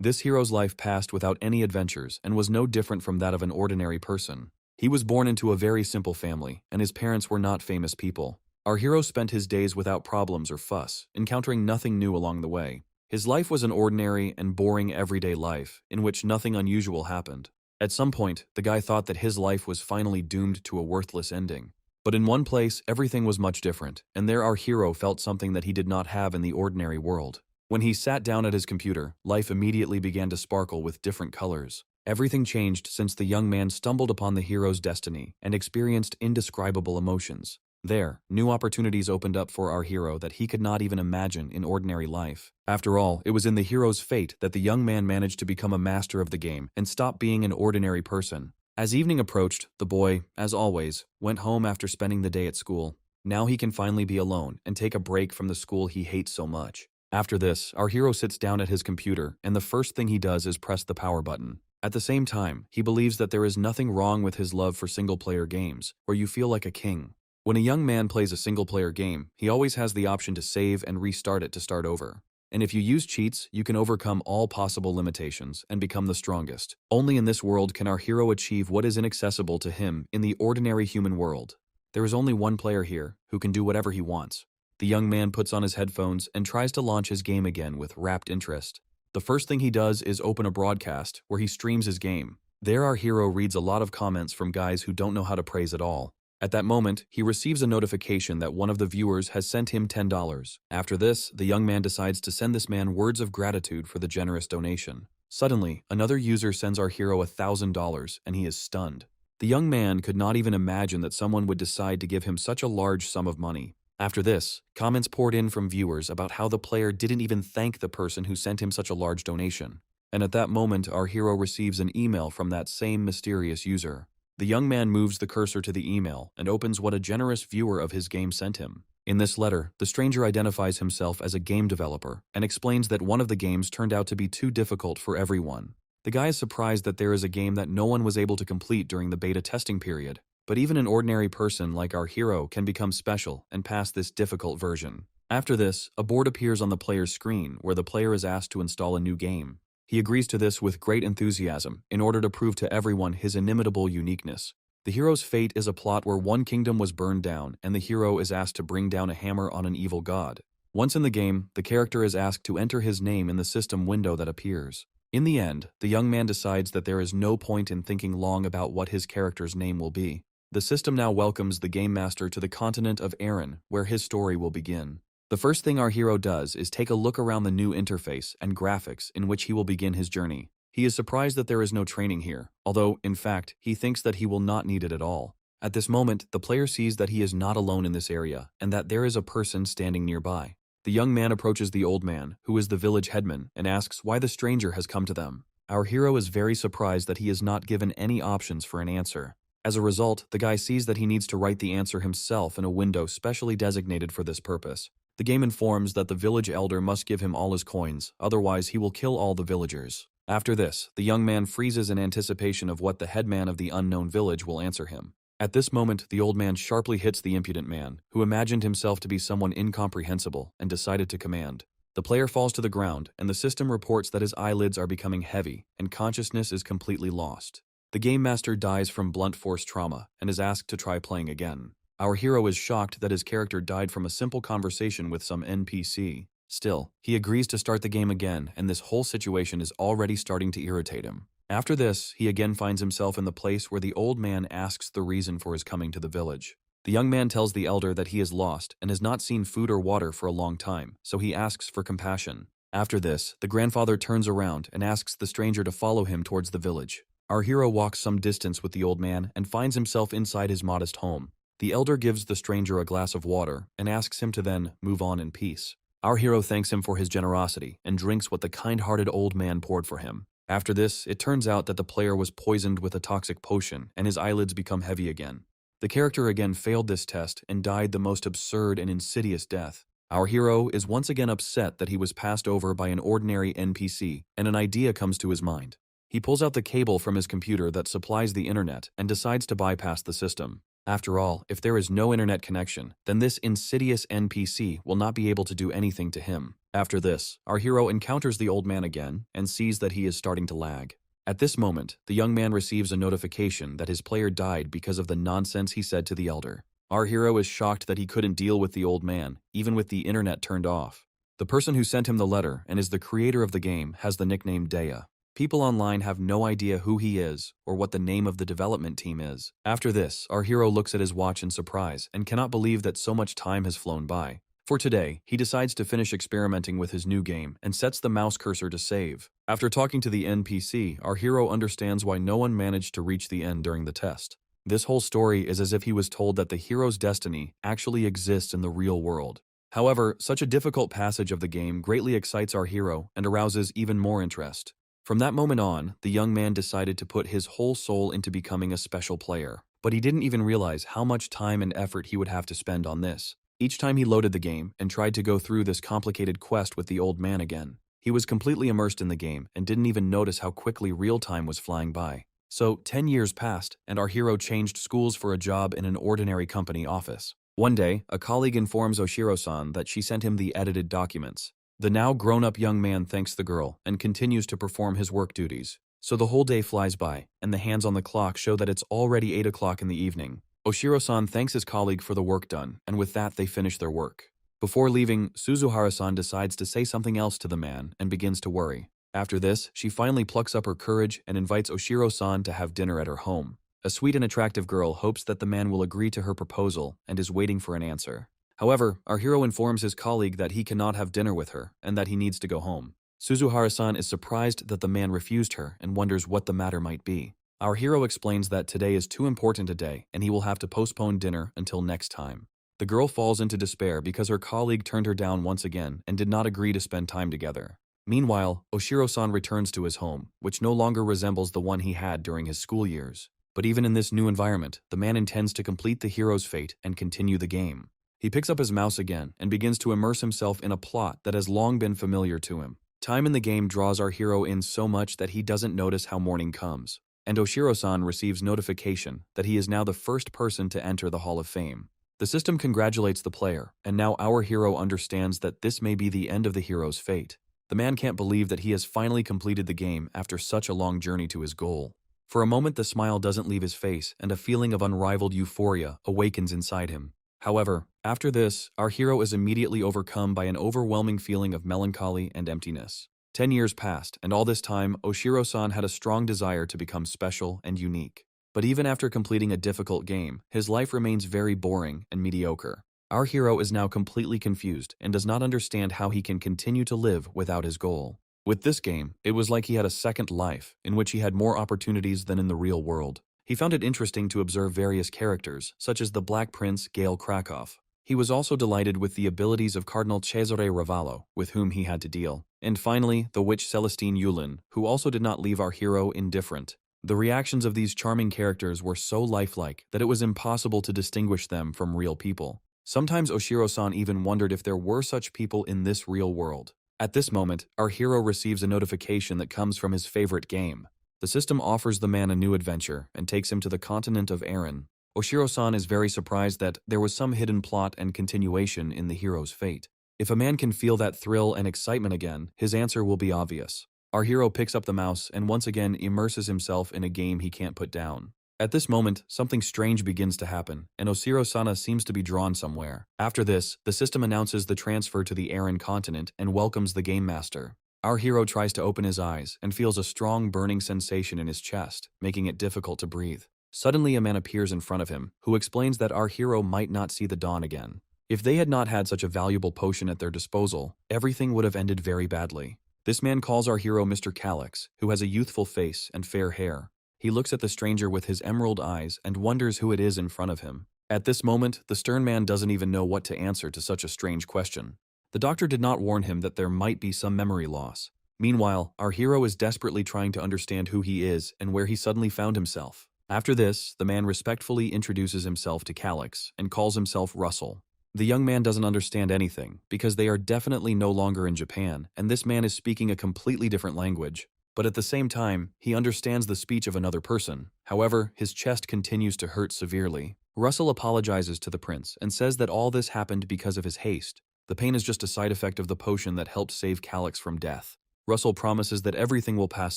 This hero's life passed without any adventures and was no different from that of an ordinary person. He was born into a very simple family, and his parents were not famous people. Our hero spent his days without problems or fuss, encountering nothing new along the way. His life was an ordinary and boring everyday life, in which nothing unusual happened. At some point, the guy thought that his life was finally doomed to a worthless ending. But in one place, everything was much different, and there our hero felt something that he did not have in the ordinary world. When he sat down at his computer, life immediately began to sparkle with different colors. Everything changed since the young man stumbled upon the hero's destiny and experienced indescribable emotions. There, new opportunities opened up for our hero that he could not even imagine in ordinary life. After all, it was in the hero's fate that the young man managed to become a master of the game and stop being an ordinary person. As evening approached, the boy, as always, went home after spending the day at school. Now he can finally be alone and take a break from the school he hates so much. After this, our hero sits down at his computer, and the first thing he does is press the power button. At the same time, he believes that there is nothing wrong with his love for single-player games, where you feel like a king. When a young man plays a single-player game, he always has the option to save and restart it to start over. And if you use cheats, you can overcome all possible limitations and become the strongest. Only in this world can our hero achieve what is inaccessible to him in the ordinary human world. There is only one player here who can do whatever he wants. The young man puts on his headphones and tries to launch his game again with rapt interest. The first thing he does is open a broadcast where he streams his game. There our hero reads a lot of comments from guys who don't know how to praise at all. At that moment, he receives a notification that one of the viewers has sent him $10. After this, the young man decides to send this man words of gratitude for the generous donation. Suddenly, another user sends our hero $1,000 and he is stunned. The young man could not even imagine that someone would decide to give him such a large sum of money. After this, comments poured in from viewers about how the player didn't even thank the person who sent him such a large donation. And at that moment, our hero receives an email from that same mysterious user. The young man moves the cursor to the email and opens what a generous viewer of his game sent him. In this letter, the stranger identifies himself as a game developer and explains that one of the games turned out to be too difficult for everyone. The guy is surprised that there is a game that no one was able to complete during the beta testing period. But even an ordinary person like our hero can become special and pass this difficult version. After this, a board appears on the player's screen where the player is asked to install a new game. He agrees to this with great enthusiasm in order to prove to everyone his inimitable uniqueness. The hero's fate is a plot where one kingdom was burned down and the hero is asked to bring down a hammer on an evil god. Once in the game, the character is asked to enter his name in the system window that appears. In the end, the young man decides that there is no point in thinking long about what his character's name will be. The system now welcomes the game master to the continent of Aaron, where his story will begin. The first thing our hero does is take a look around the new interface and graphics in which he will begin his journey. He is surprised that there is no training here, although, in fact, he thinks that he will not need it at all. At this moment, the player sees that he is not alone in this area, and that there is a person standing nearby. The young man approaches the old man, who is the village headman, and asks why the stranger has come to them. Our hero is very surprised that he is not given any options for an answer. As a result, the guy sees that he needs to write the answer himself in a window specially designated for this purpose. The game informs that the village elder must give him all his coins, otherwise he will kill all the villagers. After this, the young man freezes in anticipation of what the headman of the unknown village will answer him. At this moment, the old man sharply hits the impudent man, who imagined himself to be someone incomprehensible and decided to command. The player falls to the ground, and the system reports that his eyelids are becoming heavy, and consciousness is completely lost. The game master dies from blunt force trauma and is asked to try playing again. Our hero is shocked that his character died from a simple conversation with some NPC. Still, he agrees to start the game again, and this whole situation is already starting to irritate him. After this, he again finds himself in the place where the old man asks the reason for his coming to the village. The young man tells the elder that he is lost and has not seen food or water for a long time, so he asks for compassion. After this, the grandfather turns around and asks the stranger to follow him towards the village. Our hero walks some distance with the old man and finds himself inside his modest home. The elder gives the stranger a glass of water and asks him to then move on in peace. Our hero thanks him for his generosity and drinks what the kind-hearted old man poured for him. After this, it turns out that the player was poisoned with a toxic potion and his eyelids become heavy again. The character again failed this test and died the most absurd and insidious death. Our hero is once again upset that he was passed over by an ordinary NPC, and an idea comes to his mind. He pulls out the cable from his computer that supplies the internet and decides to bypass the system. After all, if there is no internet connection, then this insidious NPC will not be able to do anything to him. After this, our hero encounters the old man again and sees that he is starting to lag. At this moment, the young man receives a notification that his player died because of the nonsense he said to the elder. Our hero is shocked that he couldn't deal with the old man, even with the internet turned off. The person who sent him the letter and is the creator of the game has the nickname Dea. People online have no idea who he is or what the name of the development team is. After this, our hero looks at his watch in surprise and cannot believe that so much time has flown by. For today, he decides to finish experimenting with his new game and sets the mouse cursor to save. After talking to the NPC, our hero understands why no one managed to reach the end during the test. This whole story is as if he was told that the hero's destiny actually exists in the real world. However, such a difficult passage of the game greatly excites our hero and arouses even more interest. From that moment on, the young man decided to put his whole soul into becoming a special player. But he didn't even realize how much time and effort he would have to spend on this. Each time he loaded the game and tried to go through this complicated quest with the old man again, he was completely immersed in the game and didn't even notice how quickly real time was flying by. So, 10 years passed, and our hero changed schools for a job in an ordinary company office. One day, a colleague informs Oshiro-san that she sent him the edited documents. The now grown-up young man thanks the girl and continues to perform his work duties. So the whole day flies by, and the hands on the clock show that it's already 8 o'clock in the evening. Oshiro-san thanks his colleague for the work done, and with that they finish their work. Before leaving, Suzuhara-san decides to say something else to the man and begins to worry. After this, she finally plucks up her courage and invites Oshiro-san to have dinner at her home. A sweet and attractive girl hopes that the man will agree to her proposal and is waiting for an answer. However, our hero informs his colleague that he cannot have dinner with her and that he needs to go home. Suzuhara-san is surprised that the man refused her and wonders what the matter might be. Our hero explains that today is too important a day and he will have to postpone dinner until next time. The girl falls into despair because her colleague turned her down once again and did not agree to spend time together. Meanwhile, Oshiro-san returns to his home, which no longer resembles the one he had during his school years. But even in this new environment, the man intends to complete the hero's fate and continue the game. He picks up his mouse again and begins to immerse himself in a plot that has long been familiar to him. Time in the game draws our hero in so much that he doesn't notice how morning comes, and Oshiro-san receives notification that he is now the first person to enter the Hall of Fame. The system congratulates the player, and now our hero understands that this may be the end of the hero's fate. The man can't believe that he has finally completed the game after such a long journey to his goal. For a moment the smile doesn't leave his face and a feeling of unrivaled euphoria awakens inside him. However, after this, our hero is immediately overcome by an overwhelming feeling of melancholy and emptiness. 10 years passed, and all this time, Oshiro-san had a strong desire to become special and unique. But even after completing a difficult game, his life remains very boring and mediocre. Our hero is now completely confused and does not understand how he can continue to live without his goal. With this game, it was like he had a second life, in which he had more opportunities than in the real world. He found it interesting to observe various characters, such as the Black Prince Gale Krakow. He was also delighted with the abilities of Cardinal Cesare Ravallo, with whom he had to deal. And finally, the witch Celestine Yulin, who also did not leave our hero indifferent. The reactions of these charming characters were so lifelike that it was impossible to distinguish them from real people. Sometimes Oshiro-san even wondered if there were such people in this real world. At this moment, our hero receives a notification that comes from his favorite game. The system offers the man a new adventure and takes him to the continent of Erin. Oshiro-san is very surprised that there was some hidden plot and continuation in the hero's fate. If a man can feel that thrill and excitement again, his answer will be obvious. Our hero picks up the mouse and once again immerses himself in a game he can't put down. At this moment, something strange begins to happen, and Oshiro-san seems to be drawn somewhere. After this, the system announces the transfer to the Erin continent and welcomes the game master. Our hero tries to open his eyes and feels a strong burning sensation in his chest, making it difficult to breathe. Suddenly a man appears in front of him, who explains that our hero might not see the dawn again. If they had not had such a valuable potion at their disposal, everything would have ended very badly. This man calls our hero Mr. Calyx, who has a youthful face and fair hair. He looks at the stranger with his emerald eyes and wonders who it is in front of him. At this moment, the stern man doesn't even know what to answer to such a strange question. The doctor did not warn him that there might be some memory loss. Meanwhile, our hero is desperately trying to understand who he is and where he suddenly found himself. After this, the man respectfully introduces himself to Calyx and calls himself Russell. The young man doesn't understand anything because they are definitely no longer in Japan and this man is speaking a completely different language. But at the same time, he understands the speech of another person. However, his chest continues to hurt severely. Russell apologizes to the prince and says that all this happened because of his haste. The pain is just a side effect of the potion that helped save Calix from death. Russell promises that everything will pass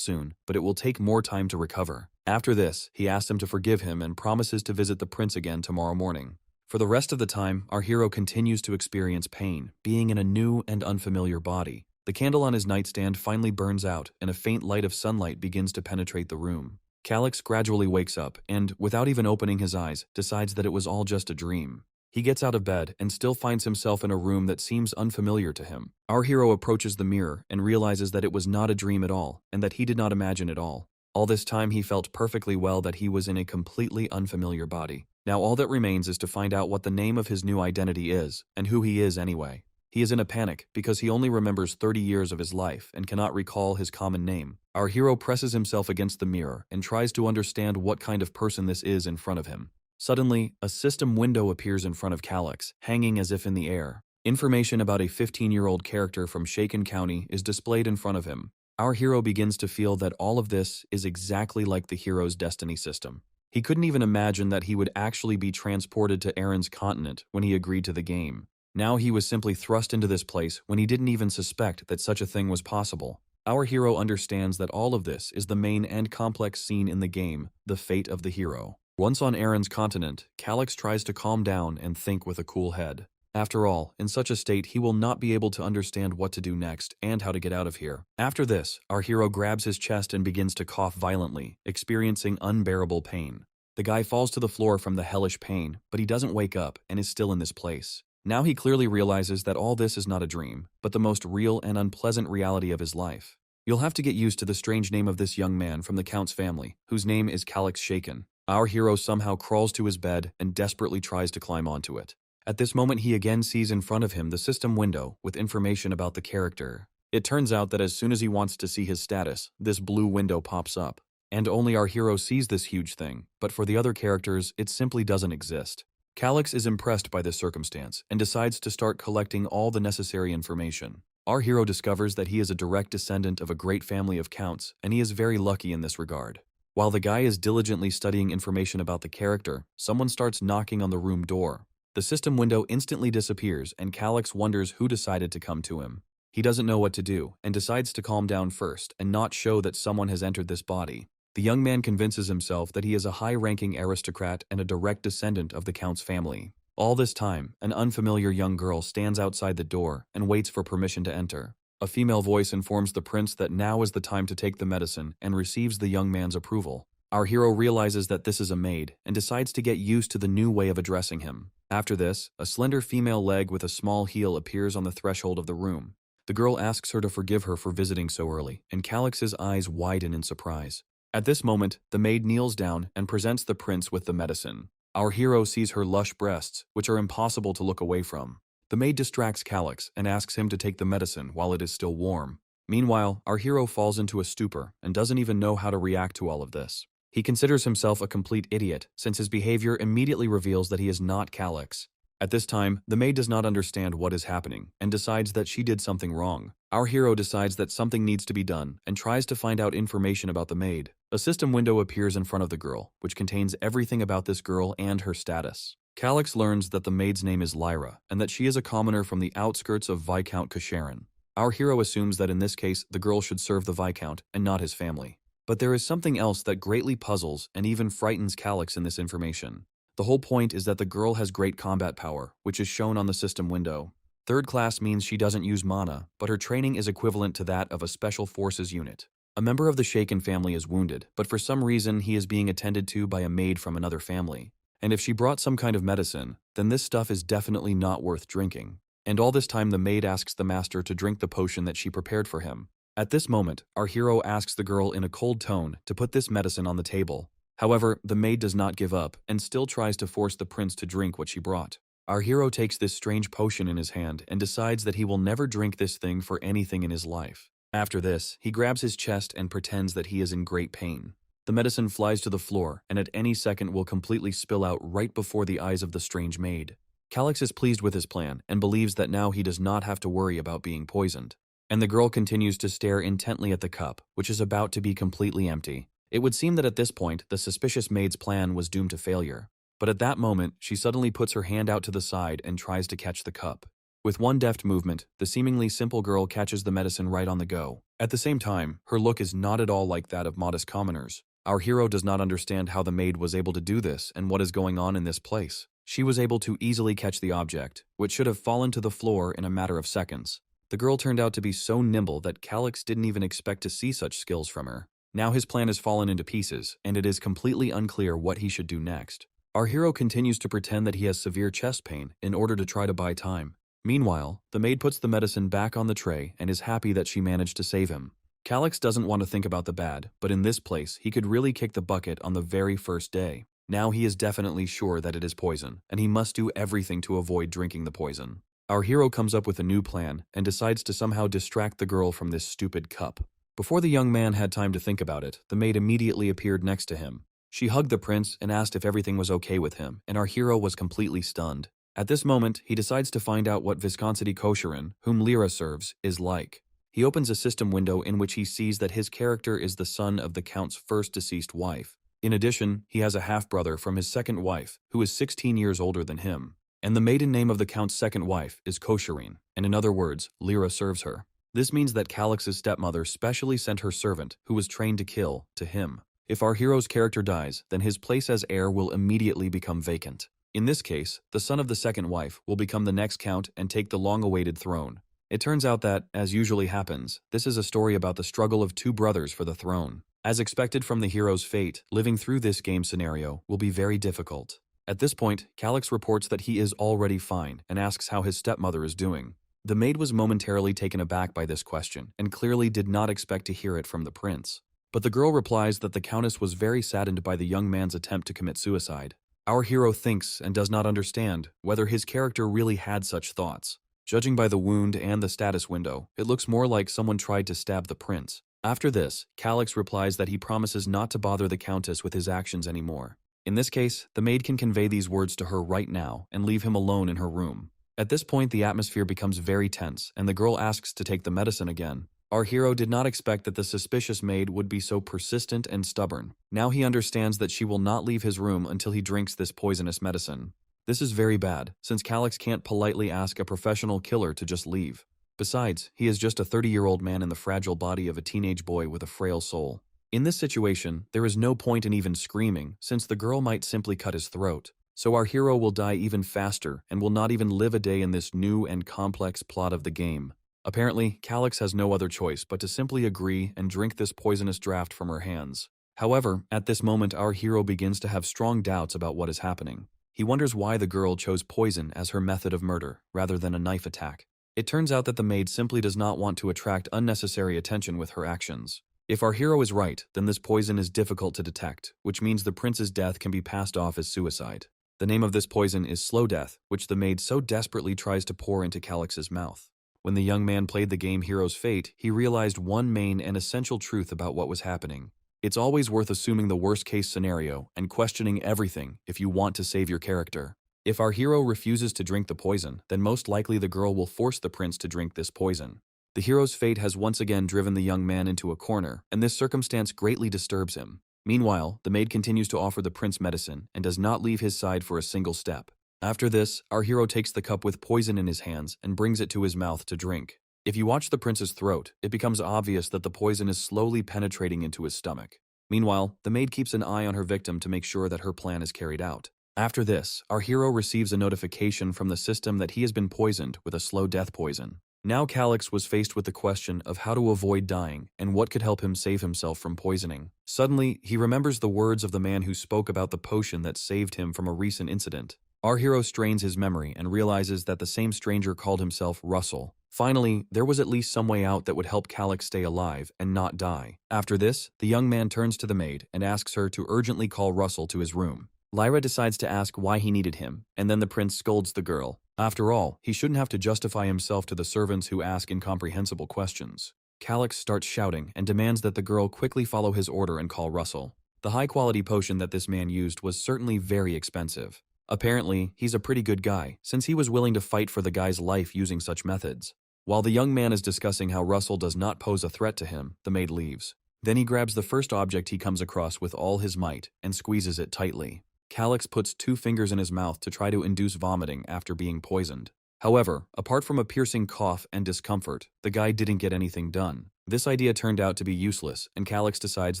soon, but it will take more time to recover. After this, he asks him to forgive him and promises to visit the prince again tomorrow morning. For the rest of the time, our hero continues to experience pain, being in a new and unfamiliar body. The candle on his nightstand finally burns out, and a faint light of sunlight begins to penetrate the room. Calix gradually wakes up and, without even opening his eyes, decides that it was all just a dream. He gets out of bed and still finds himself in a room that seems unfamiliar to him. Our hero approaches the mirror and realizes that it was not a dream at all, and that he did not imagine it all. All this time he felt perfectly well that he was in a completely unfamiliar body. Now all that remains is to find out what the name of his new identity is, and who he is anyway. He is in a panic because he only remembers 30 years of his life and cannot recall his common name. Our hero presses himself against the mirror and tries to understand what kind of person this is in front of him. Suddenly, a system window appears in front of Calix, hanging as if in the air. Information about a 15-year-old character from Shaken County is displayed in front of him. Our hero begins to feel that all of this is exactly like the hero's destiny system. He couldn't even imagine that he would actually be transported to Aaron's continent when he agreed to the game. Now he was simply thrust into this place when he didn't even suspect that such a thing was possible. Our hero understands that all of this is the main and complex scene in the game, the fate of the hero. Once on Aaron's continent, Calix tries to calm down and think with a cool head. After all, in such a state he will not be able to understand what to do next and how to get out of here. After this, our hero grabs his chest and begins to cough violently, experiencing unbearable pain. The guy falls to the floor from the hellish pain, but he doesn't wake up and is still in this place. Now he clearly realizes that all this is not a dream, but the most real and unpleasant reality of his life. You'll have to get used to the strange name of this young man from the Count's family, whose name is Calix Shaken. Our hero somehow crawls to his bed and desperately tries to climb onto it. At this moment he again sees in front of him the system window with information about the character. It turns out that as soon as he wants to see his status, this blue window pops up. And only our hero sees this huge thing, but for the other characters, it simply doesn't exist. Calix is impressed by this circumstance and decides to start collecting all the necessary information. Our hero discovers that he is a direct descendant of a great family of counts, and he is very lucky in this regard. While the guy is diligently studying information about the character, someone starts knocking on the room door. The system window instantly disappears, and Calix wonders who decided to come to him. He doesn't know what to do, and decides to calm down first and not show that someone has entered this body. The young man convinces himself that he is a high-ranking aristocrat and a direct descendant of the Count's family. All this time, an unfamiliar young girl stands outside the door and waits for permission to enter. A female voice informs the prince that now is the time to take the medicine and receives the young man's approval. Our hero realizes that this is a maid and decides to get used to the new way of addressing him. After this, a slender female leg with a small heel appears on the threshold of the room. The girl asks her to forgive her for visiting so early, and Calix's eyes widen in surprise. At this moment, the maid kneels down and presents the prince with the medicine. Our hero sees her lush breasts, which are impossible to look away from. The maid distracts Calix and asks him to take the medicine while it is still warm. Meanwhile, our hero falls into a stupor and doesn't even know how to react to all of this. He considers himself a complete idiot, since his behavior immediately reveals that he is not Calix. At this time, the maid does not understand what is happening and decides that she did something wrong. Our hero decides that something needs to be done and tries to find out information about the maid. A system window appears in front of the girl, which contains everything about this girl and her status. Calix learns that the maid's name is Lyra, and that she is a commoner from the outskirts of Viscount Kasharin. Our hero assumes that in this case, the girl should serve the Viscount and not his family. But there is something else that greatly puzzles and even frightens Calix in this information. The whole point is that the girl has great combat power, which is shown on the system window. Third class means she doesn't use mana, but her training is equivalent to that of a special forces unit. A member of the Shaken family is wounded, but for some reason he is being attended to by a maid from another family. And if she brought some kind of medicine, then this stuff is definitely not worth drinking. And all this time the maid asks the master to drink the potion that she prepared for him. At this moment, our hero asks the girl in a cold tone to put this medicine on the table. However, the maid does not give up and still tries to force the prince to drink what she brought. Our hero takes this strange potion in his hand and decides that he will never drink this thing for anything in his life. After this, he grabs his chest and pretends that he is in great pain. The medicine flies to the floor and at any second will completely spill out right before the eyes of the strange maid. Calix is pleased with his plan and believes that now he does not have to worry about being poisoned. And the girl continues to stare intently at the cup, which is about to be completely empty. It would seem that at this point, the suspicious maid's plan was doomed to failure. But at that moment, she suddenly puts her hand out to the side and tries to catch the cup. With one deft movement, the seemingly simple girl catches the medicine right on the go. At the same time, her look is not at all like that of modest commoners. Our hero does not understand how the maid was able to do this and what is going on in this place. She was able to easily catch the object, which should have fallen to the floor in a matter of seconds. The girl turned out to be so nimble that Calix didn't even expect to see such skills from her. Now his plan has fallen into pieces, and it is completely unclear what he should do next. Our hero continues to pretend that he has severe chest pain in order to try to buy time. Meanwhile, the maid puts the medicine back on the tray and is happy that she managed to save him. Calix doesn't want to think about the bad, but in this place, he could really kick the bucket on the very first day. Now he is definitely sure that it is poison, and he must do everything to avoid drinking the poison. Our hero comes up with a new plan and decides to somehow distract the girl from this stupid cup. Before the young man had time to think about it, the maid immediately appeared next to him. She hugged the prince and asked if everything was okay with him, and our hero was completely stunned. At this moment, he decides to find out what Viscount Kosherin, whom Lyra serves, is like. He opens a system window in which he sees that his character is the son of the Count's first deceased wife. In addition, he has a half-brother from his second wife, who is 16 years older than him. And the maiden name of the Count's second wife is Kosherin, and in other words, Lyra serves her. This means that Calix's stepmother specially sent her servant, who was trained to kill, to him. If our hero's character dies, then his place as heir will immediately become vacant. In this case, the son of the second wife will become the next count and take the long-awaited throne. It turns out that, as usually happens, this is a story about the struggle of two brothers for the throne. As expected from the hero's fate, living through this game scenario will be very difficult. At this point, Calix reports that he is already fine and asks how his stepmother is doing. The maid was momentarily taken aback by this question and clearly did not expect to hear it from the prince. But the girl replies that the countess was very saddened by the young man's attempt to commit suicide. Our hero thinks and does not understand whether his character really had such thoughts. Judging by the wound and the status window, it looks more like someone tried to stab the prince. After this, Calix replies that he promises not to bother the countess with his actions anymore. In this case, the maid can convey these words to her right now and leave him alone in her room. At this point, the atmosphere becomes very tense, and the girl asks to take the medicine again. Our hero did not expect that the suspicious maid would be so persistent and stubborn. Now he understands that she will not leave his room until he drinks this poisonous medicine. This is very bad, since Calix can't politely ask a professional killer to just leave. Besides, he is just a 30-year-old man in the fragile body of a teenage boy with a frail soul. In this situation, there is no point in even screaming, since the girl might simply cut his throat. So our hero will die even faster and will not even live a day in this new and complex plot of the game. Apparently, Calix has no other choice but to simply agree and drink this poisonous draught from her hands. However, at this moment our hero begins to have strong doubts about what is happening. He wonders why the girl chose poison as her method of murder, rather than a knife attack. It turns out that the maid simply does not want to attract unnecessary attention with her actions. If our hero is right, then this poison is difficult to detect, which means the prince's death can be passed off as suicide. The name of this poison is slow death, which the maid so desperately tries to pour into Calix's mouth. When the young man played the game Hero's Fate, he realized one main and essential truth about what was happening. It's always worth assuming the worst-case scenario and questioning everything if you want to save your character. If our hero refuses to drink the poison, then most likely the girl will force the prince to drink this poison. The hero's fate has once again driven the young man into a corner, and this circumstance greatly disturbs him. Meanwhile, the maid continues to offer the prince medicine and does not leave his side for a single step. After this, our hero takes the cup with poison in his hands and brings it to his mouth to drink. If you watch the prince's throat, it becomes obvious that the poison is slowly penetrating into his stomach. Meanwhile, the maid keeps an eye on her victim to make sure that her plan is carried out. After this, our hero receives a notification from the system that he has been poisoned with a slow death poison. Now Calix was faced with the question of how to avoid dying and what could help him save himself from poisoning. Suddenly, he remembers the words of the man who spoke about the potion that saved him from a recent incident. Our hero strains his memory and realizes that the same stranger called himself Russell. Finally, there was at least some way out that would help Calix stay alive and not die. After this, the young man turns to the maid and asks her to urgently call Russell to his room. Lyra decides to ask why he needed him, and then the prince scolds the girl. After all, he shouldn't have to justify himself to the servants who ask incomprehensible questions. Calix starts shouting and demands that the girl quickly follow his order and call Russell. The high-quality potion that this man used was certainly very expensive. Apparently, he's a pretty good guy, since he was willing to fight for the guy's life using such methods. While the young man is discussing how Russell does not pose a threat to him, the maid leaves. Then he grabs the first object he comes across with all his might and squeezes it tightly. Calix puts 2 fingers in his mouth to try to induce vomiting after being poisoned. However, apart from a piercing cough and discomfort, the guy didn't get anything done. This idea turned out to be useless, and Calix decides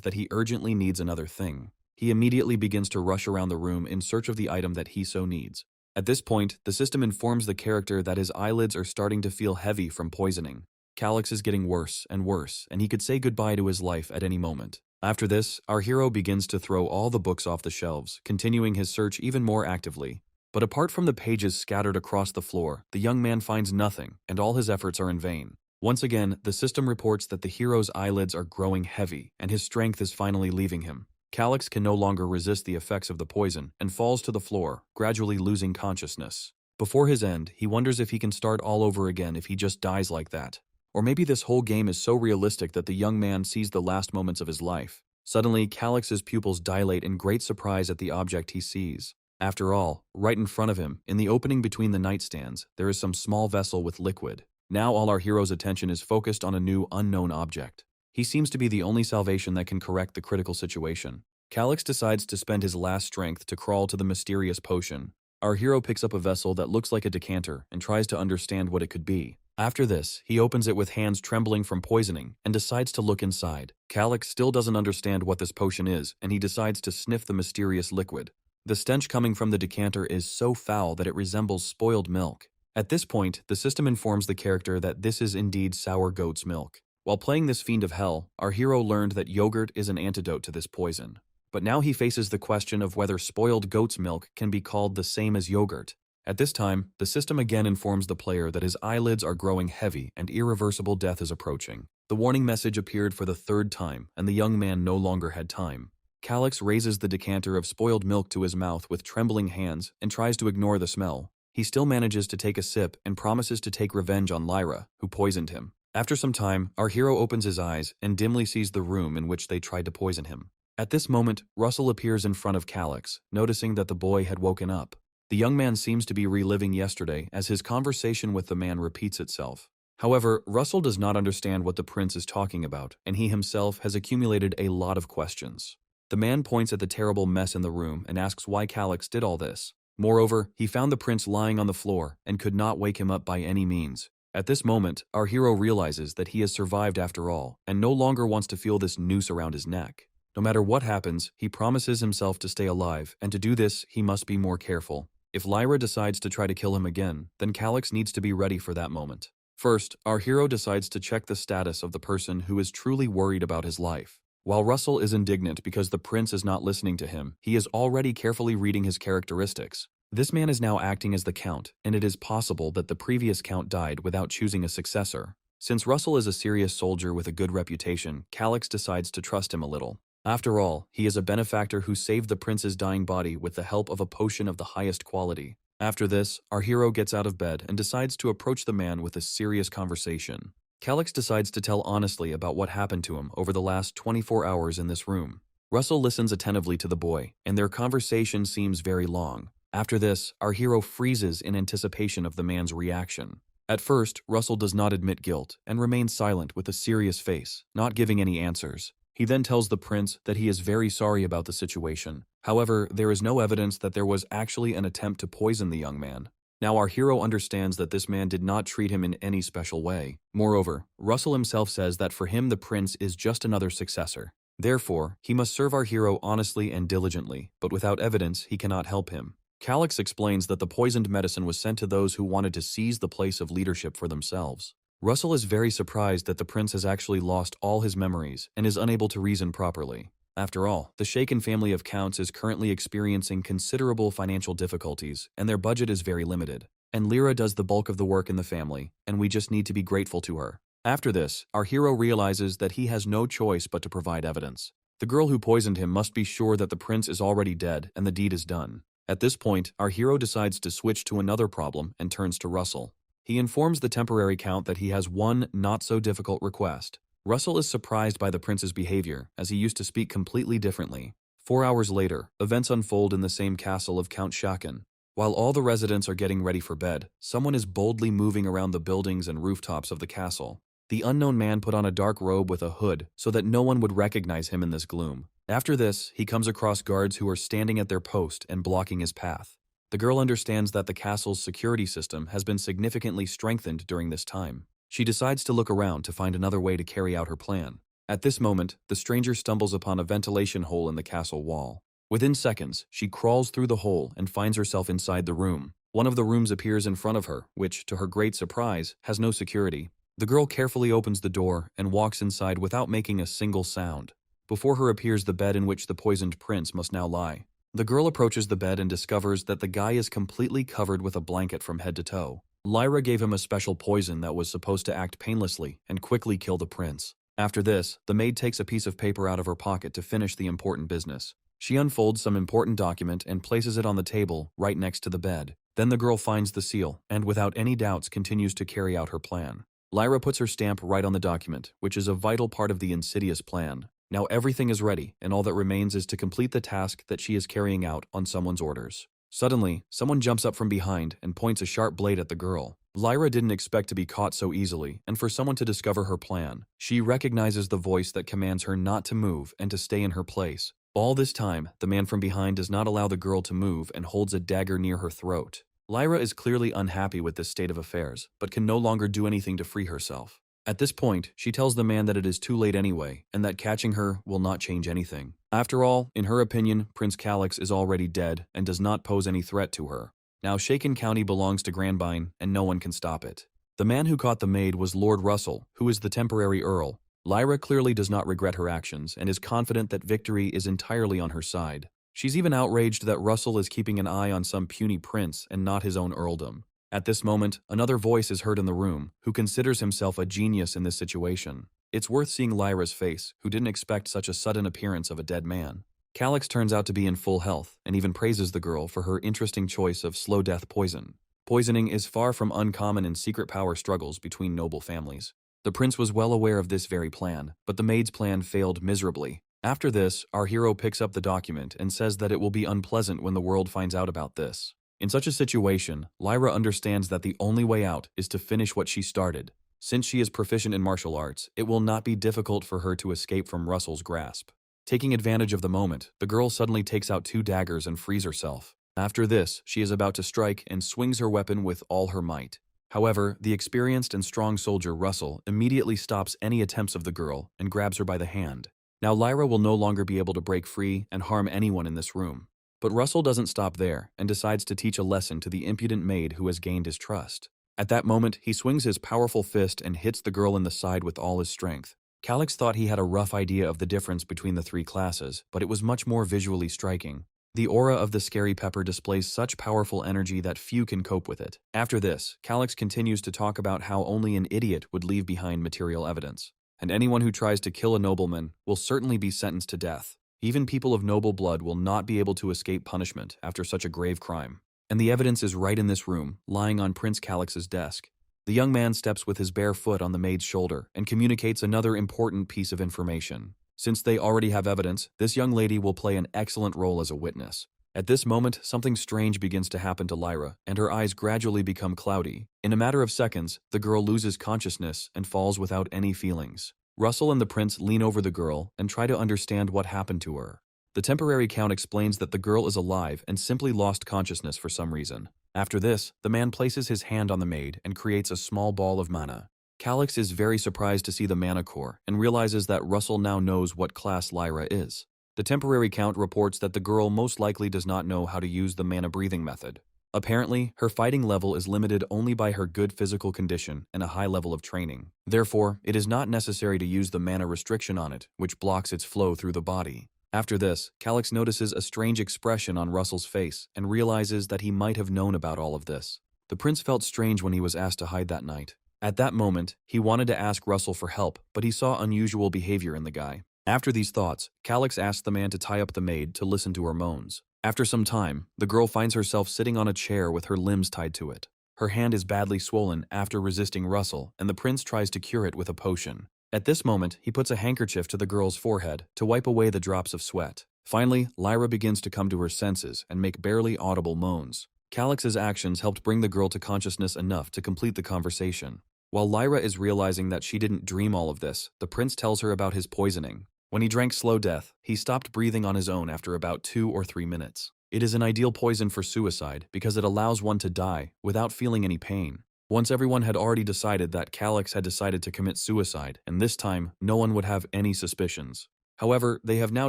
that he urgently needs another thing. He immediately begins to rush around the room in search of the item that he so needs. At this point, the system informs the character that his eyelids are starting to feel heavy from poisoning. Calix is getting worse, and he could say goodbye to his life at any moment. After this, our hero begins to throw all the books off the shelves, continuing his search even more actively. But apart from the pages scattered across the floor, the young man finds nothing, and all his efforts are in vain. Once again, the system reports that the hero's eyelids are growing heavy, and his strength is finally leaving him. Calix can no longer resist the effects of the poison, and falls to the floor, gradually losing consciousness. Before his end, he wonders if he can start all over again if he just dies like that. Or maybe this whole game is so realistic that the young man sees the last moments of his life. Suddenly, Calix's pupils dilate in great surprise at the object he sees. After all, right in front of him, in the opening between the nightstands, there is some small vessel with liquid. Now all our hero's attention is focused on a new, unknown object. He seems to be the only salvation that can correct the critical situation. Calix decides to spend his last strength to crawl to the mysterious potion. Our hero picks up a vessel that looks like a decanter and tries to understand what it could be. After this, he opens it with hands trembling from poisoning and decides to look inside. Calix still doesn't understand what this potion is, and he decides to sniff the mysterious liquid. The stench coming from the decanter is so foul that it resembles spoiled milk. At this point, the system informs the character that this is indeed sour goat's milk. While playing this fiend of hell, our hero learned that yogurt is an antidote to this poison. But now he faces the question of whether spoiled goat's milk can be called the same as yogurt. At this time, the system again informs the player that his eyelids are growing heavy and irreversible death is approaching. The warning message appeared for the 3rd time, and the young man no longer had time. Calix raises the decanter of spoiled milk to his mouth with trembling hands and tries to ignore the smell. He still manages to take a sip and promises to take revenge on Lyra, who poisoned him. After some time, our hero opens his eyes and dimly sees the room in which they tried to poison him. At this moment, Russell appears in front of Calix, noticing that the boy had woken up. The young man seems to be reliving yesterday as his conversation with the man repeats itself. However, Russell does not understand what the prince is talking about, and he himself has accumulated a lot of questions. The man points at the terrible mess in the room and asks why Calix did all this. Moreover, he found the prince lying on the floor and could not wake him up by any means. At this moment, our hero realizes that he has survived after all, and no longer wants to feel this noose around his neck. No matter what happens, he promises himself to stay alive, and to do this, he must be more careful. If Lyra decides to try to kill him again, then Calix needs to be ready for that moment. First, our hero decides to check the status of the person who is truly worried about his life. While Russell is indignant because the prince is not listening to him, he is already carefully reading his characteristics. This man is now acting as the count, and it is possible that the previous count died without choosing a successor. Since Russell is a serious soldier with a good reputation, Calix decides to trust him a little. After all, he is a benefactor who saved the prince's dying body with the help of a potion of the highest quality. After this, our hero gets out of bed and decides to approach the man with a serious conversation. Calix decides to tell honestly about what happened to him over the last 24 hours in this room. Russell listens attentively to the boy, and their conversation seems very long. After this, our hero freezes in anticipation of the man's reaction. At first, Russell does not admit guilt and remains silent with a serious face, not giving any answers. He then tells the prince that he is very sorry about the situation. However, there is no evidence that there was actually an attempt to poison the young man. Now our hero understands that this man did not treat him in any special way. Moreover, Russell himself says that for him the prince is just another successor. Therefore, he must serve our hero honestly and diligently, but without evidence he cannot help him. Calix explains that the poisoned medicine was sent to those who wanted to seize the place of leadership for themselves. Russell is very surprised that the prince has actually lost all his memories and is unable to reason properly. After all, the Shaken family of counts is currently experiencing considerable financial difficulties, and their budget is very limited. And Lyra does the bulk of the work in the family, and we just need to be grateful to her. After this, our hero realizes that he has no choice but to provide evidence. The girl who poisoned him must be sure that the prince is already dead and the deed is done. At this point, our hero decides to switch to another problem and turns to Russell. He informs the temporary count that he has one not-so-difficult request. Russell is surprised by the prince's behavior, as he used to speak completely differently. 4 hours later, events unfold in the same castle of Count Shaken. While all the residents are getting ready for bed, someone is boldly moving around the buildings and rooftops of the castle. The unknown man put on a dark robe with a hood so that no one would recognize him in this gloom. After this, he comes across guards who are standing at their post and blocking his path. The girl understands that the castle's security system has been significantly strengthened during this time. She decides to look around to find another way to carry out her plan. At this moment, the stranger stumbles upon a ventilation hole in the castle wall. Within seconds, she crawls through the hole and finds herself inside the room. One of the rooms appears in front of her, which, to her great surprise, has no security. The girl carefully opens the door and walks inside without making a single sound. Before her appears the bed in which the poisoned prince must now lie. The girl approaches the bed and discovers that the guy is completely covered with a blanket from head to toe. Lyra gave him a special poison that was supposed to act painlessly and quickly kill the prince. After this, the maid takes a piece of paper out of her pocket to finish the important business. She unfolds some important document and places it on the table right next to the bed. Then the girl finds the seal and, without any doubts, continues to carry out her plan. Lyra puts her stamp right on the document, which is a vital part of the insidious plan. Now everything is ready, and all that remains is to complete the task that she is carrying out on someone's orders. Suddenly, someone jumps up from behind and points a sharp blade at the girl. Lyra didn't expect to be caught so easily, and for someone to discover her plan. She recognizes the voice that commands her not to move and to stay in her place. All this time, the man from behind does not allow the girl to move and holds a dagger near her throat. Lyra is clearly unhappy with this state of affairs, but can no longer do anything to free herself. At this point, she tells the man that it is too late anyway, and that catching her will not change anything. After all, in her opinion, Prince Calix is already dead and does not pose any threat to her. Now Shaken County belongs to Granbine, and no one can stop it. The man who caught the maid was Lord Russell, who is the temporary earl. Lyra clearly does not regret her actions and is confident that victory is entirely on her side. She's even outraged that Russell is keeping an eye on some puny prince and not his own earldom. At this moment, another voice is heard in the room, who considers himself a genius in this situation. It's worth seeing Lyra's face, who didn't expect such a sudden appearance of a dead man. Calix turns out to be in full health, and even praises the girl for her interesting choice of slow death poison. Poisoning is far from uncommon in secret power struggles between noble families. The prince was well aware of this very plan, but the maid's plan failed miserably. After this, our hero picks up the document and says that it will be unpleasant when the world finds out about this. In such a situation, Lyra understands that the only way out is to finish what she started. Since she is proficient in martial arts, it will not be difficult for her to escape from Russell's grasp. Taking advantage of the moment, the girl suddenly takes out 2 daggers and frees herself. After this, she is about to strike and swings her weapon with all her might. However, the experienced and strong soldier Russell immediately stops any attempts of the girl and grabs her by the hand. Now Lyra will no longer be able to break free and harm anyone in this room. But Russell doesn't stop there and decides to teach a lesson to the impudent maid who has gained his trust. At that moment, he swings his powerful fist and hits the girl in the side with all his strength. Calix thought he had a rough idea of the difference between the 3 classes, but it was much more visually striking. The aura of the Scary Pepper displays such powerful energy that few can cope with it. After this, Calix continues to talk about how only an idiot would leave behind material evidence, and anyone who tries to kill a nobleman will certainly be sentenced to death. Even people of noble blood will not be able to escape punishment after such a grave crime. And the evidence is right in this room, lying on Prince Calix's desk. The young man steps with his bare foot on the maid's shoulder and communicates another important piece of information. Since they already have evidence, this young lady will play an excellent role as a witness. At this moment, something strange begins to happen to Lyra, and her eyes gradually become cloudy. In a matter of seconds, the girl loses consciousness and falls without any feelings. Russell and the prince lean over the girl and try to understand what happened to her. The temporary count explains that the girl is alive and simply lost consciousness for some reason. After this, the man places his hand on the maid and creates a small ball of mana. Calix is very surprised to see the mana core and realizes that Russell now knows what class Lyra is. The temporary count reports that the girl most likely does not know how to use the mana breathing method. Apparently, her fighting level is limited only by her good physical condition and a high level of training. Therefore, it is not necessary to use the mana restriction on it, which blocks its flow through the body. After this, Calix notices a strange expression on Russell's face and realizes that he might have known about all of this. The prince felt strange when he was asked to hide that night. At that moment, he wanted to ask Russell for help, but he saw unusual behavior in the guy. After these thoughts, Calix asked the man to tie up the maid to listen to her moans. After some time, the girl finds herself sitting on a chair with her limbs tied to it. Her hand is badly swollen after resisting Russell, and the prince tries to cure it with a potion. At this moment, he puts a handkerchief to the girl's forehead to wipe away the drops of sweat. Finally, Lyra begins to come to her senses and make barely audible moans. Calix's actions helped bring the girl to consciousness enough to complete the conversation. While Lyra is realizing that she didn't dream all of this, the prince tells her about his poisoning. When he drank slow death, he stopped breathing on his own after about 2 or 3 minutes. It is an ideal poison for suicide because it allows one to die without feeling any pain. Once everyone had already decided that Calix had decided to commit suicide, and this time, no one would have any suspicions. However, they have now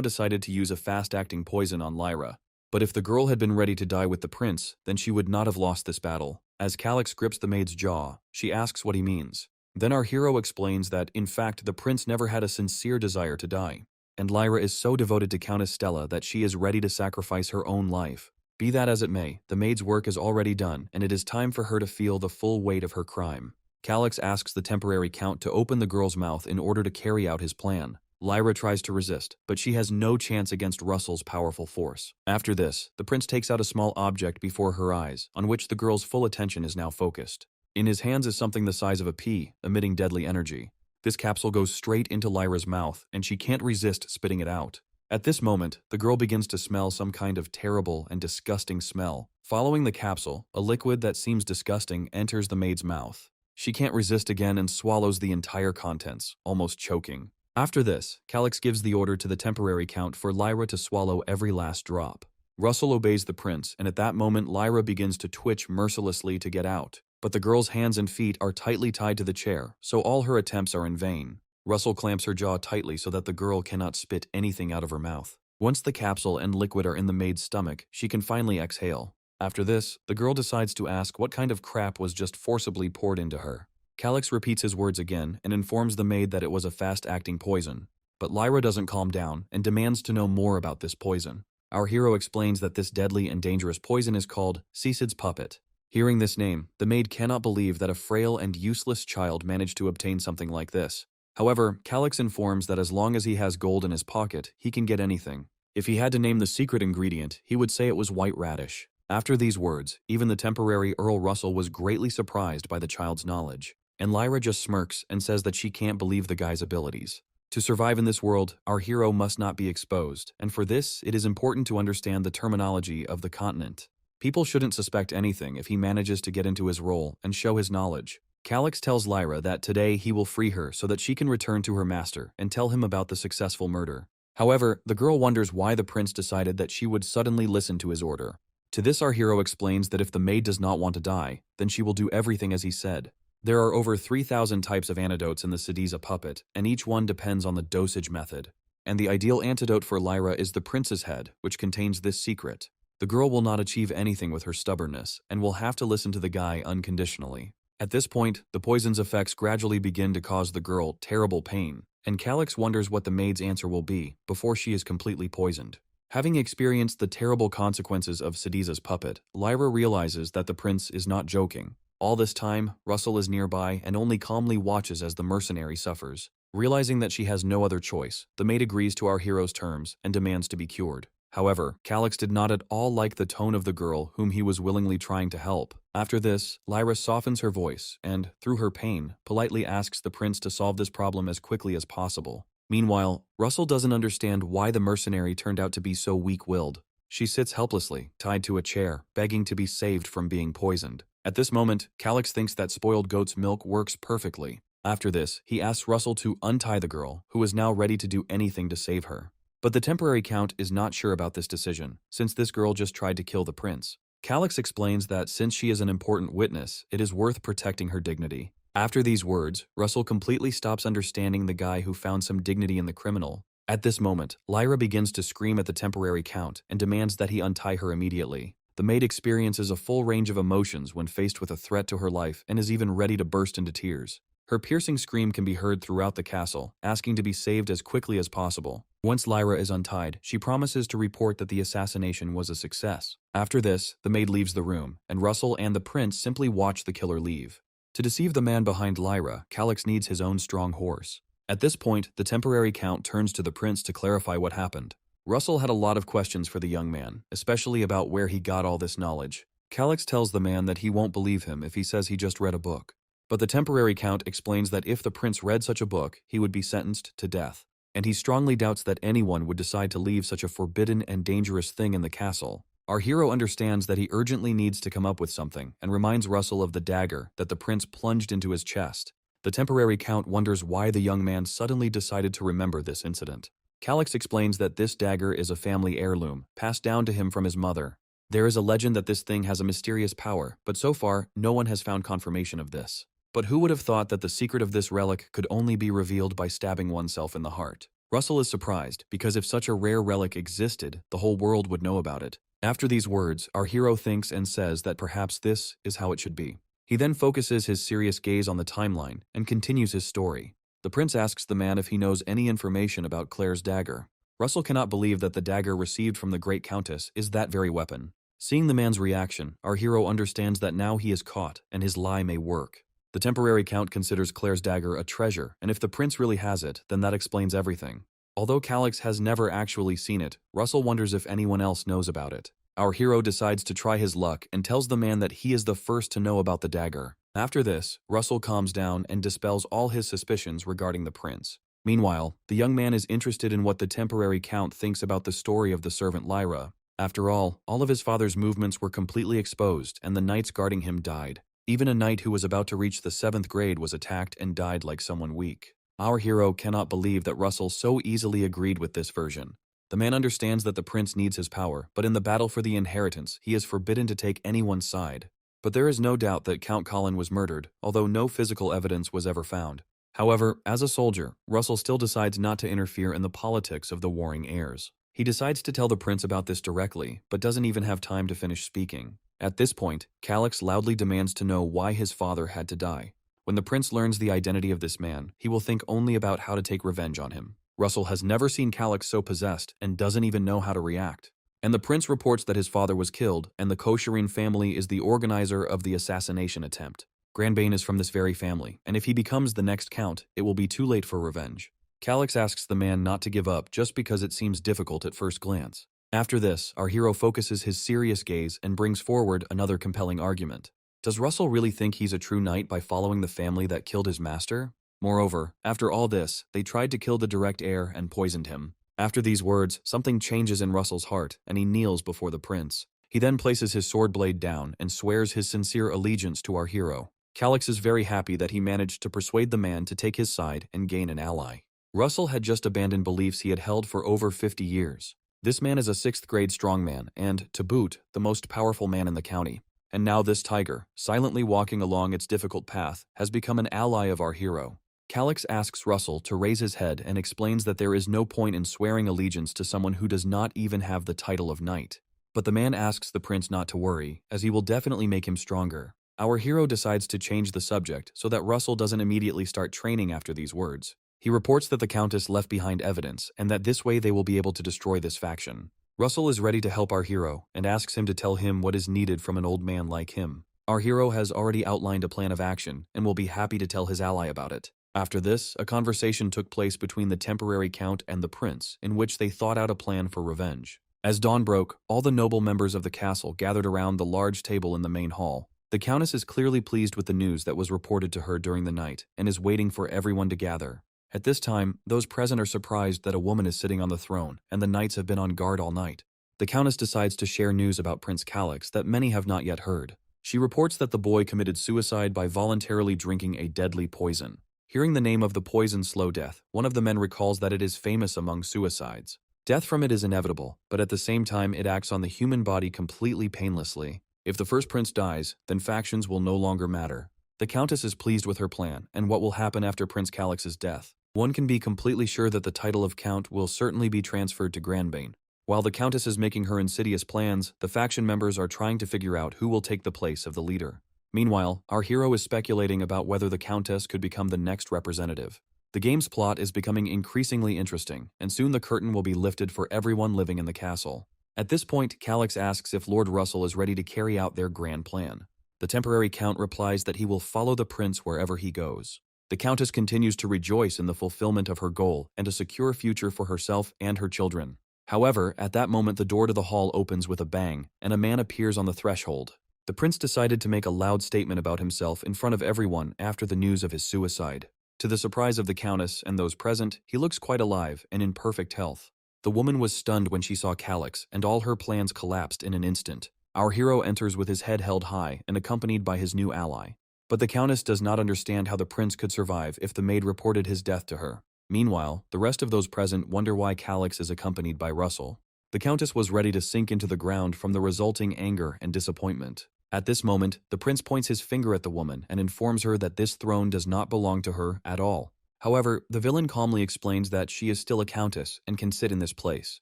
decided to use a fast-acting poison on Lyra. But if the girl had been ready to die with the prince, then she would not have lost this battle. As Calix grips the maid's jaw, she asks what he means. Then our hero explains that, in fact, the prince never had a sincere desire to die. And Lyra is so devoted to Countess Stella that she is ready to sacrifice her own life. Be that as it may, the maid's work is already done, and it is time for her to feel the full weight of her crime. Calix asks the temporary count to open the girl's mouth in order to carry out his plan. Lyra tries to resist, but she has no chance against Russell's powerful force. After this, the prince takes out a small object before her eyes, on which the girl's full attention is now focused. In his hands is something the size of a pea, emitting deadly energy. This capsule goes straight into Lyra's mouth, and she can't resist spitting it out. At this moment, the girl begins to smell some kind of terrible and disgusting smell. Following the capsule, a liquid that seems disgusting enters the maid's mouth. She can't resist again and swallows the entire contents, almost choking. After this, Calix gives the order to the temporary count for Lyra to swallow every last drop. Russell obeys the prince, and at that moment Lyra begins to twitch mercilessly to get out. But the girl's hands and feet are tightly tied to the chair, so all her attempts are in vain. Russell clamps her jaw tightly so that the girl cannot spit anything out of her mouth. Once the capsule and liquid are in the maid's stomach, she can finally exhale. After this, the girl decides to ask what kind of crap was just forcibly poured into her. Calix repeats his words again and informs the maid that it was a fast-acting poison. But Lyra doesn't calm down and demands to know more about this poison. Our hero explains that this deadly and dangerous poison is called Cecid's puppet. Hearing this name, the maid cannot believe that a frail and useless child managed to obtain something like this. However, Calix informs that as long as he has gold in his pocket, he can get anything. If he had to name the secret ingredient, he would say it was white radish. After these words, even the temporary Earl Russell was greatly surprised by the child's knowledge. And Lyra just smirks and says that she can't believe the guy's abilities. To survive in this world, our hero must not be exposed, and for this, it is important to understand the terminology of the continent. People shouldn't suspect anything if he manages to get into his role and show his knowledge. Calix tells Lyra that today he will free her so that she can return to her master and tell him about the successful murder. However, the girl wonders why the prince decided that she would suddenly listen to his order. To this our hero explains that if the maid does not want to die, then she will do everything as he said. There are over 3,000 types of antidotes in the Cediza puppet, and each one depends on the dosage method. And the ideal antidote for Lyra is the prince's head, which contains this secret. The girl will not achieve anything with her stubbornness, and will have to listen to the guy unconditionally. At this point, the poison's effects gradually begin to cause the girl terrible pain, and Calix wonders what the maid's answer will be before she is completely poisoned. Having experienced the terrible consequences of Cediza's puppet, Lyra realizes that the prince is not joking. All this time, Russell is nearby and only calmly watches as the mercenary suffers. Realizing that she has no other choice, the maid agrees to our hero's terms and demands to be cured. However, Calix did not at all like the tone of the girl whom he was willingly trying to help. After this, Lyra softens her voice and, through her pain, politely asks the prince to solve this problem as quickly as possible. Meanwhile, Russell doesn't understand why the mercenary turned out to be so weak-willed. She sits helplessly, tied to a chair, begging to be saved from being poisoned. At this moment, Calix thinks that spoiled goat's milk works perfectly. After this, he asks Russell to untie the girl, who is now ready to do anything to save her. But the temporary count is not sure about this decision, since this girl just tried to kill the prince. Calix explains that since she is an important witness, it is worth protecting her dignity. After these words, Russell completely stops understanding the guy who found some dignity in the criminal. At this moment, Lyra begins to scream at the temporary count and demands that he untie her immediately. The maid experiences a full range of emotions when faced with a threat to her life and is even ready to burst into tears. Her piercing scream can be heard throughout the castle, asking to be saved as quickly as possible. Once Lyra is untied, she promises to report that the assassination was a success. After this, the maid leaves the room, and Russell and the prince simply watch the killer leave. To deceive the man behind Lyra, Calix needs his own strong horse. At this point, the temporary count turns to the prince to clarify what happened. Russell had a lot of questions for the young man, especially about where he got all this knowledge. Calix tells the man that he won't believe him if he says he just read a book. But the temporary count explains that if the prince read such a book, he would be sentenced to death. And he strongly doubts that anyone would decide to leave such a forbidden and dangerous thing in the castle. Our hero understands that he urgently needs to come up with something and reminds Russell of the dagger that the prince plunged into his chest. The temporary count wonders why the young man suddenly decided to remember this incident. Calix explains that this dagger is a family heirloom, passed down to him from his mother. There is a legend that this thing has a mysterious power, but so far, no one has found confirmation of this. But who would have thought that the secret of this relic could only be revealed by stabbing oneself in the heart? Russell is surprised, because if such a rare relic existed, the whole world would know about it. After these words, our hero thinks and says that perhaps this is how it should be. He then focuses his serious gaze on the timeline and continues his story. The prince asks the man if he knows any information about Claire's dagger. Russell cannot believe that the dagger received from the great countess is that very weapon. Seeing the man's reaction, our hero understands that now he is caught and his lie may work. The temporary count considers Claire's dagger a treasure, and if the prince really has it, then that explains everything. Although Calix has never actually seen it, Russell wonders if anyone else knows about it. Our hero decides to try his luck and tells the man that he is the first to know about the dagger. After this, Russell calms down and dispels all his suspicions regarding the prince. Meanwhile, the young man is interested in what the temporary count thinks about the story of the servant Lyra. After all of his father's movements were completely exposed and the knights guarding him died. Even a knight who was about to reach the 7th grade was attacked and died like someone weak. Our hero cannot believe that Russell so easily agreed with this version. The man understands that the prince needs his power, but in the battle for the inheritance, he is forbidden to take anyone's side. But there is no doubt that Count Colin was murdered, although no physical evidence was ever found. However, as a soldier, Russell still decides not to interfere in the politics of the warring heirs. He decides to tell the prince about this directly, but doesn't even have time to finish speaking. At this point, Calix loudly demands to know why his father had to die. When the prince learns the identity of this man, he will think only about how to take revenge on him. Russell has never seen Calix so possessed and doesn't even know how to react. And the prince reports that his father was killed, and the Kosherin family is the organizer of the assassination attempt. Granbane is from this very family, and if he becomes the next count, it will be too late for revenge. Calix asks the man not to give up just because it seems difficult at first glance. After this, our hero focuses his serious gaze and brings forward another compelling argument. Does Russell really think he's a true knight by following the family that killed his master? Moreover, after all this, they tried to kill the direct heir and poisoned him. After these words, something changes in Russell's heart, and he kneels before the prince. He then places his sword blade down and swears his sincere allegiance to our hero. Calix is very happy that he managed to persuade the man to take his side and gain an ally. Russell had just abandoned beliefs he had held for over 50 years. This man is a 6th grade strongman and, to boot, the most powerful man in the county. And now this tiger, silently walking along its difficult path, has become an ally of our hero. Calix asks Russell to raise his head and explains that there is no point in swearing allegiance to someone who does not even have the title of knight. But the man asks the prince not to worry, as he will definitely make him stronger. Our hero decides to change the subject so that Russell doesn't immediately start training after these words. He reports that the Countess left behind evidence, and that this way they will be able to destroy this faction. Russell is ready to help our hero, and asks him to tell him what is needed from an old man like him. Our hero has already outlined a plan of action, and will be happy to tell his ally about it. After this, a conversation took place between the temporary count and the prince, in which they thought out a plan for revenge. As dawn broke, all the noble members of the castle gathered around the large table in the main hall. The countess is clearly pleased with the news that was reported to her during the night, and is waiting for everyone to gather. At this time, those present are surprised that a woman is sitting on the throne, and the knights have been on guard all night. The countess decides to share news about Prince Calix that many have not yet heard. She reports that the boy committed suicide by voluntarily drinking a deadly poison. Hearing the name of the poison slow death, one of the men recalls that it is famous among suicides. Death from it is inevitable, but at the same time it acts on the human body completely painlessly. If the first prince dies, then factions will no longer matter. The countess is pleased with her plan, and what will happen after Prince Calix's death. One can be completely sure that the title of count will certainly be transferred to Granbane. While the countess is making her insidious plans, the faction members are trying to figure out who will take the place of the leader. Meanwhile, our hero is speculating about whether the countess could become the next representative. The game's plot is becoming increasingly interesting, and soon the curtain will be lifted for everyone living in the castle. At this point, Calix asks if Lord Russell is ready to carry out their grand plan. The temporary count replies that he will follow the prince wherever he goes. The countess continues to rejoice in the fulfillment of her goal and a secure future for herself and her children. However, at that moment the door to the hall opens with a bang, and a man appears on the threshold. The prince decided to make a loud statement about himself in front of everyone after the news of his suicide. To the surprise of the countess and those present, he looks quite alive and in perfect health. The woman was stunned when she saw Calix, and all her plans collapsed in an instant. Our hero enters with his head held high and accompanied by his new ally. But the countess does not understand how the prince could survive if the maid reported his death to her. Meanwhile, the rest of those present wonder why Calix is accompanied by Russell. The Countess was ready to sink into the ground from the resulting anger and disappointment. At this moment, the prince points his finger at the woman and informs her that this throne does not belong to her at all. However, the villain calmly explains that she is still a countess and can sit in this place.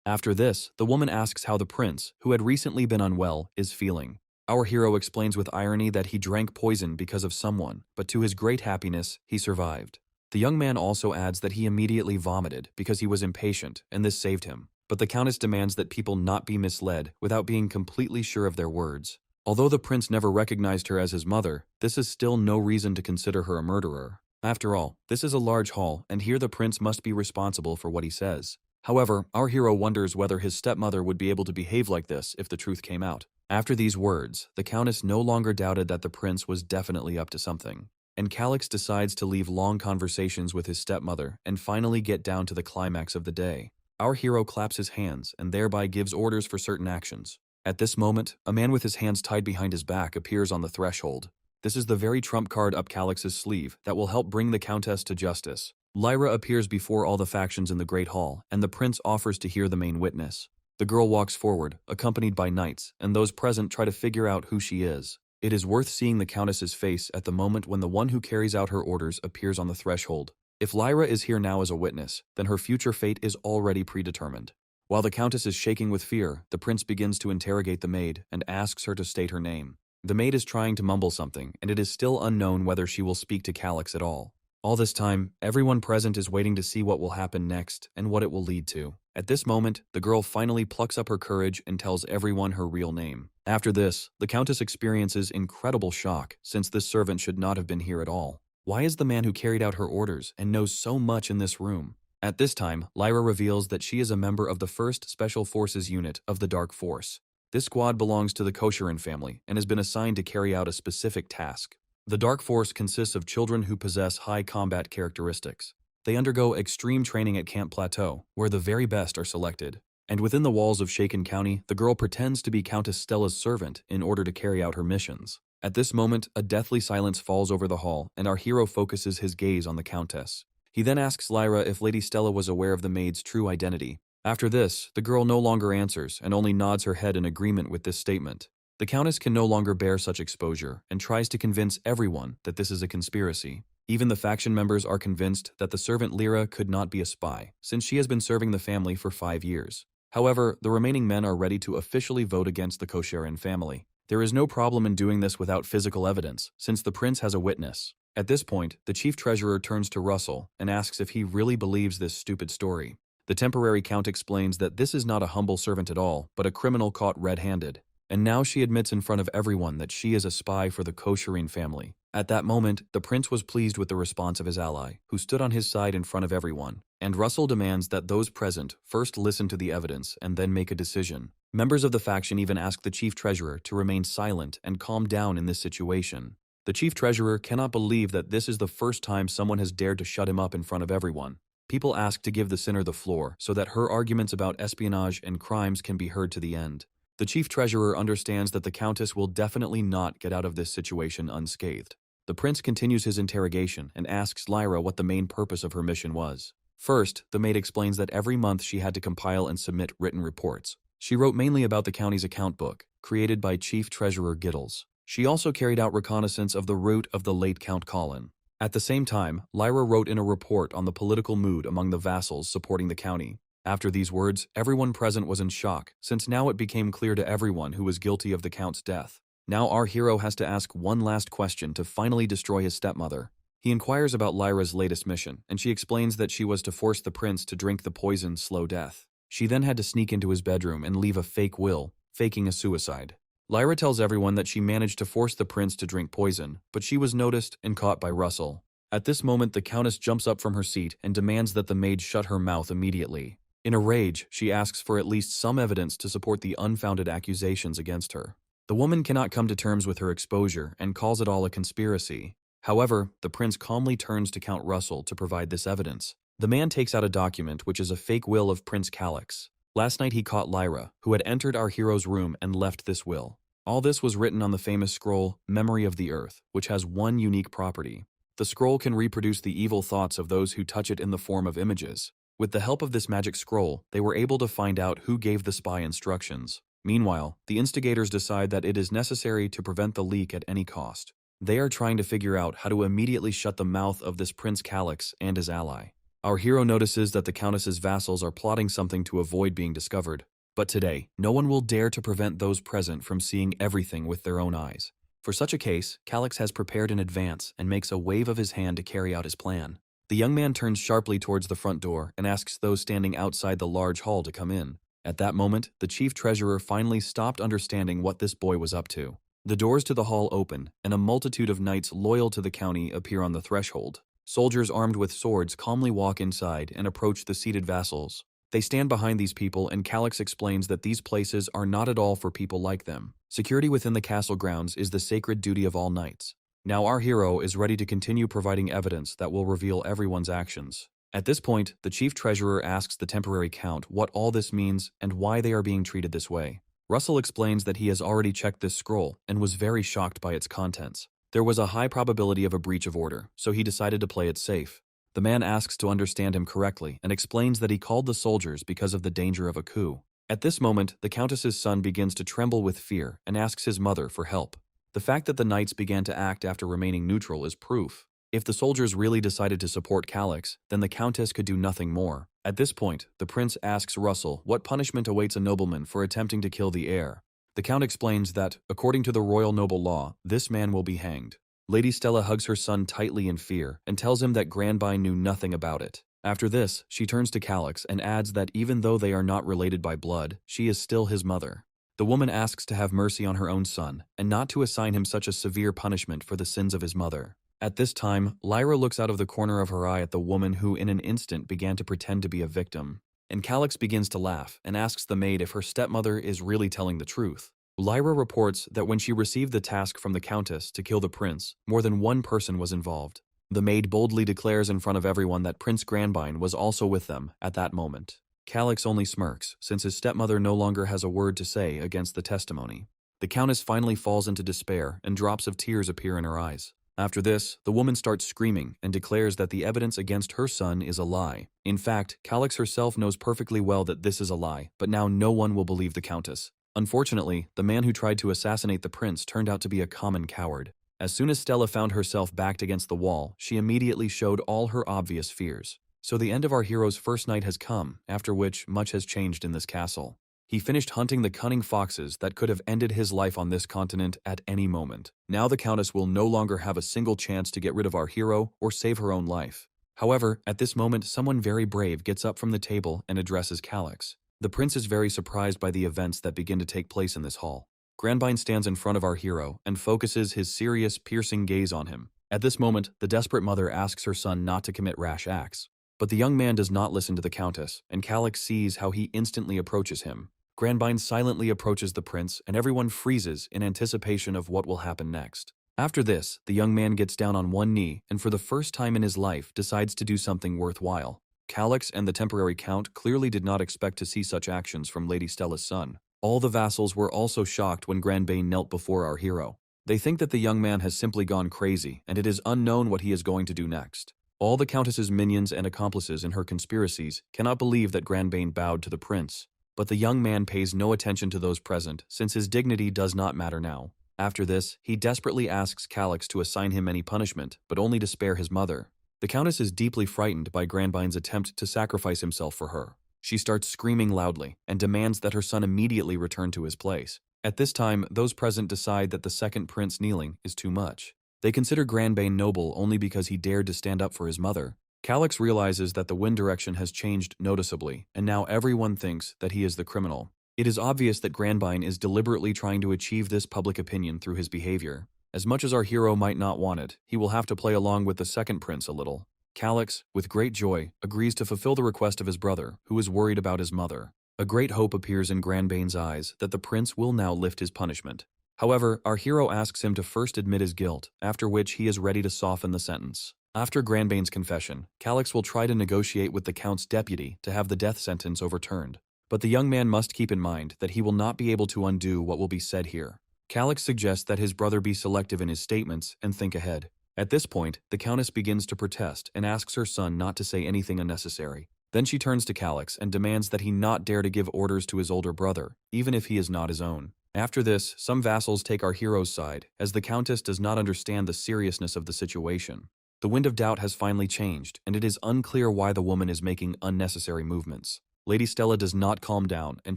After this, the woman asks how the prince, who had recently been unwell, is feeling. Our hero explains with irony that he drank poison because of someone, but to his great happiness, he survived. The young man also adds that he immediately vomited because he was impatient, and this saved him. But the countess demands that people not be misled without being completely sure of their words. Although the prince never recognized her as his mother, this is still no reason to consider her a murderer. After all, this is a large hall, and here the prince must be responsible for what he says. However, our hero wonders whether his stepmother would be able to behave like this if the truth came out. After these words, the countess no longer doubted that the prince was definitely up to something. And Calix decides to leave long conversations with his stepmother and finally get down to the climax of the day. Our hero claps his hands and thereby gives orders for certain actions. At this moment, a man with his hands tied behind his back appears on the threshold. This is the very trump card up Calix's sleeve that will help bring the countess to justice. Lyra appears before all the factions in the Great Hall, and the prince offers to hear the main witness. The girl walks forward, accompanied by knights, and those present try to figure out who she is. It is worth seeing the countess's face at the moment when the one who carries out her orders appears on the threshold. If Lyra is here now as a witness, then her future fate is already predetermined. While the countess is shaking with fear, the prince begins to interrogate the maid and asks her to state her name. The maid is trying to mumble something, and it is still unknown whether she will speak to Calix at all. All this time, everyone present is waiting to see what will happen next and what it will lead to. At this moment, the girl finally plucks up her courage and tells everyone her real name. After this, the countess experiences incredible shock, since this servant should not have been here at all. Why is the man who carried out her orders and knows so much in this room? At this time, Lyra reveals that she is a member of the 1st Special Forces Unit of the Dark Force. This squad belongs to the Kosherin family and has been assigned to carry out a specific task. The Dark Force consists of children who possess high combat characteristics. They undergo extreme training at Camp Plateau, where the very best are selected. And within the walls of Shaken County, the girl pretends to be Countess Stella's servant in order to carry out her missions. At this moment, a deathly silence falls over the hall, and our hero focuses his gaze on the Countess. He then asks Lyra if Lady Stella was aware of the maid's true identity. After this, the girl no longer answers and only nods her head in agreement with this statement. The Countess can no longer bear such exposure and tries to convince everyone that this is a conspiracy. Even the faction members are convinced that the servant Lyra could not be a spy, since she has been serving the family for 5 years. However, the remaining men are ready to officially vote against the Kosherin family. There is no problem in doing this without physical evidence, since the prince has a witness. At this point, the chief treasurer turns to Russell and asks if he really believes this stupid story. The temporary count explains that this is not a humble servant at all, but a criminal caught red-handed. And now she admits in front of everyone that she is a spy for the Kosherin family. At that moment, the prince was pleased with the response of his ally, who stood on his side in front of everyone. And Russell demands that those present first listen to the evidence and then make a decision. Members of the faction even ask the chief treasurer to remain silent and calm down in this situation. The chief treasurer cannot believe that this is the first time someone has dared to shut him up in front of everyone. People ask to give the sinner the floor so that her arguments about espionage and crimes can be heard to the end. The chief treasurer understands that the countess will definitely not get out of this situation unscathed. The prince continues his interrogation and asks Lyra what the main purpose of her mission was. First, the maid explains that every month she had to compile and submit written reports. She wrote mainly about the county's account book, created by Chief Treasurer Giddles. She also carried out reconnaissance of the route of the late Count Colin. At the same time, Lyra wrote in a report on the political mood among the vassals supporting the county. After these words, everyone present was in shock, since now it became clear to everyone who was guilty of the Count's death. Now our hero has to ask one last question to finally destroy his stepmother. He inquires about Lyra's latest mission, and she explains that she was to force the prince to drink the poison Slow Death. She then had to sneak into his bedroom and leave a fake will, faking a suicide. Lyra tells everyone that she managed to force the prince to drink poison, but she was noticed and caught by Russell. At this moment, the countess jumps up from her seat and demands that the maid shut her mouth immediately. In a rage, she asks for at least some evidence to support the unfounded accusations against her. The woman cannot come to terms with her exposure and calls it all a conspiracy. However, the prince calmly turns to Count Russell to provide this evidence. The man takes out a document which is a fake will of Prince Calix. Last night he caught Lyra, who had entered our hero's room and left this will. All this was written on the famous scroll, Memory of the Earth, which has one unique property. The The scroll can reproduce the evil thoughts of those who touch it in the form of images. With the help of this magic scroll, they were able to find out who gave the spy instructions. Meanwhile, the instigators decide that it is necessary to prevent the leak at any cost. They are trying to figure out how to immediately shut the mouth of this Prince Calix and his ally. Our hero notices that the Countess's vassals are plotting something to avoid being discovered. But today, no one will dare to prevent those present from seeing everything with their own eyes. For such a case, Calix has prepared in advance and makes a wave of his hand to carry out his plan. The young man turns sharply towards the front door and asks those standing outside the large hall to come in. At that moment, the chief treasurer finally stopped understanding what this boy was up to. The doors to the hall open, and a multitude of knights loyal to the county appear on the threshold. Soldiers armed with swords calmly walk inside and approach the seated vassals. They stand behind these people, and Calix explains that these places are not at all for people like them. Security within the castle grounds is the sacred duty of all knights. Now our hero is ready to continue providing evidence that will reveal everyone's actions. At this point, the chief treasurer asks the temporary count what all this means and why they are being treated this way. Russell explains that he has already checked this scroll and was very shocked by its contents. There was a high probability of a breach of order, so he decided to play it safe. The man asks to understand him correctly and explains that he called the soldiers because of the danger of a coup. At this moment, the Countess's son begins to tremble with fear and asks his mother for help. The fact that the knights began to act after remaining neutral is proof. If the soldiers really decided to support Calix, then the Countess could do nothing more. At this point, the prince asks Russell what punishment awaits a nobleman for attempting to kill the heir. The count explains that, according to the royal noble law, this man will be hanged. Lady Stella hugs her son tightly in fear and tells him that Grandbyne knew nothing about it. After this, she turns to Calix and adds that even though they are not related by blood, she is still his mother. The woman asks to have mercy on her own son and not to assign him such a severe punishment for the sins of his mother. At this time, Lyra looks out of the corner of her eye at the woman who in an instant began to pretend to be a victim. And Calix begins to laugh and asks the maid if her stepmother is really telling the truth. Lyra reports that when she received the task from the Countess to kill the prince, more than one person was involved. The maid boldly declares in front of everyone that Prince Grandbyne was also with them at that moment. Calix only smirks, since his stepmother no longer has a word to say against the testimony. The Countess finally falls into despair and drops of tears appear in her eyes. After this, the woman starts screaming and declares that the evidence against her son is a lie. In fact, Calix herself knows perfectly well that this is a lie, but now no one will believe the Countess. Unfortunately, the man who tried to assassinate the prince turned out to be a common coward. As soon as Stella found herself backed against the wall, she immediately showed all her obvious fears. So the end of our hero's first night has come, after which much has changed in this castle. He finished hunting the cunning foxes that could have ended his life on this continent at any moment. Now the Countess will no longer have a single chance to get rid of our hero or save her own life. However, at this moment, someone very brave gets up from the table and addresses Calix. The prince is very surprised by the events that begin to take place in this hall. Grandbyne stands in front of our hero and focuses his serious, piercing gaze on him. At this moment, the desperate mother asks her son not to commit rash acts. But the young man does not listen to the Countess, and Calix sees how he instantly approaches him. Grandbyne silently approaches the prince, and everyone freezes in anticipation of what will happen next. After this, the young man gets down on one knee and for the first time in his life decides to do something worthwhile. Calix and the temporary count clearly did not expect to see such actions from Lady Stella's son. All the vassals were also shocked when Grandbyne knelt before our hero. They think that the young man has simply gone crazy, and it is unknown what he is going to do next. All the Countess's minions and accomplices in her conspiracies cannot believe that Grandbyne bowed to the prince. But the young man pays no attention to those present, since his dignity does not matter now. After this, he desperately asks Calix to assign him any punishment, but only to spare his mother. The Countess is deeply frightened by Grandbyne's attempt to sacrifice himself for her. She starts screaming loudly and demands that her son immediately return to his place. At this time, those present decide that the second prince kneeling is too much. They consider Grandbyne noble only because he dared to stand up for his mother. Calix realizes that the wind direction has changed noticeably, and now everyone thinks that he is the criminal. It is obvious that Grandbyne is deliberately trying to achieve this public opinion through his behavior. As much as our hero might not want it, he will have to play along with the second prince a little. Calix, with great joy, agrees to fulfill the request of his brother, who is worried about his mother. A great hope appears in Grandbyne's eyes that the prince will now lift his punishment. However, our hero asks him to first admit his guilt, after which he is ready to soften the sentence. After Grandbyne's confession, Calix will try to negotiate with the Count's deputy to have the death sentence overturned. But the young man must keep in mind that he will not be able to undo what will be said here. Calix suggests that his brother be selective in his statements and think ahead. At this point, the Countess begins to protest and asks her son not to say anything unnecessary. Then she turns to Calix and demands that he not dare to give orders to his older brother, even if he is not his own. After this, some vassals take our hero's side, as the Countess does not understand the seriousness of the situation. The wind of doubt has finally changed, and it is unclear why the woman is making unnecessary movements. Lady Stella does not calm down and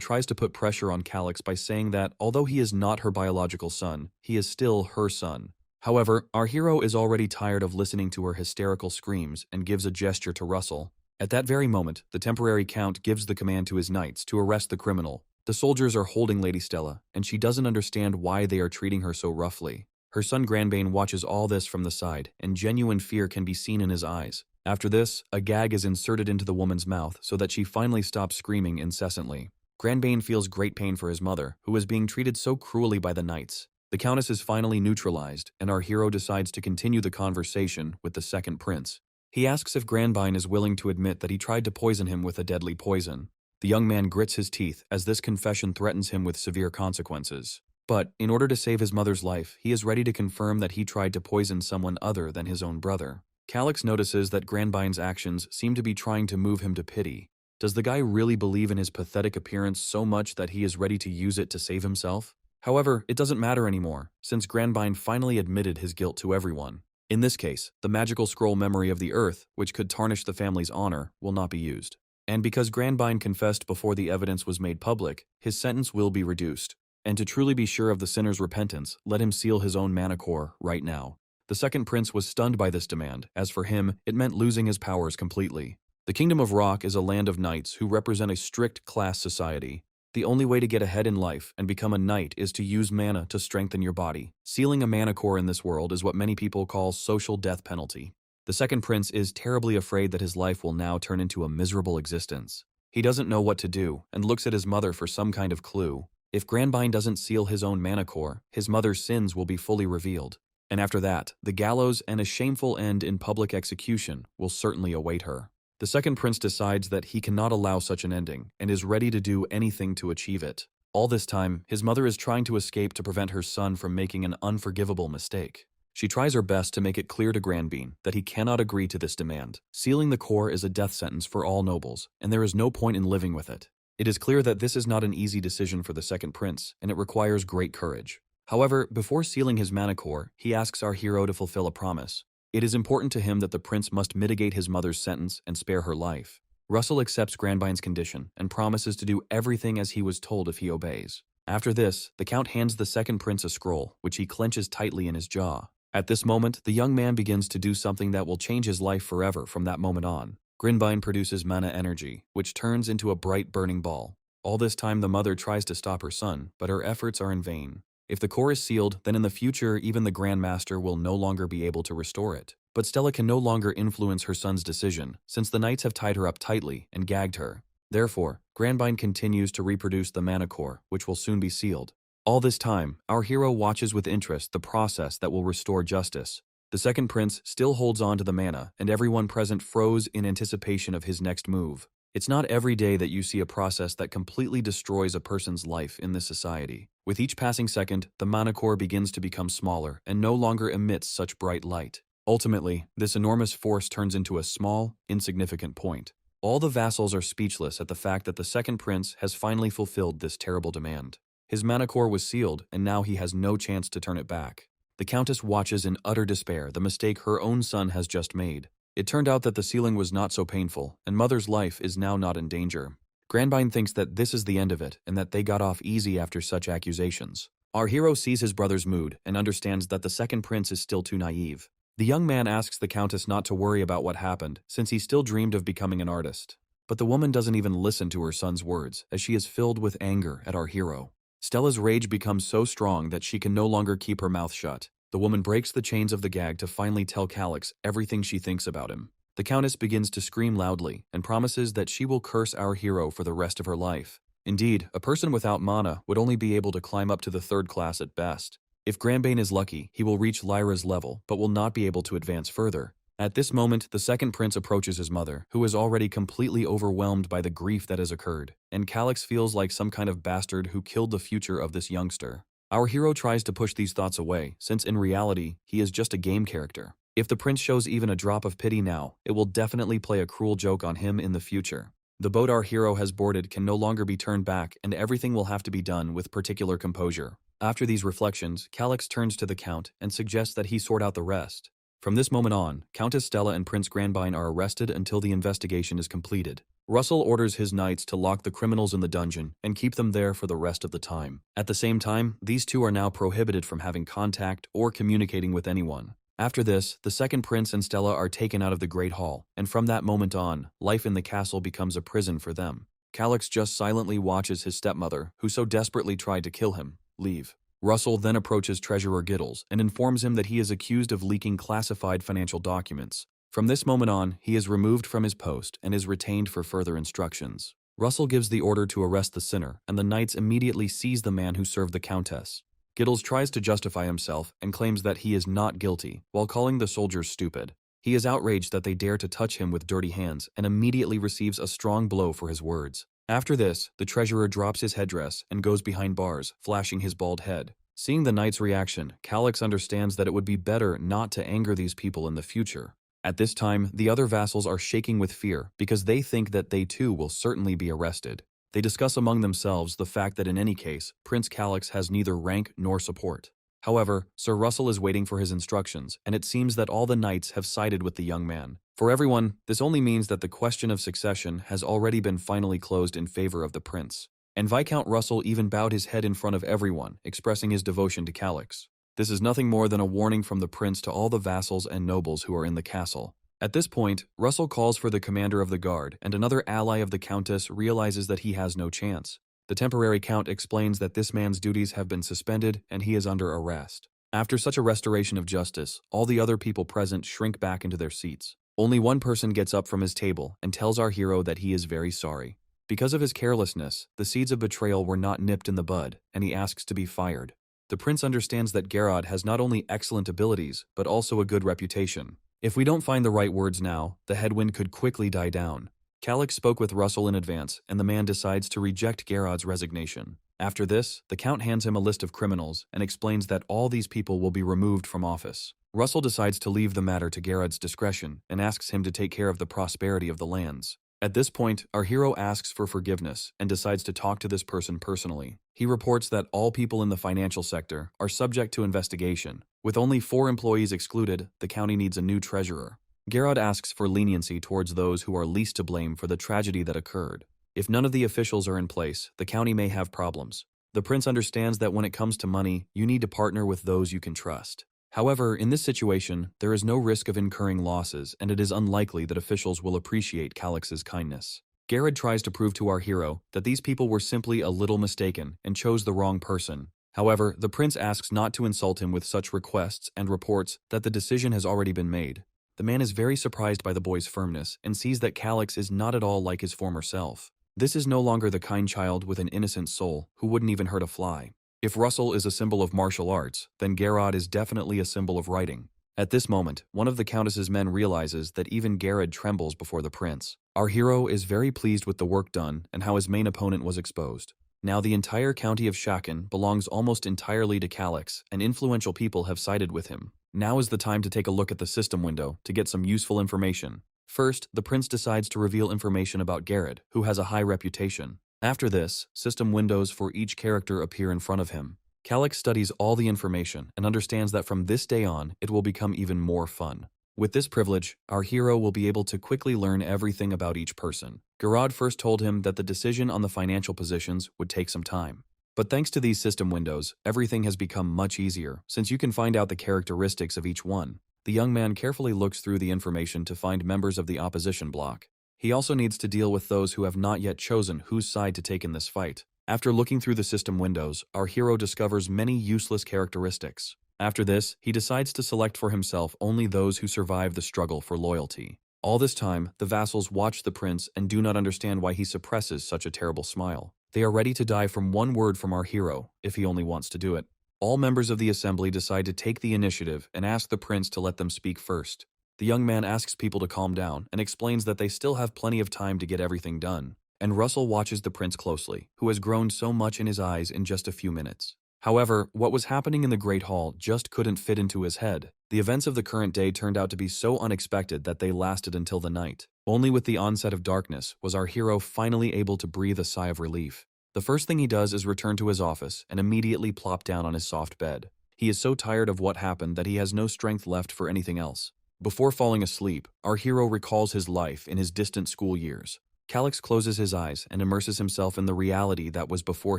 tries to put pressure on Calix by saying that, although he is not her biological son, he is still her son. However, our hero is already tired of listening to her hysterical screams and gives a gesture to Russell. At that very moment, the temporary count gives the command to his knights to arrest the criminal. The soldiers are holding Lady Stella, and she doesn't understand why they are treating her so roughly. Her son Granbane watches all this from the side, and genuine fear can be seen in his eyes. After this, a gag is inserted into the woman's mouth so that she finally stops screaming incessantly. Granbane feels great pain for his mother, who is being treated so cruelly by the knights. The Countess is finally neutralized, and our hero decides to continue the conversation with the second prince. He asks if Granbane is willing to admit that he tried to poison him with a deadly poison. The young man grits his teeth as this confession threatens him with severe consequences. But, in order to save his mother's life, he is ready to confirm that he tried to poison someone other than his own brother. Calix notices that Granbine's actions seem to be trying to move him to pity. Does the guy really believe in his pathetic appearance so much that he is ready to use it to save himself? However, it doesn't matter anymore, since Granbine finally admitted his guilt to everyone. In this case, the magical scroll Memory of the Earth, which could tarnish the family's honor, will not be used. And because Granbine confessed before the evidence was made public, his sentence will be reduced. And to truly be sure of the sinner's repentance, let him seal his own mana core right now. The second prince was stunned by this demand, as for him, it meant losing his powers completely. The Kingdom of Rock is a land of knights who represent a strict class society. The only way to get ahead in life and become a knight is to use mana to strengthen your body. Sealing a mana core in this world is what many people call social death penalty. The second prince is terribly afraid that his life will now turn into a miserable existence. He doesn't know what to do and looks at his mother for some kind of clue. If Granbine doesn't seal his own mana core, his mother's sins will be fully revealed. And after that, the gallows and a shameful end in public execution will certainly await her. The second prince decides that he cannot allow such an ending and is ready to do anything to achieve it. All this time, his mother is trying to escape to prevent her son from making an unforgivable mistake. She tries her best to make it clear to Granbine that he cannot agree to this demand. Sealing the core is a death sentence for all nobles, and there is no point in living with it. It is clear that this is not an easy decision for the second prince, and it requires great courage. However, before sealing his mana core, he asks our hero to fulfill a promise. It is important to him that the prince must mitigate his mother's sentence and spare her life. Russell accepts Granbine's condition and promises to do everything as he was told if he obeys. After this, the count hands the second prince a scroll, which he clenches tightly in his jaw. At this moment, the young man begins to do something that will change his life forever from that moment on. Granbine produces mana energy, which turns into a bright burning ball. All this time the mother tries to stop her son, but her efforts are in vain. If the core is sealed, then in the future even the Grand Master will no longer be able to restore it. But Stella can no longer influence her son's decision, since the knights have tied her up tightly and gagged her. Therefore, Granbine continues to reproduce the mana core, which will soon be sealed. All this time, our hero watches with interest the process that will restore justice. The second prince still holds on to the mana, and everyone present froze in anticipation of his next move. It's not every day that you see a process that completely destroys a person's life in this society. With each passing second, the mana core begins to become smaller and no longer emits such bright light. Ultimately, this enormous force turns into a small, insignificant point. All the vassals are speechless at the fact that the second prince has finally fulfilled this terrible demand. His mana core was sealed, and now he has no chance to turn it back. The Countess watches in utter despair the mistake her own son has just made. It turned out that the sealing was not so painful, and Mother's life is now not in danger. Granbine thinks that this is the end of it, and that they got off easy after such accusations. Our hero sees his brother's mood, and understands that the second prince is still too naive. The young man asks the Countess not to worry about what happened, since he still dreamed of becoming an artist. But the woman doesn't even listen to her son's words, as she is filled with anger at our hero. Stella's rage becomes so strong that she can no longer keep her mouth shut. The woman breaks the chains of the gag to finally tell Calix everything she thinks about him. The Countess begins to scream loudly and promises that she will curse our hero for the rest of her life. Indeed, a person without mana would only be able to climb up to the 3rd class at best. If Granbane is lucky, he will reach Lyra's level, but will not be able to advance further. At this moment, the second prince approaches his mother, who is already completely overwhelmed by the grief that has occurred, and Calix feels like some kind of bastard who killed the future of this youngster. Our hero tries to push these thoughts away, since in reality, he is just a game character. If the prince shows even a drop of pity now, it will definitely play a cruel joke on him in the future. The boat our hero has boarded can no longer be turned back, and everything will have to be done with particular composure. After these reflections, Calix turns to the Count and suggests that he sort out the rest. From this moment on, Countess Stella and Prince Granbine are arrested until the investigation is completed. Russell orders his knights to lock the criminals in the dungeon and keep them there for the rest of the time. At the same time, these two are now prohibited from having contact or communicating with anyone. After this, the second prince and Stella are taken out of the Great Hall, and from that moment on, life in the castle becomes a prison for them. Calix just silently watches his stepmother, who so desperately tried to kill him, leave. Russell then approaches Treasurer Giddles and informs him that he is accused of leaking classified financial documents. From this moment on, he is removed from his post and is retained for further instructions. Russell gives the order to arrest the sinner, and the knights immediately seize the man who served the Countess. Giddles tries to justify himself and claims that he is not guilty, while calling the soldiers stupid. He is outraged that they dare to touch him with dirty hands and immediately receives a strong blow for his words. After this, the treasurer drops his headdress and goes behind bars, flashing his bald head. Seeing the knight's reaction, Calix understands that it would be better not to anger these people in the future. At this time, the other vassals are shaking with fear because they think that they too will certainly be arrested. They discuss among themselves the fact that in any case, Prince Calix has neither rank nor support. However, Sir Russell is waiting for his instructions, and it seems that all the knights have sided with the young man. For everyone, this only means that the question of succession has already been finally closed in favor of the prince. And Viscount Russell even bowed his head in front of everyone, expressing his devotion to Calix. This is nothing more than a warning from the prince to all the vassals and nobles who are in the castle. At this point, Russell calls for the commander of the guard, and another ally of the Countess realizes that he has no chance. The temporary count explains that this man's duties have been suspended and he is under arrest. After such a restoration of justice, all the other people present shrink back into their seats. Only one person gets up from his table and tells our hero that he is very sorry. Because of his carelessness, the seeds of betrayal were not nipped in the bud, and he asks to be fired. The prince understands that Gerard has not only excellent abilities, but also a good reputation. If we don't find the right words now, the headwind could quickly die down. Calix spoke with Russell in advance, and the man decides to reject Gerard's resignation. After this, the Count hands him a list of criminals and explains that all these people will be removed from office. Russell decides to leave the matter to Gerard's discretion and asks him to take care of the prosperity of the lands. At this point, our hero asks for forgiveness and decides to talk to this person personally. He reports that all people in the financial sector are subject to investigation. With only 4 employees excluded, the county needs a new treasurer. Gerard asks for leniency towards those who are least to blame for the tragedy that occurred. If none of the officials are in place, the county may have problems. The prince understands that when it comes to money, you need to partner with those you can trust. However, in this situation, there is no risk of incurring losses, and it is unlikely that officials will appreciate Calix's kindness. Gerard tries to prove to our hero that these people were simply a little mistaken and chose the wrong person. However, the prince asks not to insult him with such requests and reports that the decision has already been made. The man is very surprised by the boy's firmness and sees that Calix is not at all like his former self. This is no longer the kind child with an innocent soul who wouldn't even hurt a fly. If Russell is a symbol of martial arts, then Gerard is definitely a symbol of writing. At this moment, one of the Countess's men realizes that even Gerard trembles before the prince. Our hero is very pleased with the work done and how his main opponent was exposed. Now the entire county of Shaken belongs almost entirely to Calix, and influential people have sided with him. Now is the time to take a look at the system window to get some useful information. First, the prince decides to reveal information about Gerard, who has a high reputation. After this, system windows for each character appear in front of him. Calix studies all the information and understands that from this day on, it will become even more fun. With this privilege, our hero will be able to quickly learn everything about each person. Gerard first told him that the decision on the financial positions would take some time. But thanks to these system windows, everything has become much easier, since you can find out the characteristics of each one. The young man carefully looks through the information to find members of the opposition bloc. He also needs to deal with those who have not yet chosen whose side to take in this fight. After looking through the system windows, our hero discovers many useless characteristics. After this, he decides to select for himself only those who survive the struggle for loyalty. All this time, the vassals watch the prince and do not understand why he suppresses such a terrible smile. They are ready to die from one word from our hero, if he only wants to do it. All members of the assembly decide to take the initiative and ask the prince to let them speak first. The young man asks people to calm down and explains that they still have plenty of time to get everything done. And Russell watches the prince closely, who has grown so much in his eyes in just a few minutes. However, what was happening in the Great Hall just couldn't fit into his head. The events of the current day turned out to be so unexpected that they lasted until the night. Only with the onset of darkness was our hero finally able to breathe a sigh of relief. The first thing he does is return to his office and immediately plop down on his soft bed. He is so tired of what happened that he has no strength left for anything else. Before falling asleep, our hero recalls his life in his distant school years. Calix closes his eyes and immerses himself in the reality that was before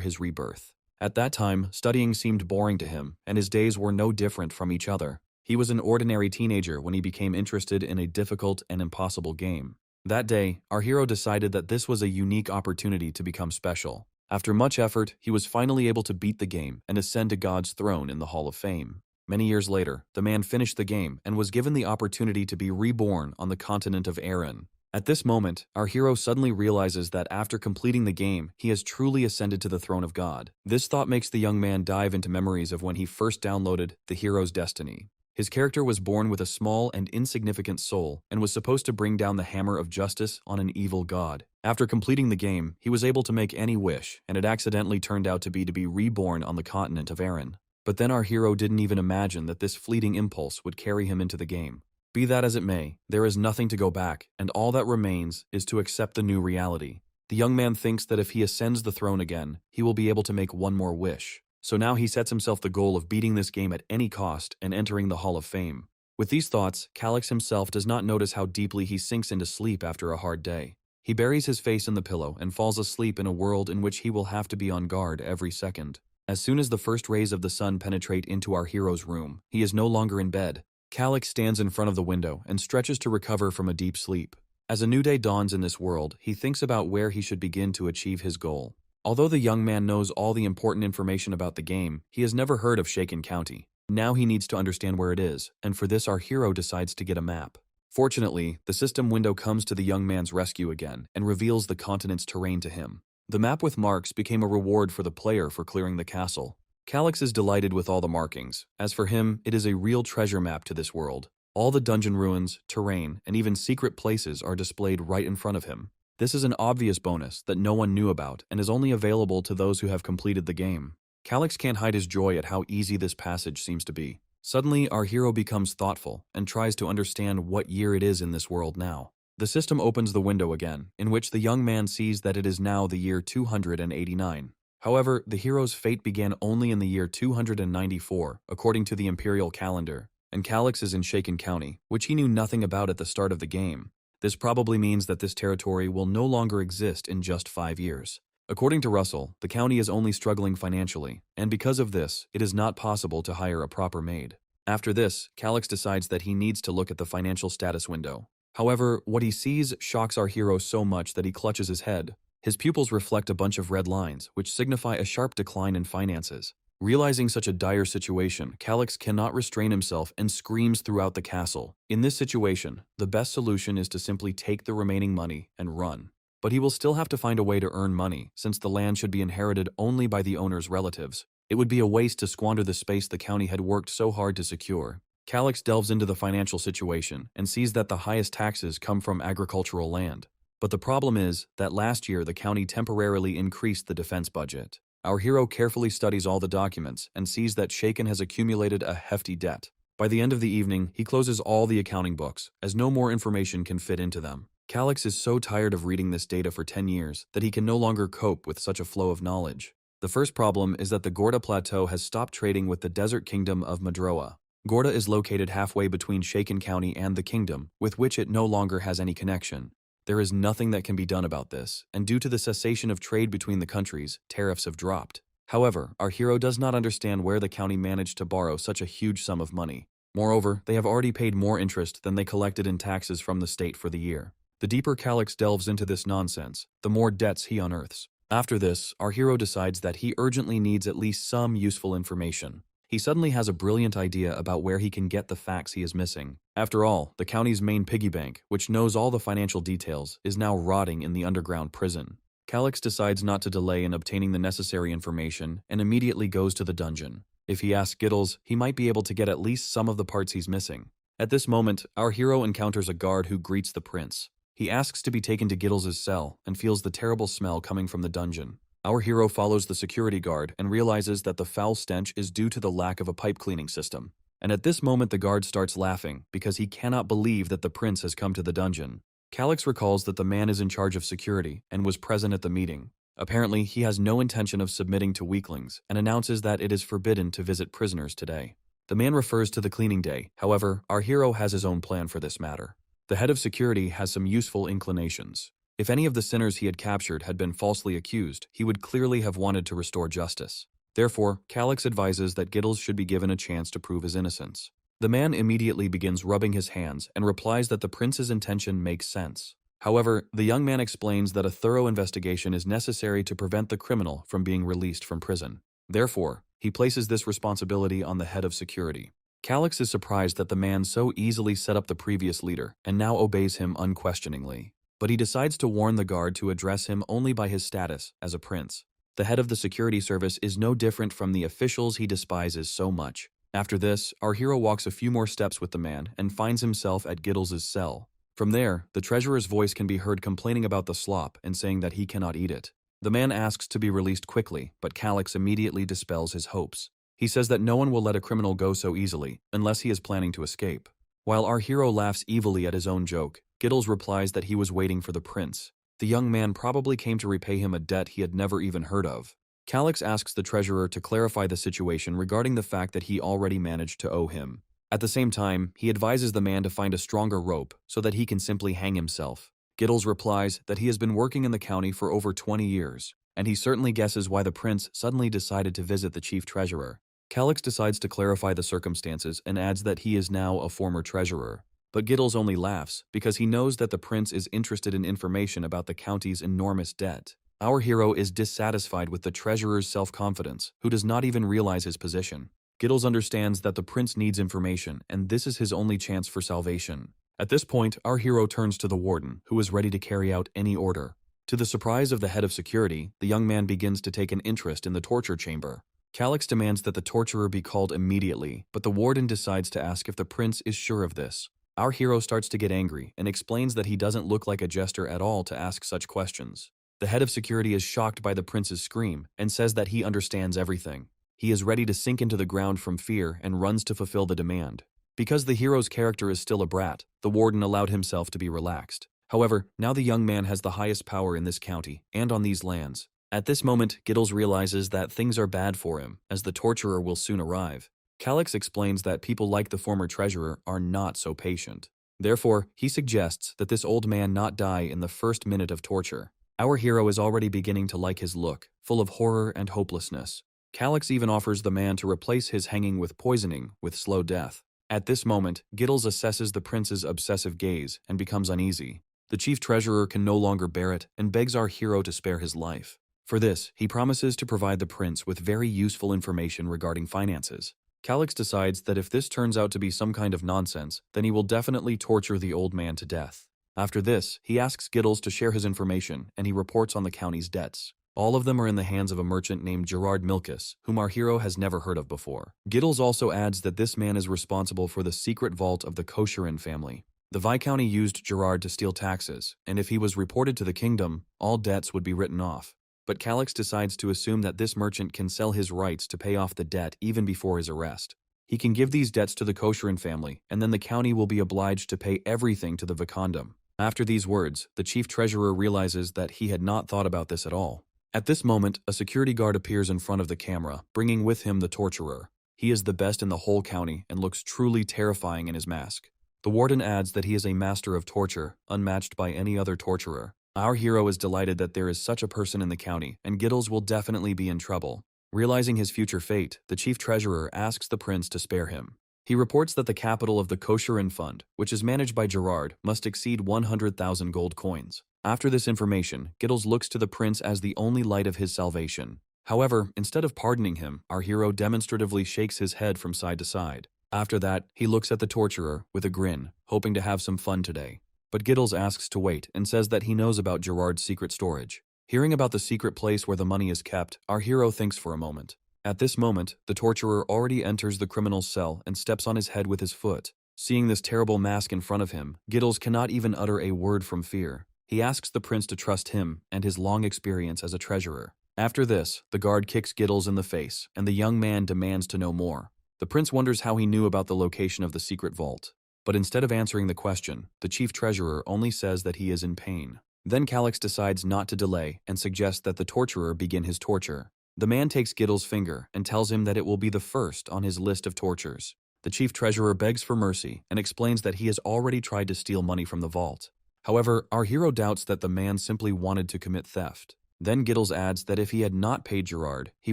his rebirth. At that time, studying seemed boring to him, and his days were no different from each other. He was an ordinary teenager when he became interested in a difficult and impossible game. That day, our hero decided that this was a unique opportunity to become special. After much effort, he was finally able to beat the game and ascend to God's throne in the Hall of Fame. Many years later, the man finished the game and was given the opportunity to be reborn on the continent of Erin. At this moment, our hero suddenly realizes that after completing the game, he has truly ascended to the throne of God. This thought makes the young man dive into memories of when he first downloaded The Hero's Destiny. His character was born with a small and insignificant soul and was supposed to bring down the hammer of justice on an evil god. After completing the game, he was able to make any wish, and it accidentally turned out to be reborn on the continent of Erin. But then our hero didn't even imagine that this fleeting impulse would carry him into the game. Be that as it may, there is nothing to go back, and all that remains is to accept the new reality. The young man thinks that if he ascends the throne again, he will be able to make one more wish. So now he sets himself the goal of beating this game at any cost and entering the Hall of Fame. With these thoughts, Calix himself does not notice how deeply he sinks into sleep after a hard day. He buries his face in the pillow and falls asleep in a world in which he will have to be on guard every second. As soon as the first rays of the sun penetrate into our hero's room, he is no longer in bed. Calix stands in front of the window and stretches to recover from a deep sleep. As a new day dawns in this world, he thinks about where he should begin to achieve his goal. Although the young man knows all the important information about the game, he has never heard of Shaken County. Now he needs to understand where it is, and for this our hero decides to get a map. Fortunately, the system window comes to the young man's rescue again and reveals the continent's terrain to him. The map with marks became a reward for the player for clearing the castle. Calix is delighted with all the markings. As for him, it is a real treasure map to this world. All the dungeon ruins, terrain, and even secret places are displayed right in front of him. This is an obvious bonus that no one knew about and is only available to those who have completed the game. Calix can't hide his joy at how easy this passage seems to be. Suddenly, our hero becomes thoughtful and tries to understand what year it is in this world now. The system opens the window again, in which the young man sees that it is now the year 289. However, the hero's fate began only in the year 294, according to the imperial calendar, and Calix is in Shaken County, which he knew nothing about at the start of the game. This probably means that this territory will no longer exist in just 5 years. According to Russell, the county is only struggling financially, and because of this, it is not possible to hire a proper maid. After this, Calix decides that he needs to look at the financial status window. However, what he sees shocks our hero so much that he clutches his head. His pupils reflect a bunch of red lines, which signify a sharp decline in finances. Realizing such a dire situation, Calix cannot restrain himself and screams throughout the castle. In this situation, the best solution is to simply take the remaining money and run. But he will still have to find a way to earn money, since the land should be inherited only by the owner's relatives. It would be a waste to squander the space the county had worked so hard to secure. Calix delves into the financial situation and sees that the highest taxes come from agricultural land. But the problem is that last year the county temporarily increased the defense budget. Our hero carefully studies all the documents and sees that Shaken has accumulated a hefty debt. By the end of the evening, he closes all the accounting books, as no more information can fit into them. Calix is so tired of reading this data for 10 years that he can no longer cope with such a flow of knowledge. The first problem is that the Gorda Plateau has stopped trading with the desert kingdom of Madroa. Gorda is located halfway between Shaken County and the kingdom, with which it no longer has any connection. There is nothing that can be done about this, and due to the cessation of trade between the countries, tariffs have dropped. However, our hero does not understand where the county managed to borrow such a huge sum of money. Moreover, they have already paid more interest than they collected in taxes from the state for the year. The deeper Calix delves into this nonsense, the more debts he unearths. After this, our hero decides that he urgently needs at least some useful information. He suddenly has a brilliant idea about where he can get the facts he is missing. After all, the county's main piggy bank, which knows all the financial details, is now rotting in the underground prison. Calix decides not to delay in obtaining the necessary information and immediately goes to the dungeon. If he asks Giddles, he might be able to get at least some of the parts he's missing. At this moment, our hero encounters a guard who greets the prince. He asks to be taken to Giddles' cell and feels the terrible smell coming from the dungeon. Our hero follows the security guard and realizes that the foul stench is due to the lack of a pipe cleaning system. And at this moment the guard starts laughing because he cannot believe that the prince has come to the dungeon. Calix recalls that the man is in charge of security and was present at the meeting. Apparently, he has no intention of submitting to weaklings and announces that it is forbidden to visit prisoners today. The man refers to the cleaning day. However, our hero has his own plan for this matter. The head of security has some useful inclinations. If any of the sinners he had captured had been falsely accused, he would clearly have wanted to restore justice. Therefore, Calix advises that Giddles should be given a chance to prove his innocence. The man immediately begins rubbing his hands and replies that the prince's intention makes sense. However, the young man explains that a thorough investigation is necessary to prevent the criminal from being released from prison. Therefore, he places this responsibility on the head of security. Calix is surprised that the man so easily set up the previous leader and now obeys him unquestioningly. But he decides to warn the guard to address him only by his status as a prince. The head of the security service is no different from the officials he despises so much. After this, our hero walks a few more steps with the man and finds himself at Giddles' cell. From there, the treasurer's voice can be heard complaining about the slop and saying that he cannot eat it. The man asks to be released quickly, but Calix immediately dispels his hopes. He says that no one will let a criminal go so easily, unless he is planning to escape. While our hero laughs evilly at his own joke, Giddles replies that he was waiting for the prince. The young man probably came to repay him a debt he had never even heard of. Calix asks the treasurer to clarify the situation regarding the fact that he already managed to owe him. At the same time, he advises the man to find a stronger rope so that he can simply hang himself. Giddles replies that he has been working in the county for over 20 years, and he certainly guesses why the prince suddenly decided to visit the chief treasurer. Calix decides to clarify the circumstances and adds that he is now a former treasurer. But Giddles only laughs because he knows that the prince is interested in information about the county's enormous debt. Our hero is dissatisfied with the treasurer's self-confidence, who does not even realize his position. Giddles understands that the prince needs information, and this is his only chance for salvation. At this point, our hero turns to the warden, who is ready to carry out any order. To the surprise of the head of security, the young man begins to take an interest in the torture chamber. Calix demands that the torturer be called immediately, but the warden decides to ask if the prince is sure of this. Our hero starts to get angry and explains that he doesn't look like a jester at all to ask such questions. The head of security is shocked by the prince's scream and says that he understands everything. He is ready to sink into the ground from fear and runs to fulfill the demand. Because the hero's character is still a brat, the warden allowed himself to be relaxed. However, now the young man has the highest power in this county and on these lands. At this moment, Giddles realizes that things are bad for him, as the torturer will soon arrive. Calix explains that people like the former treasurer are not so patient. Therefore, he suggests that this old man not die in the first minute of torture. Our hero is already beginning to like his look, full of horror and hopelessness. Calix even offers the man to replace his hanging with poisoning with slow death. At this moment, Giddles assesses the prince's obsessive gaze and becomes uneasy. The chief treasurer can no longer bear it and begs our hero to spare his life. For this, he promises to provide the prince with very useful information regarding finances. Calix decides that if this turns out to be some kind of nonsense, then he will definitely torture the old man to death. After this, he asks Giddles to share his information, and he reports on the county's debts. All of them are in the hands of a merchant named Gerard Milkus, whom our hero has never heard of before. Giddles also adds that this man is responsible for the secret vault of the Kosherin family. The Viscounty used Gerard to steal taxes, and if he was reported to the kingdom, all debts would be written off. But Calix decides to assume that this merchant can sell his rights to pay off the debt even before his arrest. He can give these debts to the Kosherin family, and then the county will be obliged to pay everything to the Vicondom. After these words, the chief treasurer realizes that he had not thought about this at all. At this moment, a security guard appears in front of the camera, bringing with him the torturer. He is the best in the whole county and looks truly terrifying in his mask. The warden adds that he is a master of torture, unmatched by any other torturer. Our hero is delighted that there is such a person in the county, and Giddles will definitely be in trouble. Realizing his future fate, the chief treasurer asks the prince to spare him. He reports that the capital of the Kosherin Fund, which is managed by Gerard, must exceed 100,000 gold coins. After this information, Giddles looks to the prince as the only light of his salvation. However, instead of pardoning him, our hero demonstratively shakes his head from side to side. After that, he looks at the torturer with a grin, hoping to have some fun today. But Giddles asks to wait and says that he knows about Gerard's secret storage. Hearing about the secret place where the money is kept, our hero thinks for a moment. At this moment, the torturer already enters the criminal's cell and steps on his head with his foot. Seeing this terrible mask in front of him, Giddles cannot even utter a word from fear. He asks the prince to trust him and his long experience as a treasurer. After this, the guard kicks Giddles in the face, and the young man demands to know more. The prince wonders how he knew about the location of the secret vault. But instead of answering the question, the chief treasurer only says that he is in pain. Then Calix decides not to delay and suggests that the torturer begin his torture. The man takes Giddles' finger and tells him that it will be the first on his list of tortures. The chief treasurer begs for mercy and explains that he has already tried to steal money from the vault. However, our hero doubts that the man simply wanted to commit theft. Then Giddles adds that if he had not paid Gerard, he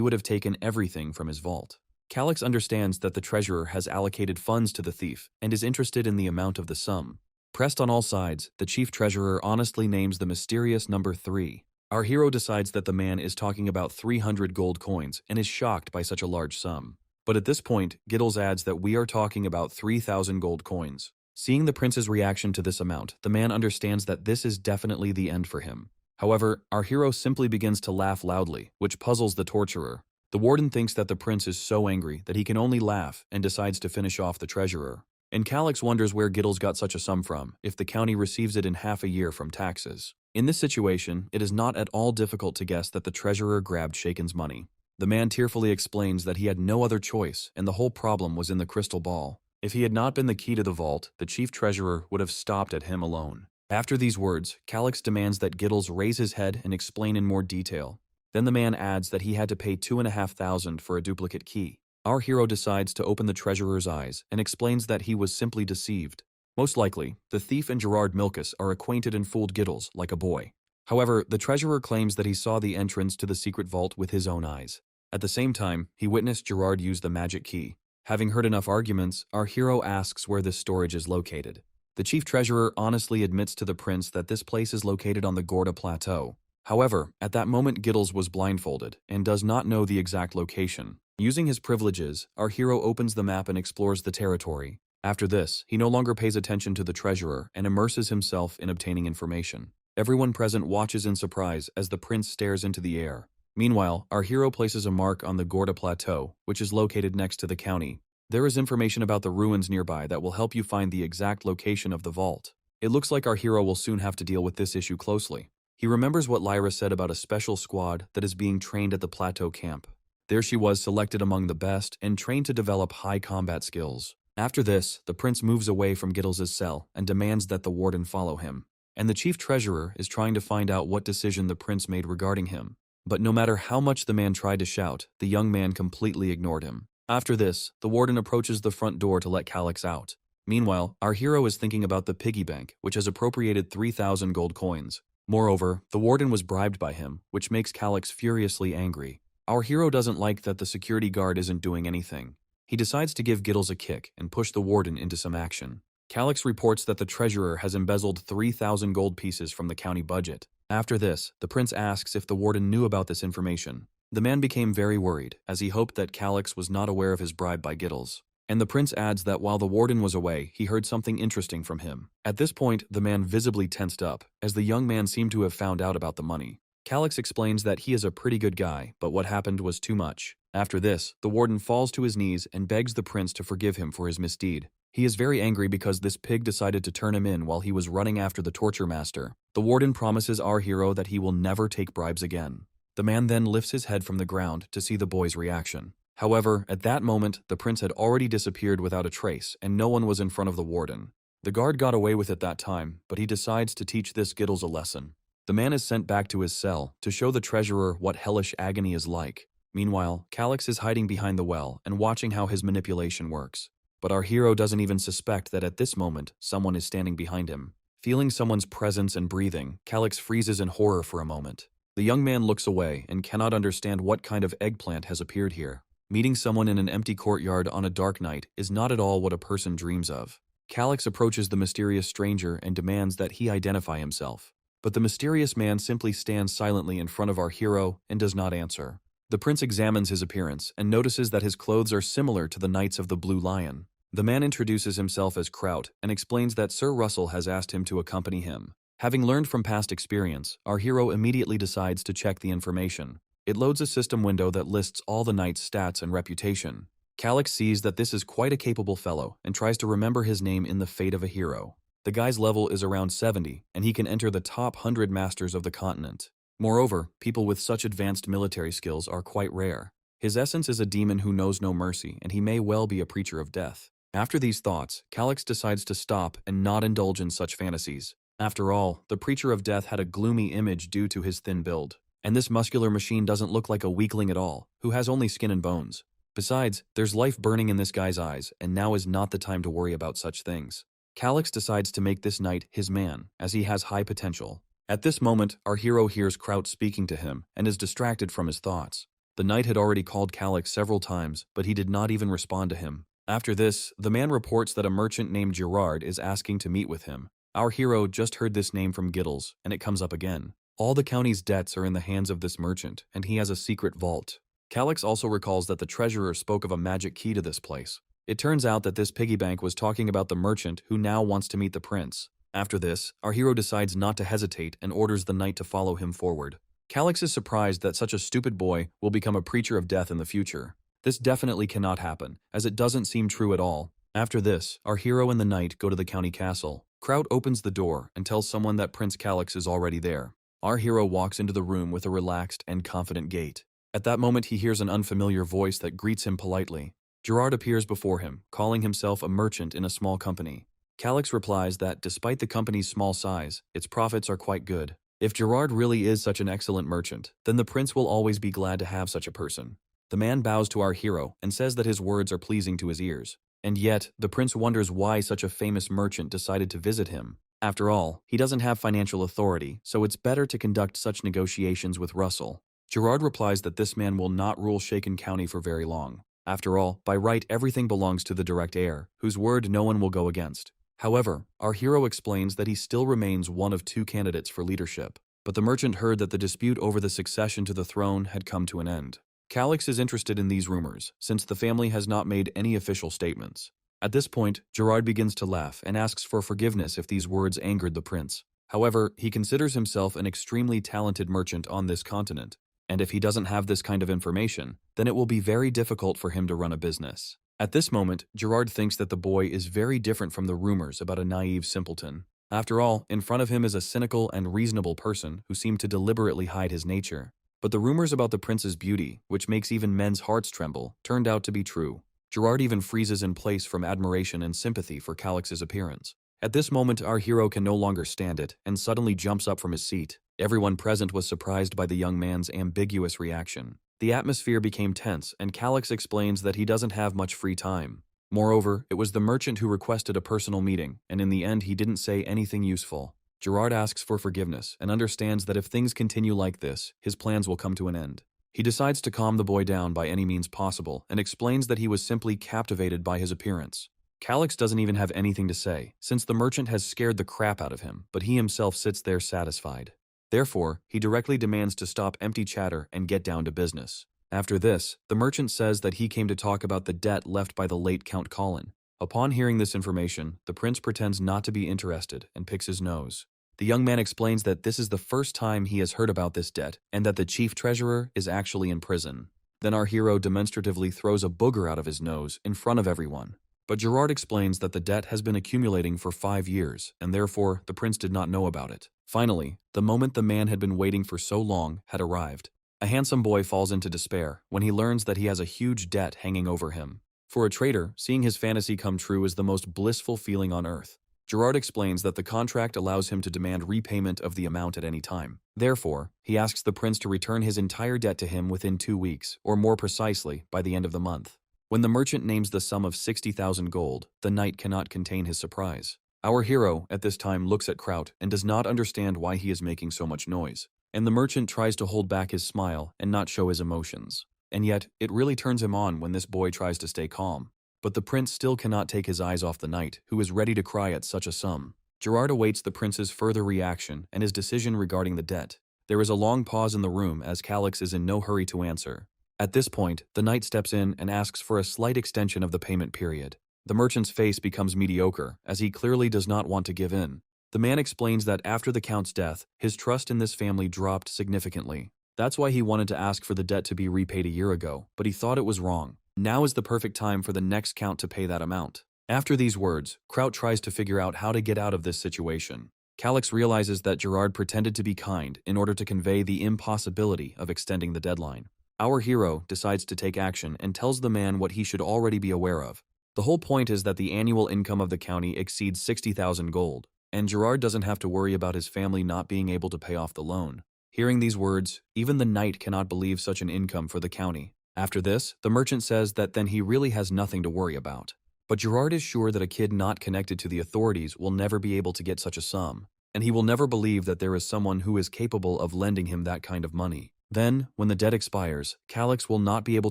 would have taken everything from his vault. Calix understands that the treasurer has allocated funds to the thief and is interested in the amount of the sum. Pressed on all sides, the chief treasurer honestly names the mysterious number 3. Our hero decides that the man is talking about 300 gold coins and is shocked by such a large sum. But at this point, Giddles adds that we are talking about 3,000 gold coins. Seeing the prince's reaction to this amount, the man understands that this is definitely the end for him. However, our hero simply begins to laugh loudly, which puzzles the torturer. The warden thinks that the prince is so angry that he can only laugh and decides to finish off the treasurer. And Calix wonders where Giddles got such a sum from, if the county receives it in half a year from taxes. In this situation, it is not at all difficult to guess that the treasurer grabbed Shaken's money. The man tearfully explains that he had no other choice and the whole problem was in the crystal ball. If he had not been the key to the vault, the chief treasurer would have stopped at him alone. After these words, Calix demands that Giddles raise his head and explain in more detail. Then the man adds that he had to pay 2,500 for a duplicate key. Our hero decides to open the treasurer's eyes and explains that he was simply deceived. Most likely, the thief and Gerard Milkus are acquainted and fooled Giddles like a boy. However, the treasurer claims that he saw the entrance to the secret vault with his own eyes. At the same time, he witnessed Gerard use the magic key. Having heard enough arguments, our hero asks where this storage is located. The chief treasurer honestly admits to the prince that this place is located on the Gorda Plateau. However, at that moment Giddles was blindfolded and does not know the exact location. Using his privileges, our hero opens the map and explores the territory. After this, he no longer pays attention to the treasurer and immerses himself in obtaining information. Everyone present watches in surprise as the prince stares into the air. Meanwhile, our hero places a mark on the Gorda Plateau, which is located next to the county. There is information about the ruins nearby that will help you find the exact location of the vault. It looks like our hero will soon have to deal with this issue closely. He remembers what Lyra said about a special squad that is being trained at the plateau camp. There she was, selected among the best and trained to develop high combat skills. After this, the prince moves away from Giddles' cell and demands that the warden follow him. And the chief treasurer is trying to find out what decision the prince made regarding him. But no matter how much the man tried to shout, the young man completely ignored him. After this, the warden approaches the front door to let Calix out. Meanwhile, our hero is thinking about the piggy bank, which has appropriated 3,000 gold coins. Moreover, the warden was bribed by him, which makes Calix furiously angry. Our hero doesn't like that the security guard isn't doing anything. He decides to give Giddles a kick and push the warden into some action. Calix reports that the treasurer has embezzled 3,000 gold pieces from the county budget. After this, the prince asks if the warden knew about this information. The man became very worried, as he hoped that Calix was not aware of his bribe by Giddles. And the prince adds that while the warden was away, he heard something interesting from him. At this point, the man visibly tensed up, as the young man seemed to have found out about the money. Calix explains that he is a pretty good guy, but what happened was too much. After this, the warden falls to his knees and begs the prince to forgive him for his misdeed. He is very angry because this pig decided to turn him in while he was running after the torture master. The warden promises our hero that he will never take bribes again. The man then lifts his head from the ground to see the boy's reaction. However, at that moment, the prince had already disappeared without a trace, and no one was in front of the warden. The guard got away with it that time, but he decides to teach this Giddles a lesson. The man is sent back to his cell to show the treasurer what hellish agony is like. Meanwhile, Calix is hiding behind the well and watching how his manipulation works. But our hero doesn't even suspect that at this moment, someone is standing behind him. Feeling someone's presence and breathing, Calix freezes in horror for a moment. The young man looks away and cannot understand what kind of eggplant has appeared here. Meeting someone in an empty courtyard on a dark night is not at all what a person dreams of. Calix approaches the mysterious stranger and demands that he identify himself. But the mysterious man simply stands silently in front of our hero and does not answer. The prince examines his appearance and notices that his clothes are similar to the Knights of the Blue Lion. The man introduces himself as Kraut and explains that Sir Russell has asked him to accompany him. Having learned from past experience, our hero immediately decides to check the information. It loads a system window that lists all the knights' stats and reputation. Calix sees that this is quite a capable fellow and tries to remember his name in the fate of a hero. The guy's level is around 70, and he can enter the top 100 masters of the continent. Moreover, people with such advanced military skills are quite rare. His essence is a demon who knows no mercy, and he may well be a preacher of death. After these thoughts, Calix decides to stop and not indulge in such fantasies. After all, the preacher of death had a gloomy image due to his thin build. And this muscular machine doesn't look like a weakling at all, who has only skin and bones. Besides, there's life burning in this guy's eyes, and now is not the time to worry about such things. Calix decides to make this knight his man, as he has high potential. At this moment, our hero hears Kraut speaking to him and is distracted from his thoughts. The knight had already called Calix several times, but he did not even respond to him. After this, the man reports that a merchant named Gerard is asking to meet with him. Our hero just heard this name from Giddles, and it comes up again. All the county's debts are in the hands of this merchant, and he has a secret vault. Calix also recalls that the treasurer spoke of a magic key to this place. It turns out that this piggy bank was talking about the merchant who now wants to meet the prince. After this, our hero decides not to hesitate and orders the knight to follow him forward. Calix is surprised that such a stupid boy will become a preacher of death in the future. This definitely cannot happen, as it doesn't seem true at all. After this, our hero and the knight go to the county castle. Kraut opens the door and tells someone that Prince Calix is already there. Our hero walks into the room with a relaxed and confident gait. At that moment, he hears an unfamiliar voice that greets him politely. Gerard appears before him, calling himself a merchant in a small company. Calix replies that despite the company's small size, its profits are quite good. If Gerard really is such an excellent merchant, then the prince will always be glad to have such a person. The man bows to our hero and says that his words are pleasing to his ears. And yet, the prince wonders why such a famous merchant decided to visit him. After all, he doesn't have financial authority, so it's better to conduct such negotiations with Russell. Gerard replies that this man will not rule Shaken County for very long. After all, by right everything belongs to the direct heir, whose word no one will go against. However, our hero explains that he still remains one of two candidates for leadership. But the merchant heard that the dispute over the succession to the throne had come to an end. Calix is interested in these rumors, since the family has not made any official statements. At this point, Gerard begins to laugh and asks for forgiveness if these words angered the prince. However, he considers himself an extremely talented merchant on this continent, and if he doesn't have this kind of information, then it will be very difficult for him to run a business. At this moment, Gerard thinks that the boy is very different from the rumors about a naive simpleton. After all, in front of him is a cynical and reasonable person who seemed to deliberately hide his nature. But the rumors about the prince's beauty, which makes even men's hearts tremble, turned out to be true. Gerard even freezes in place from admiration and sympathy for Calix's appearance. At this moment, our hero can no longer stand it and suddenly jumps up from his seat. Everyone present was surprised by the young man's ambiguous reaction. The atmosphere became tense, and Calix explains that he doesn't have much free time. Moreover, it was the merchant who requested a personal meeting, and in the end he didn't say anything useful. Gerard asks for forgiveness and understands that if things continue like this, his plans will come to an end. He decides to calm the boy down by any means possible and explains that he was simply captivated by his appearance. Calix doesn't even have anything to say, since the merchant has scared the crap out of him, but he himself sits there satisfied. Therefore, he directly demands to stop empty chatter and get down to business. After this, the merchant says that he came to talk about the debt left by the late Count Colin. Upon hearing this information, the prince pretends not to be interested and picks his nose. The young man explains that this is the first time he has heard about this debt and that the chief treasurer is actually in prison. Then our hero demonstratively throws a booger out of his nose in front of everyone. But Gerard explains that the debt has been accumulating for 5 years, and therefore the prince did not know about it. Finally, the moment the man had been waiting for so long had arrived. A handsome boy falls into despair when he learns that he has a huge debt hanging over him. For a traitor, seeing his fantasy come true is the most blissful feeling on earth. Gerard explains that the contract allows him to demand repayment of the amount at any time. Therefore, he asks the prince to return his entire debt to him within 2 weeks, or more precisely, by the end of the month. When the merchant names the sum of 60,000 gold, the knight cannot contain his surprise. Our hero, at this time, looks at Kraut and does not understand why he is making so much noise. And the merchant tries to hold back his smile and not show his emotions. And yet, it really turns him on when this boy tries to stay calm. But the prince still cannot take his eyes off the knight, who is ready to cry at such a sum. Gerard awaits the prince's further reaction and his decision regarding the debt. There is a long pause in the room as Calix is in no hurry to answer. At this point, the knight steps in and asks for a slight extension of the payment period. The merchant's face becomes mediocre, as he clearly does not want to give in. The man explains that after the count's death, his trust in this family dropped significantly. That's why he wanted to ask for the debt to be repaid a year ago, but he thought it was wrong. Now is the perfect time for the next count to pay that amount. After these words, Kraut tries to figure out how to get out of this situation. Calix realizes that Gerard pretended to be kind in order to convey the impossibility of extending the deadline. Our hero decides to take action and tells the man what he should already be aware of. The whole point is that the annual income of the county exceeds 60,000 gold, and Gerard doesn't have to worry about his family not being able to pay off the loan. Hearing these words, even the knight cannot believe such an income for the county. After this, the merchant says that then he really has nothing to worry about. But Gerard is sure that a kid not connected to the authorities will never be able to get such a sum, and he will never believe that there is someone who is capable of lending him that kind of money. Then, when the debt expires, Calix will not be able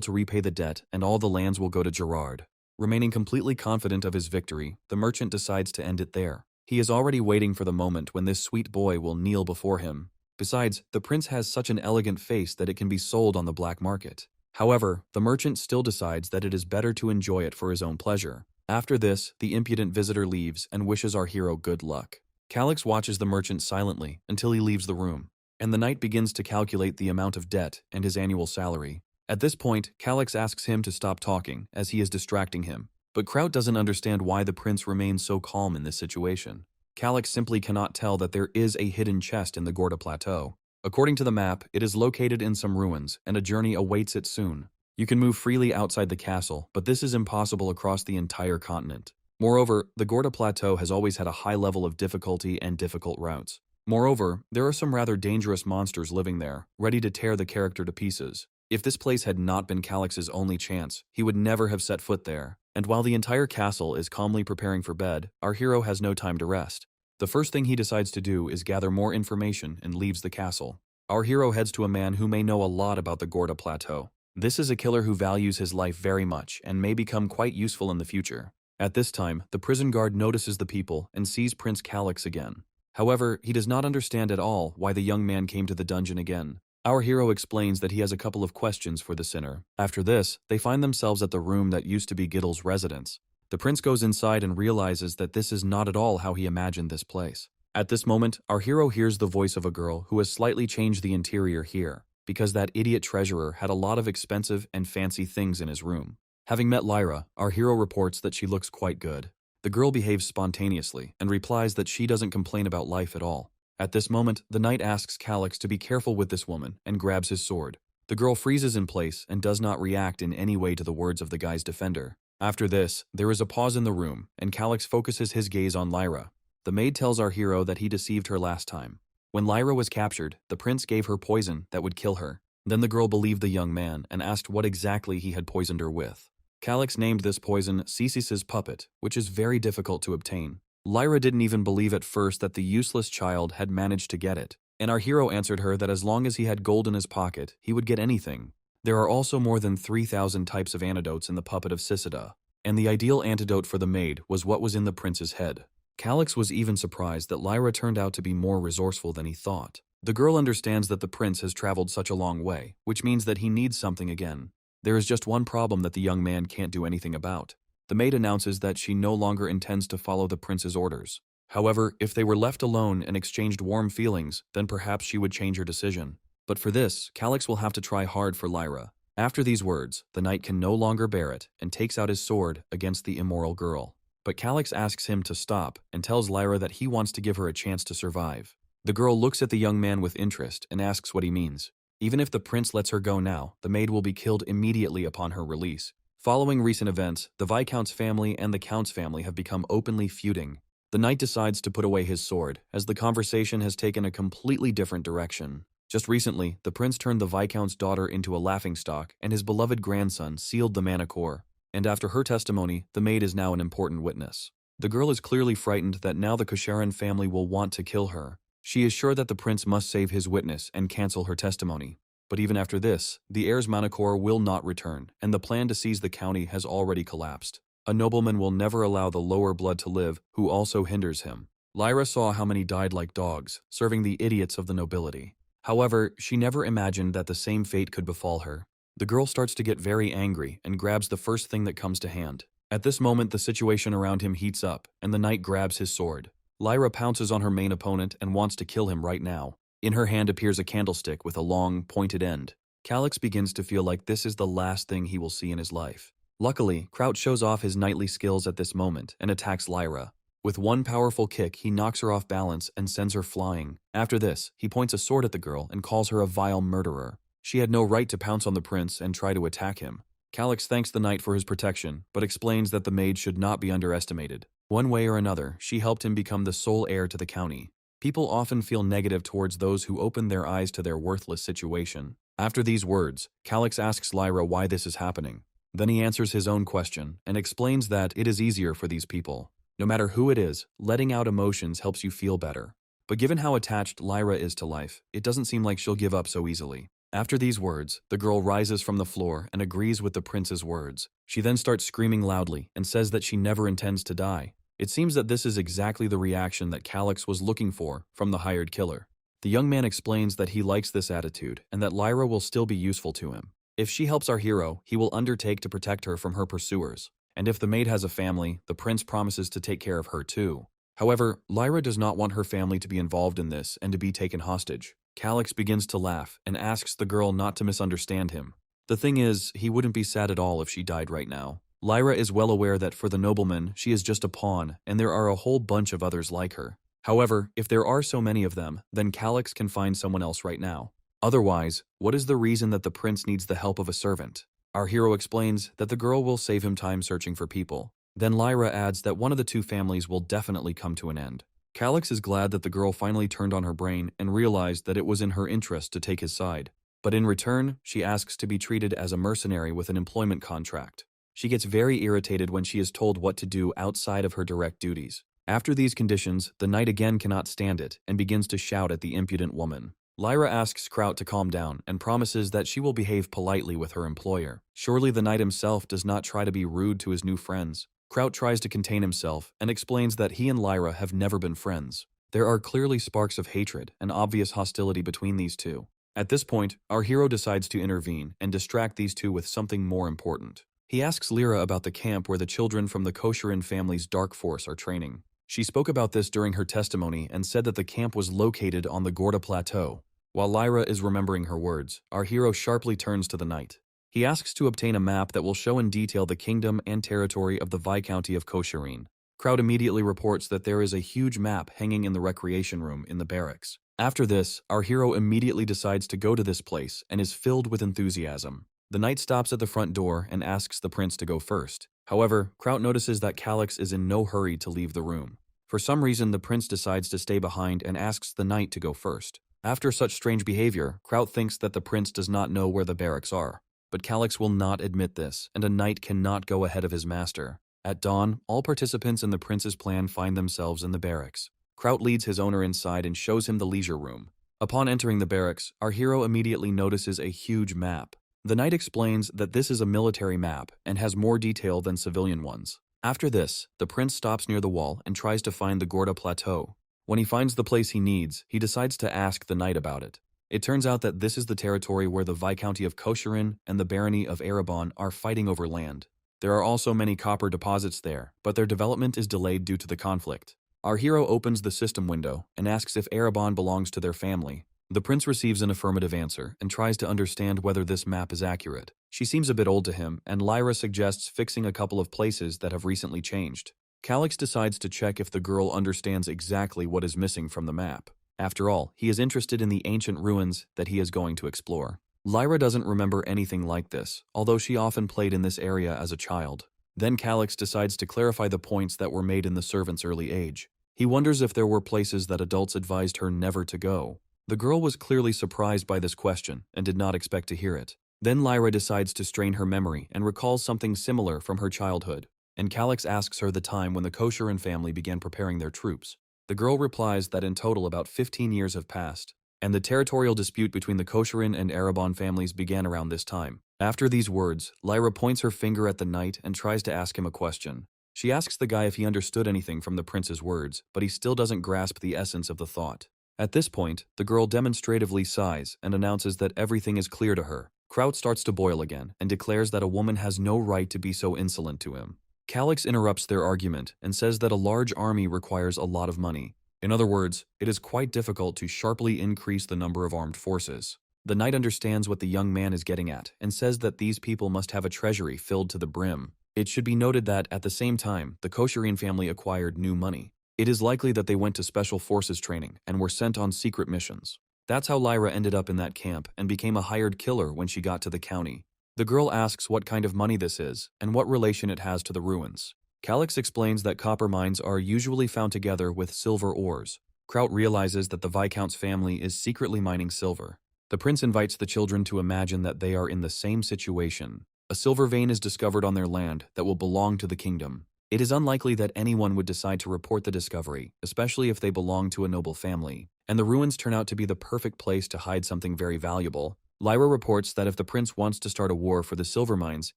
to repay the debt and all the lands will go to Gerard. Remaining completely confident of his victory, the merchant decides to end it there. He is already waiting for the moment when this sweet boy will kneel before him. Besides, the prince has such an elegant face that it can be sold on the black market. However, the merchant still decides that it is better to enjoy it for his own pleasure. After this, the impudent visitor leaves and wishes our hero good luck. Calix watches the merchant silently until he leaves the room, and the knight begins to calculate the amount of debt and his annual salary. At this point, Calix asks him to stop talking as he is distracting him, but Kraut doesn't understand why the prince remains so calm in this situation. Calix simply cannot tell that there is a hidden chest in the Gorda Plateau. According to the map, it is located in some ruins, and a journey awaits it soon. You can move freely outside the castle, but this is impossible across the entire continent. Moreover, the Gorda Plateau has always had a high level of difficulty and difficult routes. Moreover, there are some rather dangerous monsters living there, ready to tear the character to pieces. If this place had not been Calix's only chance, he would never have set foot there. And while the entire castle is calmly preparing for bed, our hero has no time to rest. The first thing he decides to do is gather more information and leaves the castle. Our hero heads to a man who may know a lot about the Gorda Plateau. This is a killer who values his life very much and may become quite useful in the future. At this time, the prison guard notices the people and sees Prince Calix again. However, he does not understand at all why the young man came to the dungeon again. Our hero explains that he has a couple of questions for the sinner. After this, they find themselves at the room that used to be Giddle's residence. The prince goes inside and realizes that this is not at all how he imagined this place. At this moment, our hero hears the voice of a girl who has slightly changed the interior here, because that idiot treasurer had a lot of expensive and fancy things in his room. Having met Lyra, our hero reports that she looks quite good. The girl behaves spontaneously and replies that she doesn't complain about life at all. At this moment, the knight asks Calix to be careful with this woman and grabs his sword. The girl freezes in place and does not react in any way to the words of the guy's defender. After this, there is a pause in the room, and Calix focuses his gaze on Lyra. The maid tells our hero that he deceived her last time. When Lyra was captured, the prince gave her poison that would kill her. Then the girl believed the young man and asked what exactly he had poisoned her with. Calix named this poison Ceces's puppet, which is very difficult to obtain. Lyra didn't even believe at first that the useless child had managed to get it, and our hero answered her that as long as he had gold in his pocket, he would get anything. There are also more than 3,000 types of antidotes in the puppet of Sisida, and the ideal antidote for the maid was what was in the prince's head. Calix was even surprised that Lyra turned out to be more resourceful than he thought. The girl understands that the prince has traveled such a long way, which means that he needs something again. There is just one problem that the young man can't do anything about. The maid announces that she no longer intends to follow the prince's orders. However, if they were left alone and exchanged warm feelings, then perhaps she would change her decision. But for this, Calix will have to try hard for Lyra. After these words, the knight can no longer bear it and takes out his sword against the immoral girl. But Calix asks him to stop and tells Lyra that he wants to give her a chance to survive. The girl looks at the young man with interest and asks what he means. Even if the prince lets her go now, the maid will be killed immediately upon her release. Following recent events, the Viscount's family and the Count's family have become openly feuding. The knight decides to put away his sword, as the conversation has taken a completely different direction. Just recently, the prince turned the Viscount's daughter into a laughingstock, and his beloved grandson sealed the Manacor. And after her testimony, the maid is now an important witness. The girl is clearly frightened that now the Kusharan family will want to kill her. She is sure that the prince must save his witness and cancel her testimony. But even after this, the heir's Manacor will not return, and the plan to seize the county has already collapsed. A nobleman will never allow the lower blood to live, who also hinders him. Lyra saw how many died like dogs, serving the idiots of the nobility. However, she never imagined that the same fate could befall her. The girl starts to get very angry and grabs the first thing that comes to hand. At this moment, the situation around him heats up, and the knight grabs his sword. Lyra pounces on her main opponent and wants to kill him right now. In her hand appears a candlestick with a long, pointed end. Calix begins to feel like this is the last thing he will see in his life. Luckily, Kraut shows off his knightly skills at this moment and attacks Lyra. With one powerful kick, he knocks her off balance and sends her flying. After this, he points a sword at the girl and calls her a vile murderer. She had no right to pounce on the prince and try to attack him. Calix thanks the knight for his protection, but explains that the maid should not be underestimated. One way or another, she helped him become the sole heir to the county. People often feel negative towards those who open their eyes to their worthless situation. After these words, Calix asks Lyra why this is happening. Then he answers his own question and explains that it is easier for these people. No matter who it is, letting out emotions helps you feel better. But given how attached Lyra is to life, it doesn't seem like she'll give up so easily. After these words, the girl rises from the floor and agrees with the prince's words. She then starts screaming loudly and says that she never intends to die. It seems that this is exactly the reaction that Calix was looking for from the hired killer. The young man explains that he likes this attitude and that Lyra will still be useful to him. If she helps our hero, he will undertake to protect her from her pursuers. And if the maid has a family, the prince promises to take care of her too. However, Lyra does not want her family to be involved in this and to be taken hostage. Calix begins to laugh and asks the girl not to misunderstand him. The thing is, he wouldn't be sad at all if she died right now. Lyra is well aware that for the nobleman, she is just a pawn, and there are a whole bunch of others like her. However, if there are so many of them, then Calix can find someone else right now. Otherwise, what is the reason that the prince needs the help of a servant? Our hero explains that the girl will save him time searching for people. Then Lyra adds that one of the two families will definitely come to an end. Calix is glad that the girl finally turned on her brain and realized that it was in her interest to take his side. But in return, she asks to be treated as a mercenary with an employment contract. She gets very irritated when she is told what to do outside of her direct duties. After these conditions, the knight again cannot stand it and begins to shout at the impudent woman. Lyra asks Kraut to calm down and promises that she will behave politely with her employer. Surely the knight himself does not try to be rude to his new friends. Kraut tries to contain himself and explains that he and Lyra have never been friends. There are clearly sparks of hatred and obvious hostility between these two. At this point, our hero decides to intervene and distract these two with something more important. He asks Lyra about the camp where the children from the Kosherin family's dark force are training. She spoke about this during her testimony and said that the camp was located on the Gorda Plateau. While Lyra is remembering her words, our hero sharply turns to the knight. He asks to obtain a map that will show in detail the kingdom and territory of the Viscounty of Kosherin. Kraut immediately reports that there is a huge map hanging in the recreation room in the barracks. After this, our hero immediately decides to go to this place and is filled with enthusiasm. The knight stops at the front door and asks the prince to go first. However, Kraut notices that Calix is in no hurry to leave the room. For some reason, the prince decides to stay behind and asks the knight to go first. After such strange behavior, Kraut thinks that the prince does not know where the barracks are. But Calix will not admit this, and a knight cannot go ahead of his master. At dawn, all participants in the prince's plan find themselves in the barracks. Kraut leads his owner inside and shows him the leisure room. Upon entering the barracks, our hero immediately notices a huge map. The knight explains that this is a military map and has more detail than civilian ones. After this, the prince stops near the wall and tries to find the Gorda Plateau. When he finds the place he needs, he decides to ask the knight about it. It turns out that this is the territory where the Viscounty of Kosherin and the barony of Erebon are fighting over land. There are also many copper deposits there, but their development is delayed due to the conflict. Our hero opens the system window and asks if Erebon belongs to their family. The prince receives an affirmative answer and tries to understand whether this map is accurate. She seems a bit old to him, and Lyra suggests fixing a couple of places that have recently changed. Calix decides to check if the girl understands exactly what is missing from the map. After all, he is interested in the ancient ruins that he is going to explore. Lyra doesn't remember anything like this, although she often played in this area as a child. Then Calix decides to clarify the points that were made in the servant's early age. He wonders if there were places that adults advised her never to go. The girl was clearly surprised by this question and did not expect to hear it. Then Lyra decides to strain her memory and recalls something similar from her childhood, and Calix asks her the time when the Kosherin family began preparing their troops. The girl replies that in total about 15 years have passed, and the territorial dispute between the Kosherin and Erebon families began around this time. After these words, Lyra points her finger at the knight and tries to ask him a question. She asks the guy if he understood anything from the prince's words, but he still doesn't grasp the essence of the thought. At this point, the girl demonstratively sighs and announces that everything is clear to her. Kraut starts to boil again and declares that a woman has no right to be so insolent to him. Calix interrupts their argument and says that a large army requires a lot of money. In other words, it is quite difficult to sharply increase the number of armed forces. The knight understands what the young man is getting at and says that these people must have a treasury filled to the brim. It should be noted that, at the same time, the Kosherin family acquired new money. It is likely that they went to special forces training and were sent on secret missions. That's how Lyra ended up in that camp and became a hired killer when she got to the county. The girl asks what kind of money this is and what relation it has to the ruins. Calix explains that copper mines are usually found together with silver ores. Kraut realizes that the Viscount's family is secretly mining silver. The prince invites the children to imagine that they are in the same situation. A silver vein is discovered on their land that will belong to the kingdom. It is unlikely that anyone would decide to report the discovery, especially if they belong to a noble family, and the ruins turn out to be the perfect place to hide something very valuable. Lyra reports that if the prince wants to start a war for the silver mines,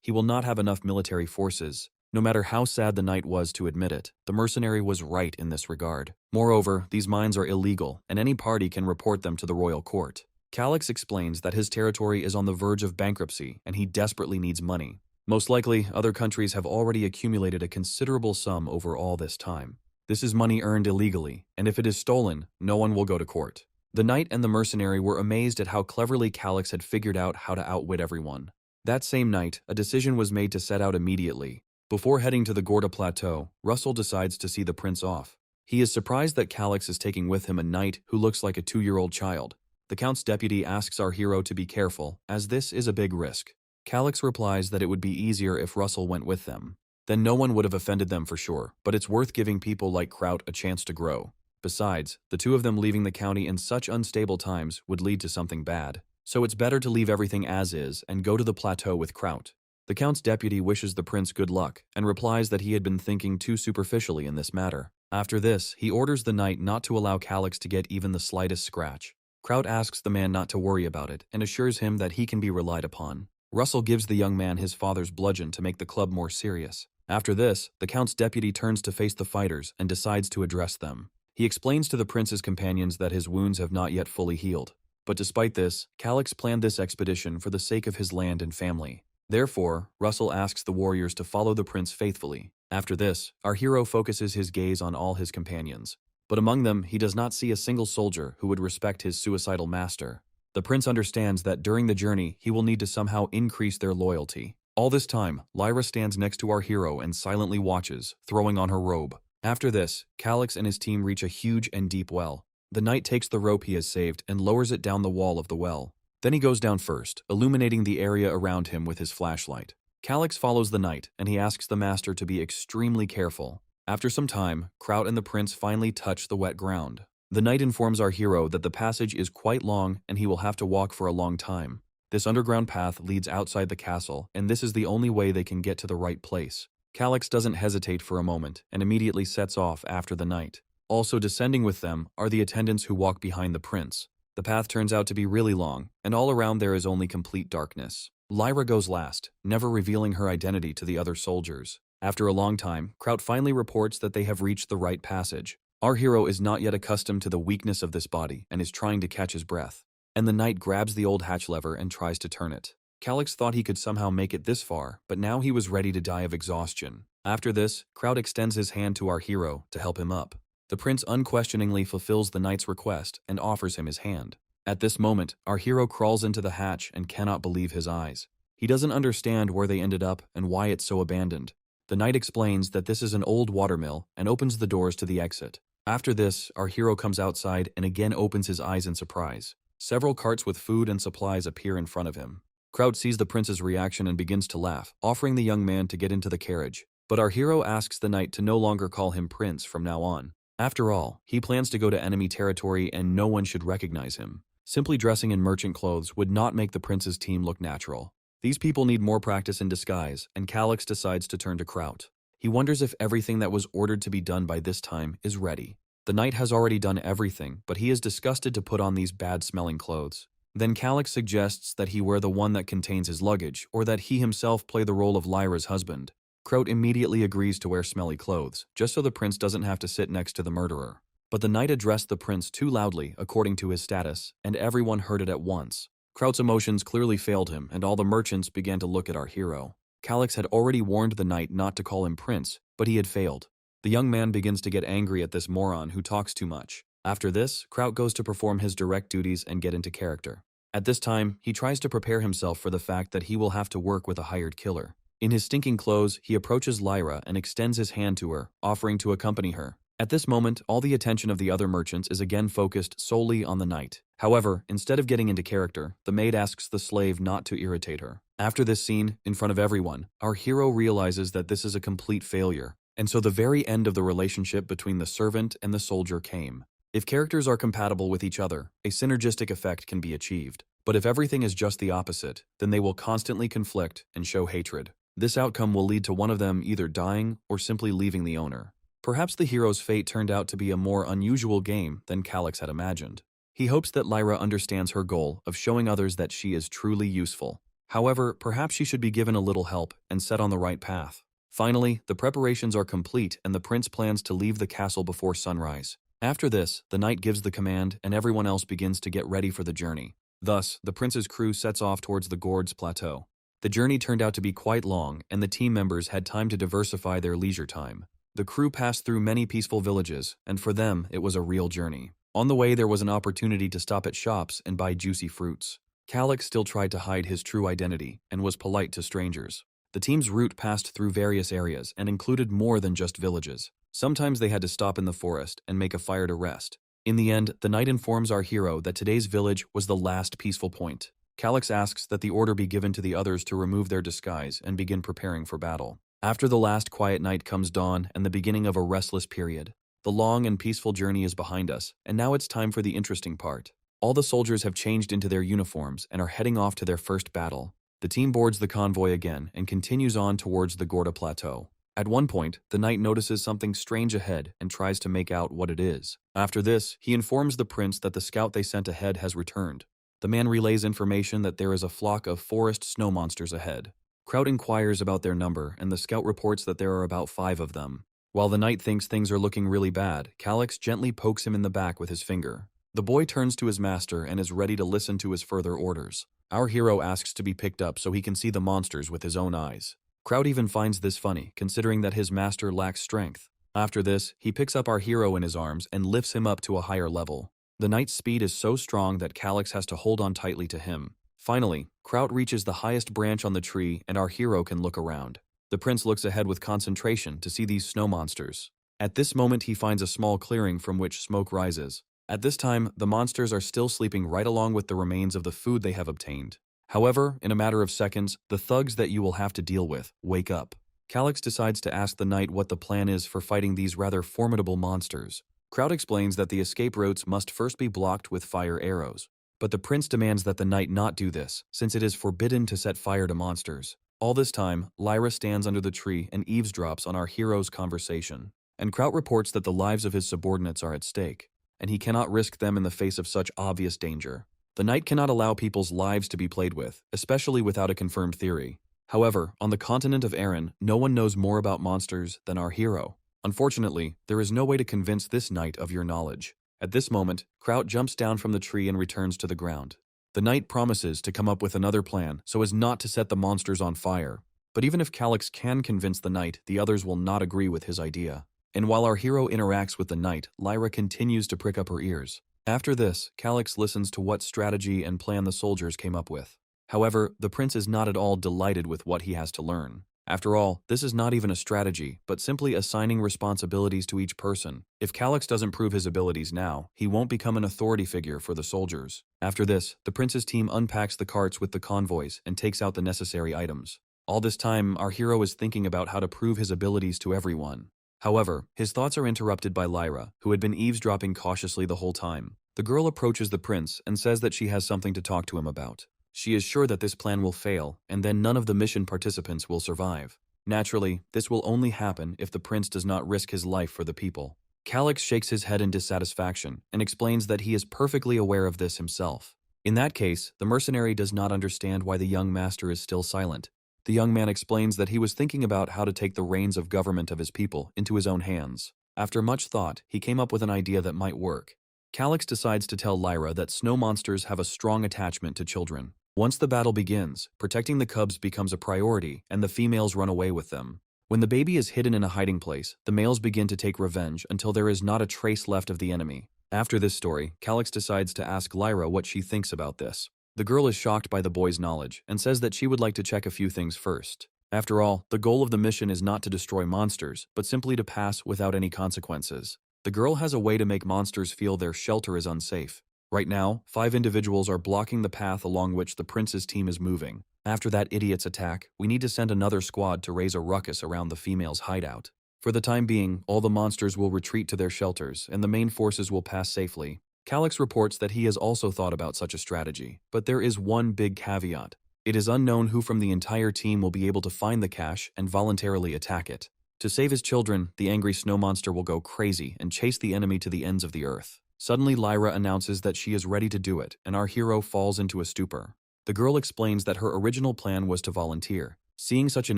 he will not have enough military forces. No matter how sad the knight was to admit it, the mercenary was right in this regard. Moreover, these mines are illegal, and any party can report them to the royal court. Calix explains that his territory is on the verge of bankruptcy, and he desperately needs money. Most likely, other countries have already accumulated a considerable sum over all this time. This is money earned illegally, and if it is stolen, no one will go to court. The knight and the mercenary were amazed at how cleverly Calix had figured out how to outwit everyone. That same night, a decision was made to set out immediately. Before heading to the Gorda Plateau, Russell decides to see the prince off. He is surprised that Calix is taking with him a knight who looks like a 2-year-old child. The Count's deputy asks our hero to be careful, as this is a big risk. Calix replies that it would be easier if Russell went with them. Then no one would have offended them for sure, but it's worth giving people like Kraut a chance to grow. Besides, the two of them leaving the county in such unstable times would lead to something bad. So it's better to leave everything as is and go to the plateau with Kraut. The Count's deputy wishes the prince good luck and replies that he had been thinking too superficially in this matter. After this, he orders the knight not to allow Calix to get even the slightest scratch. Kraut asks the man not to worry about it and assures him that he can be relied upon. Russell gives the young man his father's bludgeon to make the club more serious. After this, the Count's deputy turns to face the fighters and decides to address them. He explains to the prince's companions that his wounds have not yet fully healed. But despite this, Calix planned this expedition for the sake of his land and family. Therefore, Russell asks the warriors to follow the prince faithfully. After this, our hero focuses his gaze on all his companions. But among them, he does not see a single soldier who would respect his suicidal master. The prince understands that during the journey, he will need to somehow increase their loyalty. All this time, Lyra stands next to our hero and silently watches, throwing on her robe. After this, Calix and his team reach a huge and deep well. The knight takes the rope he has saved and lowers it down the wall of the well. Then he goes down first, illuminating the area around him with his flashlight. Calix follows the knight, and he asks the master to be extremely careful. After some time, Kraut and the prince finally touch the wet ground. The knight informs our hero that the passage is quite long and he will have to walk for a long time. This underground path leads outside the castle, and this is the only way they can get to the right place. Calix doesn't hesitate for a moment and immediately sets off after the knight. Also descending with them are the attendants who walk behind the prince. The path turns out to be really long, and all around there is only complete darkness. Lyra goes last, never revealing her identity to the other soldiers. After a long time, Kraut finally reports that they have reached the right passage. Our hero is not yet accustomed to the weakness of this body and is trying to catch his breath. And the knight grabs the old hatch lever and tries to turn it. Calix thought he could somehow make it this far, but now he was ready to die of exhaustion. After this, Kraut extends his hand to our hero to help him up. The prince unquestioningly fulfills the knight's request and offers him his hand. At this moment, our hero crawls into the hatch and cannot believe his eyes. He doesn't understand where they ended up and why it's so abandoned. The knight explains that this is an old watermill and opens the doors to the exit. After this, our hero comes outside and again opens his eyes in surprise. Several carts with food and supplies appear in front of him. Kraut sees the prince's reaction and begins to laugh, offering the young man to get into the carriage. But our hero asks the knight to no longer call him prince from now on. After all, he plans to go to enemy territory and no one should recognize him. Simply dressing in merchant clothes would not make the prince's team look natural. These people need more practice in disguise, and Calix decides to turn to Kraut. He wonders if everything that was ordered to be done by this time is ready. The knight has already done everything, but he is disgusted to put on these bad-smelling clothes. Then Calix suggests that he wear the one that contains his luggage, or that he himself play the role of Lyra's husband. Kraut immediately agrees to wear smelly clothes, just so the prince doesn't have to sit next to the murderer. But the knight addressed the prince too loudly, according to his status, and everyone heard it at once. Kraut's emotions clearly failed him, and all the merchants began to look at our hero. Calix had already warned the knight not to call him prince, but he had failed. The young man begins to get angry at this moron who talks too much. After this, Kraut goes to perform his direct duties and get into character. At this time, he tries to prepare himself for the fact that he will have to work with a hired killer. In his stinking clothes, he approaches Lyra and extends his hand to her, offering to accompany her. At this moment, all the attention of the other merchants is again focused solely on the knight. However, instead of getting into character, the maid asks the slave not to irritate her. After this scene, in front of everyone, our hero realizes that this is a complete failure, and so the very end of the relationship between the servant and the soldier came. If characters are compatible with each other, a synergistic effect can be achieved. But if everything is just the opposite, then they will constantly conflict and show hatred. This outcome will lead to one of them either dying or simply leaving the owner. Perhaps the hero's fate turned out to be a more unusual game than Calix had imagined. He hopes that Lyra understands her goal of showing others that she is truly useful. However, perhaps she should be given a little help and set on the right path. Finally, the preparations are complete and the prince plans to leave the castle before sunrise. After this, the knight gives the command and everyone else begins to get ready for the journey. Thus, the prince's crew sets off towards the Gords Plateau. The journey turned out to be quite long and the team members had time to diversify their leisure time. The crew passed through many peaceful villages, and for them, it was a real journey. On the way, there was an opportunity to stop at shops and buy juicy fruits. Calix still tried to hide his true identity and was polite to strangers. The team's route passed through various areas and included more than just villages. Sometimes they had to stop in the forest and make a fire to rest. In the end, the knight informs our hero that today's village was the last peaceful point. Calix asks that the order be given to the others to remove their disguise and begin preparing for battle. After the last quiet night comes dawn and the beginning of a restless period. The long and peaceful journey is behind us, and now it's time for the interesting part. All the soldiers have changed into their uniforms and are heading off to their first battle. The team boards the convoy again and continues on towards the Gorda Plateau. At one point, the knight notices something strange ahead and tries to make out what it is. After this, he informs the prince that the scout they sent ahead has returned. The man relays information that there is a flock of forest snow monsters ahead. Kraut inquires about their number, and the scout reports that there are about 5 of them. While the knight thinks things are looking really bad, Calix gently pokes him in the back with his finger. The boy turns to his master and is ready to listen to his further orders. Our hero asks to be picked up so he can see the monsters with his own eyes. Kraut even finds this funny, considering that his master lacks strength. After this, he picks up our hero in his arms and lifts him up to a higher level. The knight's speed is so strong that Calix has to hold on tightly to him. Finally, Kraut reaches the highest branch on the tree and our hero can look around. The prince looks ahead with concentration to see these snow monsters. At this moment he finds a small clearing from which smoke rises. At this time, the monsters are still sleeping right along with the remains of the food they have obtained. However, in a matter of seconds, the thugs that you will have to deal with wake up. Calix decides to ask the knight what the plan is for fighting these rather formidable monsters. Kraut explains that the escape routes must first be blocked with fire arrows. But the prince demands that the knight not do this, since it is forbidden to set fire to monsters. All this time, Lyra stands under the tree and eavesdrops on our hero's conversation. And Kraut reports that the lives of his subordinates are at stake, and he cannot risk them in the face of such obvious danger. The knight cannot allow people's lives to be played with, especially without a confirmed theory. However, on the continent of Erin, no one knows more about monsters than our hero. Unfortunately, there is no way to convince this knight of your knowledge. At this moment, Kraut jumps down from the tree and returns to the ground. The knight promises to come up with another plan so as not to set the monsters on fire. But even if Calix can convince the knight, the others will not agree with his idea. And while our hero interacts with the knight, Lyra continues to prick up her ears. After this, Calix listens to what strategy and plan the soldiers came up with. However, the prince is not at all delighted with what he has to learn. After all, this is not even a strategy, but simply assigning responsibilities to each person. If Calix doesn't prove his abilities now, he won't become an authority figure for the soldiers. After this, the prince's team unpacks the carts with the convoys and takes out the necessary items. All this time, our hero is thinking about how to prove his abilities to everyone. However, his thoughts are interrupted by Lyra, who had been eavesdropping cautiously the whole time. The girl approaches the prince and says that she has something to talk to him about. She is sure that this plan will fail, and then none of the mission participants will survive. Naturally, this will only happen if the prince does not risk his life for the people. Calix shakes his head in dissatisfaction and explains that he is perfectly aware of this himself. In that case, the mercenary does not understand why the young master is still silent. The young man explains that he was thinking about how to take the reins of government of his people into his own hands. After much thought, he came up with an idea that might work. Calix decides to tell Lyra that snow monsters have a strong attachment to children. Once the battle begins, protecting the cubs becomes a priority and the females run away with them. When the baby is hidden in a hiding place, the males begin to take revenge until there is not a trace left of the enemy. After this story, Calix decides to ask Lyra what she thinks about this. The girl is shocked by the boy's knowledge and says that she would like to check a few things first. After all, the goal of the mission is not to destroy monsters, but simply to pass without any consequences. The girl has a way to make monsters feel their shelter is unsafe. Right now, 5 individuals are blocking the path along which the prince's team is moving. After that idiot's attack, we need to send another squad to raise a ruckus around the female's hideout. For the time being, all the monsters will retreat to their shelters, and the main forces will pass safely. Calix reports that he has also thought about such a strategy, but there is one big caveat. It is unknown who from the entire team will be able to find the cache and voluntarily attack it. To save his children, the angry snow monster will go crazy and chase the enemy to the ends of the earth. Suddenly, Lyra announces that she is ready to do it, and our hero falls into a stupor. The girl explains that her original plan was to volunteer. Seeing such an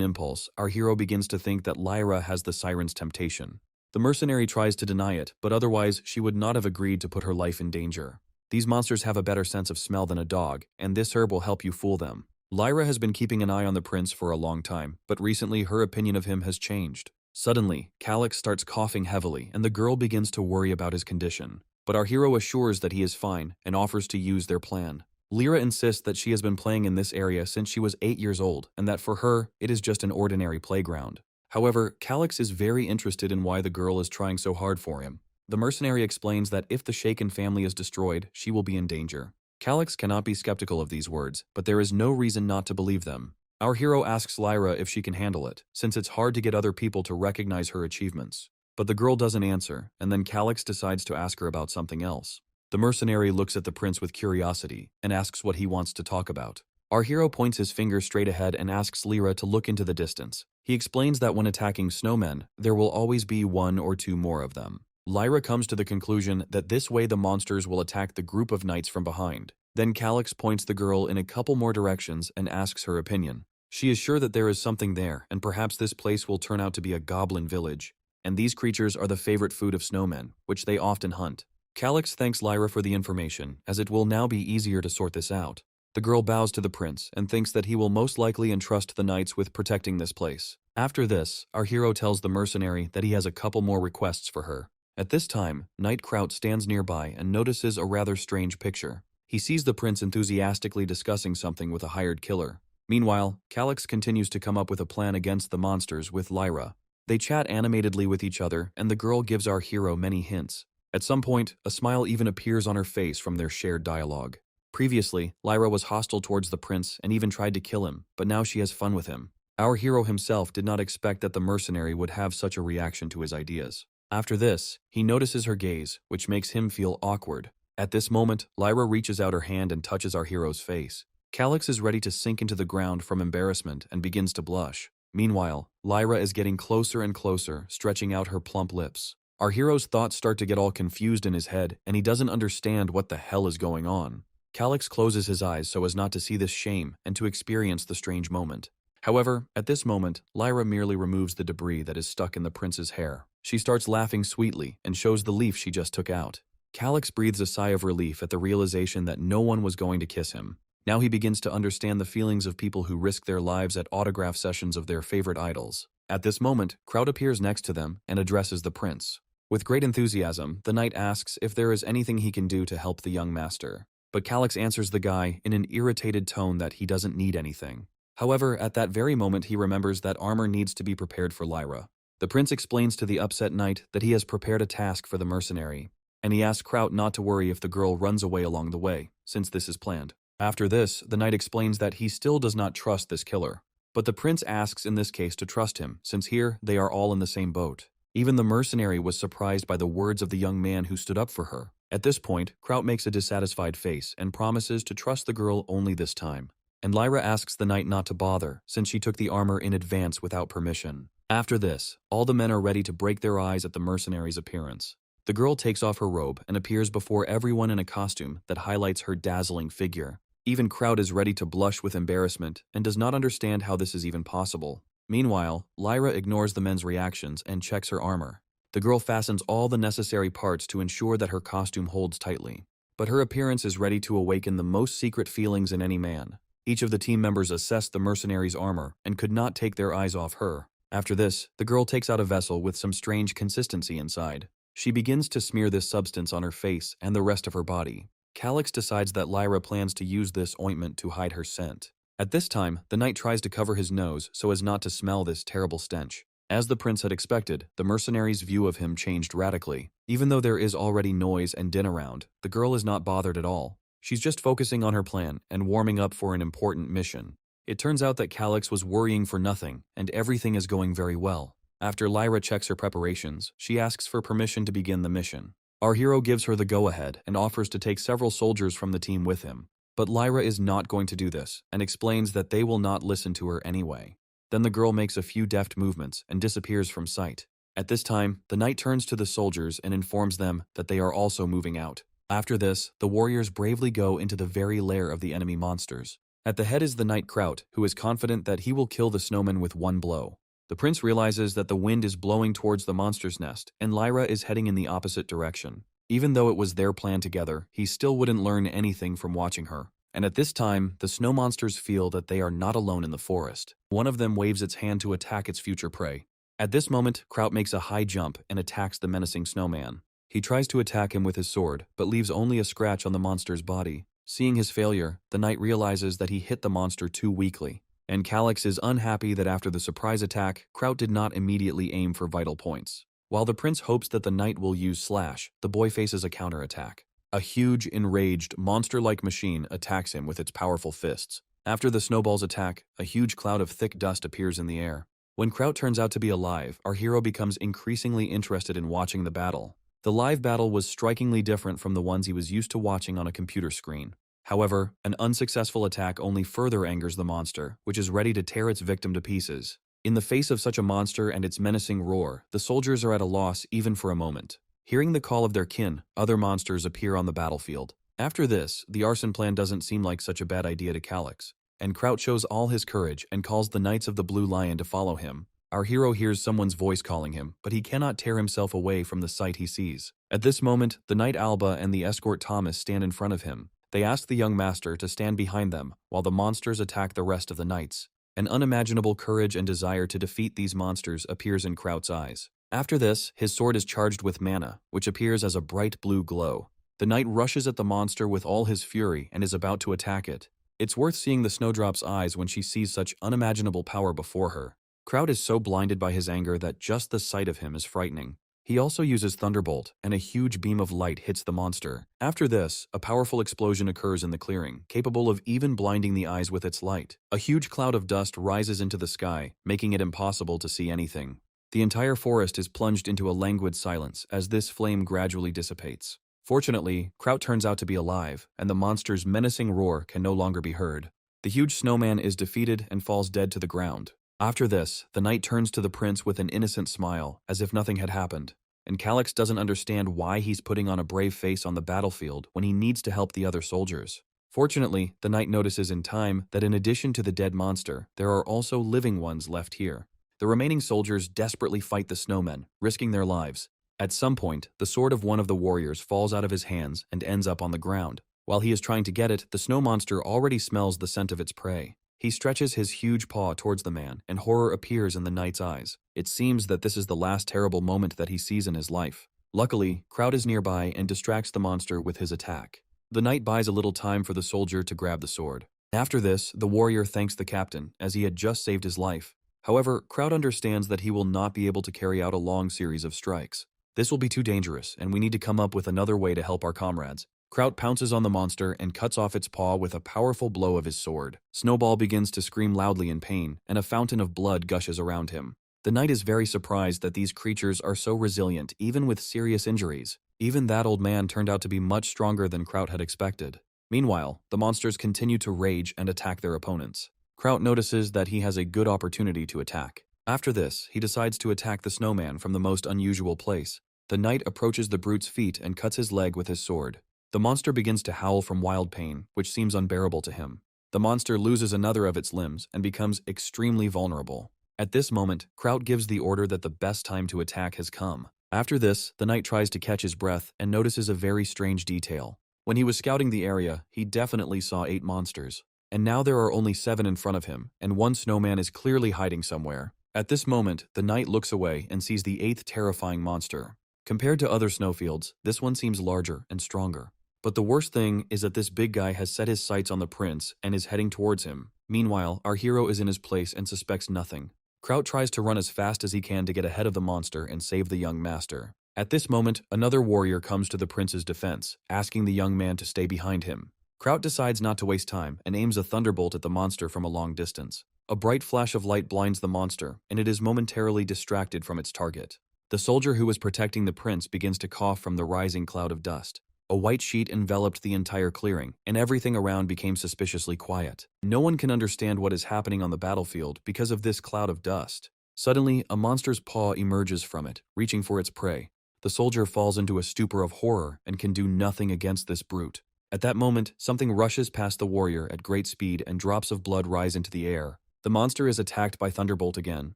impulse, our hero begins to think that Lyra has the siren's temptation. The mercenary tries to deny it, but otherwise she would not have agreed to put her life in danger. These monsters have a better sense of smell than a dog, and this herb will help you fool them. Lyra has been keeping an eye on the prince for a long time, but recently her opinion of him has changed. Suddenly, Calix starts coughing heavily, and the girl begins to worry about his condition. But our hero assures that he is fine and offers to use their plan. Lyra insists that she has been playing in this area since she was 8 years old, and that for her, it is just an ordinary playground. However, Calix is very interested in why the girl is trying so hard for him. The mercenary explains that if the Shaken family is destroyed, she will be in danger. Calix cannot be skeptical of these words, but there is no reason not to believe them. Our hero asks Lyra if she can handle it, since it's hard to get other people to recognize her achievements. But the girl doesn't answer, and then Calix decides to ask her about something else. The mercenary looks at the prince with curiosity and asks what he wants to talk about. Our hero points his finger straight ahead and asks Lyra to look into the distance. He explains that when attacking snowmen, there will always be 1 or 2 more of them. Lyra comes to the conclusion that this way the monsters will attack the group of knights from behind. Then Calix points the girl in a couple more directions and asks her opinion. She is sure that there is something there, and perhaps this place will turn out to be a goblin village. And these creatures are the favorite food of snowmen, which they often hunt. Calix thanks Lyra for the information, as it will now be easier to sort this out. The girl bows to the prince and thinks that he will most likely entrust the knights with protecting this place. After this, our hero tells the mercenary that he has a couple more requests for her. At this time, Knight Kraut stands nearby and notices a rather strange picture. He sees the prince enthusiastically discussing something with a hired killer. Meanwhile, Calix continues to come up with a plan against the monsters with Lyra. They chat animatedly with each other, and the girl gives our hero many hints. At some point, a smile even appears on her face from their shared dialogue. Previously, Lyra was hostile towards the prince and even tried to kill him, but now she has fun with him. Our hero himself did not expect that the mercenary would have such a reaction to his ideas. After this, he notices her gaze, which makes him feel awkward. At this moment, Lyra reaches out her hand and touches our hero's face. Calix is ready to sink into the ground from embarrassment and begins to blush. Meanwhile, Lyra is getting closer and closer, stretching out her plump lips. Our hero's thoughts start to get all confused in his head, and he doesn't understand what the hell is going on. Calix closes his eyes so as not to see this shame and to experience the strange moment. However, at this moment, Lyra merely removes the debris that is stuck in the prince's hair. She starts laughing sweetly and shows the leaf she just took out. Calix breathes a sigh of relief at the realization that no one was going to kiss him. Now he begins to understand the feelings of people who risk their lives at autograph sessions of their favorite idols. At this moment, Kraut appears next to them and addresses the prince. With great enthusiasm, the knight asks if there is anything he can do to help the young master. But Calix answers the guy in an irritated tone that he doesn't need anything. However, at that very moment he remembers that armor needs to be prepared for Lyra. The prince explains to the upset knight that he has prepared a task for the mercenary, and he asks Kraut not to worry if the girl runs away along the way, since this is planned. After this, the knight explains that he still does not trust this killer. But the prince asks in this case to trust him, since here they are all in the same boat. Even the mercenary was surprised by the words of the young man who stood up for her. At this point, Kraut makes a dissatisfied face and promises to trust the girl only this time. And Lyra asks the knight not to bother, since she took the armor in advance without permission. After this, all the men are ready to break their eyes at the mercenary's appearance. The girl takes off her robe and appears before everyone in a costume that highlights her dazzling figure. Even Kraut is ready to blush with embarrassment and does not understand how this is even possible. Meanwhile, Lyra ignores the men's reactions and checks her armor. The girl fastens all the necessary parts to ensure that her costume holds tightly. But her appearance is ready to awaken the most secret feelings in any man. Each of the team members assessed the mercenary's armor and could not take their eyes off her. After this, the girl takes out a vessel with some strange consistency inside. She begins to smear this substance on her face and the rest of her body. Calix decides that Lyra plans to use this ointment to hide her scent. At this time, the knight tries to cover his nose so as not to smell this terrible stench. As the prince had expected, the mercenary's view of him changed radically. Even though there is already noise and din around, the girl is not bothered at all. She's just focusing on her plan and warming up for an important mission. It turns out that Calix was worrying for nothing, and everything is going very well. After Lyra checks her preparations, she asks for permission to begin the mission. Our hero gives her the go-ahead and offers to take several soldiers from the team with him. But Lyra is not going to do this, and explains that they will not listen to her anyway. Then the girl makes a few deft movements and disappears from sight. At this time, the knight turns to the soldiers and informs them that they are also moving out. After this, the warriors bravely go into the very lair of the enemy monsters. At the head is the knight Kraut, who is confident that he will kill the snowman with one blow. The prince realizes that the wind is blowing towards the monster's nest, and Lyra is heading in the opposite direction. Even though it was their plan together, he still wouldn't learn anything from watching her. And at this time, the snow monsters feel that they are not alone in the forest. One of them waves its hand to attack its future prey. At this moment, Kraut makes a high jump and attacks the menacing snowman. He tries to attack him with his sword, but leaves only a scratch on the monster's body. Seeing his failure, the knight realizes that he hit the monster too weakly. And Calix is unhappy that after the surprise attack, Kraut did not immediately aim for vital points. While the prince hopes that the knight will use slash, the boy faces a counterattack. A huge, enraged, monster-like machine attacks him with its powerful fists. After the snowball's attack, a huge cloud of thick dust appears in the air. When Kraut turns out to be alive, our hero becomes increasingly interested in watching the battle. The live battle was strikingly different from the ones he was used to watching on a computer screen. However, an unsuccessful attack only further angers the monster, which is ready to tear its victim to pieces. In the face of such a monster and its menacing roar, the soldiers are at a loss even for a moment. Hearing the call of their kin, other monsters appear on the battlefield. After this, the arson plan doesn't seem like such a bad idea to Calix, and Kraut shows all his courage and calls the Knights of the Blue Lion to follow him. Our hero hears someone's voice calling him, but he cannot tear himself away from the sight he sees. At this moment, the Knight Alba and the escort Thomas stand in front of him. They ask the young master to stand behind them, while the monsters attack the rest of the knights. An unimaginable courage and desire to defeat these monsters appears in Kraut's eyes. After this, his sword is charged with mana, which appears as a bright blue glow. The knight rushes at the monster with all his fury and is about to attack it. It's worth seeing the Snowdrop's eyes when she sees such unimaginable power before her. Kraut is so blinded by his anger that just the sight of him is frightening. He also uses Thunderbolt, and a huge beam of light hits the monster. After this, a powerful explosion occurs in the clearing, capable of even blinding the eyes with its light. A huge cloud of dust rises into the sky, making it impossible to see anything. The entire forest is plunged into a languid silence as this flame gradually dissipates. Fortunately, Kraut turns out to be alive, and the monster's menacing roar can no longer be heard. The huge snowman is defeated and falls dead to the ground. After this, the knight turns to the prince with an innocent smile, as if nothing had happened. And Calix doesn't understand why he's putting on a brave face on the battlefield when he needs to help the other soldiers. Fortunately, the knight notices in time that in addition to the dead monster, there are also living ones left here. The remaining soldiers desperately fight the snowmen, risking their lives. At some point, the sword of one of the warriors falls out of his hands and ends up on the ground. While he is trying to get it, the snow monster already smells the scent of its prey. He stretches his huge paw towards the man, and horror appears in the knight's eyes. It seems that this is the last terrible moment that he sees in his life. Luckily, Kraut is nearby and distracts the monster with his attack. The knight buys a little time for the soldier to grab the sword. After this, the warrior thanks the captain, as he had just saved his life. However, Kraut understands that he will not be able to carry out a long series of strikes. This will be too dangerous, and we need to come up with another way to help our comrades. Kraut pounces on the monster and cuts off its paw with a powerful blow of his sword. Snowball begins to scream loudly in pain, and a fountain of blood gushes around him. The knight is very surprised that these creatures are so resilient, even with serious injuries. Even that old man turned out to be much stronger than Kraut had expected. Meanwhile, the monsters continue to rage and attack their opponents. Kraut notices that he has a good opportunity to attack. After this, he decides to attack the snowman from the most unusual place. The knight approaches the brute's feet and cuts his leg with his sword. The monster begins to howl from wild pain, which seems unbearable to him. The monster loses another of its limbs and becomes extremely vulnerable. At this moment, Kraut gives the order that the best time to attack has come. After this, the knight tries to catch his breath and notices a very strange detail. When he was scouting the area, he definitely saw 8 monsters. And now there are only 7 in front of him, and one snowman is clearly hiding somewhere. At this moment, the knight looks away and sees the 8th terrifying monster. Compared to other snowfields, this one seems larger and stronger. But the worst thing is that this big guy has set his sights on the prince and is heading towards him. Meanwhile, our hero is in his place and suspects nothing. Kraut tries to run as fast as he can to get ahead of the monster and save the young master. At this moment, another warrior comes to the prince's defense, asking the young man to stay behind him. Kraut decides not to waste time and aims a thunderbolt at the monster from a long distance. A bright flash of light blinds the monster, and it is momentarily distracted from its target. The soldier who was protecting the prince begins to cough from the rising cloud of dust. A white sheet enveloped the entire clearing, and everything around became suspiciously quiet. No one can understand what is happening on the battlefield because of this cloud of dust. Suddenly, a monster's paw emerges from it, reaching for its prey. The soldier falls into a stupor of horror and can do nothing against this brute. At that moment, something rushes past the warrior at great speed and drops of blood rise into the air. The monster is attacked by Thunderbolt again,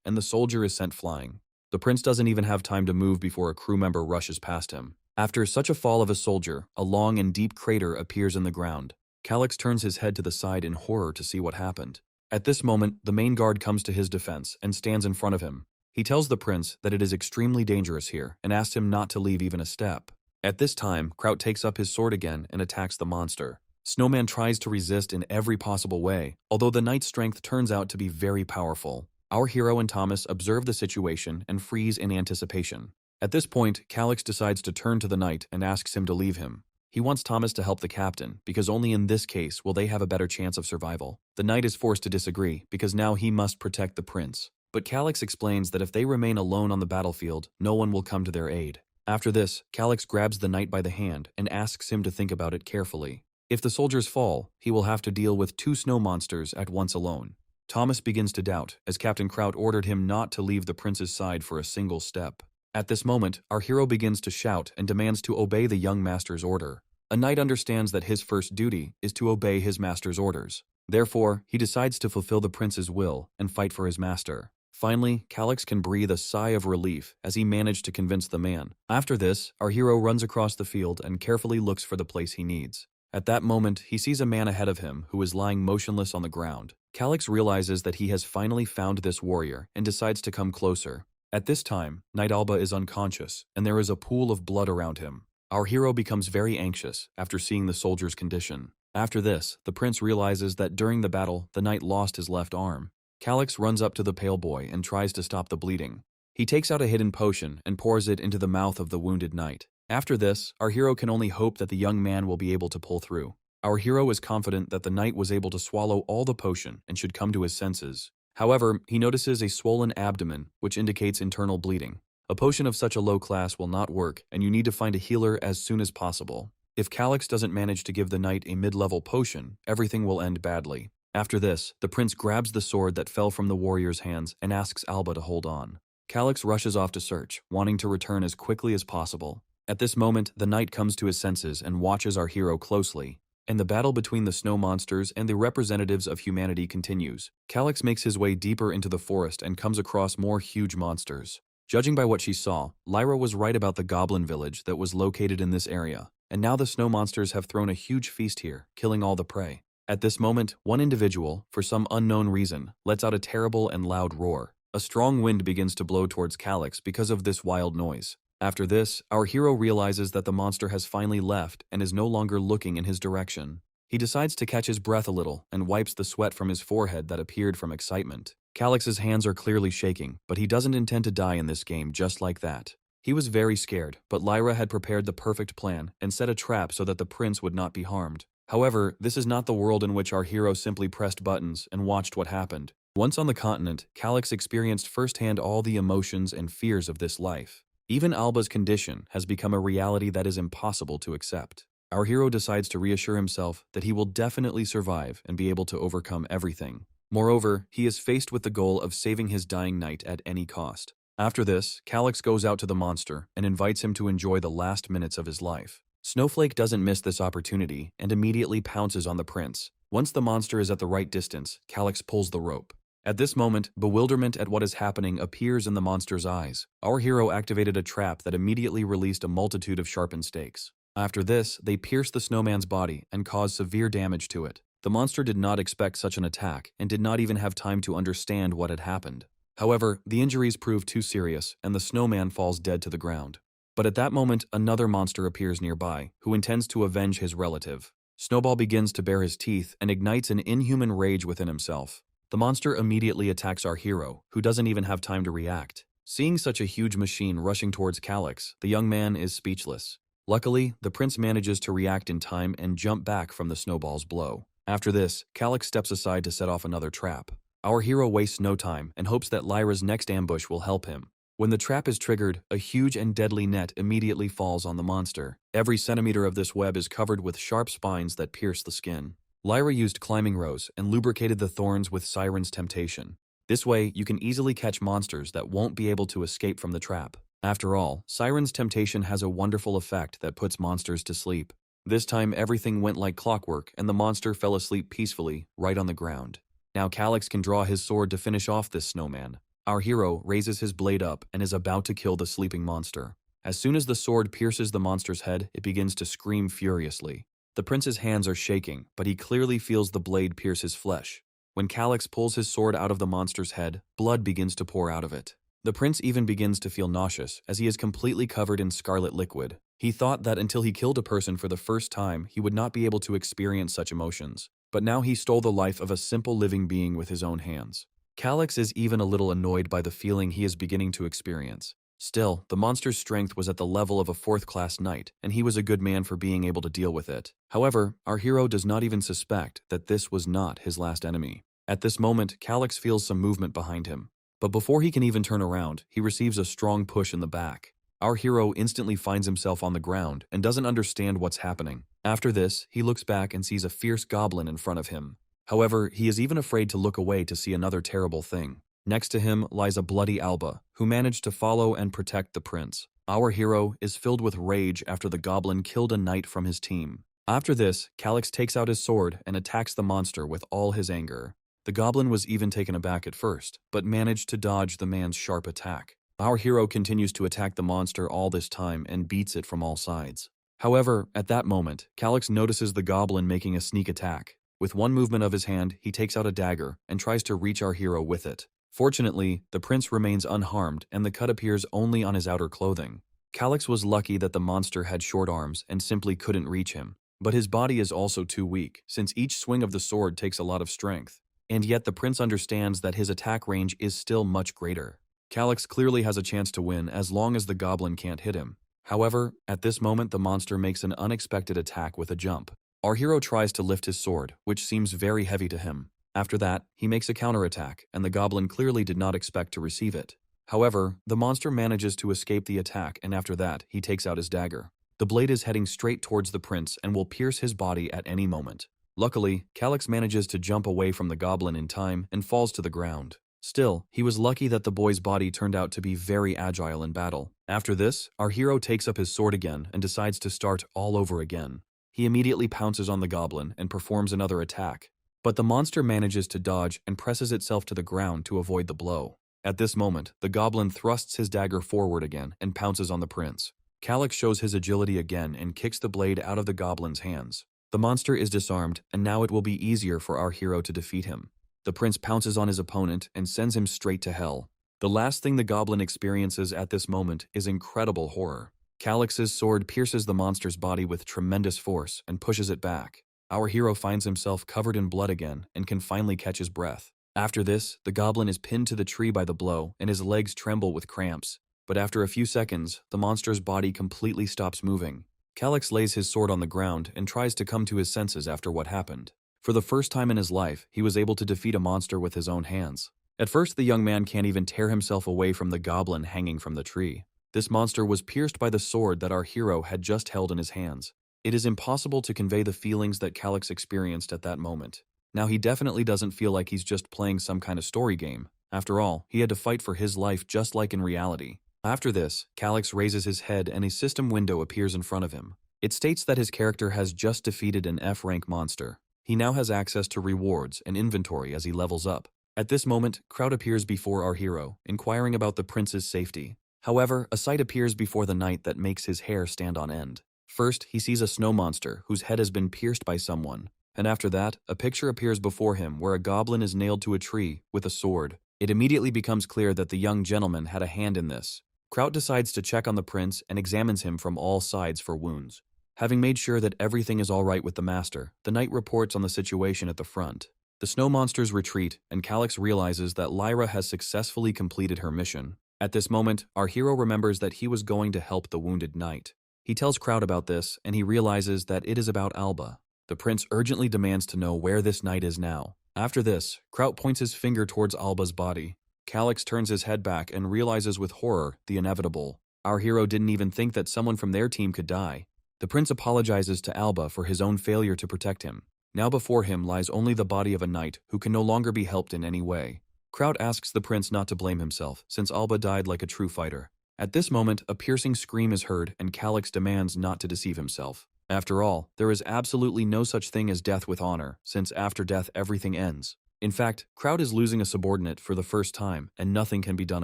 and the soldier is sent flying. The prince doesn't even have time to move before a crew member rushes past him. After such a fall of a soldier, a long and deep crater appears in the ground. Calix turns his head to the side in horror to see what happened. At this moment, the main guard comes to his defense and stands in front of him. He tells the prince that it is extremely dangerous here and asks him not to leave even a step. At this time, Kraut takes up his sword again and attacks the monster. Snowman tries to resist in every possible way, although the knight's strength turns out to be very powerful. Our hero and Thomas observe the situation and freeze in anticipation. At this point, Calix decides to turn to the knight and asks him to leave him. He wants Thomas to help the captain, because only in this case will they have a better chance of survival. The knight is forced to disagree, because now he must protect the prince. But Calix explains that if they remain alone on the battlefield, no one will come to their aid. After this, Calix grabs the knight by the hand and asks him to think about it carefully. If the soldiers fall, he will have to deal with 2 snow monsters at once alone. Thomas begins to doubt, as Captain Kraut ordered him not to leave the prince's side for a single step. At this moment, our hero begins to shout and demands to obey the young master's order. A knight understands that his first duty is to obey his master's orders. Therefore, he decides to fulfill the prince's will and fight for his master. Finally, Calix can breathe a sigh of relief as he managed to convince the man. After this, our hero runs across the field and carefully looks for the place he needs. At that moment, he sees a man ahead of him who is lying motionless on the ground. Calix realizes that he has finally found this warrior and decides to come closer. At this time, Knight Alba is unconscious, and there is a pool of blood around him. Our hero becomes very anxious after seeing the soldier's condition. After this, the prince realizes that during the battle, the knight lost his left arm. Calix runs up to the pale boy and tries to stop the bleeding. He takes out a hidden potion and pours it into the mouth of the wounded knight. After this, our hero can only hope that the young man will be able to pull through. Our hero is confident that the knight was able to swallow all the potion and should come to his senses. However, he notices a swollen abdomen, which indicates internal bleeding. A potion of such a low class will not work, and you need to find a healer as soon as possible. If Calix doesn't manage to give the knight a mid-level potion, everything will end badly. After this, the prince grabs the sword that fell from the warrior's hands and asks Alba to hold on. Calix rushes off to search, wanting to return as quickly as possible. At this moment, the knight comes to his senses and watches our hero closely, and the battle between the snow monsters and the representatives of humanity continues. Calix makes his way deeper into the forest and comes across more huge monsters. Judging by what she saw, Lyra was right about the goblin village that was located in this area, and now the snow monsters have thrown a huge feast here, killing all the prey. At this moment, one individual, for some unknown reason, lets out a terrible and loud roar. A strong wind begins to blow towards Calix because of this wild noise. After this, our hero realizes that the monster has finally left and is no longer looking in his direction. He decides to catch his breath a little and wipes the sweat from his forehead that appeared from excitement. Calix's hands are clearly shaking, but he doesn't intend to die in this game just like that. He was very scared, but Lyra had prepared the perfect plan and set a trap so that the prince would not be harmed. However, this is not the world in which our hero simply pressed buttons and watched what happened. Once on the continent, Calix experienced firsthand all the emotions and fears of this life. Even Alba's condition has become a reality that is impossible to accept. Our hero decides to reassure himself that he will definitely survive and be able to overcome everything. Moreover, he is faced with the goal of saving his dying knight at any cost. After this, Calix goes out to the monster and invites him to enjoy the last minutes of his life. Snowflake doesn't miss this opportunity and immediately pounces on the prince. Once the monster is at the right distance, Calix pulls the rope. At this moment, bewilderment at what is happening appears in the monster's eyes. Our hero activated a trap that immediately released a multitude of sharpened stakes. After this, they pierce the snowman's body and cause severe damage to it. The monster did not expect such an attack and did not even have time to understand what had happened. However, the injuries prove too serious and the snowman falls dead to the ground. But at that moment, another monster appears nearby, who intends to avenge his relative. Snowball begins to bare his teeth and ignites an inhuman rage within himself. The monster immediately attacks our hero, who doesn't even have time to react. Seeing such a huge machine rushing towards Calyx, the young man is speechless. Luckily, the prince manages to react in time and jump back from the snowball's blow. After this, Calyx steps aside to set off another trap. Our hero wastes no time and hopes that Lyra's next ambush will help him. When the trap is triggered, a huge and deadly net immediately falls on the monster. Every centimeter of this web is covered with sharp spines that pierce the skin. Lyra used climbing rows and lubricated the thorns with Siren's temptation. This way, you can easily catch monsters that won't be able to escape from the trap. After all, Siren's temptation has a wonderful effect that puts monsters to sleep. This time everything went like clockwork and the monster fell asleep peacefully, right on the ground. Now Calyx can draw his sword to finish off this snowman. Our hero raises his blade up and is about to kill the sleeping monster. As soon as the sword pierces the monster's head, it begins to scream furiously. The prince's hands are shaking, but he clearly feels the blade pierce his flesh. When Calyx pulls his sword out of the monster's head, blood begins to pour out of it. The prince even begins to feel nauseous as he is completely covered in scarlet liquid. He thought that until he killed a person for the first time, he would not be able to experience such emotions. But now he stole the life of a simple living being with his own hands. Calyx is even a little annoyed by the feeling he is beginning to experience. Still, the monster's strength was at the level of a fourth-class knight, and he was a good man for being able to deal with it. However, our hero does not even suspect that this was not his last enemy. At this moment, Calyx feels some movement behind him. But before he can even turn around, he receives a strong push in the back. Our hero instantly finds himself on the ground and doesn't understand what's happening. After this, he looks back and sees a fierce goblin in front of him. However, he is even afraid to look away to see another terrible thing. Next to him lies a bloody Alba, who managed to follow and protect the prince. Our hero is filled with rage after the goblin killed a knight from his team. After this, Calyx takes out his sword and attacks the monster with all his anger. The goblin was even taken aback at first, but managed to dodge the man's sharp attack. Our hero continues to attack the monster all this time and beats it from all sides. However, at that moment, Calyx notices the goblin making a sneak attack. With one movement of his hand, he takes out a dagger and tries to reach our hero with it. Fortunately, the prince remains unharmed and the cut appears only on his outer clothing. Calyx was lucky that the monster had short arms and simply couldn't reach him. But his body is also too weak, since each swing of the sword takes a lot of strength. And yet the prince understands that his attack range is still much greater. Calyx clearly has a chance to win as long as the goblin can't hit him. However, at this moment the monster makes an unexpected attack with a jump. Our hero tries to lift his sword, which seems very heavy to him. After that, he makes a counterattack, and the goblin clearly did not expect to receive it. However, the monster manages to escape the attack, and after that, he takes out his dagger. The blade is heading straight towards the prince and will pierce his body at any moment. Luckily, Calyx manages to jump away from the goblin in time and falls to the ground. Still, he was lucky that the boy's body turned out to be very agile in battle. After this, our hero takes up his sword again and decides to start all over again. He immediately pounces on the goblin and performs another attack. But the monster manages to dodge and presses itself to the ground to avoid the blow. At this moment, the goblin thrusts his dagger forward again and pounces on the prince. Calyx shows his agility again and kicks the blade out of the goblin's hands. The monster is disarmed, and now it will be easier for our hero to defeat him. The prince pounces on his opponent and sends him straight to hell. The last thing the goblin experiences at this moment is incredible horror. Calyx's sword pierces the monster's body with tremendous force and pushes it back. Our hero finds himself covered in blood again and can finally catch his breath. After this, the goblin is pinned to the tree by the blow and his legs tremble with cramps. But after a few seconds, the monster's body completely stops moving. Calyx lays his sword on the ground and tries to come to his senses after what happened. For the first time in his life, he was able to defeat a monster with his own hands. At first, the young man can't even tear himself away from the goblin hanging from the tree. This monster was pierced by the sword that our hero had just held in his hands. It is impossible to convey the feelings that Calyx experienced at that moment. Now he definitely doesn't feel like he's just playing some kind of story game. After all, he had to fight for his life just like in reality. After this, Calyx raises his head and a system window appears in front of him. It states that his character has just defeated an F-rank monster. He now has access to rewards and inventory as he levels up. At this moment, Kraut appears before our hero, inquiring about the prince's safety. However, a sight appears before the knight that makes his hair stand on end. First, he sees a snow monster whose head has been pierced by someone. And after that, a picture appears before him where a goblin is nailed to a tree with a sword. It immediately becomes clear that the young gentleman had a hand in this. Kraut decides to check on the prince and examines him from all sides for wounds. Having made sure that everything is all right with the master, the knight reports on the situation at the front. The snow monsters retreat, and Calix realizes that Lyra has successfully completed her mission. At this moment, our hero remembers that he was going to help the wounded knight. He tells Kraut about this, and he realizes that it is about Alba. The prince urgently demands to know where this knight is now. After this, Kraut points his finger towards Alba's body. Calix turns his head back and realizes with horror the inevitable. Our hero didn't even think that someone from their team could die. The prince apologizes to Alba for his own failure to protect him. Now before him lies only the body of a knight who can no longer be helped in any way. Kraut asks the prince not to blame himself, since Alba died like a true fighter. At this moment, a piercing scream is heard, and Calix demands not to deceive himself. After all, there is absolutely no such thing as death with honor, since after death everything ends. In fact, Kraut is losing a subordinate for the first time, and nothing can be done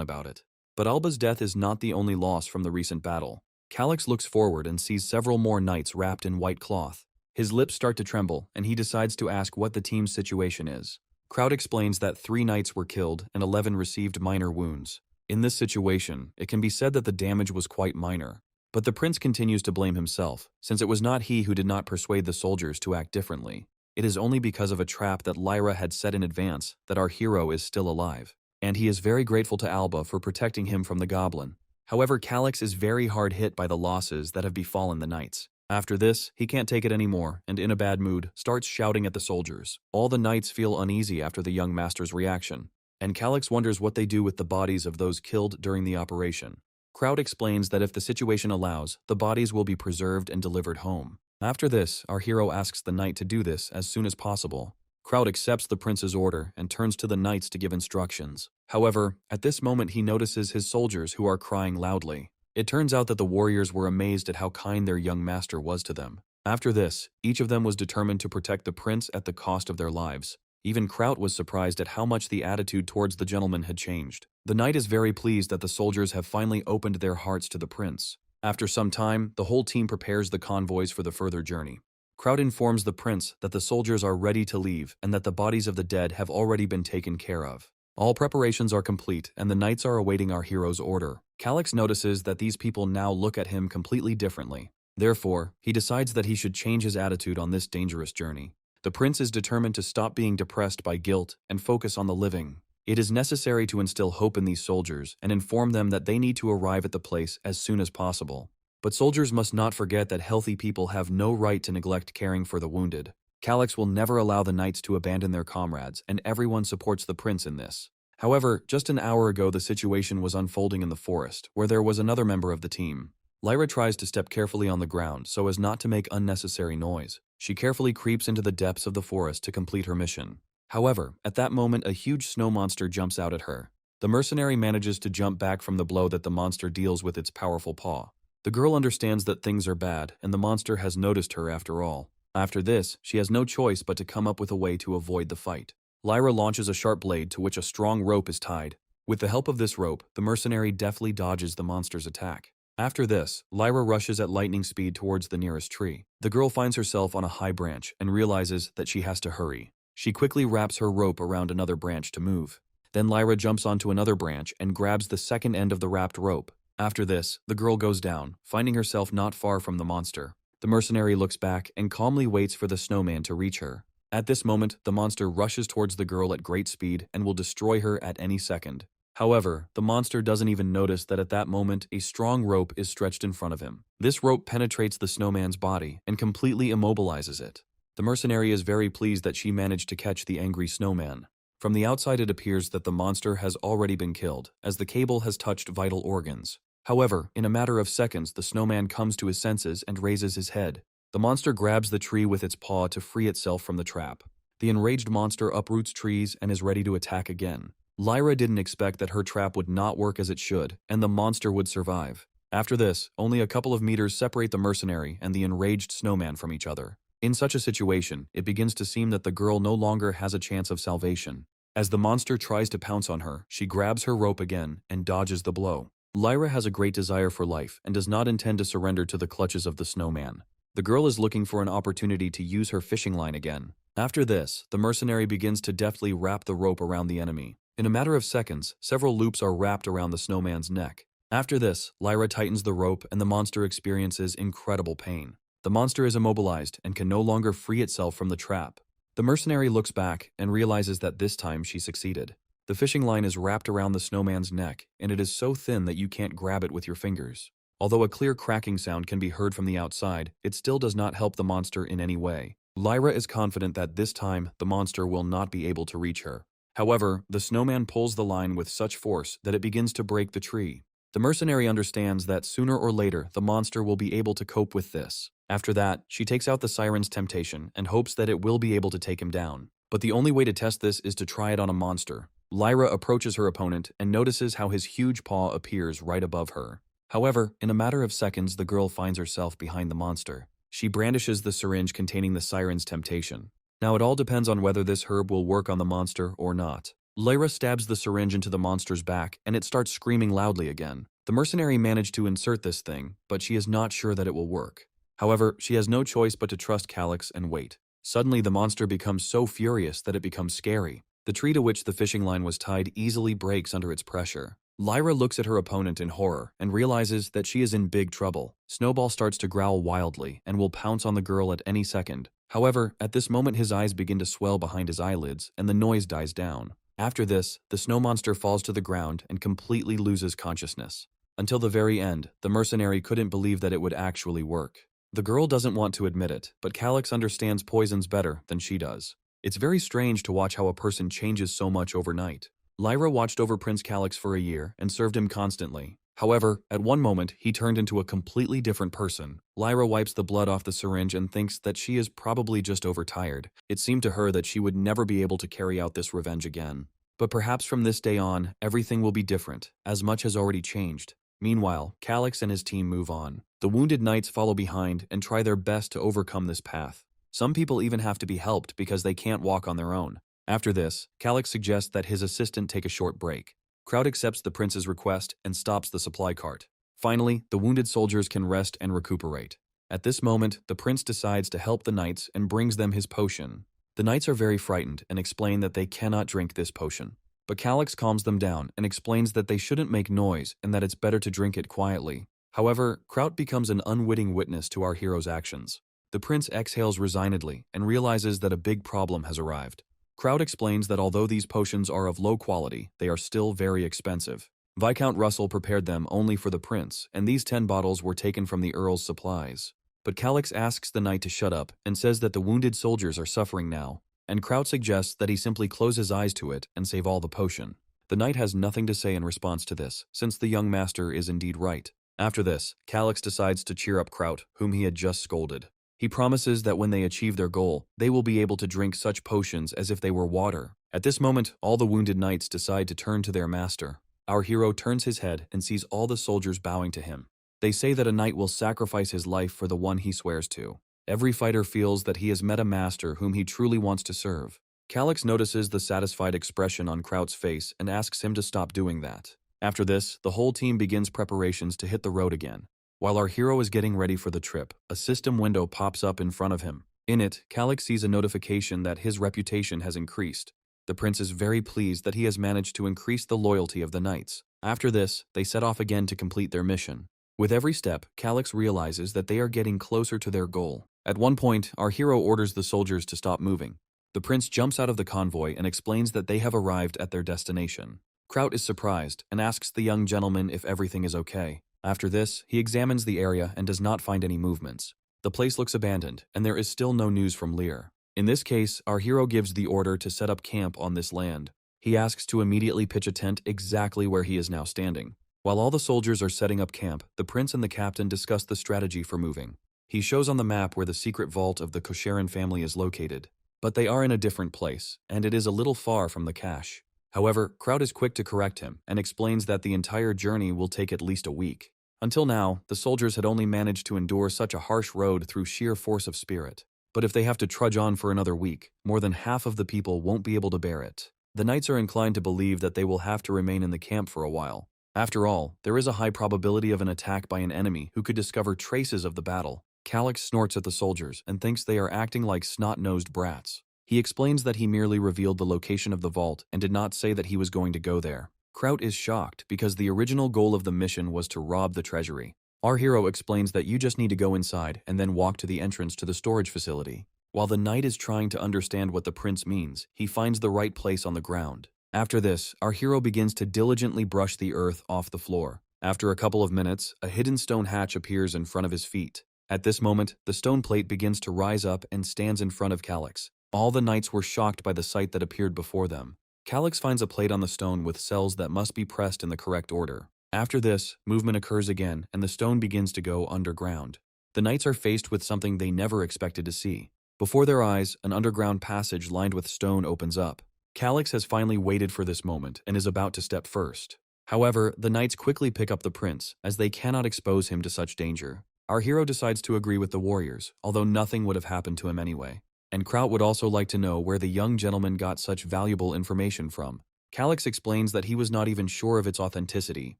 about it. But Alba's death is not the only loss from the recent battle. Calix looks forward and sees several more knights wrapped in white cloth. His lips start to tremble, and he decides to ask what the team's situation is. Kraut explains that 3 knights were killed and 11 received minor wounds. In this situation, it can be said that the damage was quite minor. But the prince continues to blame himself, since it was not he who did not persuade the soldiers to act differently. It is only because of a trap that Lyra had set in advance that our hero is still alive. And he is very grateful to Alba for protecting him from the goblin. However, Calix is very hard hit by the losses that have befallen the knights. After this, he can't take it anymore, and in a bad mood, starts shouting at the soldiers. All the knights feel uneasy after the young master's reaction, and Calix wonders what they do with the bodies of those killed during the operation. Kraut explains that if the situation allows, the bodies will be preserved and delivered home. After this, our hero asks the knight to do this as soon as possible. Kraut accepts the prince's order and turns to the knights to give instructions. However, at this moment he notices his soldiers who are crying loudly. It turns out that the warriors were amazed at how kind their young master was to them. After this, each of them was determined to protect the prince at the cost of their lives. Even Kraut was surprised at how much the attitude towards the gentleman had changed. The knight is very pleased that the soldiers have finally opened their hearts to the prince. After some time, the whole team prepares the convoys for the further journey. Kraut informs the prince that the soldiers are ready to leave and that the bodies of the dead have already been taken care of. All preparations are complete, and the knights are awaiting our hero's order. Calix notices that these people now look at him completely differently. Therefore, he decides that he should change his attitude on this dangerous journey. The prince is determined to stop being depressed by guilt and focus on the living. It is necessary to instill hope in these soldiers and inform them that they need to arrive at the place as soon as possible. But soldiers must not forget that healthy people have no right to neglect caring for the wounded. Calix will never allow the knights to abandon their comrades, and everyone supports the prince in this. However, just an hour ago the situation was unfolding in the forest, where there was another member of the team. Lyra tries to step carefully on the ground so as not to make unnecessary noise. She carefully creeps into the depths of the forest to complete her mission. However, at that moment a huge snow monster jumps out at her. The mercenary manages to jump back from the blow that the monster deals with its powerful paw. The girl understands that things are bad, and the monster has noticed her after all. After this, she has no choice but to come up with a way to avoid the fight. Lyra launches a sharp blade to which a strong rope is tied. With the help of this rope, the mercenary deftly dodges the monster's attack. After this, Lyra rushes at lightning speed towards the nearest tree. The girl finds herself on a high branch and realizes that she has to hurry. She quickly wraps her rope around another branch to move. Then Lyra jumps onto another branch and grabs the second end of the wrapped rope. After this, the girl goes down, finding herself not far from the monster. The mercenary looks back and calmly waits for the snowman to reach her. At this moment, the monster rushes towards the girl at great speed and will destroy her at any second. However, the monster doesn't even notice that at that moment, a strong rope is stretched in front of him. This rope penetrates the snowman's body and completely immobilizes it. The mercenary is very pleased that she managed to catch the angry snowman. From the outside it appears that the monster has already been killed, as the cable has touched vital organs. However, in a matter of seconds, the snowman comes to his senses and raises his head. The monster grabs the tree with its paw to free itself from the trap. The enraged monster uproots trees and is ready to attack again. Lyra didn't expect that her trap would not work as it should, and the monster would survive. After this, only a couple of meters separate the mercenary and the enraged snowman from each other. In such a situation, it begins to seem that the girl no longer has a chance of salvation. As the monster tries to pounce on her, she grabs her rope again and dodges the blow. Lyra has a great desire for life and does not intend to surrender to the clutches of the snowman. The girl is looking for an opportunity to use her fishing line again. After this, the mercenary begins to deftly wrap the rope around the enemy. In a matter of seconds, several loops are wrapped around the snowman's neck. After this, Lyra tightens the rope and the monster experiences incredible pain. The monster is immobilized and can no longer free itself from the trap. The mercenary looks back and realizes that this time she succeeded. The fishing line is wrapped around the snowman's neck, and it is so thin that you can't grab it with your fingers. Although a clear cracking sound can be heard from the outside, it still does not help the monster in any way. Lyra is confident that this time the monster will not be able to reach her. However, the snowman pulls the line with such force that it begins to break the tree. The mercenary understands that sooner or later the monster will be able to cope with this. After that, she takes out the siren's temptation and hopes that it will be able to take him down. But the only way to test this is to try it on a monster. Lyra approaches her opponent and notices how his huge paw appears right above her. However, in a matter of seconds, the girl finds herself behind the monster. She brandishes the syringe containing the siren's temptation. Now it all depends on whether this herb will work on the monster or not. Lyra stabs the syringe into the monster's back and it starts screaming loudly again. The mercenary managed to insert this thing, but she is not sure that it will work. However, she has no choice but to trust Calyx and wait. Suddenly the monster becomes so furious that it becomes scary. The tree to which the fishing line was tied easily breaks under its pressure. Lyra looks at her opponent in horror and realizes that she is in big trouble. Snowball starts to growl wildly and will pounce on the girl at any second. However, at this moment his eyes begin to swell behind his eyelids and the noise dies down. After this, the snow monster falls to the ground and completely loses consciousness. Until the very end, the mercenary couldn't believe that it would actually work. The girl doesn't want to admit it, but Calyx understands poisons better than she does. It's very strange to watch how a person changes so much overnight. Lyra watched over Prince Calyx for a year and served him constantly. However, at one moment, he turned into a completely different person. Lyra wipes the blood off the syringe and thinks that she is probably just overtired. It seemed to her that she would never be able to carry out this revenge again. But perhaps from this day on, everything will be different, as much has already changed. Meanwhile, Calyx and his team move on. The wounded knights follow behind and try their best to overcome this path. Some people even have to be helped because they can't walk on their own. After this, Calyx suggests that his assistant take a short break. Kraut accepts the prince's request and stops the supply cart. Finally, the wounded soldiers can rest and recuperate. At this moment, the prince decides to help the knights and brings them his potion. The knights are very frightened and explain that they cannot drink this potion. But Calyx calms them down and explains that they shouldn't make noise and that it's better to drink it quietly. However, Kraut becomes an unwitting witness to our hero's actions. The prince exhales resignedly and realizes that a big problem has arrived. Kraut explains that although these potions are of low quality, they are still very expensive. Viscount Russell prepared them only for the prince, and these 10 bottles were taken from the earl's supplies. But Calyx asks the knight to shut up and says that the wounded soldiers are suffering now, and Kraut suggests that he simply close his eyes to it and save all the potion. The knight has nothing to say in response to this, since the young master is indeed right. After this, Calyx decides to cheer up Kraut, whom he had just scolded. He promises that when they achieve their goal, they will be able to drink such potions as if they were water. At this moment, all the wounded knights decide to turn to their master. Our hero turns his head and sees all the soldiers bowing to him. They say that a knight will sacrifice his life for the one he swears to. Every fighter feels that he has met a master whom he truly wants to serve. Calyx notices the satisfied expression on Kraut's face and asks him to stop doing that. After this, the whole team begins preparations to hit the road again. While our hero is getting ready for the trip, a system window pops up in front of him. In it, Calyx sees a notification that his reputation has increased. The prince is very pleased that he has managed to increase the loyalty of the knights. After this, they set off again to complete their mission. With every step, Calyx realizes that they are getting closer to their goal. At one point, our hero orders the soldiers to stop moving. The prince jumps out of the convoy and explains that they have arrived at their destination. Kraut is surprised and asks the young gentleman if everything is okay. After this, he examines the area and does not find any movements. The place looks abandoned, and there is still no news from Lear. In this case, our hero gives the order to set up camp on this land. He asks to immediately pitch a tent exactly where he is now standing. While all the soldiers are setting up camp, the prince and the captain discuss the strategy for moving. He shows on the map where the secret vault of the Kosherin family is located. But they are in a different place, and it is a little far from the cache. However, Kraut is quick to correct him and explains that the entire journey will take at least a week. Until now, the soldiers had only managed to endure such a harsh road through sheer force of spirit. But if they have to trudge on for another week, more than half of the people won't be able to bear it. The knights are inclined to believe that they will have to remain in the camp for a while. After all, there is a high probability of an attack by an enemy who could discover traces of the battle. Calyx snorts at the soldiers and thinks they are acting like snot-nosed brats. He explains that he merely revealed the location of the vault and did not say that he was going to go there. Kraut is shocked because the original goal of the mission was to rob the treasury. Our hero explains that you just need to go inside and then walk to the entrance to the storage facility. While the knight is trying to understand what the prince means, he finds the right place on the ground. After this, our hero begins to diligently brush the earth off the floor. After a couple of minutes, a hidden stone hatch appears in front of his feet. At this moment, the stone plate begins to rise up and stands in front of Calyx. All the knights were shocked by the sight that appeared before them. Calyx finds a plate on the stone with cells that must be pressed in the correct order. After this, movement occurs again and the stone begins to go underground. The knights are faced with something they never expected to see. Before their eyes, an underground passage lined with stone opens up. Calyx has finally waited for this moment and is about to step first. However, the knights quickly pick up the prince, as they cannot expose him to such danger. Our hero decides to agree with the warriors, although nothing would have happened to him anyway. And Kraut would also like to know where the young gentleman got such valuable information from. Calyx explains that he was not even sure of its authenticity,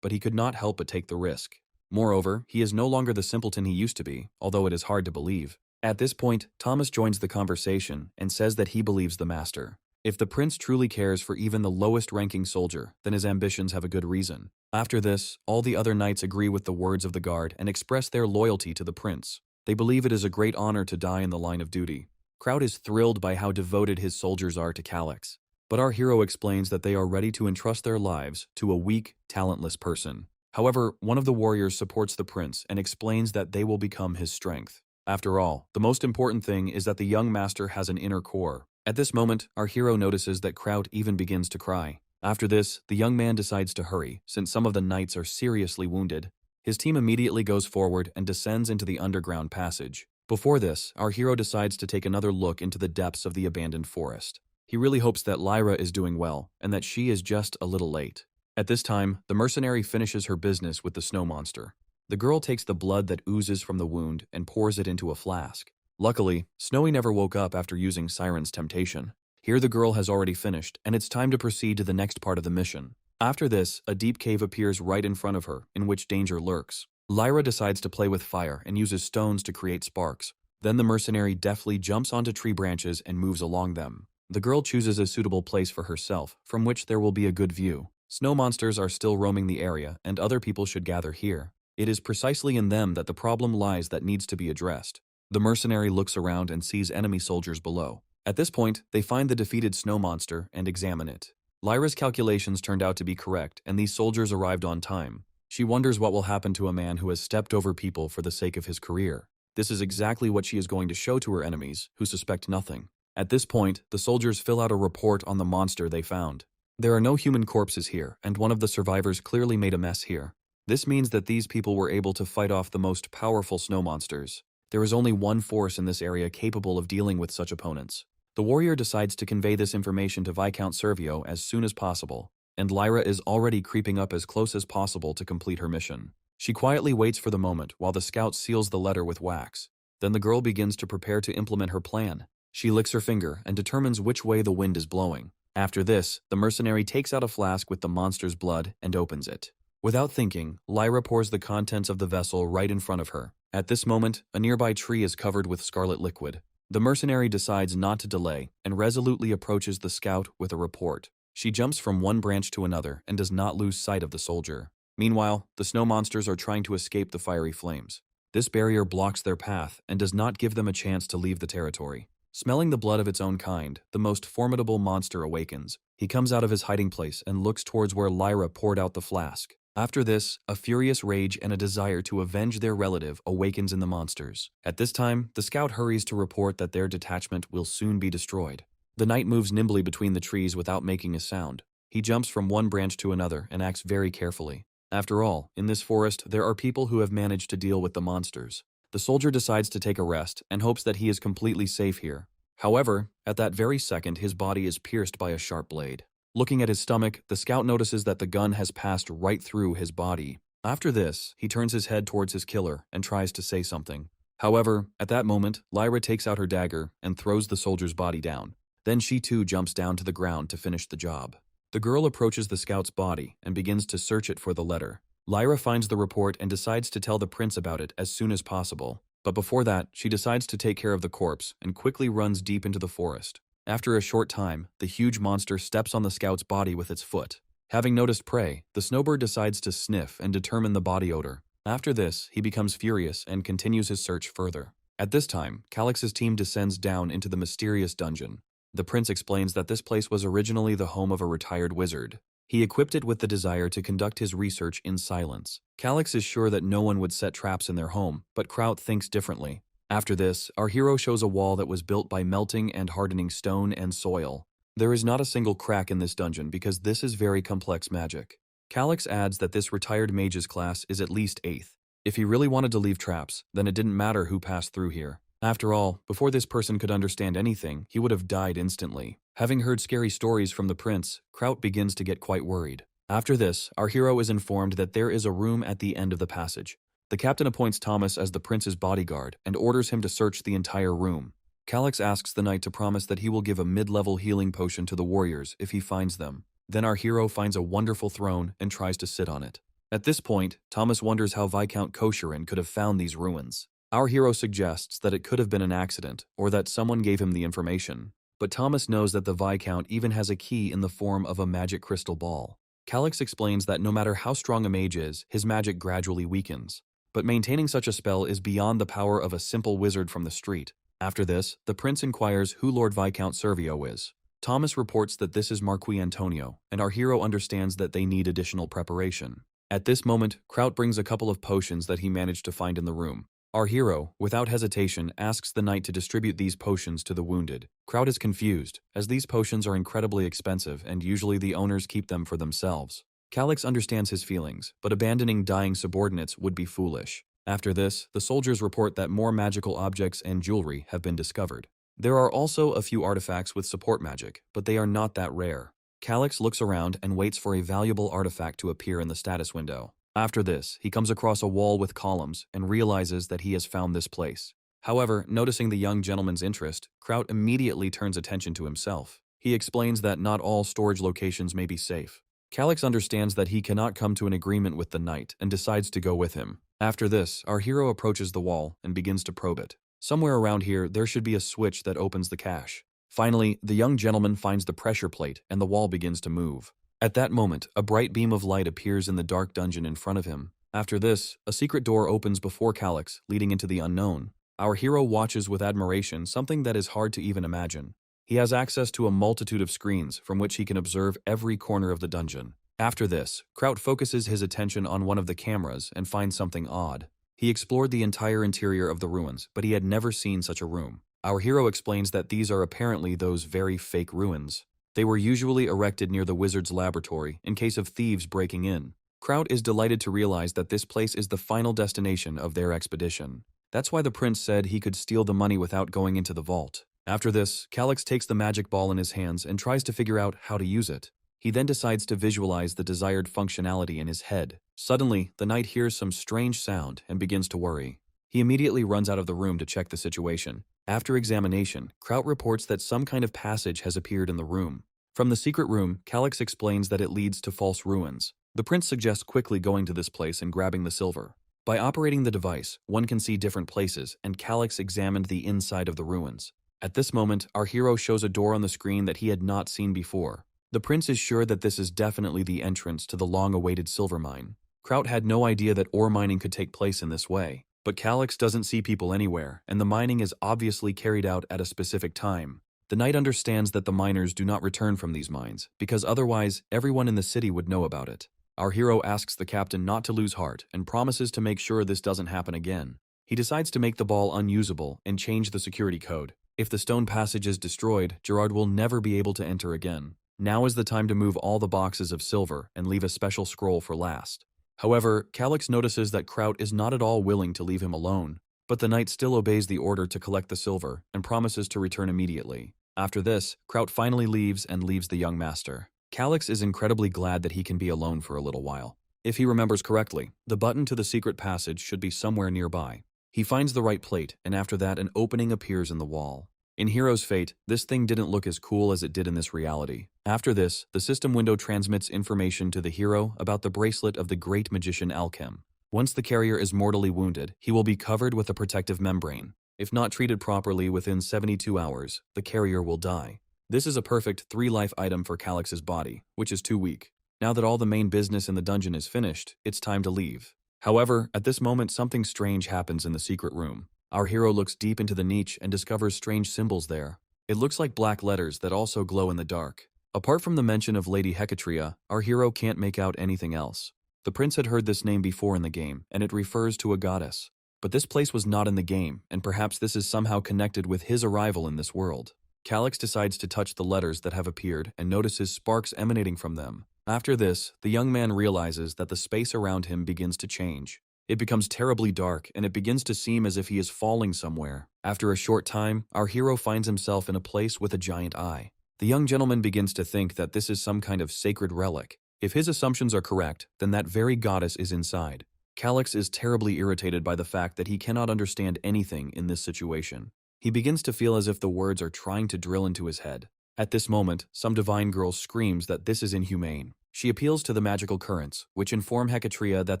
but he could not help but take the risk. Moreover, he is no longer the simpleton he used to be, although it is hard to believe. At this point, Thomas joins the conversation and says that he believes the master. If the prince truly cares for even the lowest-ranking soldier, then his ambitions have a good reason. After this, all the other knights agree with the words of the guard and express their loyalty to the prince. They believe it is a great honor to die in the line of duty. Kraut is thrilled by how devoted his soldiers are to Calyx. But our hero explains that they are ready to entrust their lives to a weak, talentless person. However, one of the warriors supports the prince and explains that they will become his strength. After all, the most important thing is that the young master has an inner core. At this moment, our hero notices that Kraut even begins to cry. After this, the young man decides to hurry, since some of the knights are seriously wounded. His team immediately goes forward and descends into the underground passage. Before this, our hero decides to take another look into the depths of the abandoned forest. He really hopes that Lyra is doing well, and that she is just a little late. At this time, the mercenary finishes her business with the snow monster. The girl takes the blood that oozes from the wound and pours it into a flask. Luckily, Snowy never woke up after using Siren's temptation. Here the girl has already finished, and it's time to proceed to the next part of the mission. After this, a deep cave appears right in front of her, in which danger lurks. Lyra decides to play with fire and uses stones to create sparks. Then the mercenary deftly jumps onto tree branches and moves along them. The girl chooses a suitable place for herself, from which there will be a good view. Snow monsters are still roaming the area, and other people should gather here. It is precisely in them that the problem lies that needs to be addressed. The mercenary looks around and sees enemy soldiers below. At this point, they find the defeated snow monster and examine it. Lyra's calculations turned out to be correct, and these soldiers arrived on time. She wonders what will happen to a man who has stepped over people for the sake of his career. This is exactly what she is going to show to her enemies, who suspect nothing. At this point, the soldiers fill out a report on the monster they found. There are no human corpses here, and one of the survivors clearly made a mess here. This means that these people were able to fight off the most powerful snow monsters. There is only one force in this area capable of dealing with such opponents. The warrior decides to convey this information to Viscount Servio as soon as possible, and Lyra is already creeping up as close as possible to complete her mission. She quietly waits for the moment while the scout seals the letter with wax. Then the girl begins to prepare to implement her plan. She licks her finger and determines which way the wind is blowing. After this, the mercenary takes out a flask with the monster's blood and opens it. Without thinking, Lyra pours the contents of the vessel right in front of her. At this moment, a nearby tree is covered with scarlet liquid. The mercenary decides not to delay and resolutely approaches the scout with a report. She jumps from one branch to another and does not lose sight of the soldier. Meanwhile, the snow monsters are trying to escape the fiery flames. This barrier blocks their path and does not give them a chance to leave the territory. Smelling the blood of its own kind, the most formidable monster awakens. He comes out of his hiding place and looks towards where Lyra poured out the flask. After this, a furious rage and a desire to avenge their relative awakens in the monsters. At this time, the scout hurries to report that their detachment will soon be destroyed. The knight moves nimbly between the trees without making a sound. He jumps from one branch to another and acts very carefully. After all, in this forest, there are people who have managed to deal with the monsters. The soldier decides to take a rest and hopes that he is completely safe here. However, at that very second, his body is pierced by a sharp blade. Looking at his stomach, the scout notices that the gun has passed right through his body. After this, he turns his head towards his killer and tries to say something. However, at that moment, Lyra takes out her dagger and throws the soldier's body down. Then she too jumps down to the ground to finish the job. The girl approaches the scout's body and begins to search it for the letter. Lyra finds the report and decides to tell the prince about it as soon as possible. But before that, she decides to take care of the corpse and quickly runs deep into the forest. After a short time, the huge monster steps on the scout's body with its foot. Having noticed prey, the snowbird decides to sniff and determine the body odor. After this, he becomes furious and continues his search further. At this time, Calix's team descends down into the mysterious dungeon. The prince explains that this place was originally the home of a retired wizard. He equipped it with the desire to conduct his research in silence. Calix is sure that no one would set traps in their home, but Kraut thinks differently. After this, our hero shows a wall that was built by melting and hardening stone and soil. There is not a single crack in this dungeon because this is very complex magic. Calix adds that this retired mage's class is at least 8th. If he really wanted to leave traps, then it didn't matter who passed through here. After all, before this person could understand anything, he would have died instantly. Having heard scary stories from the prince, Kraut begins to get quite worried. After this, our hero is informed that there is a room at the end of the passage. The captain appoints Thomas as the prince's bodyguard and orders him to search the entire room. Calix asks the knight to promise that he will give a mid-level healing potion to the warriors if he finds them. Then our hero finds a wonderful throne and tries to sit on it. At this point, Thomas wonders how Viscount Kosherin could have found these ruins. Our hero suggests that it could have been an accident, or that someone gave him the information. But Thomas knows that the Viscount even has a key in the form of a magic crystal ball. Calix explains that no matter how strong a mage is, his magic gradually weakens. But maintaining such a spell is beyond the power of a simple wizard from the street. After this, the prince inquires who Lord Viscount Servio is. Thomas reports that this is Marquis Antonio, and our hero understands that they need additional preparation. At this moment, Kraut brings a couple of potions that he managed to find in the room. Our hero, without hesitation, asks the knight to distribute these potions to the wounded. Kraut is confused, as these potions are incredibly expensive and usually the owners keep them for themselves. Calix understands his feelings, but abandoning dying subordinates would be foolish. After this, the soldiers report that more magical objects and jewelry have been discovered. There are also a few artifacts with support magic, but they are not that rare. Calix looks around and waits for a valuable artifact to appear in the status window. After this, he comes across a wall with columns and realizes that he has found this place. However, noticing the young gentleman's interest, Kraut immediately turns attention to himself. He explains that not all storage locations may be safe. Calix understands that he cannot come to an agreement with the knight and decides to go with him. After this, our hero approaches the wall and begins to probe it. Somewhere around here, there should be a switch that opens the cache. Finally, the young gentleman finds the pressure plate and the wall begins to move. At that moment, a bright beam of light appears in the dark dungeon in front of him. After this, a secret door opens before Calix, leading into the unknown. Our hero watches with admiration something that is hard to even imagine. He has access to a multitude of screens from which he can observe every corner of the dungeon. After this, Kraut focuses his attention on one of the cameras and finds something odd. He explored the entire interior of the ruins, but he had never seen such a room. Our hero explains that these are apparently those very fake ruins. They were usually erected near the wizard's laboratory in case of thieves breaking in. Kraut is delighted to realize that this place is the final destination of their expedition. That's why the prince said he could steal the money without going into the vault. After this, Calix takes the magic ball in his hands and tries to figure out how to use it. He then decides to visualize the desired functionality in his head. Suddenly, the knight hears some strange sound and begins to worry. He immediately runs out of the room to check the situation. After examination, Kraut reports that some kind of passage has appeared in the room. From the secret room, Calix explains that it leads to false ruins. The prince suggests quickly going to this place and grabbing the silver. By operating the device, one can see different places, and Calix examined the inside of the ruins. At this moment, our hero shows a door on the screen that he had not seen before. The prince is sure that this is definitely the entrance to the long-awaited silver mine. Kraut had no idea that ore mining could take place in this way. But Calix doesn't see people anywhere, and the mining is obviously carried out at a specific time. The knight understands that the miners do not return from these mines, because otherwise everyone in the city would know about it. Our hero asks the captain not to lose heart and promises to make sure this doesn't happen again. He decides to make the ball unusable and change the security code. If the stone passage is destroyed, Gerard will never be able to enter again. Now is the time to move all the boxes of silver and leave a special scroll for last. However, Calix notices that Kraut is not at all willing to leave him alone, but the knight still obeys the order to collect the silver and promises to return immediately. After this, Kraut finally leaves and leaves the young master. Calix is incredibly glad that he can be alone for a little while. If he remembers correctly, the button to the secret passage should be somewhere nearby. He finds the right plate, and after that an opening appears in the wall. In Hero's Fate, this thing didn't look as cool as it did in this reality. After this, the system window transmits information to the hero about the bracelet of the great magician Alchem. Once the carrier is mortally wounded, he will be covered with a protective membrane. If not treated properly within 72 hours, the carrier will die. This is a perfect 3-life item for Calix's body, which is too weak. Now that all the main business in the dungeon is finished, it's time to leave. However, at this moment something strange happens in the secret room. Our hero looks deep into the niche and discovers strange symbols there. It looks like black letters that also glow in the dark. Apart from the mention of Lady Hecatria, our hero can't make out anything else. The prince had heard this name before in the game, and it refers to a goddess. But this place was not in the game, and perhaps this is somehow connected with his arrival in this world. Calyx decides to touch the letters that have appeared and notices sparks emanating from them. After this, the young man realizes that the space around him begins to change. It becomes terribly dark, and it begins to seem as if he is falling somewhere. After a short time, our hero finds himself in a place with a giant eye. The young gentleman begins to think that this is some kind of sacred relic. If his assumptions are correct, then that very goddess is inside. Calyx is terribly irritated by the fact that he cannot understand anything in this situation. He begins to feel as if the words are trying to drill into his head. At this moment, some divine girl screams that this is inhumane. She appeals to the magical currents, which inform Hecatria that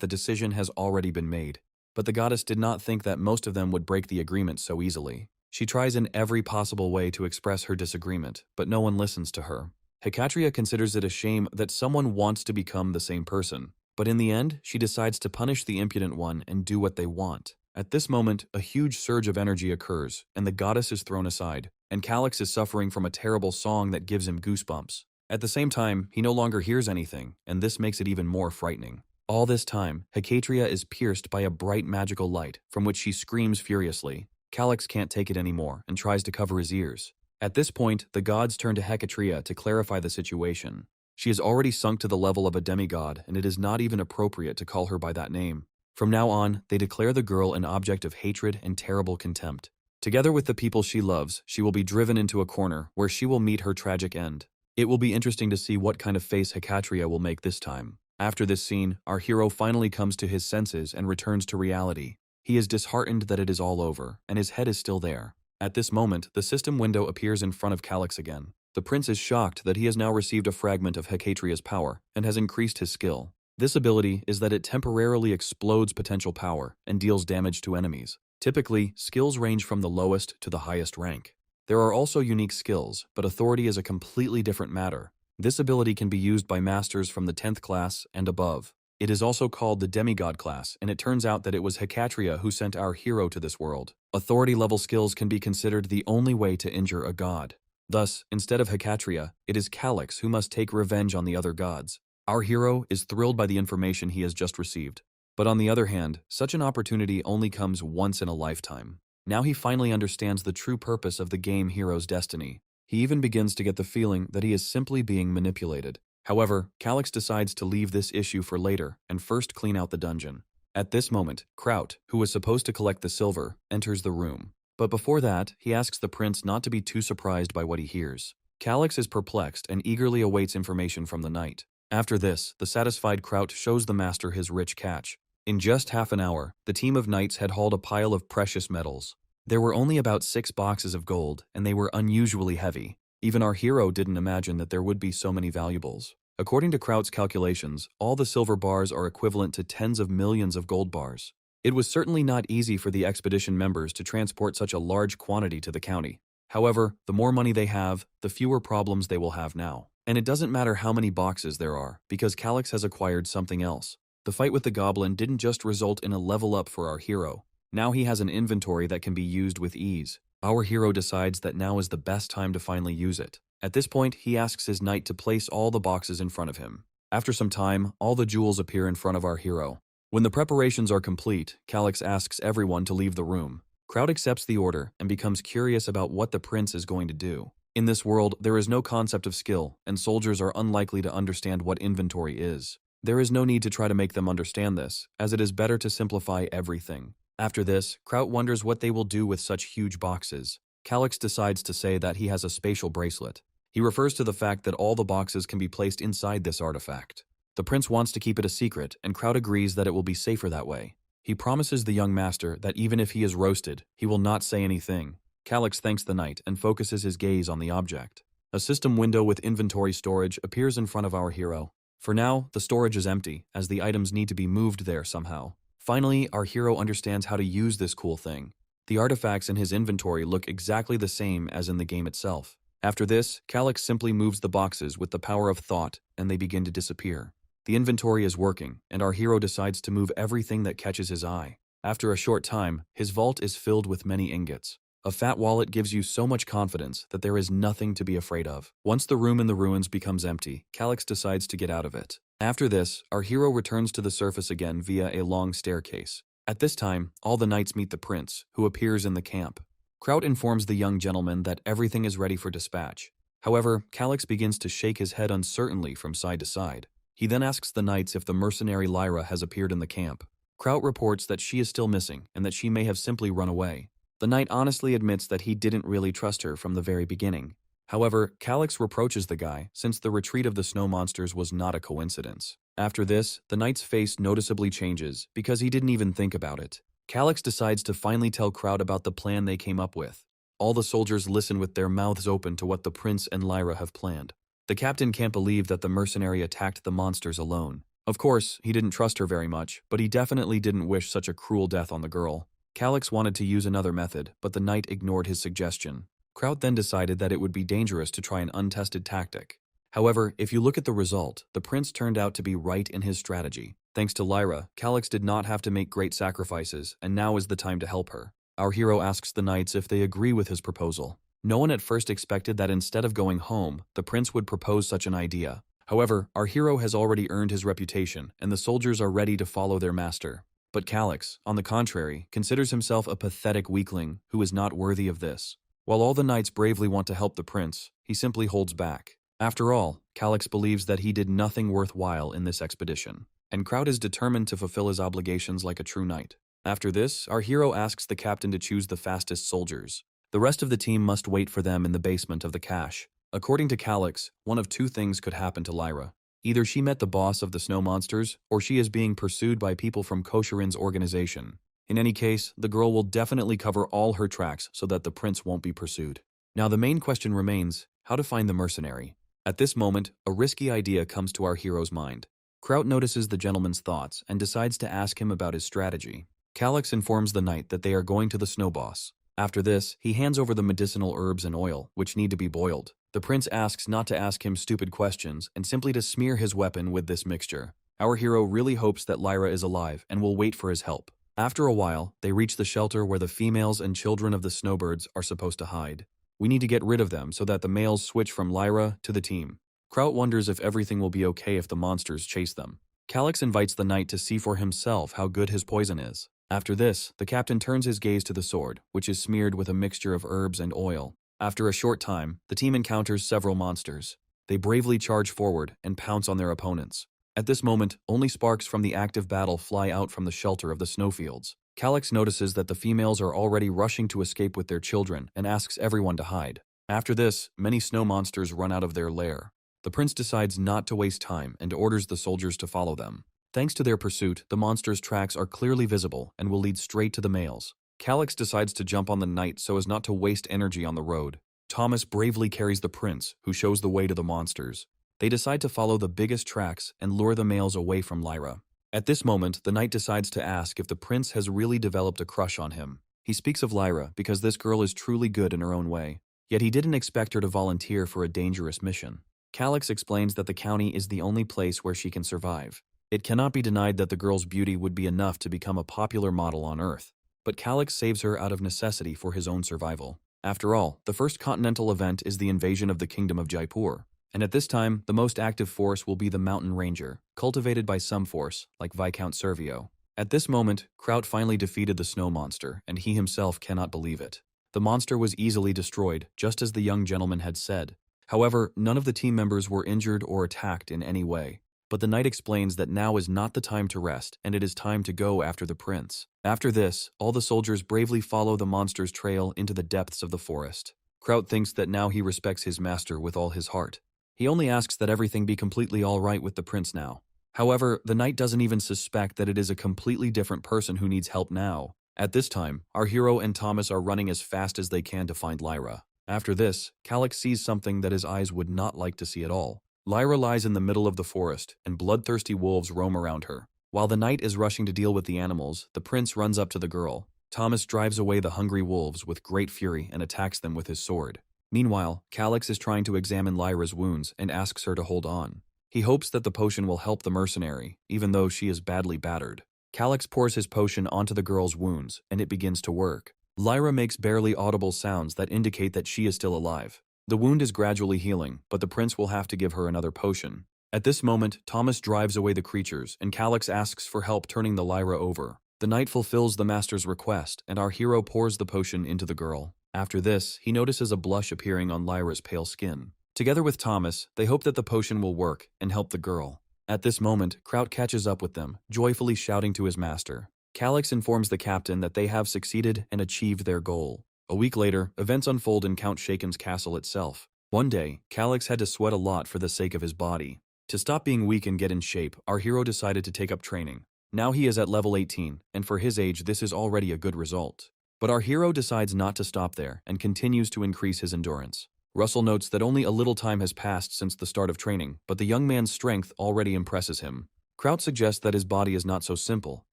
the decision has already been made. But the goddess did not think that most of them would break the agreement so easily. She tries in every possible way to express her disagreement, but no one listens to her. Hecatria considers it a shame that someone wants to become the same person. But in the end, she decides to punish the impudent one and do what they want. At this moment, a huge surge of energy occurs, and the goddess is thrown aside, and Calyx is suffering from a terrible song that gives him goosebumps. At the same time, he no longer hears anything, and this makes it even more frightening. All this time, Hecatria is pierced by a bright magical light, from which she screams furiously. Calyx can't take it anymore and tries to cover his ears. At this point, the gods turn to Hecatria to clarify the situation. She has already sunk to the level of a demigod, and it is not even appropriate to call her by that name. From now on, they declare the girl an object of hatred and terrible contempt. Together with the people she loves, she will be driven into a corner where she will meet her tragic end. It will be interesting to see what kind of face Hecatria will make this time. After this scene, our hero finally comes to his senses and returns to reality. He is disheartened that it is all over, and his head is still there. At this moment, the system window appears in front of Calyx again. The prince is shocked that he has now received a fragment of Hecatria's power and has increased his skill. This ability is that it temporarily explodes potential power and deals damage to enemies. Typically, skills range from the lowest to the highest rank. There are also unique skills, but authority is a completely different matter. This ability can be used by masters from the 10th class and above. It is also called the demigod class, and it turns out that it was Hecatria who sent our hero to this world. Authority-level skills can be considered the only way to injure a god. Thus, instead of Hecatria, it is Calyx who must take revenge on the other gods. Our hero is thrilled by the information he has just received. But on the other hand, such an opportunity only comes once in a lifetime. Now he finally understands the true purpose of the game hero's destiny. He even begins to get the feeling that he is simply being manipulated. However, Calyx decides to leave this issue for later and first clean out the dungeon. At this moment, Kraut, who was supposed to collect the silver, enters the room. But before that, he asks the prince not to be too surprised by what he hears. Calyx is perplexed and eagerly awaits information from the knight. After this, the satisfied Kraut shows the master his rich catch. In just half an hour, the team of knights had hauled a pile of precious metals. There were only about 6 boxes of gold, and they were unusually heavy. Even our hero didn't imagine that there would be so many valuables. According to Kraut's calculations, all the silver bars are equivalent to tens of millions of gold bars. It was certainly not easy for the expedition members to transport such a large quantity to the county. However, the more money they have, the fewer problems they will have now. And it doesn't matter how many boxes there are, because Calyx has acquired something else. The fight with the goblin didn't just result in a level up for our hero. Now he has an inventory that can be used with ease. Our hero decides that now is the best time to finally use it. At this point, he asks his knight to place all the boxes in front of him. After some time, all the jewels appear in front of our hero. When the preparations are complete, Calyx asks everyone to leave the room. Kraut accepts the order and becomes curious about what the prince is going to do. In this world, there is no concept of skill, and soldiers are unlikely to understand what inventory is. There is no need to try to make them understand this, as it is better to simplify everything. After this, Kraut wonders what they will do with such huge boxes. Calyx decides to say that he has a spatial bracelet. He refers to the fact that all the boxes can be placed inside this artifact. The prince wants to keep it a secret, and Kraut agrees that it will be safer that way. He promises the young master that even if he is roasted, he will not say anything. Calyx thanks the knight and focuses his gaze on the object. A system window with inventory storage appears in front of our hero. For now, the storage is empty, as the items need to be moved there somehow. Finally, our hero understands how to use this cool thing. The artifacts in his inventory look exactly the same as in the game itself. After this, Calyx simply moves the boxes with the power of thought, and they begin to disappear. The inventory is working, and our hero decides to move everything that catches his eye. After a short time, his vault is filled with many ingots. A fat wallet gives you so much confidence that there is nothing to be afraid of. Once the room in the ruins becomes empty, Calix decides to get out of it. After this, our hero returns to the surface again via a long staircase. At this time, all the knights meet the prince, who appears in the camp. Kraut informs the young gentleman that everything is ready for dispatch. However, Calix begins to shake his head uncertainly from side to side. He then asks the knights if the mercenary Lyra has appeared in the camp. Kraut reports that she is still missing and that she may have simply run away. The knight honestly admits that he didn't really trust her from the very beginning. However, Calix reproaches the guy since the retreat of the snow monsters was not a coincidence. After this, the knight's face noticeably changes because he didn't even think about it. Calix decides to finally tell Kraut about the plan they came up with. All the soldiers listen with their mouths open to what the prince and Lyra have planned. The captain can't believe that the mercenary attacked the monsters alone. Of course, he didn't trust her very much, but he definitely didn't wish such a cruel death on the girl. Calix wanted to use another method, but the knight ignored his suggestion. Kraut then decided that it would be dangerous to try an untested tactic. However, if you look at the result, the prince turned out to be right in his strategy. Thanks to Lyra, Calix did not have to make great sacrifices, and now is the time to help her. Our hero asks the knights if they agree with his proposal. No one at first expected that instead of going home, the prince would propose such an idea. However, our hero has already earned his reputation, and the soldiers are ready to follow their master. But Calix, on the contrary, considers himself a pathetic weakling who is not worthy of this. While all the knights bravely want to help the prince, he simply holds back. After all, Calix believes that he did nothing worthwhile in this expedition, and Kraut is determined to fulfill his obligations like a true knight. After this, our hero asks the captain to choose the fastest soldiers. The rest of the team must wait for them in the basement of the cache. According to Calix, one of two things could happen to Lyra. Either she met the boss of the snow monsters, or she is being pursued by people from Koshirin's organization. In any case, the girl will definitely cover all her tracks so that the prince won't be pursued. Now the main question remains, how to find the mercenary. At this moment, a risky idea comes to our hero's mind. Kraut notices the gentleman's thoughts and decides to ask him about his strategy. Calix informs the knight that they are going to the snow boss. After this, he hands over the medicinal herbs and oil, which need to be boiled. The prince asks not to ask him stupid questions and simply to smear his weapon with this mixture. Our hero really hopes that Lyra is alive and will wait for his help. After a while, they reach the shelter where the females and children of the snowbirds are supposed to hide. We need to get rid of them so that the males switch from Lyra to the team. Kraut wonders if everything will be okay if the monsters chase them. Calix invites the knight to see for himself how good his poison is. After this, the captain turns his gaze to the sword, which is smeared with a mixture of herbs and oil. After a short time, the team encounters several monsters. They bravely charge forward and pounce on their opponents. At this moment, only sparks from the active battle fly out from the shelter of the snowfields. Calix notices that the females are already rushing to escape with their children and asks everyone to hide. After this, many snow monsters run out of their lair. The prince decides not to waste time and orders the soldiers to follow them. Thanks to their pursuit, the monsters' tracks are clearly visible and will lead straight to the males. Calix decides to jump on the knight so as not to waste energy on the road. Thomas bravely carries the prince, who shows the way to the monsters. They decide to follow the biggest tracks and lure the males away from Lyra. At this moment, the knight decides to ask if the prince has really developed a crush on him. He speaks of Lyra because this girl is truly good in her own way, yet he didn't expect her to volunteer for a dangerous mission. Calix explains that the county is the only place where she can survive. It cannot be denied that the girl's beauty would be enough to become a popular model on Earth, but Calix saves her out of necessity for his own survival. After all, the first continental event is the invasion of the Kingdom of Jaipur, and at this time, the most active force will be the Mountain Ranger, cultivated by some force, like Viscount Servio. At this moment, Kraut finally defeated the snow monster, and he himself cannot believe it. The monster was easily destroyed, just as the young gentleman had said. However, none of the team members were injured or attacked in any way. But the knight explains that now is not the time to rest, and it is time to go after the prince. After this, all the soldiers bravely follow the monster's trail into the depths of the forest. Kraut thinks that now he respects his master with all his heart. He only asks that everything be completely all right with the prince now. However, the knight doesn't even suspect that it is a completely different person who needs help now. At this time, our hero and Thomas are running as fast as they can to find Lyra. After this, Calix sees something that his eyes would not like to see at all. Lyra lies in the middle of the forest, and bloodthirsty wolves roam around her. While the knight is rushing to deal with the animals, the prince runs up to the girl. Thomas drives away the hungry wolves with great fury and attacks them with his sword. Meanwhile, Calix is trying to examine Lyra's wounds and asks her to hold on. He hopes that the potion will help the mercenary, even though she is badly battered. Calix pours his potion onto the girl's wounds, and it begins to work. Lyra makes barely audible sounds that indicate that she is still alive. The wound is gradually healing, but the prince will have to give her another potion. At this moment, Thomas drives away the creatures, and Calix asks for help turning the Lyra over. The knight fulfills the master's request, and our hero pours the potion into the girl. After this, he notices a blush appearing on Lyra's pale skin. Together with Thomas, they hope that the potion will work and help the girl. At this moment, Kraut catches up with them, joyfully shouting to his master. Calix informs the captain that they have succeeded and achieved their goal. A week later, events unfold in Count Shaken's castle itself. One day, Calix had to sweat a lot for the sake of his body. To stop being weak and get in shape, our hero decided to take up training. Now he is at level 18, and for his age this is already a good result. But our hero decides not to stop there and continues to increase his endurance. Russell notes that only a little time has passed since the start of training, but the young man's strength already impresses him. Kraut suggests that his body is not so simple,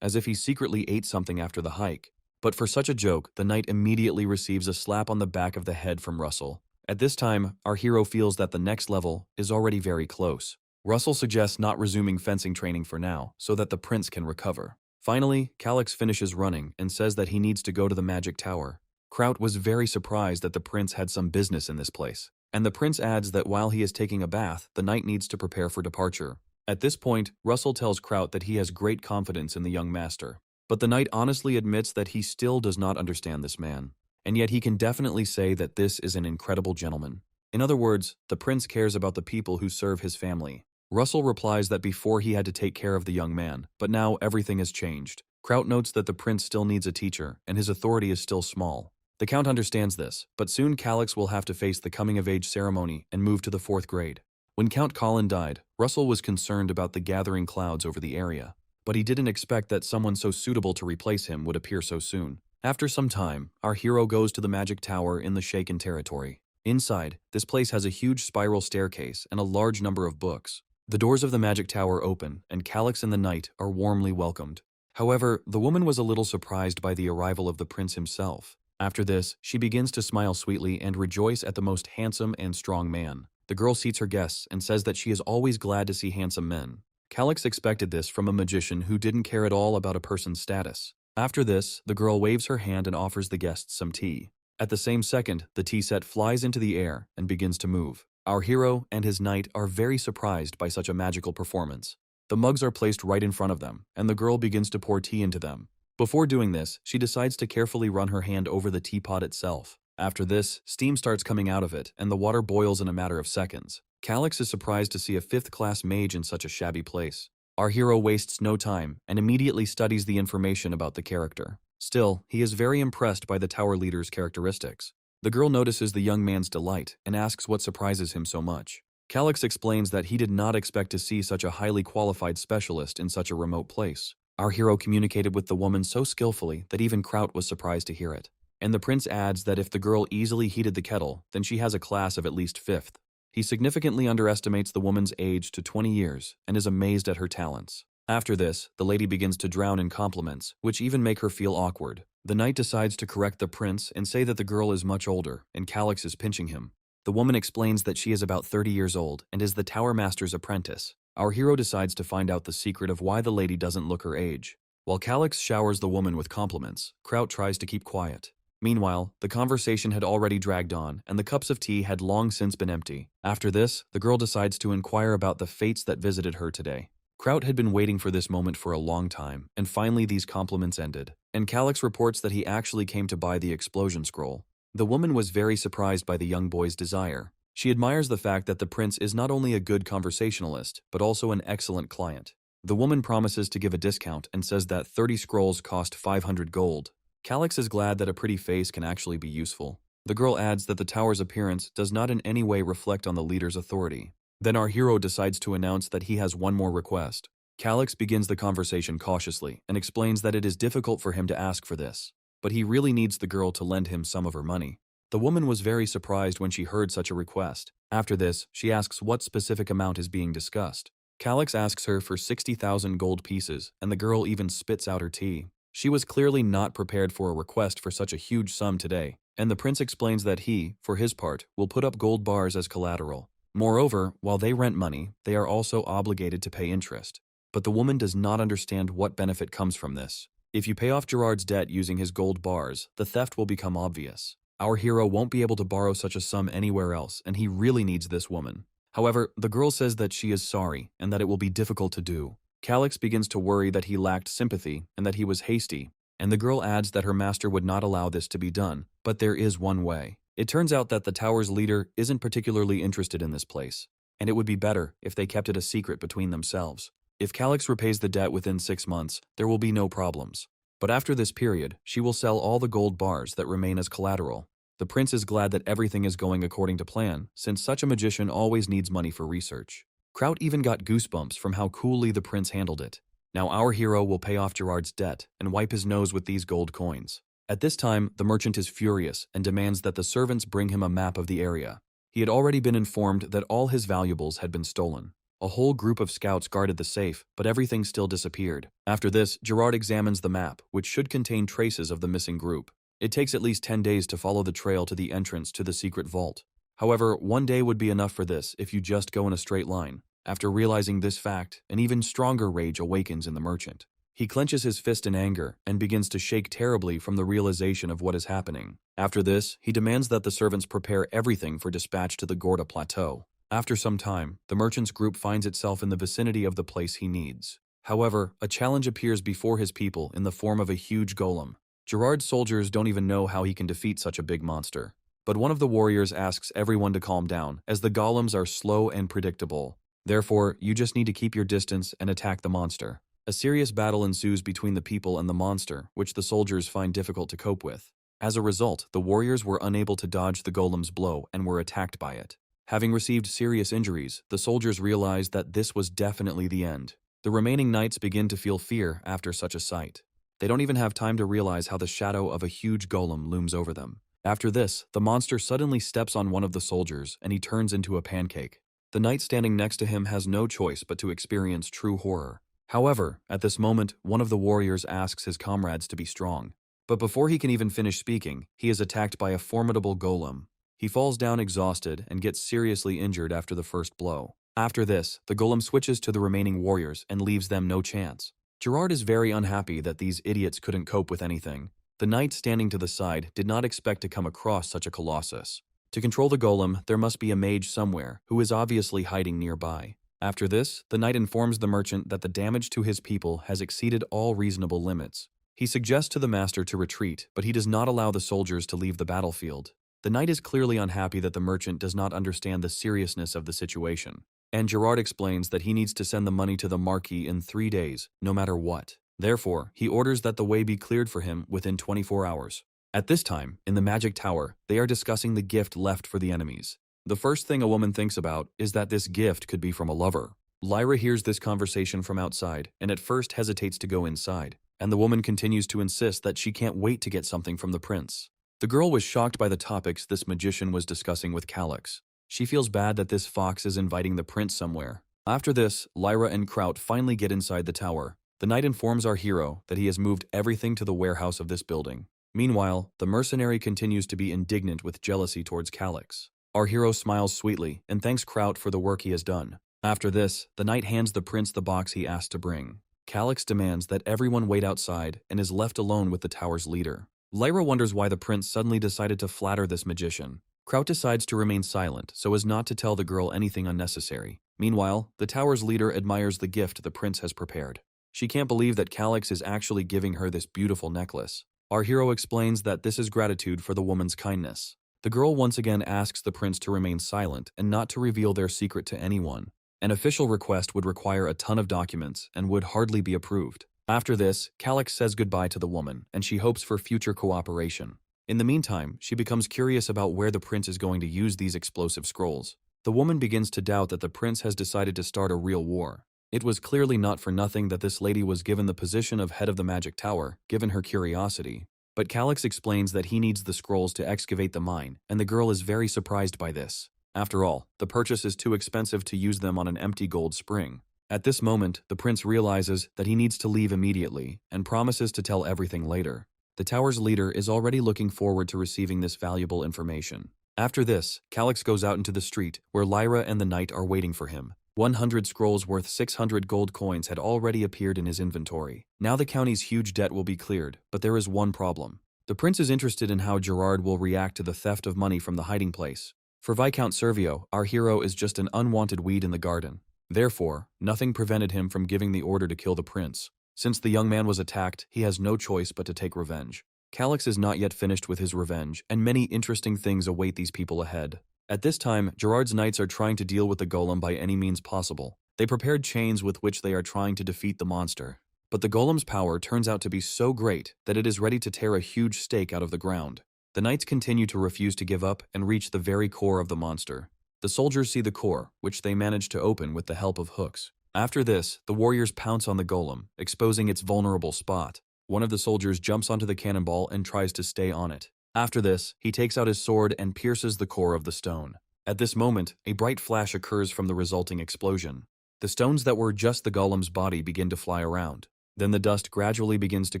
as if he secretly ate something after the hike. But for such a joke, the knight immediately receives a slap on the back of the head from Russell. At this time, our hero feels that the next level is already very close. Russell suggests not resuming fencing training for now, so that the prince can recover. Finally, Calix finishes running and says that he needs to go to the magic tower. Kraut was very surprised that the prince had some business in this place, and the prince adds that while he is taking a bath, the knight needs to prepare for departure. At this point, Russell tells Kraut that he has great confidence in the young master. But the knight honestly admits that he still does not understand this man, and yet he can definitely say that this is an incredible gentleman. In other words, the prince cares about the people who serve his family. Russell replies that before he had to take care of the young man, but now everything has changed. Kraut notes that the prince still needs a teacher, and his authority is still small. The count understands this, but soon Calix will have to face the coming-of-age ceremony and move to the 4th grade. When Count Colin died, Russell was concerned about the gathering clouds over the area, but he didn't expect that someone so suitable to replace him would appear so soon. After some time, our hero goes to the magic tower in the Shaken territory. Inside, this place has a huge spiral staircase and a large number of books. The doors of the magic tower open, and Calix and the knight are warmly welcomed. However, the woman was a little surprised by the arrival of the prince himself. After this, she begins to smile sweetly and rejoice at the most handsome and strong man. The girl seats her guests and says that she is always glad to see handsome men. Calix expected this from a magician who didn't care at all about a person's status. After this, the girl waves her hand and offers the guests some tea. At the same second, the tea set flies into the air and begins to move. Our hero and his knight are very surprised by such a magical performance. The mugs are placed right in front of them, and the girl begins to pour tea into them. Before doing this, she decides to carefully run her hand over the teapot itself. After this, steam starts coming out of it, and the water boils in a matter of seconds. Calix is surprised to see a 5th-class mage in such a shabby place. Our hero wastes no time and immediately studies the information about the character. Still, he is very impressed by the tower leader's characteristics. The girl notices the young man's delight and asks what surprises him so much. Calix explains that he did not expect to see such a highly qualified specialist in such a remote place. Our hero communicated with the woman so skillfully that even Kraut was surprised to hear it. And the prince adds that if the girl easily heated the kettle, then she has a class of at least 5th. He significantly underestimates the woman's age to 20 years and is amazed at her talents. After this, the lady begins to drown in compliments, which even make her feel awkward. The knight decides to correct the prince and say that the girl is much older, and Calix is pinching him. The woman explains that she is about 30 years old and is the tower master's apprentice. Our hero decides to find out the secret of why the lady doesn't look her age. While Calix showers the woman with compliments, Kraut tries to keep quiet. Meanwhile, the conversation had already dragged on, and the cups of tea had long since been empty. After this, the girl decides to inquire about the fates that visited her today. Kraut had been waiting for this moment for a long time, and finally these compliments ended. And Calix reports that he actually came to buy the explosion scroll. The woman was very surprised by the young boy's desire. She admires the fact that the prince is not only a good conversationalist, but also an excellent client. The woman promises to give a discount and says that 30 scrolls cost 500 gold. Calix is glad that a pretty face can actually be useful. The girl adds that the tower's appearance does not in any way reflect on the leader's authority. Then our hero decides to announce that he has one more request. Calix begins the conversation cautiously and explains that it is difficult for him to ask for this, but he really needs the girl to lend him some of her money. The woman was very surprised when she heard such a request. After this, she asks what specific amount is being discussed. Calix asks her for 60,000 gold pieces, and the girl even spits out her tea. She was clearly not prepared for a request for such a huge sum today, and the prince explains that he, for his part, will put up gold bars as collateral. Moreover, while they rent money, they are also obligated to pay interest. but the woman does not understand what benefit comes from this. If you pay off Gerard's debt using his gold bars, the theft will become obvious. Our hero won't be able to borrow such a sum anywhere else, and he really needs this woman. However, the girl says that she is sorry and that it will be difficult to do. Calix begins to worry that he lacked sympathy and that he was hasty, and the girl adds that her master would not allow this to be done, but there is one way. It turns out that the tower's leader isn't particularly interested in this place, and it would be better if they kept it a secret between themselves. If Calix repays the debt within 6 months, there will be no problems. But after this period, she will sell all the gold bars that remain as collateral. The prince is glad that everything is going according to plan, since such a magician always needs money for research. Kraut even got goosebumps from how coolly the prince handled it. Now our hero will pay off Gerard's debt and wipe his nose with these gold coins. At this time, the merchant is furious and demands that the servants bring him a map of the area. He had already been informed that all his valuables had been stolen. A whole group of scouts guarded the safe, but everything still disappeared. After this, Gerard examines the map, which should contain traces of the missing group. It takes at least 10 days to follow the trail to the entrance to the secret vault. However, 1 day would be enough for this if you just go in a straight line. After realizing this fact, an even stronger rage awakens in the merchant. He clenches his fist in anger and begins to shake terribly from the realization of what is happening. After this, he demands that the servants prepare everything for dispatch to the Gorda Plateau. After some time, the merchant's group finds itself in the vicinity of the place he needs. However, a challenge appears before his people in the form of a huge golem. Gerard's soldiers don't even know how he can defeat such a big monster. But one of the warriors asks everyone to calm down, as the golems are slow and predictable. Therefore, you just need to keep your distance and attack the monster. A serious battle ensues between the people and the monster, which the soldiers find difficult to cope with. As a result, the warriors were unable to dodge the golem's blow and were attacked by it. Having received serious injuries, the soldiers realized that this was definitely the end. The remaining knights begin to feel fear after such a sight. They don't even have time to realize how the shadow of a huge golem looms over them. After this, the monster suddenly steps on one of the soldiers and he turns into a pancake. The knight standing next to him has no choice but to experience true horror. However, at this moment, one of the warriors asks his comrades to be strong. But before he can even finish speaking, he is attacked by a formidable golem. He falls down exhausted and gets seriously injured after the first blow. After this, the golem switches to the remaining warriors and leaves them no chance. Gerard is very unhappy that these idiots couldn't cope with anything. The knight standing to the side did not expect to come across such a colossus. To control the golem, there must be a mage somewhere who is obviously hiding nearby. After this, the knight informs the merchant that the damage to his people has exceeded all reasonable limits. He suggests to the master to retreat, but he does not allow the soldiers to leave the battlefield. The knight is clearly unhappy that the merchant does not understand the seriousness of the situation. And Gerard explains that he needs to send the money to the Marquis in 3 days, no matter what. Therefore, he orders that the way be cleared for him within 24 hours. At this time, in the magic tower, they are discussing the gift left for the enemies. The first thing a woman thinks about is that this gift could be from a lover. Lyra hears this conversation from outside and at first hesitates to go inside, and the woman continues to insist that she can't wait to get something from the prince. The girl was shocked by the topics this magician was discussing with Calix. She feels bad that this fox is inviting the prince somewhere. After this, Lyra and Kraut finally get inside the tower. The knight informs our hero that he has moved everything to the warehouse of this building. Meanwhile, the mercenary continues to be indignant with jealousy towards Calix. Our hero smiles sweetly and thanks Kraut for the work he has done. After this, the knight hands the prince the box he asked to bring. Calix demands that everyone wait outside and is left alone with the tower's leader. Lyra wonders why the prince suddenly decided to flatter this magician. Kraut decides to remain silent so as not to tell the girl anything unnecessary. Meanwhile, the tower's leader admires the gift the prince has prepared. She can't believe that Calix is actually giving her this beautiful necklace. Our hero explains that this is gratitude for the woman's kindness. The girl once again asks the prince to remain silent and not to reveal their secret to anyone. An official request would require a ton of documents and would hardly be approved. After this, Calix says goodbye to the woman, and she hopes for future cooperation. In the meantime, she becomes curious about where the prince is going to use these explosive scrolls. The woman begins to doubt that the prince has decided to start a real war. It was clearly not for nothing that this lady was given the position of head of the magic tower, given her curiosity. But Calix explains that he needs the scrolls to excavate the mine, and the girl is very surprised by this. After all, the purchase is too expensive to use them on an empty gold spring. At this moment, the prince realizes that he needs to leave immediately, and promises to tell everything later. The tower's leader is already looking forward to receiving this valuable information. After this, Calix goes out into the street, where Lyra and the knight are waiting for him. 100 scrolls worth 600 gold coins had already appeared in his inventory. Now the county's huge debt will be cleared, but there is one problem. The prince is interested in how Gerard will react to the theft of money from the hiding place. For Viscount Servio, our hero is just an unwanted weed in the garden. Therefore, nothing prevented him from giving the order to kill the prince. Since the young man was attacked, he has no choice but to take revenge. Calix is not yet finished with his revenge, and many interesting things await these people ahead. At this time, Gerard's knights are trying to deal with the golem by any means possible. They prepared chains with which they are trying to defeat the monster. But the golem's power turns out to be so great that it is ready to tear a huge stake out of the ground. The knights continue to refuse to give up and reach the very core of the monster. The soldiers see the core, which they manage to open with the help of hooks. After this, the warriors pounce on the golem, exposing its vulnerable spot. One of the soldiers jumps onto the cannonball and tries to stay on it. After this, he takes out his sword and pierces the core of the stone. At this moment, a bright flash occurs from the resulting explosion. The stones that were just the golem's body begin to fly around. Then the dust gradually begins to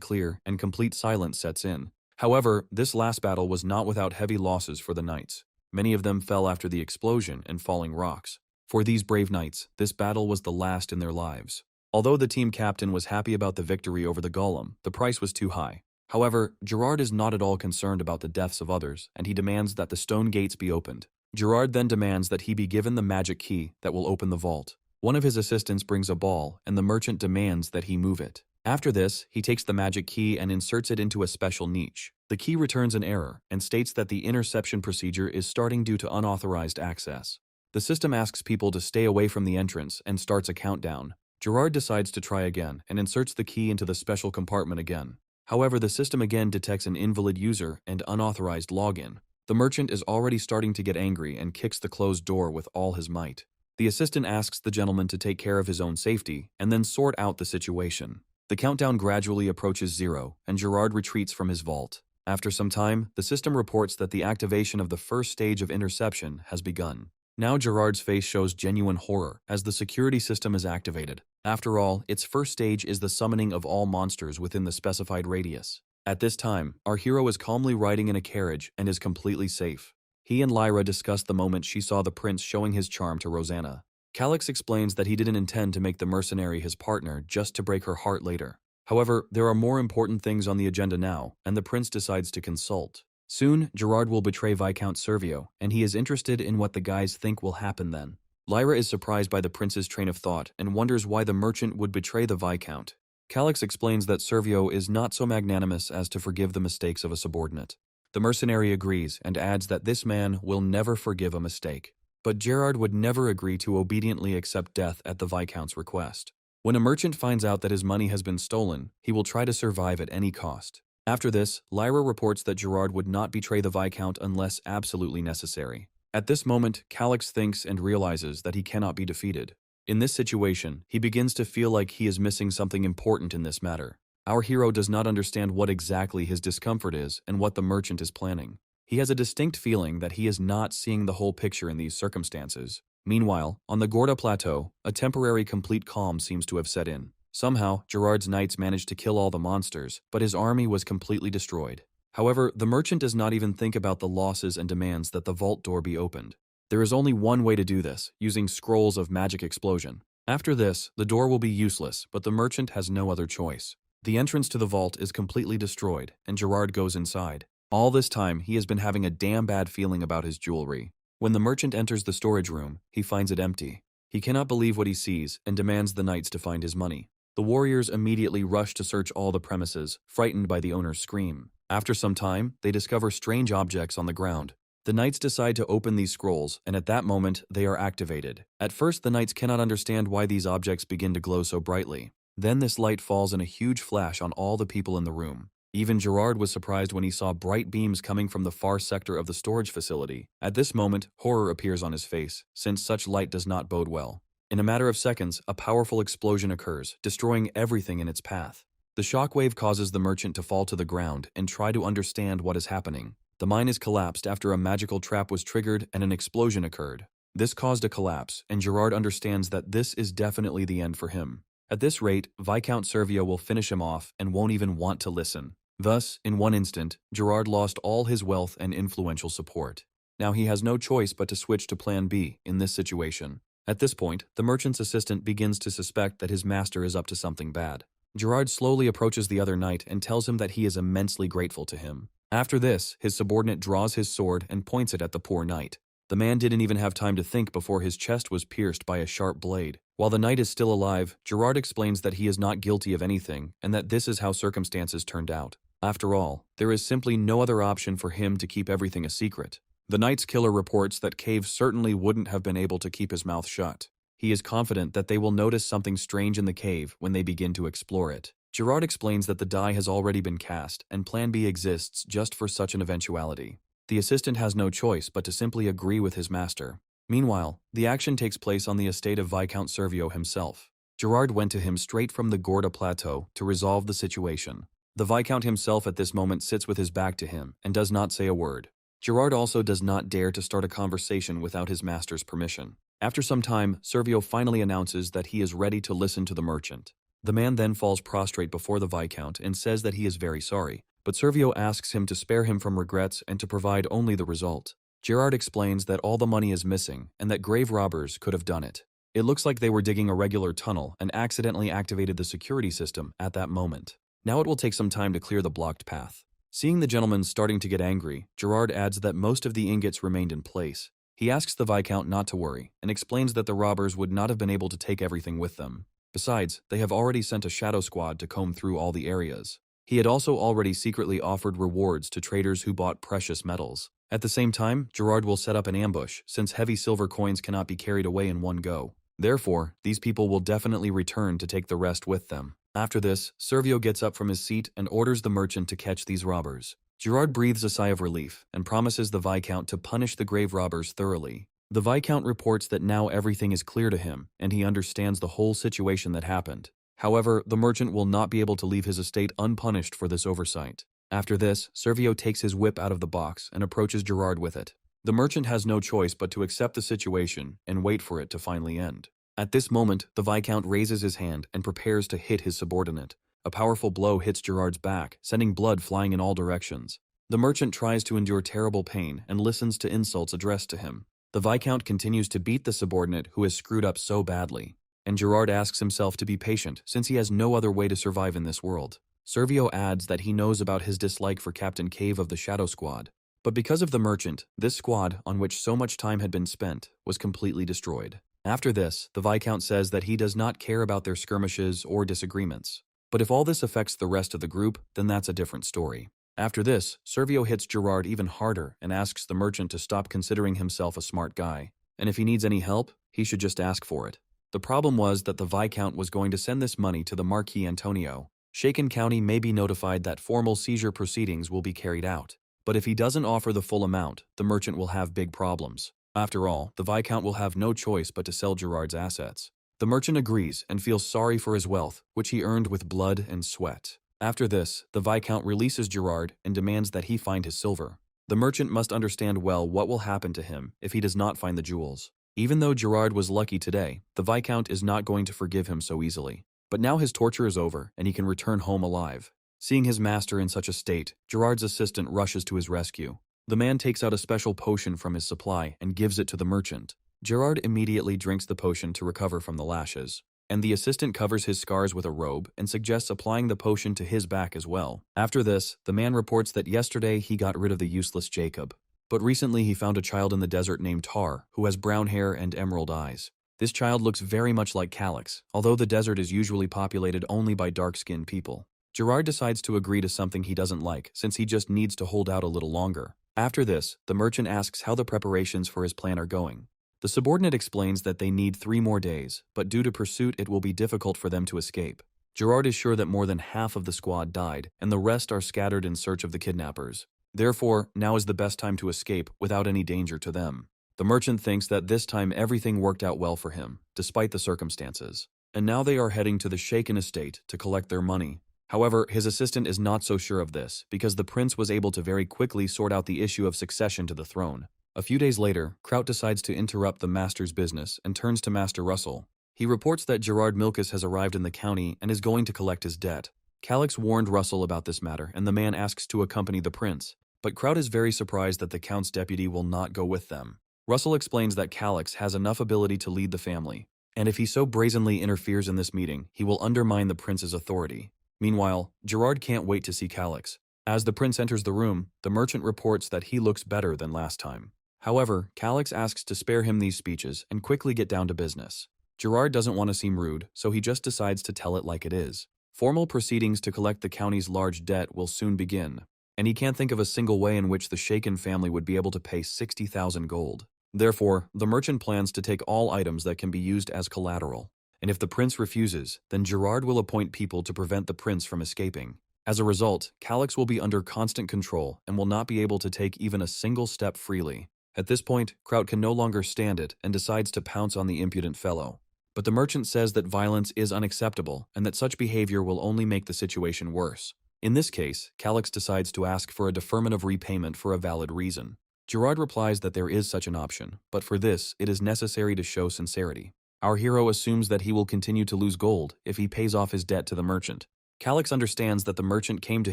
clear and complete silence sets in. However, this last battle was not without heavy losses for the knights. Many of them fell after the explosion and falling rocks. For these brave knights, this battle was the last in their lives. Although the team captain was happy about the victory over the golem, the price was too high. However, Gerard is not at all concerned about the deaths of others, and he demands that the stone gates be opened. Gerard then demands that he be given the magic key that will open the vault. One of his assistants brings a ball, and the merchant demands that he move it. After this, he takes the magic key and inserts it into a special niche. The key returns an error and states that the interception procedure is starting due to unauthorized access. The system asks people to stay away from the entrance and starts a countdown. Gerard decides to try again and inserts the key into the special compartment again. However, the system again detects an invalid user and unauthorized login. The merchant is already starting to get angry and kicks the closed door with all his might. The assistant asks the gentleman to take care of his own safety and then sort out the situation. The countdown gradually approaches 0, and Gerard retreats from his vault. After some time, the system reports that the activation of the first stage of interception has begun. Now Gerard's face shows genuine horror as the security system is activated. After all, its first stage is the summoning of all monsters within the specified radius. At this time, our hero is calmly riding in a carriage and is completely safe. He and Lyra discuss the moment she saw the prince showing his charm to Rosanna. Calix explains that he didn't intend to make the mercenary his partner just to break her heart later. However, there are more important things on the agenda now, and the prince decides to consult. Soon, Gerard will betray Viscount Servio, and he is interested in what the guys think will happen then. Lyra is surprised by the prince's train of thought and wonders why the merchant would betray the Viscount. Calix explains that Servio is not so magnanimous as to forgive the mistakes of a subordinate. The mercenary agrees and adds that this man will never forgive a mistake. But Gerard would never agree to obediently accept death at the Viscount's request. When a merchant finds out that his money has been stolen, he will try to survive at any cost. After this, Lyra reports that Gerard would not betray the Viscount unless absolutely necessary. At this moment, Calix thinks and realizes that he cannot be defeated. In this situation, he begins to feel like he is missing something important in this matter. Our hero does not understand what exactly his discomfort is and what the merchant is planning. He has a distinct feeling that he is not seeing the whole picture in these circumstances. Meanwhile, on the Gorda Plateau, a temporary complete calm seems to have set in. Somehow, Gerard's knights managed to kill all the monsters, but his army was completely destroyed. However, the merchant does not even think about the losses and demands that the vault door be opened. There is only one way to do this, using scrolls of magic explosion. After this, the door will be useless, but the merchant has no other choice. The entrance to the vault is completely destroyed, and Gerard goes inside. All this time, he has been having a damn bad feeling about his jewelry. When the merchant enters the storage room, he finds it empty. He cannot believe what he sees and demands the knights to find his money. The warriors immediately rush to search all the premises, frightened by the owner's scream. After some time, they discover strange objects on the ground. The knights decide to open these scrolls, and at that moment, they are activated. At first, the knights cannot understand why these objects begin to glow so brightly. Then this light falls in a huge flash on all the people in the room. Even Gerard was surprised when he saw bright beams coming from the far sector of the storage facility. At this moment, horror appears on his face, since such light does not bode well. In a matter of seconds, a powerful explosion occurs, destroying everything in its path. The shockwave causes the merchant to fall to the ground and try to understand what is happening. The mine is collapsed after a magical trap was triggered and an explosion occurred. This caused a collapse, and Gerard understands that this is definitely the end for him. At this rate, Viscount Servio will finish him off and won't even want to listen. Thus, in one instant, Gerard lost all his wealth and influential support. Now he has no choice but to switch to Plan B in this situation. At this point, the merchant's assistant begins to suspect that his master is up to something bad. Gerard slowly approaches the other knight and tells him that he is immensely grateful to him. After this, his subordinate draws his sword and points it at the poor knight. The man didn't even have time to think before his chest was pierced by a sharp blade. While the knight is still alive, Gerard explains that he is not guilty of anything and that this is how circumstances turned out. After all, there is simply no other option for him to keep everything a secret. The knight's killer reports that Cave certainly wouldn't have been able to keep his mouth shut. He is confident that they will notice something strange in the cave when they begin to explore it. Gerard explains that the die has already been cast and Plan B exists just for such an eventuality. The assistant has no choice but to simply agree with his master. Meanwhile, the action takes place on the estate of Viscount Servio himself. Gerard went to him straight from the Gorda Plateau to resolve the situation. The Viscount himself at this moment sits with his back to him and does not say a word. Gerard also does not dare to start a conversation without his master's permission. After some time, Servio finally announces that he is ready to listen to the merchant. The man then falls prostrate before the Viscount and says that he is very sorry, but Servio asks him to spare him from regrets and to provide only the result. Gerard explains that all the money is missing and that grave robbers could have done it. It looks like they were digging a regular tunnel and accidentally activated the security system at that moment. Now it will take some time to clear the blocked path. Seeing the gentleman starting to get angry, Gerard adds that most of the ingots remained in place. He asks the Viscount not to worry and explains that the robbers would not have been able to take everything with them. Besides, they have already sent a shadow squad to comb through all the areas. He had also already secretly offered rewards to traders who bought precious metals. At the same time, Gerard will set up an ambush since heavy silver coins cannot be carried away in one go. Therefore, these people will definitely return to take the rest with them. After this, Servio gets up from his seat and orders the merchant to catch these robbers. Gerard breathes a sigh of relief and promises the Viscount to punish the grave robbers thoroughly. The Viscount reports that now everything is clear to him and he understands the whole situation that happened. However, the merchant will not be able to leave his estate unpunished for this oversight. After this, Servio takes his whip out of the box and approaches Gerard with it. The merchant has no choice but to accept the situation and wait for it to finally end. At this moment, the Viscount raises his hand and prepares to hit his subordinate. A powerful blow hits Gerard's back, sending blood flying in all directions. The merchant tries to endure terrible pain and listens to insults addressed to him. The Viscount continues to beat the subordinate who has screwed up so badly, and Gerard asks himself to be patient since he has no other way to survive in this world. Servio adds that he knows about his dislike for Captain Cave of the Shadow Squad, but because of the merchant, this squad, on which so much time had been spent, was completely destroyed. After this, the Viscount says that he does not care about their skirmishes or disagreements. But if all this affects the rest of the group, then that's a different story. After this, Servio hits Gerard even harder and asks the merchant to stop considering himself a smart guy. And if he needs any help, he should just ask for it. The problem was that the Viscount was going to send this money to the Marquis Antonio. Shaken County may be notified that formal seizure proceedings will be carried out. But if he doesn't offer the full amount, the merchant will have big problems. After all, the Viscount will have no choice but to sell Gerard's assets. The merchant agrees and feels sorry for his wealth, which he earned with blood and sweat. After this, the Viscount releases Gerard and demands that he find his silver. The merchant must understand well what will happen to him if he does not find the jewels. Even though Gerard was lucky today, the Viscount is not going to forgive him so easily. But now his torture is over and he can return home alive. Seeing his master in such a state, Gerard's assistant rushes to his rescue. The man takes out a special potion from his supply and gives it to the merchant. Gerard immediately drinks the potion to recover from the lashes, and the assistant covers his scars with a robe and suggests applying the potion to his back as well. After this, the man reports that yesterday he got rid of the useless Jacob, but recently he found a child in the desert named Tar, who has brown hair and emerald eyes. This child looks very much like Calyx, although the desert is usually populated only by dark-skinned people. Gerard decides to agree to something he doesn't like, since he just needs to hold out a little longer. After this, the merchant asks how the preparations for his plan are going. The subordinate explains that they need 3 more days, but due to pursuit it will be difficult for them to escape. Gerard is sure that more than half of the squad died, and the rest are scattered in search of the kidnappers. Therefore, now is the best time to escape without any danger to them. The merchant thinks that this time everything worked out well for him, despite the circumstances. And now they are heading to the Shaken estate to collect their money. However, his assistant is not so sure of this, because the prince was able to very quickly sort out the issue of succession to the throne. A few days later, Kraut decides to interrupt the master's business and turns to Master Russell. He reports that Gerard Milkus has arrived in the county and is going to collect his debt. Calyx warned Russell about this matter, and the man asks to accompany the prince, but Kraut is very surprised that the count's deputy will not go with them. Russell explains that Calix has enough ability to lead the family, and if he so brazenly interferes in this meeting, he will undermine the prince's authority. Meanwhile, Gerard can't wait to see Calix. As the prince enters the room, the merchant reports that he looks better than last time. However, Calix asks to spare him these speeches and quickly get down to business. Gerard doesn't want to seem rude, so he just decides to tell it like it is. Formal proceedings to collect the county's large debt will soon begin, and he can't think of a single way in which the Shaken family would be able to pay 60,000 gold. Therefore, the merchant plans to take all items that can be used as collateral. And if the prince refuses, then Gerard will appoint people to prevent the prince from escaping. As a result, Calix will be under constant control and will not be able to take even a single step freely. At this point, Kraut can no longer stand it and decides to pounce on the impudent fellow. But the merchant says that violence is unacceptable and that such behavior will only make the situation worse. In this case, Calix decides to ask for a deferment of repayment for a valid reason. Gerard replies that there is such an option, but for this, it is necessary to show sincerity. Our hero assumes that he will continue to lose gold if he pays off his debt to the merchant. Calix understands that the merchant came to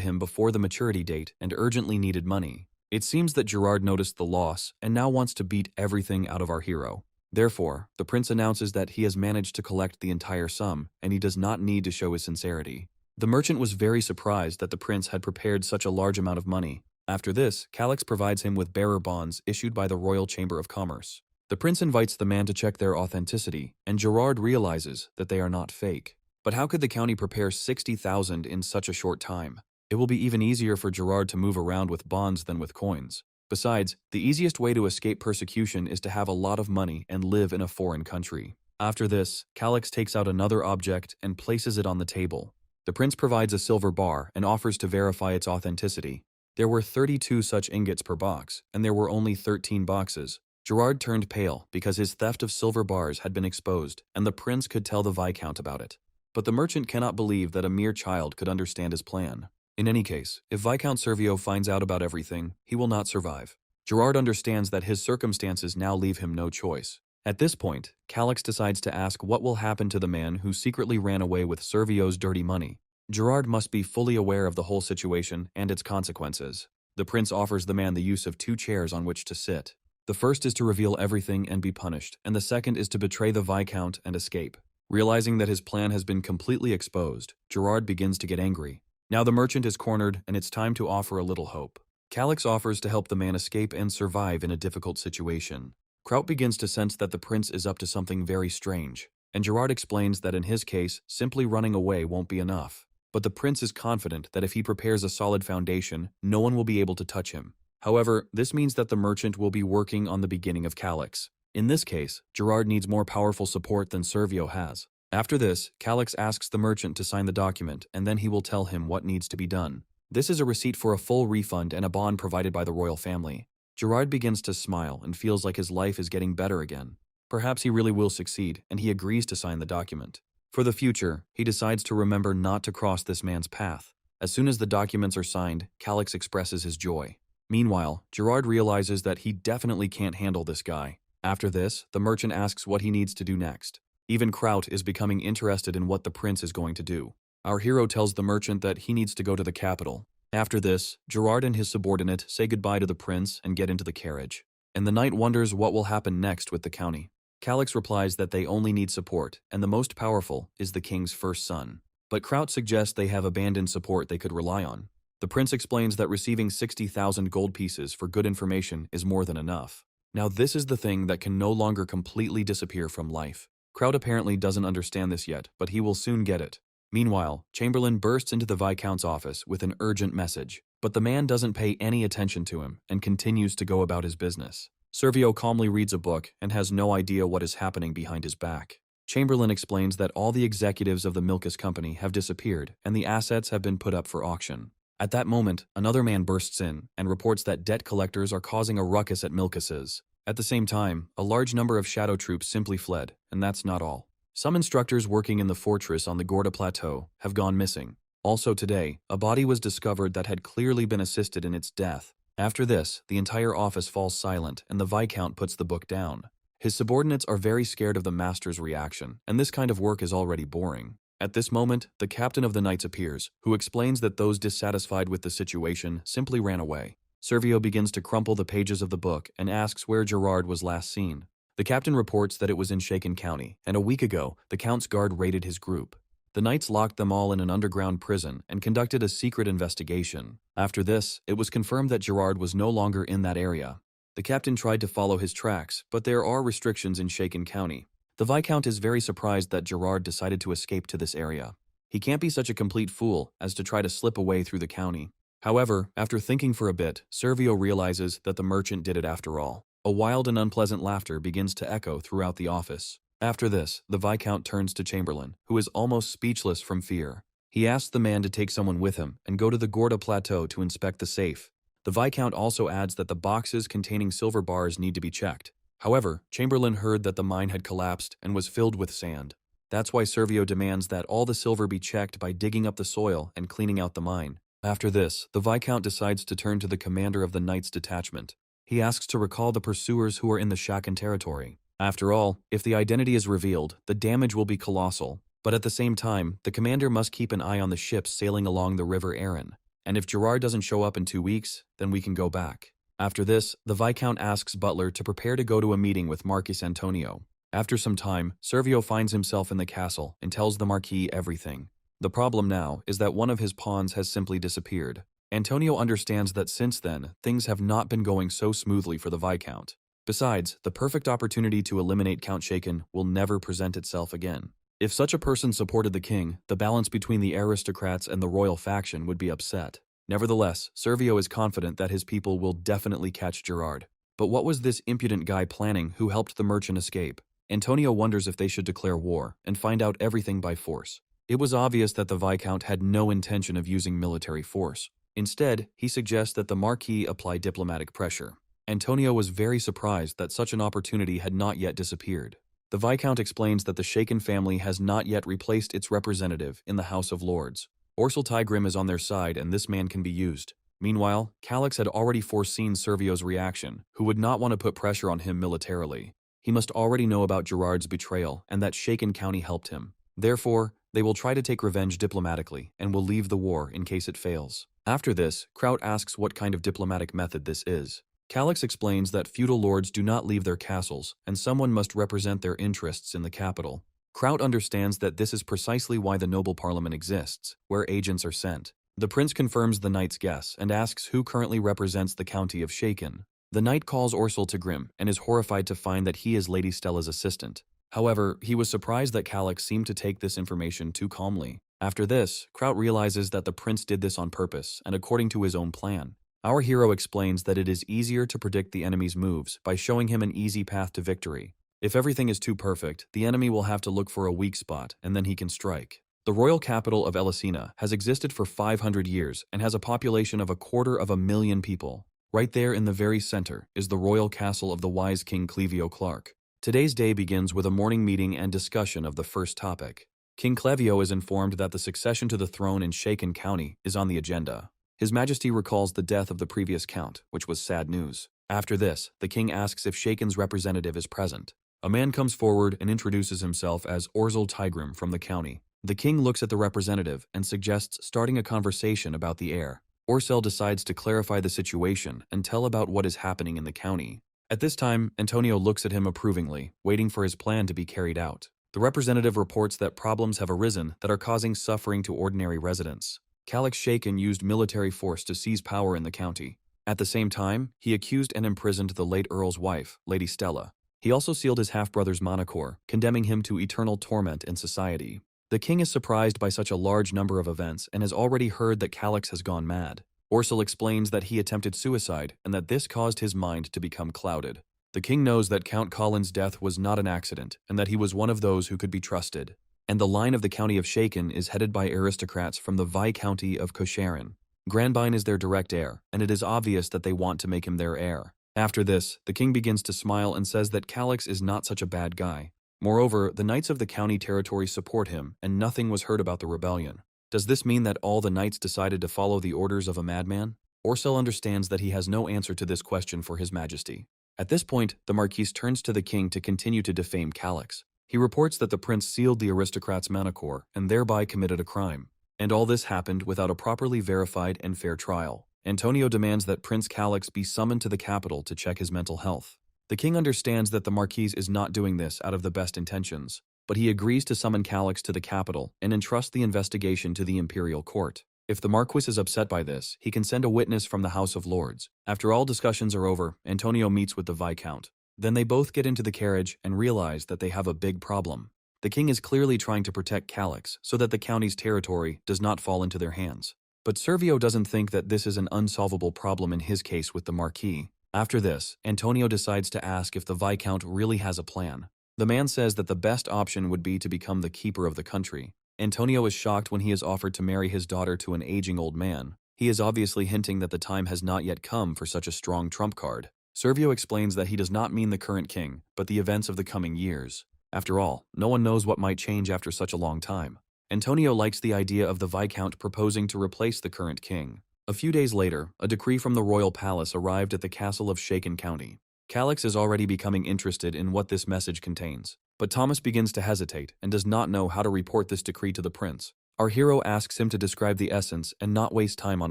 him before the maturity date and urgently needed money. It seems that Gerard noticed the loss and now wants to beat everything out of our hero. Therefore, the prince announces that he has managed to collect the entire sum and he does not need to show his sincerity. The merchant was very surprised that the prince had prepared such a large amount of money. After this, Calix provides him with bearer bonds issued by the Royal Chamber of Commerce. The prince invites the man to check their authenticity, and Gerard realizes that they are not fake. But how could the county prepare 60,000 in such a short time? It will be even easier for Gerard to move around with bonds than with coins. Besides, the easiest way to escape persecution is to have a lot of money and live in a foreign country. After this, Calix takes out another object and places it on the table. The prince provides a silver bar and offers to verify its authenticity. There were 32 such ingots per box, and there were only 13 boxes. Gerard turned pale because his theft of silver bars had been exposed, and the prince could tell the Viscount about it. But the merchant cannot believe that a mere child could understand his plan. In any case, if Viscount Servio finds out about everything, he will not survive. Gerard understands that his circumstances now leave him no choice. At this point, Calix decides to ask what will happen to the man who secretly ran away with Servio's dirty money. Gerard must be fully aware of the whole situation and its consequences. The prince offers the man the use of 2 chairs on which to sit. The first is to reveal everything and be punished, and the second is to betray the Viscount and escape. Realizing that his plan has been completely exposed, Gerard begins to get angry. Now the merchant is cornered, and it's time to offer a little hope. Calix offers to help the man escape and survive in a difficult situation. Kraut begins to sense that the prince is up to something very strange, and Gerard explains that in his case, simply running away won't be enough. But the prince is confident that if he prepares a solid foundation, no one will be able to touch him. However, this means that the merchant will be working on the beginning of Calix. In this case, Gerard needs more powerful support than Servio has. After this, Calix asks the merchant to sign the document, and then he will tell him what needs to be done. This is a receipt for a full refund and a bond provided by the royal family. Gerard begins to smile and feels like his life is getting better again. Perhaps he really will succeed, and he agrees to sign the document. For the future, he decides to remember not to cross this man's path. As soon as the documents are signed, Calix expresses his joy. Meanwhile, Gerard realizes that he definitely can't handle this guy. After this, the merchant asks what he needs to do next. Even Kraut is becoming interested in what the prince is going to do. Our hero tells the merchant that he needs to go to the capital. After this, Gerard and his subordinate say goodbye to the prince and get into the carriage. And the knight wonders what will happen next with the county. Calix replies that they only need support, and the most powerful is the king's first son. But Kraut suggests they have abandoned support they could rely on. The prince explains that receiving 60,000 gold pieces for good information is more than enough. Now this is the thing that can no longer completely disappear from life. Kraut apparently doesn't understand this yet, but he will soon get it. Meanwhile, Chamberlain bursts into the Viscount's office with an urgent message, but the man doesn't pay any attention to him and continues to go about his business. Servio calmly reads a book and has no idea what is happening behind his back. Chamberlain explains that all the executives of the Milkus Company have disappeared and the assets have been put up for auction. At that moment, another man bursts in and reports that debt collectors are causing a ruckus at Milkus's. At the same time, a large number of shadow troops simply fled, and that's not all. Some instructors working in the fortress on the Gorda Plateau have gone missing. Also today, a body was discovered that had clearly been assisted in its death. After this, the entire office falls silent and the Viscount puts the book down. His subordinates are very scared of the master's reaction, and this kind of work is already boring. At this moment, the captain of the knights appears, who explains that those dissatisfied with the situation simply ran away. Servio begins to crumple the pages of the book and asks where Gerard was last seen. The captain reports that it was in Shaken County, and a week ago, the Count's guard raided his group. The knights locked them all in an underground prison and conducted a secret investigation. After this, it was confirmed that Gerard was no longer in that area. The captain tried to follow his tracks, but there are restrictions in Shaken County. The Viscount is very surprised that Gerard decided to escape to this area. He can't be such a complete fool as to try to slip away through the county. However, after thinking for a bit, Servio realizes that the merchant did it after all. A wild and unpleasant laughter begins to echo throughout the office. After this, the Viscount turns to Chamberlain, who is almost speechless from fear. He asks the man to take someone with him and go to the Gorda Plateau to inspect the safe. The Viscount also adds that the boxes containing silver bars need to be checked. However, Chamberlain heard that the mine had collapsed and was filled with sand. That's why Servio demands that all the silver be checked by digging up the soil and cleaning out the mine. After this, the Viscount decides to turn to the commander of the Knights detachment. He asks to recall the pursuers who are in the Shaken territory. After all, if the identity is revealed, the damage will be colossal. But at the same time, the commander must keep an eye on the ships sailing along the River Aran. And if Gerard doesn't show up in 2 weeks, then we can go back. After this, the Viscount asks Butler to prepare to go to a meeting with Marquis Antonio. After some time, Servio finds himself in the castle and tells the Marquis everything. The problem now is that one of his pawns has simply disappeared. Antonio understands that since then, things have not been going so smoothly for the Viscount. Besides, the perfect opportunity to eliminate Count Shaken will never present itself again. If such a person supported the king, the balance between the aristocrats and the royal faction would be upset. Nevertheless, Servio is confident that his people will definitely catch Gerard. But what was this impudent guy planning who helped the merchant escape? Antonio wonders if they should declare war and find out everything by force. It was obvious that the Viscount had no intention of using military force. Instead, he suggests that the Marquis apply diplomatic pressure. Antonio was very surprised that such an opportunity had not yet disappeared. The Viscount explains that the Shaken family has not yet replaced its representative in the House of Lords. Orsel Tigrim is on their side and this man can be used. Meanwhile, Calix had already foreseen Servio's reaction, who would not want to put pressure on him militarily. He must already know about Gerard's betrayal and that Shaken County helped him. Therefore, they will try to take revenge diplomatically and will leave the war in case it fails. After this, Kraut asks what kind of diplomatic method this is. Calix explains that feudal lords do not leave their castles, and someone must represent their interests in the capital. Kraut understands that this is precisely why the noble parliament exists, where agents are sent. The prince confirms the knight's guess and asks who currently represents the county of Shaken. The knight calls Orsel to Grim and is horrified to find that he is Lady Stella's assistant. However, he was surprised that Calix seemed to take this information too calmly. After this, Kraut realizes that the prince did this on purpose and according to his own plan. Our hero explains that it is easier to predict the enemy's moves by showing him an easy path to victory. If everything is too perfect, the enemy will have to look for a weak spot and then he can strike. The royal capital of Elisina has existed for 500 years and has a population of 250,000 people. Right there in the very center is the royal castle of the wise King Clevio Clark. Today's day begins with a morning meeting and discussion of the first topic. King Clevio is informed that the succession to the throne in Shaken County is on the agenda. His Majesty recalls the death of the previous count, which was sad news. After this, the king asks if Shaken's representative is present. A man comes forward and introduces himself as Orsel Tigrim from the county. The king looks at the representative and suggests starting a conversation about the heir. Orsel decides to clarify the situation and tell about what is happening in the county. At this time, Antonio looks at him approvingly, waiting for his plan to be carried out. The representative reports that problems have arisen that are causing suffering to ordinary residents. Calix Shaken used military force to seize power in the county. At the same time, he accused and imprisoned the late Earl's wife, Lady Stella. He also sealed his half-brother's Monocore, condemning him to eternal torment in society. The king is surprised by such a large number of events and has already heard that Calix has gone mad. Orsel explains that he attempted suicide and that this caused his mind to become clouded. The king knows that Count Colin's death was not an accident and that he was one of those who could be trusted. And the line of the county of Shaken is headed by aristocrats from the Viscounty of Cosharan. Granbine is their direct heir, and it is obvious that they want to make him their heir. After this, the king begins to smile and says that Calix is not such a bad guy. Moreover, the knights of the county territory support him, and nothing was heard about the rebellion. Does this mean that all the knights decided to follow the orders of a madman? Orsel understands that he has no answer to this question for his majesty. At this point, the Marquis turns to the king to continue to defame Calix. He reports that the prince sealed the aristocrat's Monocore and thereby committed a crime. And all this happened without a properly verified and fair trial. Antonio demands that Prince Calix be summoned to the capital to check his mental health. The king understands that the Marquis is not doing this out of the best intentions, but he agrees to summon Calix to the capital and entrust the investigation to the imperial court. If the Marquis is upset by this, he can send a witness from the House of Lords. After all discussions are over, Antonio meets with the Viscount. Then they both get into the carriage and realize that they have a big problem. The king is clearly trying to protect Calix so that the county's territory does not fall into their hands. But Servio doesn't think that this is an unsolvable problem in his case with the Marquis. After this, Antonio decides to ask if the Viscount really has a plan. The man says that the best option would be to become the keeper of the country. Antonio is shocked when he is offered to marry his daughter to an aging old man. He is obviously hinting that the time has not yet come for such a strong trump card. Servio explains that he does not mean the current king, but the events of the coming years. After all, no one knows what might change after such a long time. Antonio likes the idea of the Viscount proposing to replace the current king. A few days later, a decree from the royal palace arrived at the castle of Shaken County. Calix is already becoming interested in what this message contains, but Thomas begins to hesitate and does not know how to report this decree to the prince. Our hero asks him to describe the essence and not waste time on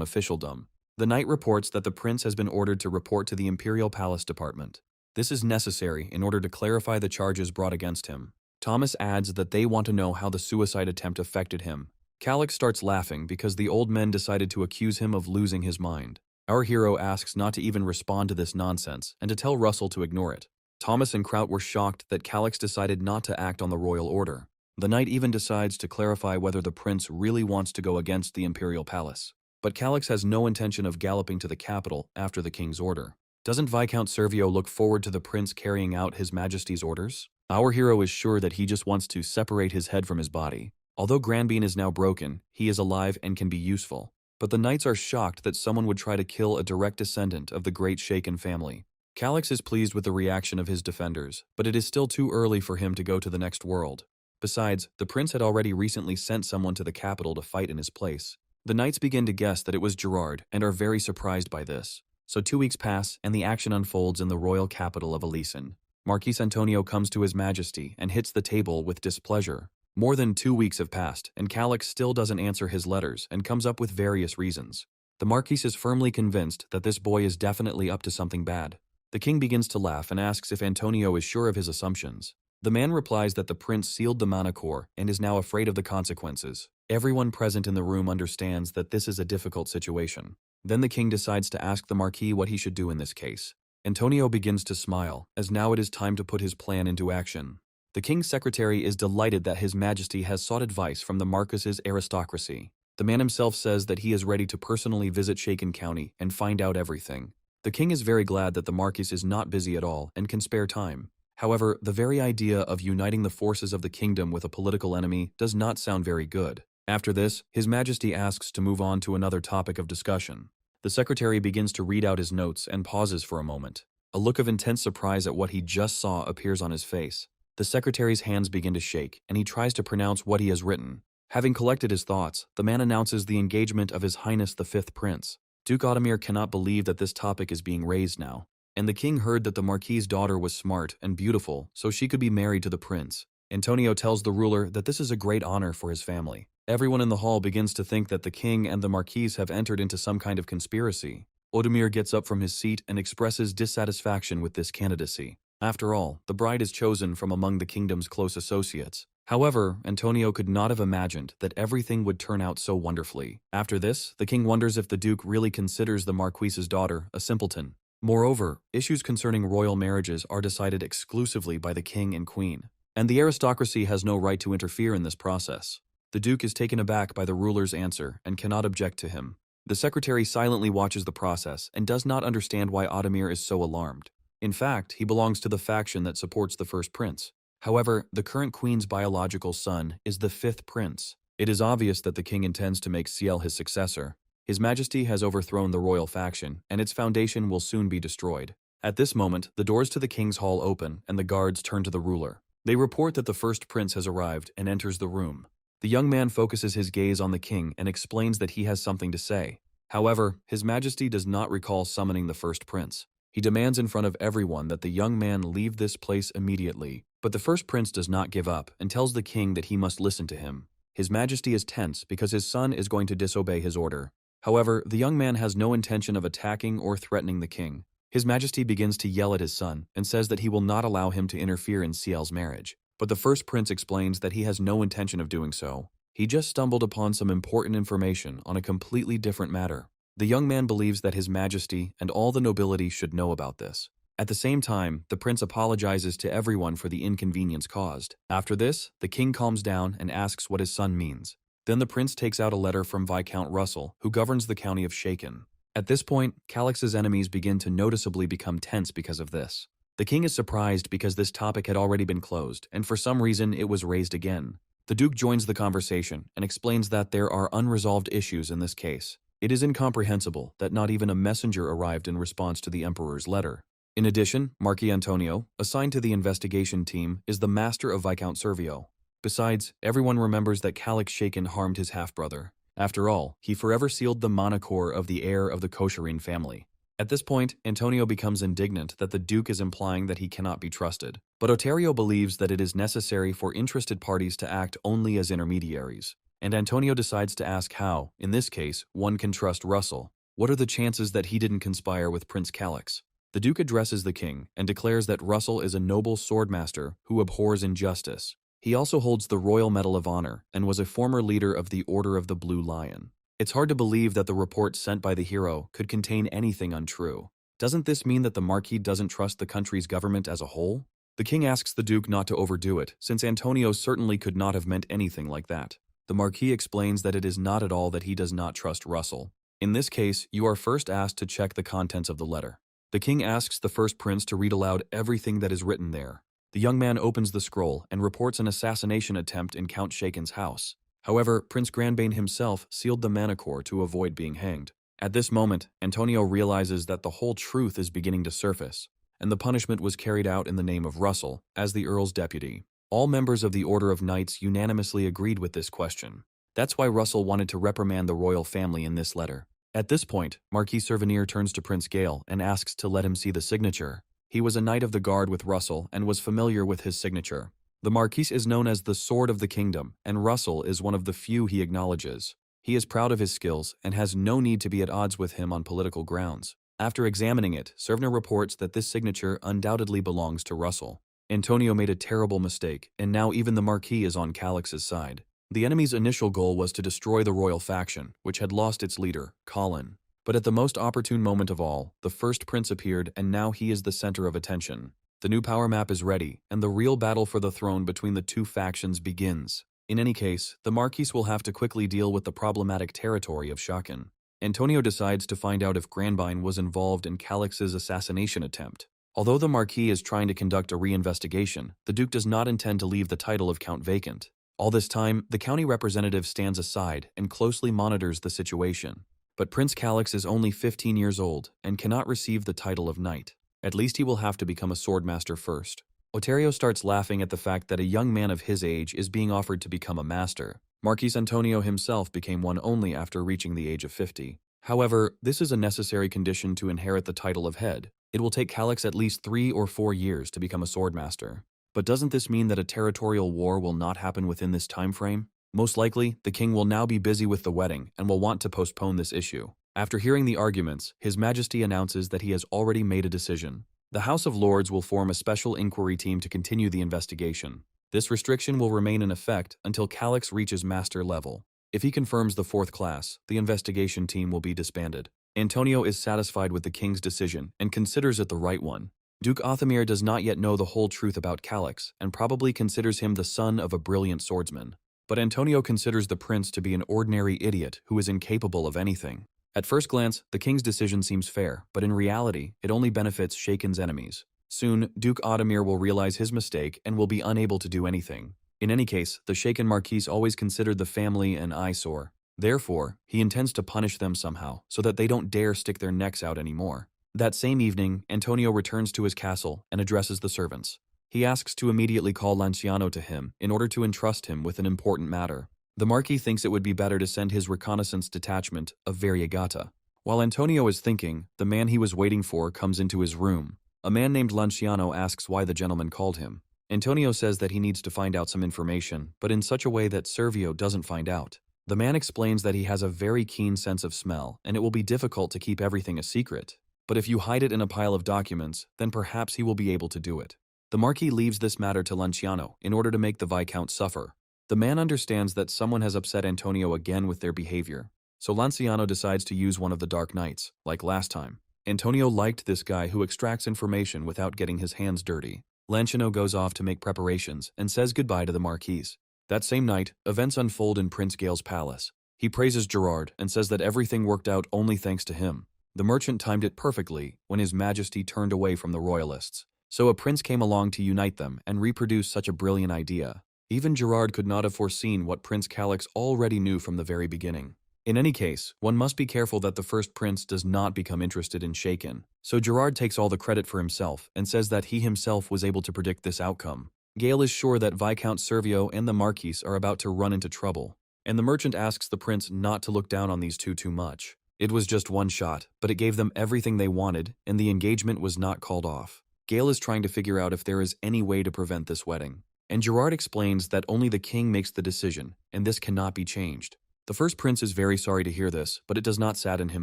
officialdom. The knight reports that the prince has been ordered to report to the Imperial Palace Department. This is necessary in order to clarify the charges brought against him. Thomas adds that they want to know how the suicide attempt affected him. Calix starts laughing because the old men decided to accuse him of losing his mind. Our hero asks not to even respond to this nonsense and to tell Russell to ignore it. Thomas and Kraut were shocked that Calix decided not to act on the royal order. The knight even decides to clarify whether the prince really wants to go against the imperial palace. But Calix has no intention of galloping to the capital after the king's order. Doesn't Viscount Servio look forward to the prince carrying out his majesty's orders? Our hero is sure that he just wants to separate his head from his body. Although Granbean is now broken, he is alive and can be useful. But the knights are shocked that someone would try to kill a direct descendant of the great Shaken family. Calix is pleased with the reaction of his defenders, but it is still too early for him to go to the next world. Besides, the prince had already recently sent someone to the capital to fight in his place. The knights begin to guess that it was Gerard and are very surprised by this. So 2 weeks pass and the action unfolds in the royal capital of Elysian. Marquis Antonio comes to his majesty and hits the table with displeasure. More than 2 weeks have passed, and Calix still doesn't answer his letters and comes up with various reasons. The Marquis is firmly convinced that this boy is definitely up to something bad. The king begins to laugh and asks if Antonio is sure of his assumptions. The man replies that the prince sealed the Manacor and is now afraid of the consequences. Everyone present in the room understands that this is a difficult situation. Then the king decides to ask the Marquis what he should do in this case. Antonio begins to smile, as now it is time to put his plan into action. The king's secretary is delighted that his majesty has sought advice from the Marquis's aristocracy. The man himself says that he is ready to personally visit Shaken County and find out everything. The king is very glad that the Marquis is not busy at all and can spare time. However, the very idea of uniting the forces of the kingdom with a political enemy does not sound very good. After this, His Majesty asks to move on to another topic of discussion. The secretary begins to read out his notes and pauses for a moment. A look of intense surprise at what he just saw appears on his face. The secretary's hands begin to shake, and he tries to pronounce what he has written. Having collected his thoughts, the man announces the engagement of His Highness the Fifth Prince. Duke Otomir cannot believe that this topic is being raised now. And the king heard that the Marquis's daughter was smart and beautiful, so she could be married to the prince. Antonio tells the ruler that this is a great honor for his family. Everyone in the hall begins to think that the king and the Marquis have entered into some kind of conspiracy. Otomir gets up from his seat and expresses dissatisfaction with this candidacy. After all, the bride is chosen from among the kingdom's close associates. However, Antonio could not have imagined that everything would turn out so wonderfully. After this, the king wonders if the duke really considers the Marquis's daughter a simpleton. Moreover, issues concerning royal marriages are decided exclusively by the king and queen, and the aristocracy has no right to interfere in this process. The duke is taken aback by the ruler's answer and cannot object to him. The secretary silently watches the process and does not understand why Otomir is so alarmed. In fact, he belongs to the faction that supports the first prince. However, the current queen's biological son is the fifth prince. It is obvious that the king intends to make Ciel his successor. His Majesty has overthrown the royal faction, and its foundation will soon be destroyed. At this moment, the doors to the king's hall open, and the guards turn to the ruler. They report that the first prince has arrived and enters the room. The young man focuses his gaze on the king and explains that he has something to say. However, His Majesty does not recall summoning the first prince. He demands in front of everyone that the young man leave this place immediately, but the first prince does not give up and tells the king that he must listen to him. His Majesty is tense because his son is going to disobey his order. However, the young man has no intention of attacking or threatening the king. His Majesty begins to yell at his son and says that he will not allow him to interfere in Ciel's marriage. But the first prince explains that he has no intention of doing so. He just stumbled upon some important information on a completely different matter. The young man believes that His Majesty and all the nobility should know about this. At the same time, the prince apologizes to everyone for the inconvenience caused. After this, the king calms down and asks what his son means. Then the prince takes out a letter from Viscount Russell, who governs the county of Shaken. At this point, Calix's enemies begin to noticeably become tense because of this. The king is surprised because this topic had already been closed, and for some reason it was raised again. The duke joins the conversation and explains that there are unresolved issues in this case. It is incomprehensible that not even a messenger arrived in response to the emperor's letter. In addition, Marquis Antonio, assigned to the investigation team, is the master of Viscount Servio. Besides, everyone remembers that Calix Shaken harmed his half-brother. After all, he forever sealed the monocore of the heir of the Koshirine family. At this point, Antonio becomes indignant that the duke is implying that he cannot be trusted. But Oterio believes that it is necessary for interested parties to act only as intermediaries. And Antonio decides to ask how, in this case, one can trust Russell. What are the chances that he didn't conspire with Prince Calix? The duke addresses the king and declares that Russell is a noble swordmaster who abhors injustice. He also holds the Royal Medal of Honor and was a former leader of the Order of the Blue Lion. It's hard to believe that the report sent by the hero could contain anything untrue. Doesn't this mean that the Marquis doesn't trust the country's government as a whole? The king asks the duke not to overdo it, since Antonio certainly could not have meant anything like that. The Marquis explains that it is not at all that he does not trust Russell. In this case, you are first asked to check the contents of the letter. The king asks the first prince to read aloud everything that is written there. The young man opens the scroll and reports an assassination attempt in Count Shaken's house. However, Prince Granbane himself sealed the manicore to avoid being hanged. At this moment, Antonio realizes that the whole truth is beginning to surface, and the punishment was carried out in the name of Russell, as the Earl's deputy. All members of the Order of Knights unanimously agreed with this question. That's why Russell wanted to reprimand the royal family in this letter. At this point, Marquis Servanier turns to Prince Gale and asks to let him see the signature. He was a knight of the guard with Russell and was familiar with his signature. The Marquis is known as the Sword of the Kingdom, and Russell is one of the few he acknowledges. He is proud of his skills and has no need to be at odds with him on political grounds. After examining it, Servner reports that this signature undoubtedly belongs to Russell. Antonio made a terrible mistake, and now even the Marquis is on Calix's side. The enemy's initial goal was to destroy the royal faction, which had lost its leader, Colin. But at the most opportune moment of all, the first prince appeared, and now he is the center of attention. The new power map is ready, and the real battle for the throne between the two factions begins. In any case, the Marquis will have to quickly deal with the problematic territory of Shaken. Antonio decides to find out if Granbine was involved in Calix's assassination attempt. Although the Marquis is trying to conduct a reinvestigation, the Duke does not intend to leave the title of Count vacant. All this time, the county representative stands aside and closely monitors the situation. But Prince Calix is only 15 years old and cannot receive the title of knight. At least he will have to become a swordmaster first. Oterio starts laughing at the fact that a young man of his age is being offered to become a master. Marquis Antonio himself became one only after reaching the age of 50. However, this is a necessary condition to inherit the title of head. It will take Calix at least 3 or 4 years to become a swordmaster. But doesn't this mean that a territorial war will not happen within this time frame? Most likely, the king will now be busy with the wedding and will want to postpone this issue. After hearing the arguments, His Majesty announces that he has already made a decision. The House of Lords will form a special inquiry team to continue the investigation. This restriction will remain in effect until Calix reaches master level. If he confirms the 4th class, the investigation team will be disbanded. Antonio is satisfied with the king's decision and considers it the right one. Duke Othomir does not yet know the whole truth about Calix and probably considers him the son of a brilliant swordsman. But Antonio considers the prince to be an ordinary idiot who is incapable of anything. At first glance, the king's decision seems fair, but in reality, it only benefits Shaken's enemies. Soon, Duke Othomir will realize his mistake and will be unable to do anything. In any case, the Shaken Marquis always considered the family an eyesore. Therefore, he intends to punish them somehow, so that they don't dare stick their necks out anymore. That same evening, Antonio returns to his castle and addresses the servants. He asks to immediately call Lanciano to him in order to entrust him with an important matter. The Marquis thinks it would be better to send his reconnaissance detachment of Variegata. While Antonio is thinking, the man he was waiting for comes into his room. A man named Lanciano asks why the gentleman called him. Antonio says that he needs to find out some information, but in such a way that Servio doesn't find out. The man explains that he has a very keen sense of smell and it will be difficult to keep everything a secret. But if you hide it in a pile of documents, then perhaps he will be able to do it. The Marquis leaves this matter to Lanciano in order to make the Viscount suffer. The man understands that someone has upset Antonio again with their behavior, so Lanciano decides to use one of the Dark Knights, like last time. Antonio liked this guy who extracts information without getting his hands dirty. Lanciano goes off to make preparations and says goodbye to the Marquis. That same night, events unfold in Prince Gale's palace. He praises Gerard and says that everything worked out only thanks to him. The merchant timed it perfectly when His Majesty turned away from the royalists. So a prince came along to unite them and reproduce such a brilliant idea. Even Gerard could not have foreseen what Prince Calix already knew from the very beginning. In any case, one must be careful that the first prince does not become interested in Shaken. So Gerard takes all the credit for himself and says that he himself was able to predict this outcome. Gale is sure that Viscount Servio and the Marquis are about to run into trouble, and the merchant asks the prince not to look down on these two too much. It was just one shot, but it gave them everything they wanted, and the engagement was not called off. Gale is trying to figure out if there is any way to prevent this wedding, and Gerard explains that only the king makes the decision, and this cannot be changed. The first prince is very sorry to hear this, but it does not sadden him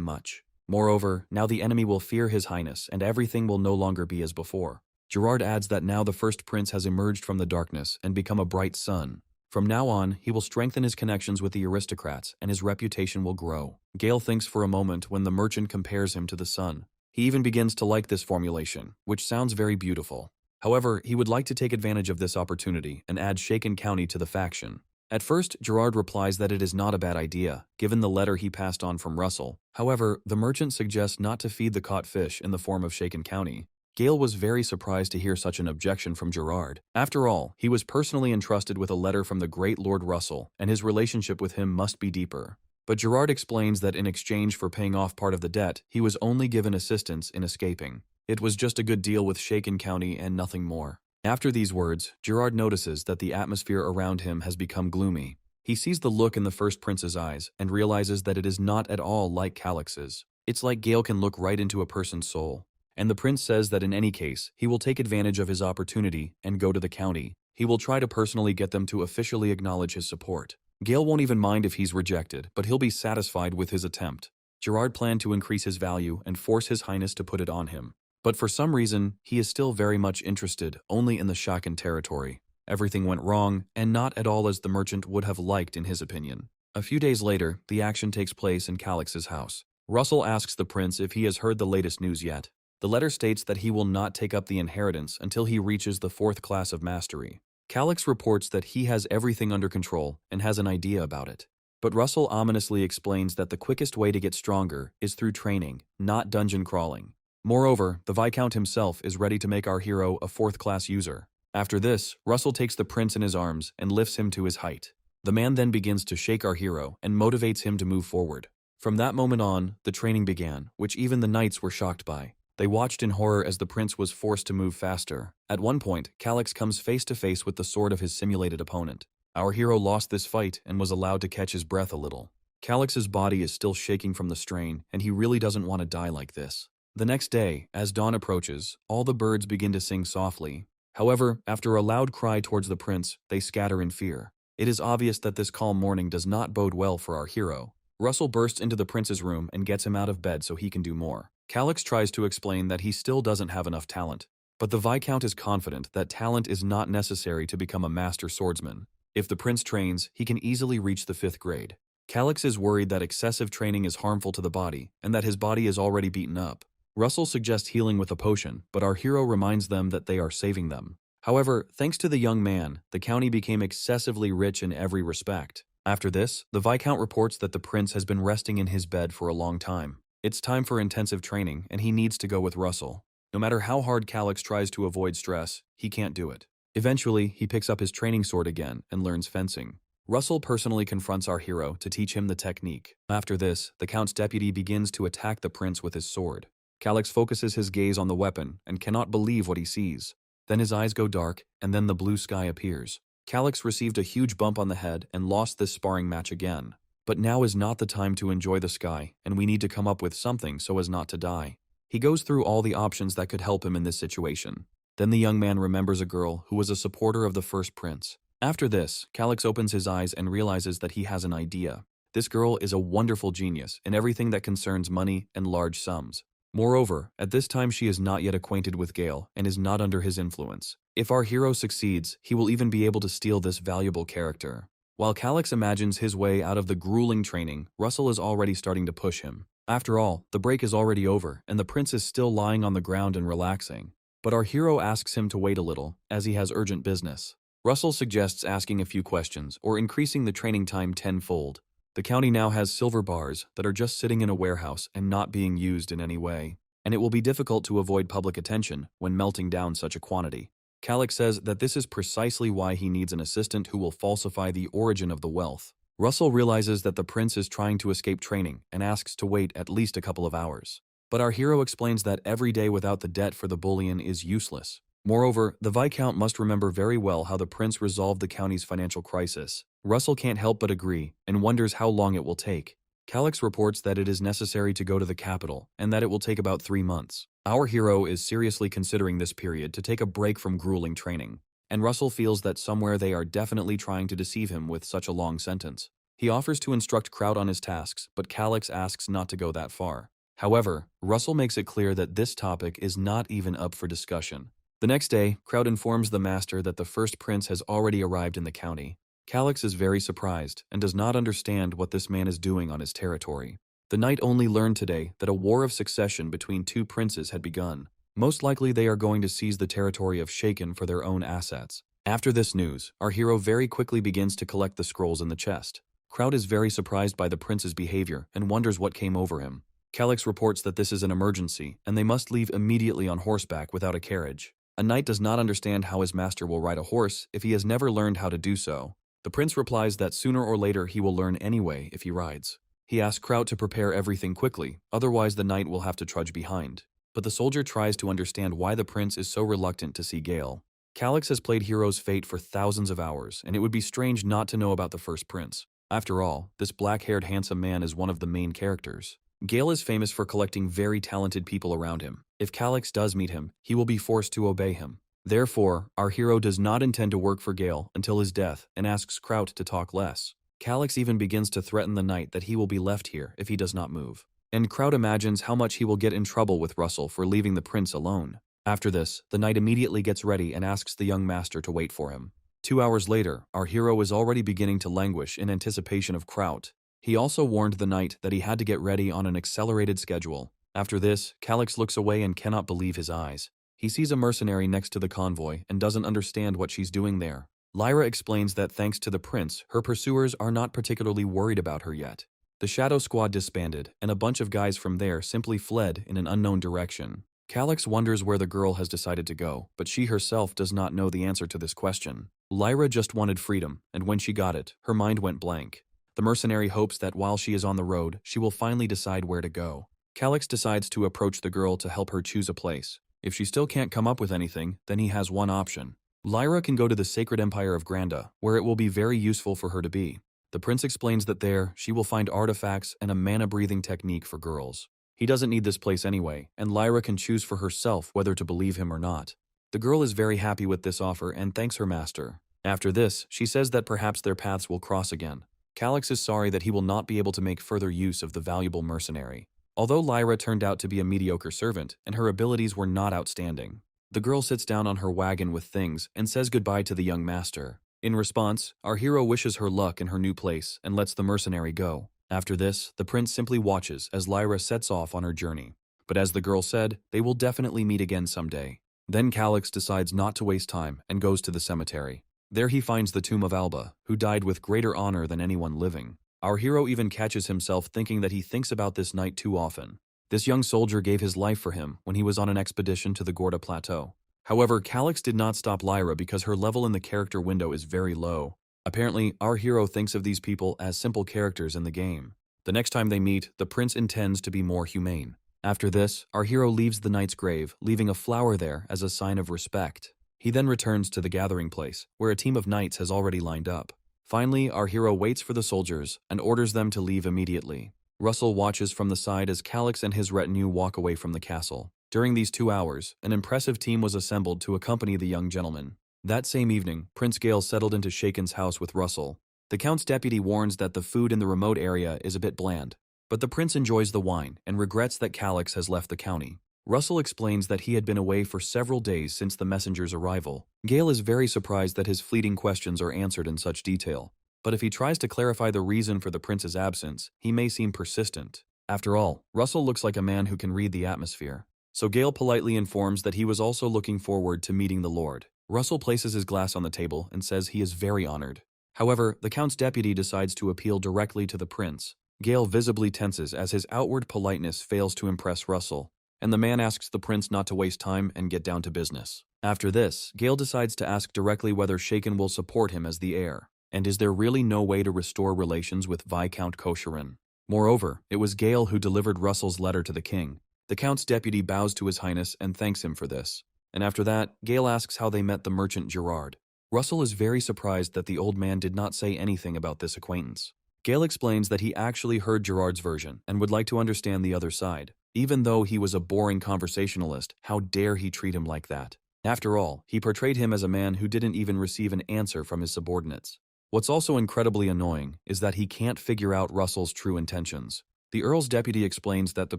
much. Moreover, now the enemy will fear His Highness, and everything will no longer be as before. Gerard adds that now the first prince has emerged from the darkness and become a bright sun. From now on, he will strengthen his connections with the aristocrats, and his reputation will grow. Gale thinks for a moment when the merchant compares him to the sun. He even begins to like this formulation, which sounds very beautiful. However, he would like to take advantage of this opportunity and add Shaken County to the faction. At first, Gerard replies that it is not a bad idea, given the letter he passed on from Russell. However, the merchant suggests not to feed the caught fish in the form of Shaken County. Gale was very surprised to hear such an objection from Gerard. After all, he was personally entrusted with a letter from the great Lord Russell, and his relationship with him must be deeper. But Gerard explains that in exchange for paying off part of the debt, he was only given assistance in escaping. It was just a good deal with Shaken County and nothing more. After these words, Gerard notices that the atmosphere around him has become gloomy. He sees the look in the first prince's eyes and realizes that it is not at all like Calix's. It's like Gale can look right into a person's soul. And the prince says that in any case, he will take advantage of his opportunity and go to the county. He will try to personally get them to officially acknowledge his support. Gale won't even mind if he's rejected, but he'll be satisfied with his attempt. Gerard planned to increase his value and force His Highness to put it on him. But for some reason, he is still very much interested only in the Shaken territory. Everything went wrong, and not at all as the merchant would have liked in his opinion. A few days later, the action takes place in Calix's house. Russell asks the prince if he has heard the latest news yet. The letter states that he will not take up the inheritance until he reaches the 4th class of mastery. Calix reports that he has everything under control and has an idea about it. But Russell ominously explains that the quickest way to get stronger is through training, not dungeon crawling. Moreover, the Viscount himself is ready to make our hero a 4th class user. After this, Russell takes the prince in his arms and lifts him to his height. The man then begins to shake our hero and motivates him to move forward. From that moment on, the training began, which even the knights were shocked by. They watched in horror as the prince was forced to move faster. At one point, Calix comes face to face with the sword of his simulated opponent. Our hero lost this fight and was allowed to catch his breath a little. Calix's body is still shaking from the strain, and he really doesn't want to die like this. The next day, as dawn approaches, all the birds begin to sing softly. However, after a loud cry towards the prince, they scatter in fear. It is obvious that this calm morning does not bode well for our hero. Russell bursts into the prince's room and gets him out of bed so he can do more. Calix tries to explain that he still doesn't have enough talent, but the Viscount is confident that talent is not necessary to become a master swordsman. If the prince trains, he can easily reach the 5th grade. Calix is worried that excessive training is harmful to the body and that his body is already beaten up. Russell suggests healing with a potion, but our hero reminds them that they are saving them. However, thanks to the young man, the county became excessively rich in every respect. After this, the Viscount reports that the prince has been resting in his bed for a long time. It's time for intensive training, and he needs to go with Russell. No matter how hard Calix tries to avoid stress, he can't do it. Eventually, he picks up his training sword again and learns fencing. Russell personally confronts our hero to teach him the technique. After this, the Count's deputy begins to attack the prince with his sword. Calix focuses his gaze on the weapon and cannot believe what he sees. Then his eyes go dark, and then the blue sky appears. Calix received a huge bump on the head and lost this sparring match again. But now is not the time to enjoy the sky, and we need to come up with something so as not to die. He goes through all the options that could help him in this situation. Then the young man remembers a girl who was a supporter of the first prince. After this, Calix opens his eyes and realizes that he has an idea. This girl is a wonderful genius in everything that concerns money and large sums. Moreover, at this time she is not yet acquainted with Gale and is not under his influence. If our hero succeeds, he will even be able to steal this valuable character. While Calix imagines his way out of the grueling training, Russell is already starting to push him. After all, the break is already over, and the prince is still lying on the ground and relaxing. But our hero asks him to wait a little, as he has urgent business. Russell suggests asking a few questions, or increasing the training time tenfold. The county now has silver bars that are just sitting in a warehouse and not being used in any way, and it will be difficult to avoid public attention when melting down such a quantity. Calix says that this is precisely why he needs an assistant who will falsify the origin of the wealth. Russell realizes that the prince is trying to escape training and asks to wait at least a couple of hours. But our hero explains that every day without the debt for the bullion is useless. Moreover, the Viscount must remember very well how the prince resolved the county's financial crisis. Russell can't help but agree and wonders how long it will take. Calix reports that it is necessary to go to the capital and that it will take about 3 months. Our hero is seriously considering this period to take a break from grueling training, and Russell feels that somewhere they are definitely trying to deceive him with such a long sentence. He offers to instruct Kraut on his tasks, but Calix asks not to go that far. However, Russell makes it clear that this topic is not even up for discussion. The next day, Kraut informs the master that the first prince has already arrived in the county. Calix is very surprised and does not understand what this man is doing on his territory. The knight only learned today that a war of succession between two princes had begun. Most likely they are going to seize the territory of Shaken for their own assets. After this news, our hero very quickly begins to collect the scrolls in the chest. Kraut is very surprised by the prince's behavior and wonders what came over him. Calix reports that this is an emergency and they must leave immediately on horseback without a carriage. A knight does not understand how his master will ride a horse if he has never learned how to do so. The prince replies that sooner or later he will learn anyway if he rides. He asks Kraut to prepare everything quickly, otherwise the knight will have to trudge behind. But the soldier tries to understand why the prince is so reluctant to see Gale. Calix has played Hero's Fate for thousands of hours, and it would be strange not to know about the first prince. After all, this black-haired handsome man is one of the main characters. Gale is famous for collecting very talented people around him. If Calix does meet him, he will be forced to obey him. Therefore, our hero does not intend to work for Gale until his death and asks Kraut to talk less. Calix even begins to threaten the knight that he will be left here if he does not move. And Kraut imagines how much he will get in trouble with Russell for leaving the prince alone. After this, the knight immediately gets ready and asks the young master to wait for him. 2 hours later, our hero is already beginning to languish in anticipation of Kraut. He also warned the knight that he had to get ready on an accelerated schedule. After this, Calix looks away and cannot believe his eyes. He sees a mercenary next to the convoy and doesn't understand what she's doing there. Lyra explains that thanks to the prince, her pursuers are not particularly worried about her yet. The Shadow Squad disbanded, and a bunch of guys from there simply fled in an unknown direction. Calix wonders where the girl has decided to go, but she herself does not know the answer to this question. Lyra just wanted freedom, and when she got it, her mind went blank. The mercenary hopes that while she is on the road, she will finally decide where to go. Calix decides to approach the girl to help her choose a place. If she still can't come up with anything, then he has one option. Lyra can go to the Sacred Empire of Granda, where it will be very useful for her to be. The prince explains that there, she will find artifacts and a mana-breathing technique for girls. He doesn't need this place anyway, and Lyra can choose for herself whether to believe him or not. The girl is very happy with this offer and thanks her master. After this, she says that perhaps their paths will cross again. Calix is sorry that he will not be able to make further use of the valuable mercenary. Although Lyra turned out to be a mediocre servant, and her abilities were not outstanding. The girl sits down on her wagon with things and says goodbye to the young master. In response, our hero wishes her luck in her new place and lets the mercenary go. After this, the prince simply watches as Lyra sets off on her journey. But as the girl said, they will definitely meet again someday. Then Calix decides not to waste time and goes to the cemetery. There he finds the tomb of Alba, who died with greater honor than anyone living. Our hero even catches himself thinking that he thinks about this knight too often. This young soldier gave his life for him when he was on an expedition to the Gorda Plateau. However, Calix did not stop Lyra because her level in the character window is very low. Apparently, our hero thinks of these people as simple characters in the game. The next time they meet, the prince intends to be more humane. After this, our hero leaves the knight's grave, leaving a flower there as a sign of respect. He then returns to the gathering place, where a team of knights has already lined up. Finally, our hero waits for the soldiers and orders them to leave immediately. Russell watches from the side as Calix and his retinue walk away from the castle. During these 2 hours, an impressive team was assembled to accompany the young gentleman. That same evening, Prince Gale settled into Shaken's house with Russell. The Count's deputy warns that the food in the remote area is a bit bland, but the prince enjoys the wine and regrets that Calix has left the county. Russell explains that he had been away for several days since the messenger's arrival. Gale is very surprised that his fleeting questions are answered in such detail, but if he tries to clarify the reason for the prince's absence, he may seem persistent. After all, Russell looks like a man who can read the atmosphere. So Gale politely informs that he was also looking forward to meeting the Lord. Russell places his glass on the table and says he is very honored. However, the Count's deputy decides to appeal directly to the prince. Gale visibly tenses as his outward politeness fails to impress Russell, and the man asks the prince not to waste time and get down to business. After this, Gale decides to ask directly whether Shaken will support him as the heir, and is there really no way to restore relations with Viscount Kosherin? Moreover, it was Gale who delivered Russell's letter to the king. The Count's deputy bows to his highness and thanks him for this, and after that, Gale asks how they met the merchant Gerard. Russell is very surprised that the old man did not say anything about this acquaintance. Gale explains that he actually heard Gerard's version and would like to understand the other side. Even though he was a boring conversationalist, how dare he treat him like that? After all, he portrayed him as a man who didn't even receive an answer from his subordinates. What's also incredibly annoying is that he can't figure out Russell's true intentions. The Earl's deputy explains that the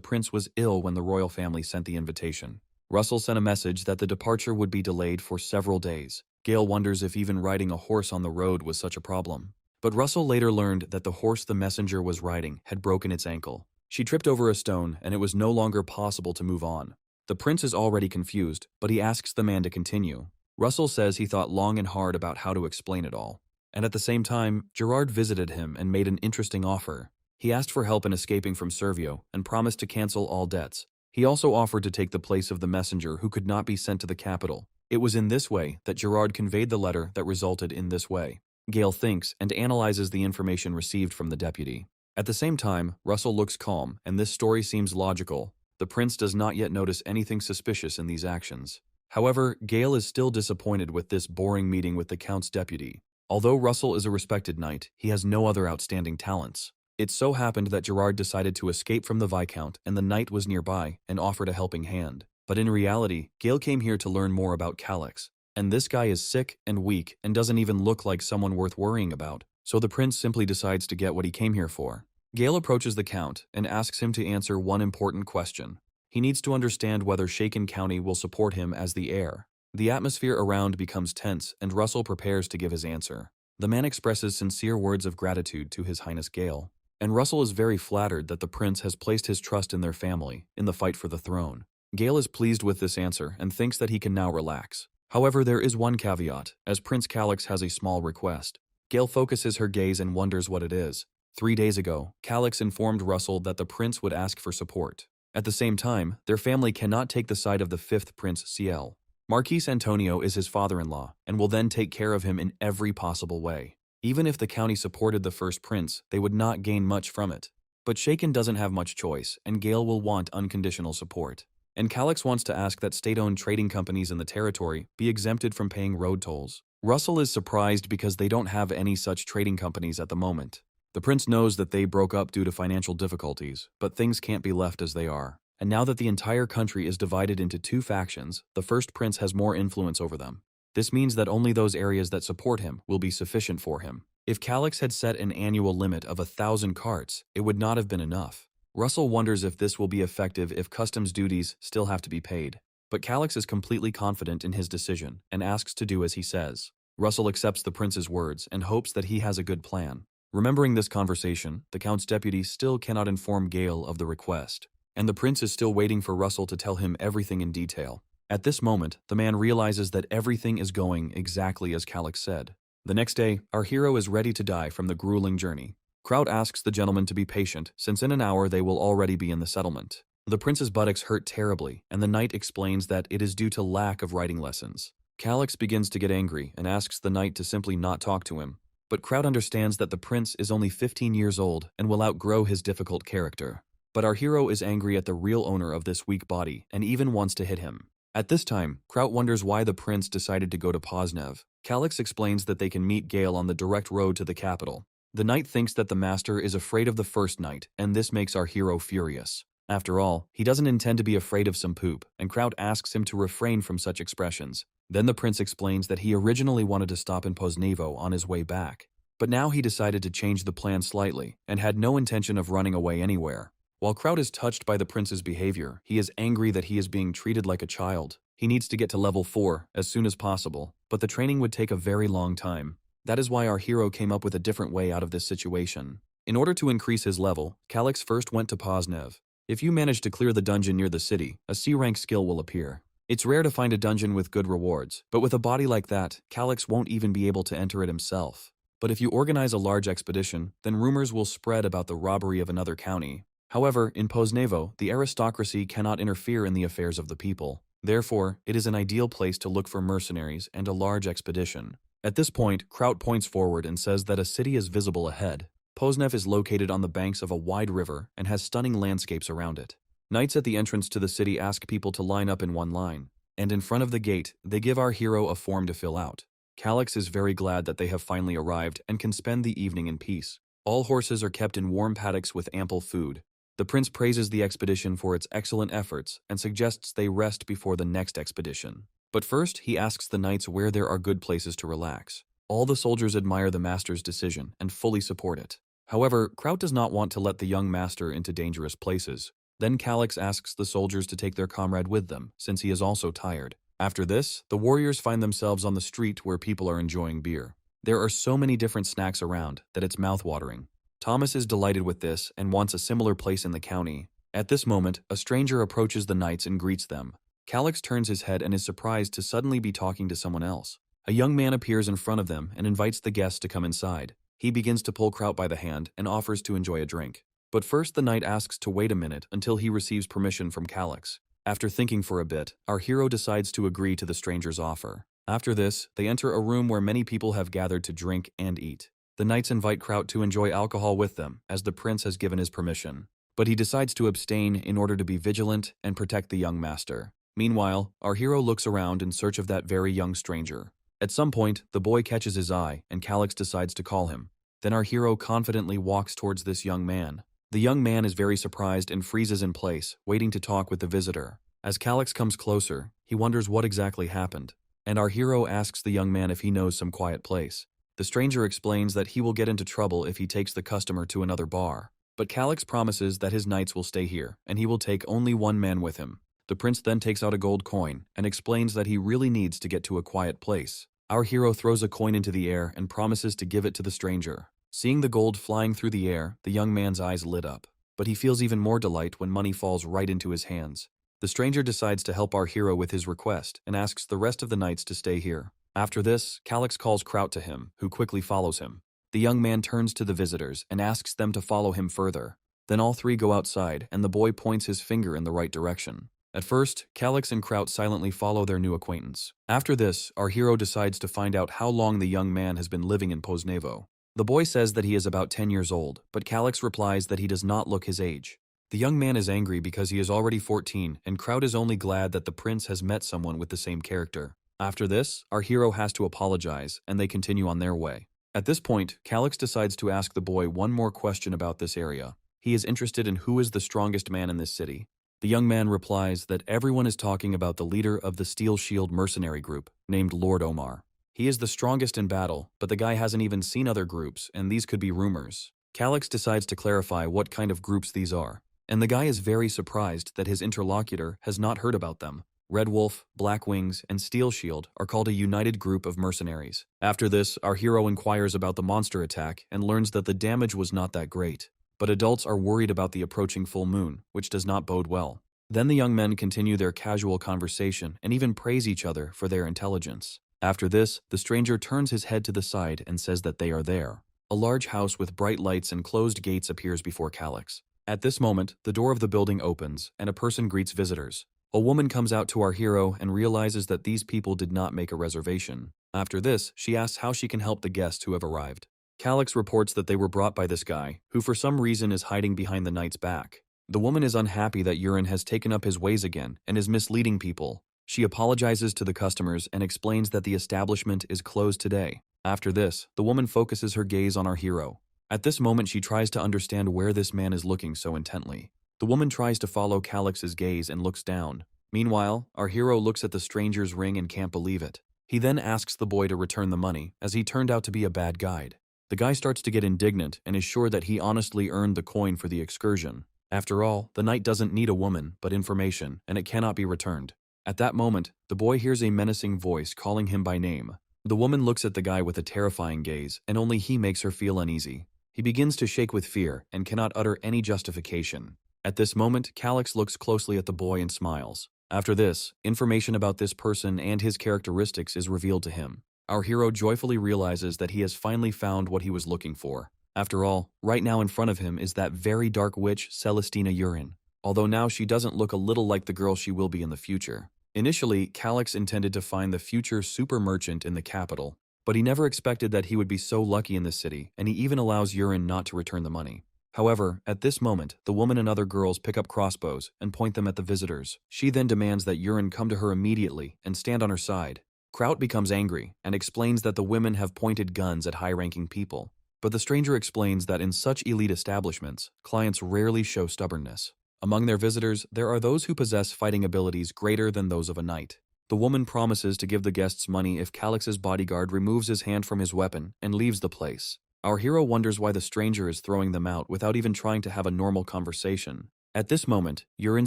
prince was ill when the royal family sent the invitation. Russell sent a message that the departure would be delayed for several days. Gale wonders if even riding a horse on the road was such a problem. But Russell later learned that the horse the messenger was riding had broken its ankle. She tripped over a stone, and it was no longer possible to move on. The prince is already confused, but he asks the man to continue. Russell says he thought long and hard about how to explain it all. And at the same time, Gerard visited him and made an interesting offer. He asked for help in escaping from Servio and promised to cancel all debts. He also offered to take the place of the messenger who could not be sent to the capital. It was in this way that Gerard conveyed the letter that resulted in this way. Gale thinks and analyzes the information received from the deputy. At the same time, Russell looks calm, and this story seems logical. The prince does not yet notice anything suspicious in these actions. However, Gale is still disappointed with this boring meeting with the Count's deputy. Although Russell is a respected knight, he has no other outstanding talents. It so happened that Gerard decided to escape from the Viscount, and the knight was nearby and offered a helping hand. But in reality, Gale came here to learn more about Calix. And this guy is sick and weak and doesn't even look like someone worth worrying about. So the prince simply decides to get what he came here for. Gale approaches the Count and asks him to answer one important question. He needs to understand whether Shaken County will support him as the heir. The atmosphere around becomes tense, and Russell prepares to give his answer. The man expresses sincere words of gratitude to His Highness Gale, and Russell is very flattered that the prince has placed his trust in their family in the fight for the throne. Gale is pleased with this answer and thinks that he can now relax. However, there is one caveat, as Prince Calix has a small request. Gale focuses her gaze and wonders what it is. 3 days ago, Calix informed Russell that the prince would ask for support. At the same time, their family cannot take the side of the 5th Prince Ciel. Marquis Antonio is his father-in-law and will then take care of him in every possible way. Even if the county supported the first prince, they would not gain much from it. But Shaken doesn't have much choice, and Gale will want unconditional support. And Calix wants to ask that state-owned trading companies in the territory be exempted from paying road tolls. Russell is surprised because they don't have any such trading companies at the moment. The prince knows that they broke up due to financial difficulties, but things can't be left as they are. And now that the entire country is divided into 2 factions, the first prince has more influence over them. This means that only those areas that support him will be sufficient for him. If Calix had set an annual limit of 1,000 carts, it would not have been enough. Russell wonders if this will be effective if customs duties still have to be paid. But Calix is completely confident in his decision and asks to do as he says. Russell accepts the prince's words and hopes that he has a good plan. Remembering this conversation, the Count's deputy still cannot inform Gale of the request, and the prince is still waiting for Russell to tell him everything in detail. At this moment, the man realizes that everything is going exactly as Calix said. The next day, our hero is ready to die from the grueling journey. Kraut asks the gentleman to be patient, since in an hour they will already be in the settlement. The prince's buttocks hurt terribly, and the knight explains that it is due to lack of riding lessons. Calix begins to get angry and asks the knight to simply not talk to him. But Kraut understands that the prince is only 15 years old and will outgrow his difficult character. But our hero is angry at the real owner of this weak body and even wants to hit him. At this time, Kraut wonders why the prince decided to go to Poznev. Calix explains that they can meet Gale on the direct road to the capital. The knight thinks that the master is afraid of the first knight, and this makes our hero furious. After all, he doesn't intend to be afraid of some poop, and Kraut asks him to refrain from such expressions. Then the prince explains that he originally wanted to stop in Poznevo on his way back. But now he decided to change the plan slightly and had no intention of running away anywhere. While Kraut is touched by the prince's behavior, he is angry that he is being treated like a child. He needs to get to level 4 as soon as possible, but the training would take a very long time. That is why our hero came up with a different way out of this situation. In order to increase his level, Calix first went to Poznev. If you manage to clear the dungeon near the city, a C-rank skill will appear. It's rare to find a dungeon with good rewards, but with a body like that, Calix won't even be able to enter it himself. But if you organize a large expedition, then rumors will spread about the robbery of another county. However, in Poznevo, the aristocracy cannot interfere in the affairs of the people. Therefore, it is an ideal place to look for mercenaries and a large expedition. At this point, Kraut points forward and says that a city is visible ahead. Poznev is located on the banks of a wide river and has stunning landscapes around it. Knights at the entrance to the city ask people to line up in one line, and in front of the gate, they give our hero a form to fill out. Calix is very glad that they have finally arrived and can spend the evening in peace. All horses are kept in warm paddocks with ample food. The prince praises the expedition for its excellent efforts and suggests they rest before the next expedition. But first, he asks the knights where there are good places to relax. All the soldiers admire the master's decision and fully support it. However, Kraut does not want to let the young master into dangerous places. Then Calix asks the soldiers to take their comrade with them, since he is also tired. After this, the warriors find themselves on the street where people are enjoying beer. There are so many different snacks around that it's mouth-watering. Thomas is delighted with this and wants a similar place in the county. At this moment, a stranger approaches the knights and greets them. Calix turns his head and is surprised to suddenly be talking to someone else. A young man appears in front of them and invites the guests to come inside. He begins to pull Kraut by the hand and offers to enjoy a drink. But first the knight asks to wait a minute until he receives permission from Calix. After thinking for a bit, our hero decides to agree to the stranger's offer. After this, they enter a room where many people have gathered to drink and eat. The knights invite Kraut to enjoy alcohol with them, as the prince has given his permission. But he decides to abstain in order to be vigilant and protect the young master. Meanwhile, our hero looks around in search of that very young stranger. At some point, the boy catches his eye, and Calix decides to call him. Then our hero confidently walks towards this young man. The young man is very surprised and freezes in place, waiting to talk with the visitor. As Calix comes closer, he wonders what exactly happened, and our hero asks the young man if he knows some quiet place. The stranger explains that he will get into trouble if he takes the customer to another bar. But Calix promises that his knights will stay here, and he will take only one man with him. The prince then takes out a gold coin and explains that he really needs to get to a quiet place. Our hero throws a coin into the air and promises to give it to the stranger. Seeing the gold flying through the air, the young man's eyes lit up. But he feels even more delight when money falls right into his hands. The stranger decides to help our hero with his request and asks the rest of the knights to stay here. After this, Calix calls Kraut to him, who quickly follows him. The young man turns to the visitors and asks them to follow him further. Then all three go outside, and the boy points his finger in the right direction. At first, Calix and Kraut silently follow their new acquaintance. After this, our hero decides to find out how long the young man has been living in Poznevo. The boy says that he is about 10 years old, but Calix replies that he does not look his age. The young man is angry because he is already 14, and Kraut is only glad that the prince has met someone with the same character. After this, our hero has to apologize, and they continue on their way. At this point, Calix decides to ask the boy one more question about this area. He is interested in who is the strongest man in this city. The young man replies that everyone is talking about the leader of the Steel Shield mercenary group, named Lord Omar. He is the strongest in battle, but the guy hasn't even seen other groups, and these could be rumors. Calix decides to clarify what kind of groups these are, and the guy is very surprised that his interlocutor has not heard about them. Red Wolf, Black Wings, and Steel Shield are called a united group of mercenaries. After this, our hero inquires about the monster attack and learns that the damage was not that great. But adults are worried about the approaching full moon, which does not bode well. Then the young men continue their casual conversation and even praise each other for their intelligence. After this, the stranger turns his head to the side and says that they are there. A large house with bright lights and closed gates appears before Calix. At this moment, the door of the building opens, and a person greets visitors. A woman comes out to our hero and realizes that these people did not make a reservation. After this, she asks how she can help the guests who have arrived. Calix reports that they were brought by this guy, who for some reason is hiding behind the knight's back. The woman is unhappy that Urin has taken up his ways again and is misleading people. She apologizes to the customers and explains that the establishment is closed today. After this, the woman focuses her gaze on our hero. At this moment, she tries to understand where this man is looking so intently. The woman tries to follow Calix's gaze and looks down. Meanwhile, our hero looks at the stranger's ring and can't believe it. He then asks the boy to return the money, as he turned out to be a bad guide. The guy starts to get indignant and is sure that he honestly earned the coin for the excursion. After all, the knight doesn't need a woman, but information, and it cannot be returned. At that moment, the boy hears a menacing voice calling him by name. The woman looks at the guy with a terrifying gaze, and only he makes her feel uneasy. He begins to shake with fear and cannot utter any justification. At this moment, Calix looks closely at the boy and smiles. After this, information about this person and his characteristics is revealed to him. Our hero joyfully realizes that he has finally found what he was looking for. After all, right now in front of him is that very dark witch, Celestina Urin. Although now she doesn't look a little like the girl she will be in the future. Initially, Calix intended to find the future super merchant in the capital, but he never expected that he would be so lucky in the city, and he even allows Urin not to return the money. However, at this moment, the woman and other girls pick up crossbows and point them at the visitors. She then demands that Urin come to her immediately and stand on her side. Kraut becomes angry and explains that the women have pointed guns at high-ranking people. But the stranger explains that in such elite establishments, clients rarely show stubbornness. Among their visitors, there are those who possess fighting abilities greater than those of a knight. The woman promises to give the guests money if Calix's bodyguard removes his hand from his weapon and leaves the place. Our hero wonders why the stranger is throwing them out without even trying to have a normal conversation. At this moment, Urin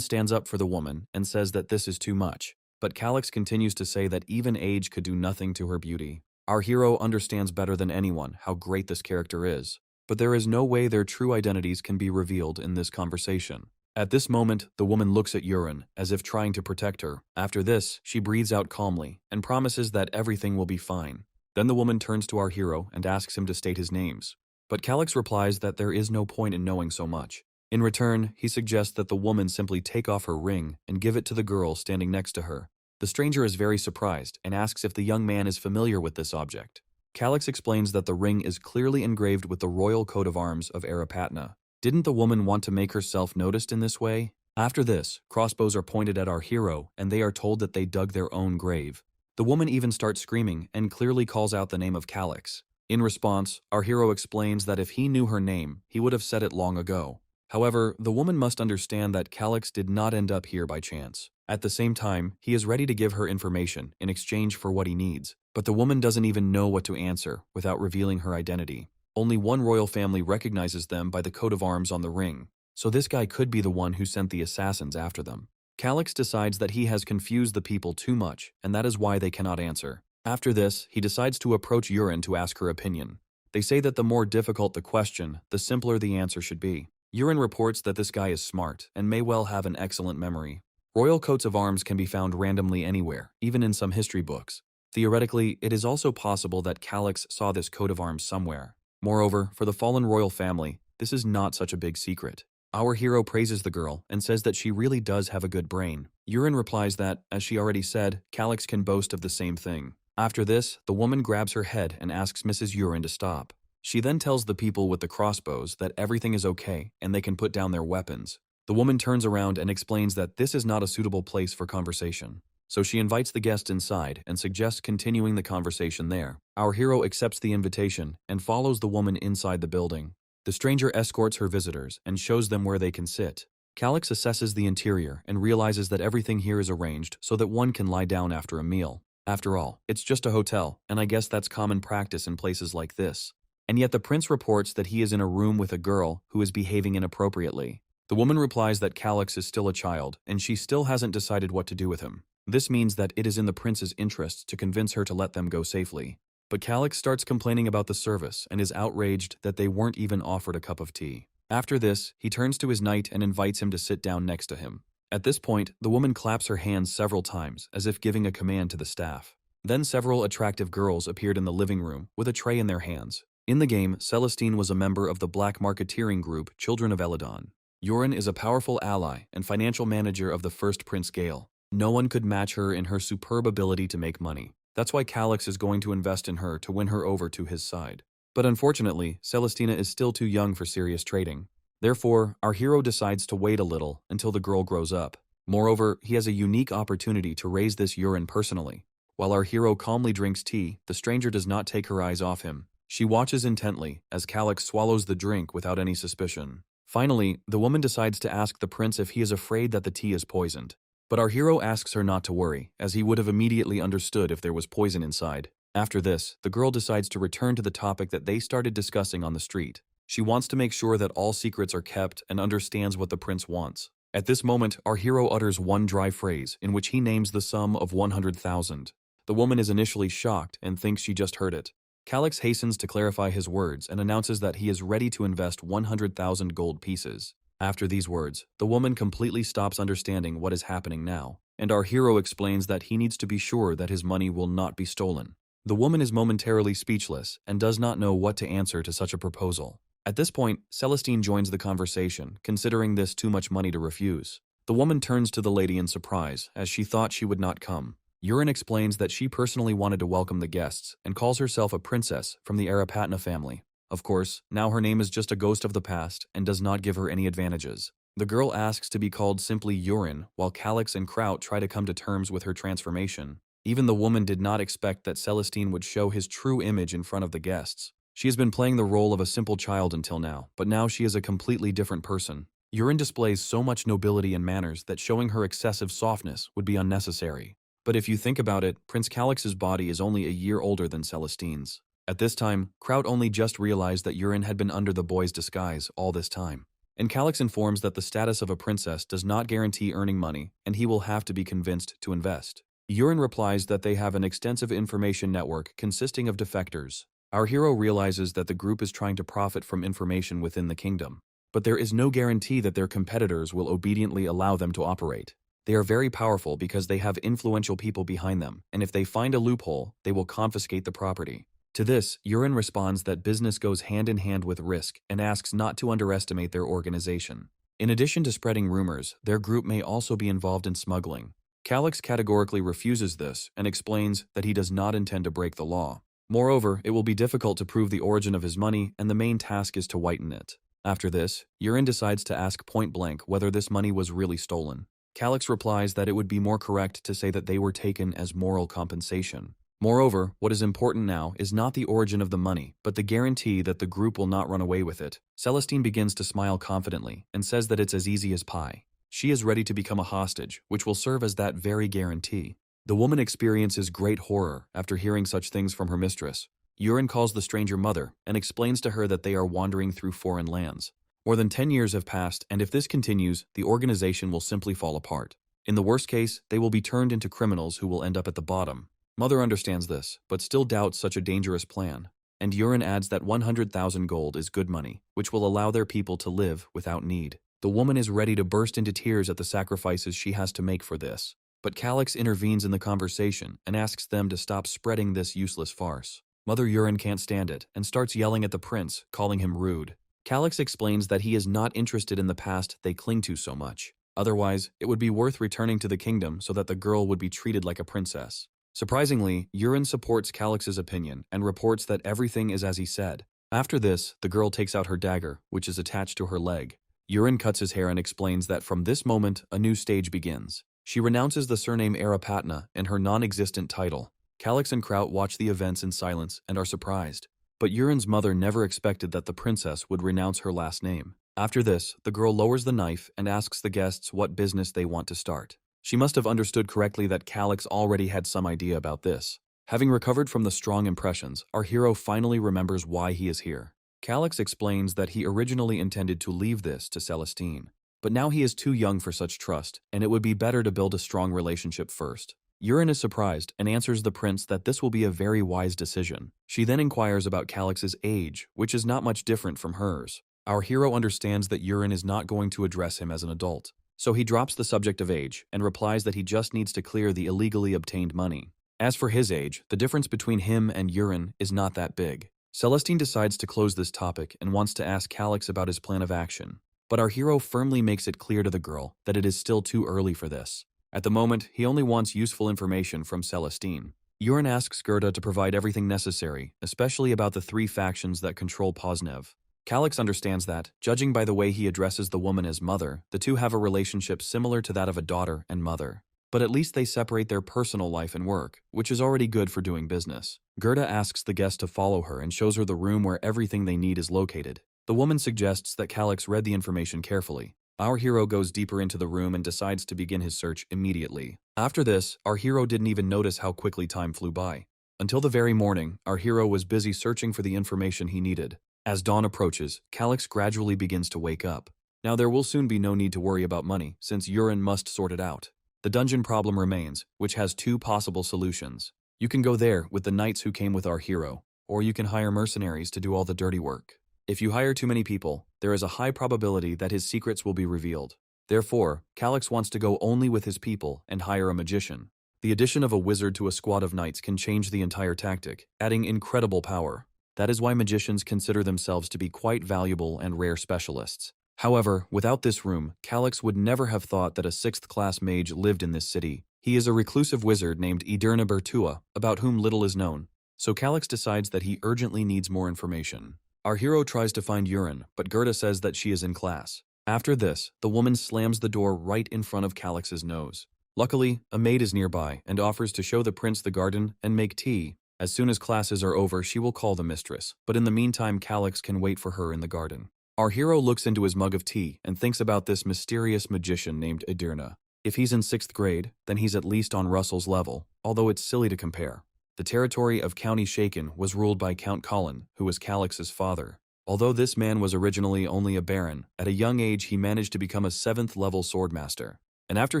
stands up for the woman and says that this is too much. But Calix continues to say that even age could do nothing to her beauty. Our hero understands better than anyone how great this character is, but there is no way their true identities can be revealed in this conversation. At this moment, the woman looks at Urin, as if trying to protect her. After this, she breathes out calmly and promises that everything will be fine. Then the woman turns to our hero and asks him to state his names. But Calix replies that there is no point in knowing so much. In return, he suggests that the woman simply take off her ring and give it to the girl standing next to her. The stranger is very surprised and asks if the young man is familiar with this object. Calix explains that the ring is clearly engraved with the royal coat of arms of Arapatna. Didn't the woman want to make herself noticed in this way? After this, crossbows are pointed at our hero and they are told that they dug their own grave. The woman even starts screaming and clearly calls out the name of Calix. In response, our hero explains that if he knew her name, he would have said it long ago. However, the woman must understand that Calix did not end up here by chance. At the same time, he is ready to give her information in exchange for what he needs, but the woman doesn't even know what to answer without revealing her identity. Only one royal family recognizes them by the coat of arms on the ring, so this guy could be the one who sent the assassins after them. Calix decides that he has confused the people too much, and that is why they cannot answer. After this, he decides to approach Urin to ask her opinion. They say that the more difficult the question, the simpler the answer should be. Urin reports that this guy is smart and may well have an excellent memory. Royal coats of arms can be found randomly anywhere, even in some history books. Theoretically, it is also possible that Calix saw this coat of arms somewhere. Moreover, for the fallen royal family, this is not such a big secret. Our hero praises the girl and says that she really does have a good brain. Urin replies that, as she already said, Calix can boast of the same thing. After this, the woman grabs her head and asks Mrs. Urin to stop. She then tells the people with the crossbows that everything is okay and they can put down their weapons. The woman turns around and explains that this is not a suitable place for conversation. So she invites the guest inside and suggests continuing the conversation there. Our hero accepts the invitation and follows the woman inside the building. The stranger escorts her visitors and shows them where they can sit. Calix assesses the interior and realizes that everything here is arranged so that one can lie down after a meal. After all, it's just a hotel, and I guess that's common practice in places like this. And yet the prince reports that he is in a room with a girl who is behaving inappropriately. The woman replies that Calix is still a child, and she still hasn't decided what to do with him. This means that it is in the prince's interests to convince her to let them go safely. But Calix starts complaining about the service and is outraged that they weren't even offered a cup of tea. After this, he turns to his knight and invites him to sit down next to him. At this point, the woman claps her hands several times, as if giving a command to the staff. Then several attractive girls appeared in the living room with a tray in their hands. In the game, Celestine was a member of the black marketeering group Children of Eladon. Urin is a powerful ally and financial manager of the first Prince Gale. No one could match her in her superb ability to make money. That's why Calix is going to invest in her to win her over to his side. But unfortunately, Celestina is still too young for serious trading. Therefore, our hero decides to wait a little until the girl grows up. Moreover, he has a unique opportunity to raise this Urin personally. While our hero calmly drinks tea, the stranger does not take her eyes off him. She watches intently as Calix swallows the drink without any suspicion. Finally, the woman decides to ask the prince if he is afraid that the tea is poisoned. But our hero asks her not to worry, as he would have immediately understood if there was poison inside. After this, the girl decides to return to the topic that they started discussing on the street. She wants to make sure that all secrets are kept and understands what the prince wants. At this moment, our hero utters one dry phrase in which he names the sum of 100,000. The woman is initially shocked and thinks she just heard it. Calix hastens to clarify his words and announces that he is ready to invest 100,000 gold pieces. After these words, the woman completely stops understanding what is happening now, and our hero explains that he needs to be sure that his money will not be stolen. The woman is momentarily speechless and does not know what to answer to such a proposal. At this point, Celestine joins the conversation, considering this too much money to refuse. The woman turns to the lady in surprise, as she thought she would not come. Yurin explains that she personally wanted to welcome the guests and calls herself a princess from the Arapatna family. Of course, now her name is just a ghost of the past and does not give her any advantages. The girl asks to be called simply Yurin, while Calix and Kraut try to come to terms with her transformation. Even the woman did not expect that Celestine would show his true image in front of the guests. She has been playing the role of a simple child until now, but now she is a completely different person. Yurin displays so much nobility and manners that showing her excessive softness would be unnecessary. But if you think about it, Prince Calix's body is only a year older than Celestine's. At this time, Kraut only just realized that Yurin had been under the boy's disguise all this time. And Calix informs that the status of a princess does not guarantee earning money, and he will have to be convinced to invest. Yurin replies that they have an extensive information network consisting of defectors. Our hero realizes that the group is trying to profit from information within the kingdom, but there is no guarantee that their competitors will obediently allow them to operate. They are very powerful because they have influential people behind them, and if they find a loophole, they will confiscate the property. To this, Yurin responds that business goes hand in hand with risk and asks not to underestimate their organization. In addition to spreading rumors, their group may also be involved in smuggling. Calix categorically refuses this and explains that he does not intend to break the law. Moreover, it will be difficult to prove the origin of his money, and the main task is to whiten it. After this, Yurin decides to ask point-blank whether this money was really stolen. Calix replies that it would be more correct to say that they were taken as moral compensation. Moreover, what is important now is not the origin of the money, but the guarantee that the group will not run away with it. Celestine begins to smile confidently and says that it's as easy as pie. She is ready to become a hostage, which will serve as that very guarantee. The woman experiences great horror after hearing such things from her mistress. Yurin calls the stranger mother and explains to her that they are wandering through foreign lands. More than 10 years have passed, and if this continues, the organization will simply fall apart. In the worst case, they will be turned into criminals who will end up at the bottom. Mother understands this, but still doubts such a dangerous plan. And Yurin adds that 100,000 gold is good money, which will allow their people to live without need. The woman is ready to burst into tears at the sacrifices she has to make for this. But Calix intervenes in the conversation and asks them to stop spreading this useless farce. Mother Yurin can't stand it and starts yelling at the prince, calling him rude. Calix explains that he is not interested in the past they cling to so much. Otherwise, it would be worth returning to the kingdom so that the girl would be treated like a princess. Surprisingly, Yurin supports Calix's opinion and reports that everything is as he said. After this, the girl takes out her dagger, which is attached to her leg. Yurin cuts his hair and explains that from this moment, a new stage begins. She renounces the surname Arapatna and her non-existent title. Calix and Kraut watch the events in silence and are surprised. But Yurin's mother never expected that the princess would renounce her last name. After this, the girl lowers the knife and asks the guests what business they want to start. She must have understood correctly that Calix already had some idea about this. Having recovered from the strong impressions, our hero finally remembers why he is here. Calix explains that he originally intended to leave this to Celestine. But now he is too young for such trust, and it would be better to build a strong relationship first. Yurin is surprised and answers the prince that this will be a very wise decision. She then inquires about Calix's age, which is not much different from hers. Our hero understands that Yurin is not going to address him as an adult, so he drops the subject of age and replies that he just needs to clear the illegally obtained money. As for his age, the difference between him and Yurin is not that big. Celestine decides to close this topic and wants to ask Calix about his plan of action. But our hero firmly makes it clear to the girl that it is still too early for this. At the moment, he only wants useful information from Celestine. Yurin asks Gerda to provide everything necessary, especially about the 3 factions that control Poznev. Calix understands that, judging by the way he addresses the woman as mother, the two have a relationship similar to that of a daughter and mother. But at least they separate their personal life and work, which is already good for doing business. Gerda asks the guest to follow her and shows her the room where everything they need is located. The woman suggests that Calix read the information carefully. Our hero goes deeper into the room and decides to begin his search immediately. After this, our hero didn't even notice how quickly time flew by. Until the very morning, our hero was busy searching for the information he needed. As dawn approaches, Calyx gradually begins to wake up. Now there will soon be no need to worry about money, since Urine must sort it out. The dungeon problem remains, which has two possible solutions. You can go there with the knights who came with our hero, or you can hire mercenaries to do all the dirty work. If you hire too many people, there is a high probability that his secrets will be revealed. Therefore, Calyx wants to go only with his people and hire a magician. The addition of a wizard to a squad of knights can change the entire tactic, adding incredible power. That is why magicians consider themselves to be quite valuable and rare specialists. However, without this room, Calyx would never have thought that a 6th-class mage lived in this city. He is a reclusive wizard named Edirna Bertua, about whom little is known. So Calyx decides that he urgently needs more information. Our hero tries to find Urine, but Gerda says that she is in class. After this, the woman slams the door right in front of Calyx's nose. Luckily, a maid is nearby and offers to show the prince the garden and make tea. As soon as classes are over, she will call the mistress, but in the meantime Calyx can wait for her in the garden. Our hero looks into his mug of tea and thinks about this mysterious magician named Edirna. If he's in 6th grade, then he's at least on Russell's level, although it's silly to compare. The territory of County Shaken was ruled by Count Colin, who was Calyx's father. Although this man was originally only a baron, at a young age he managed to become a 7th-level swordmaster. And after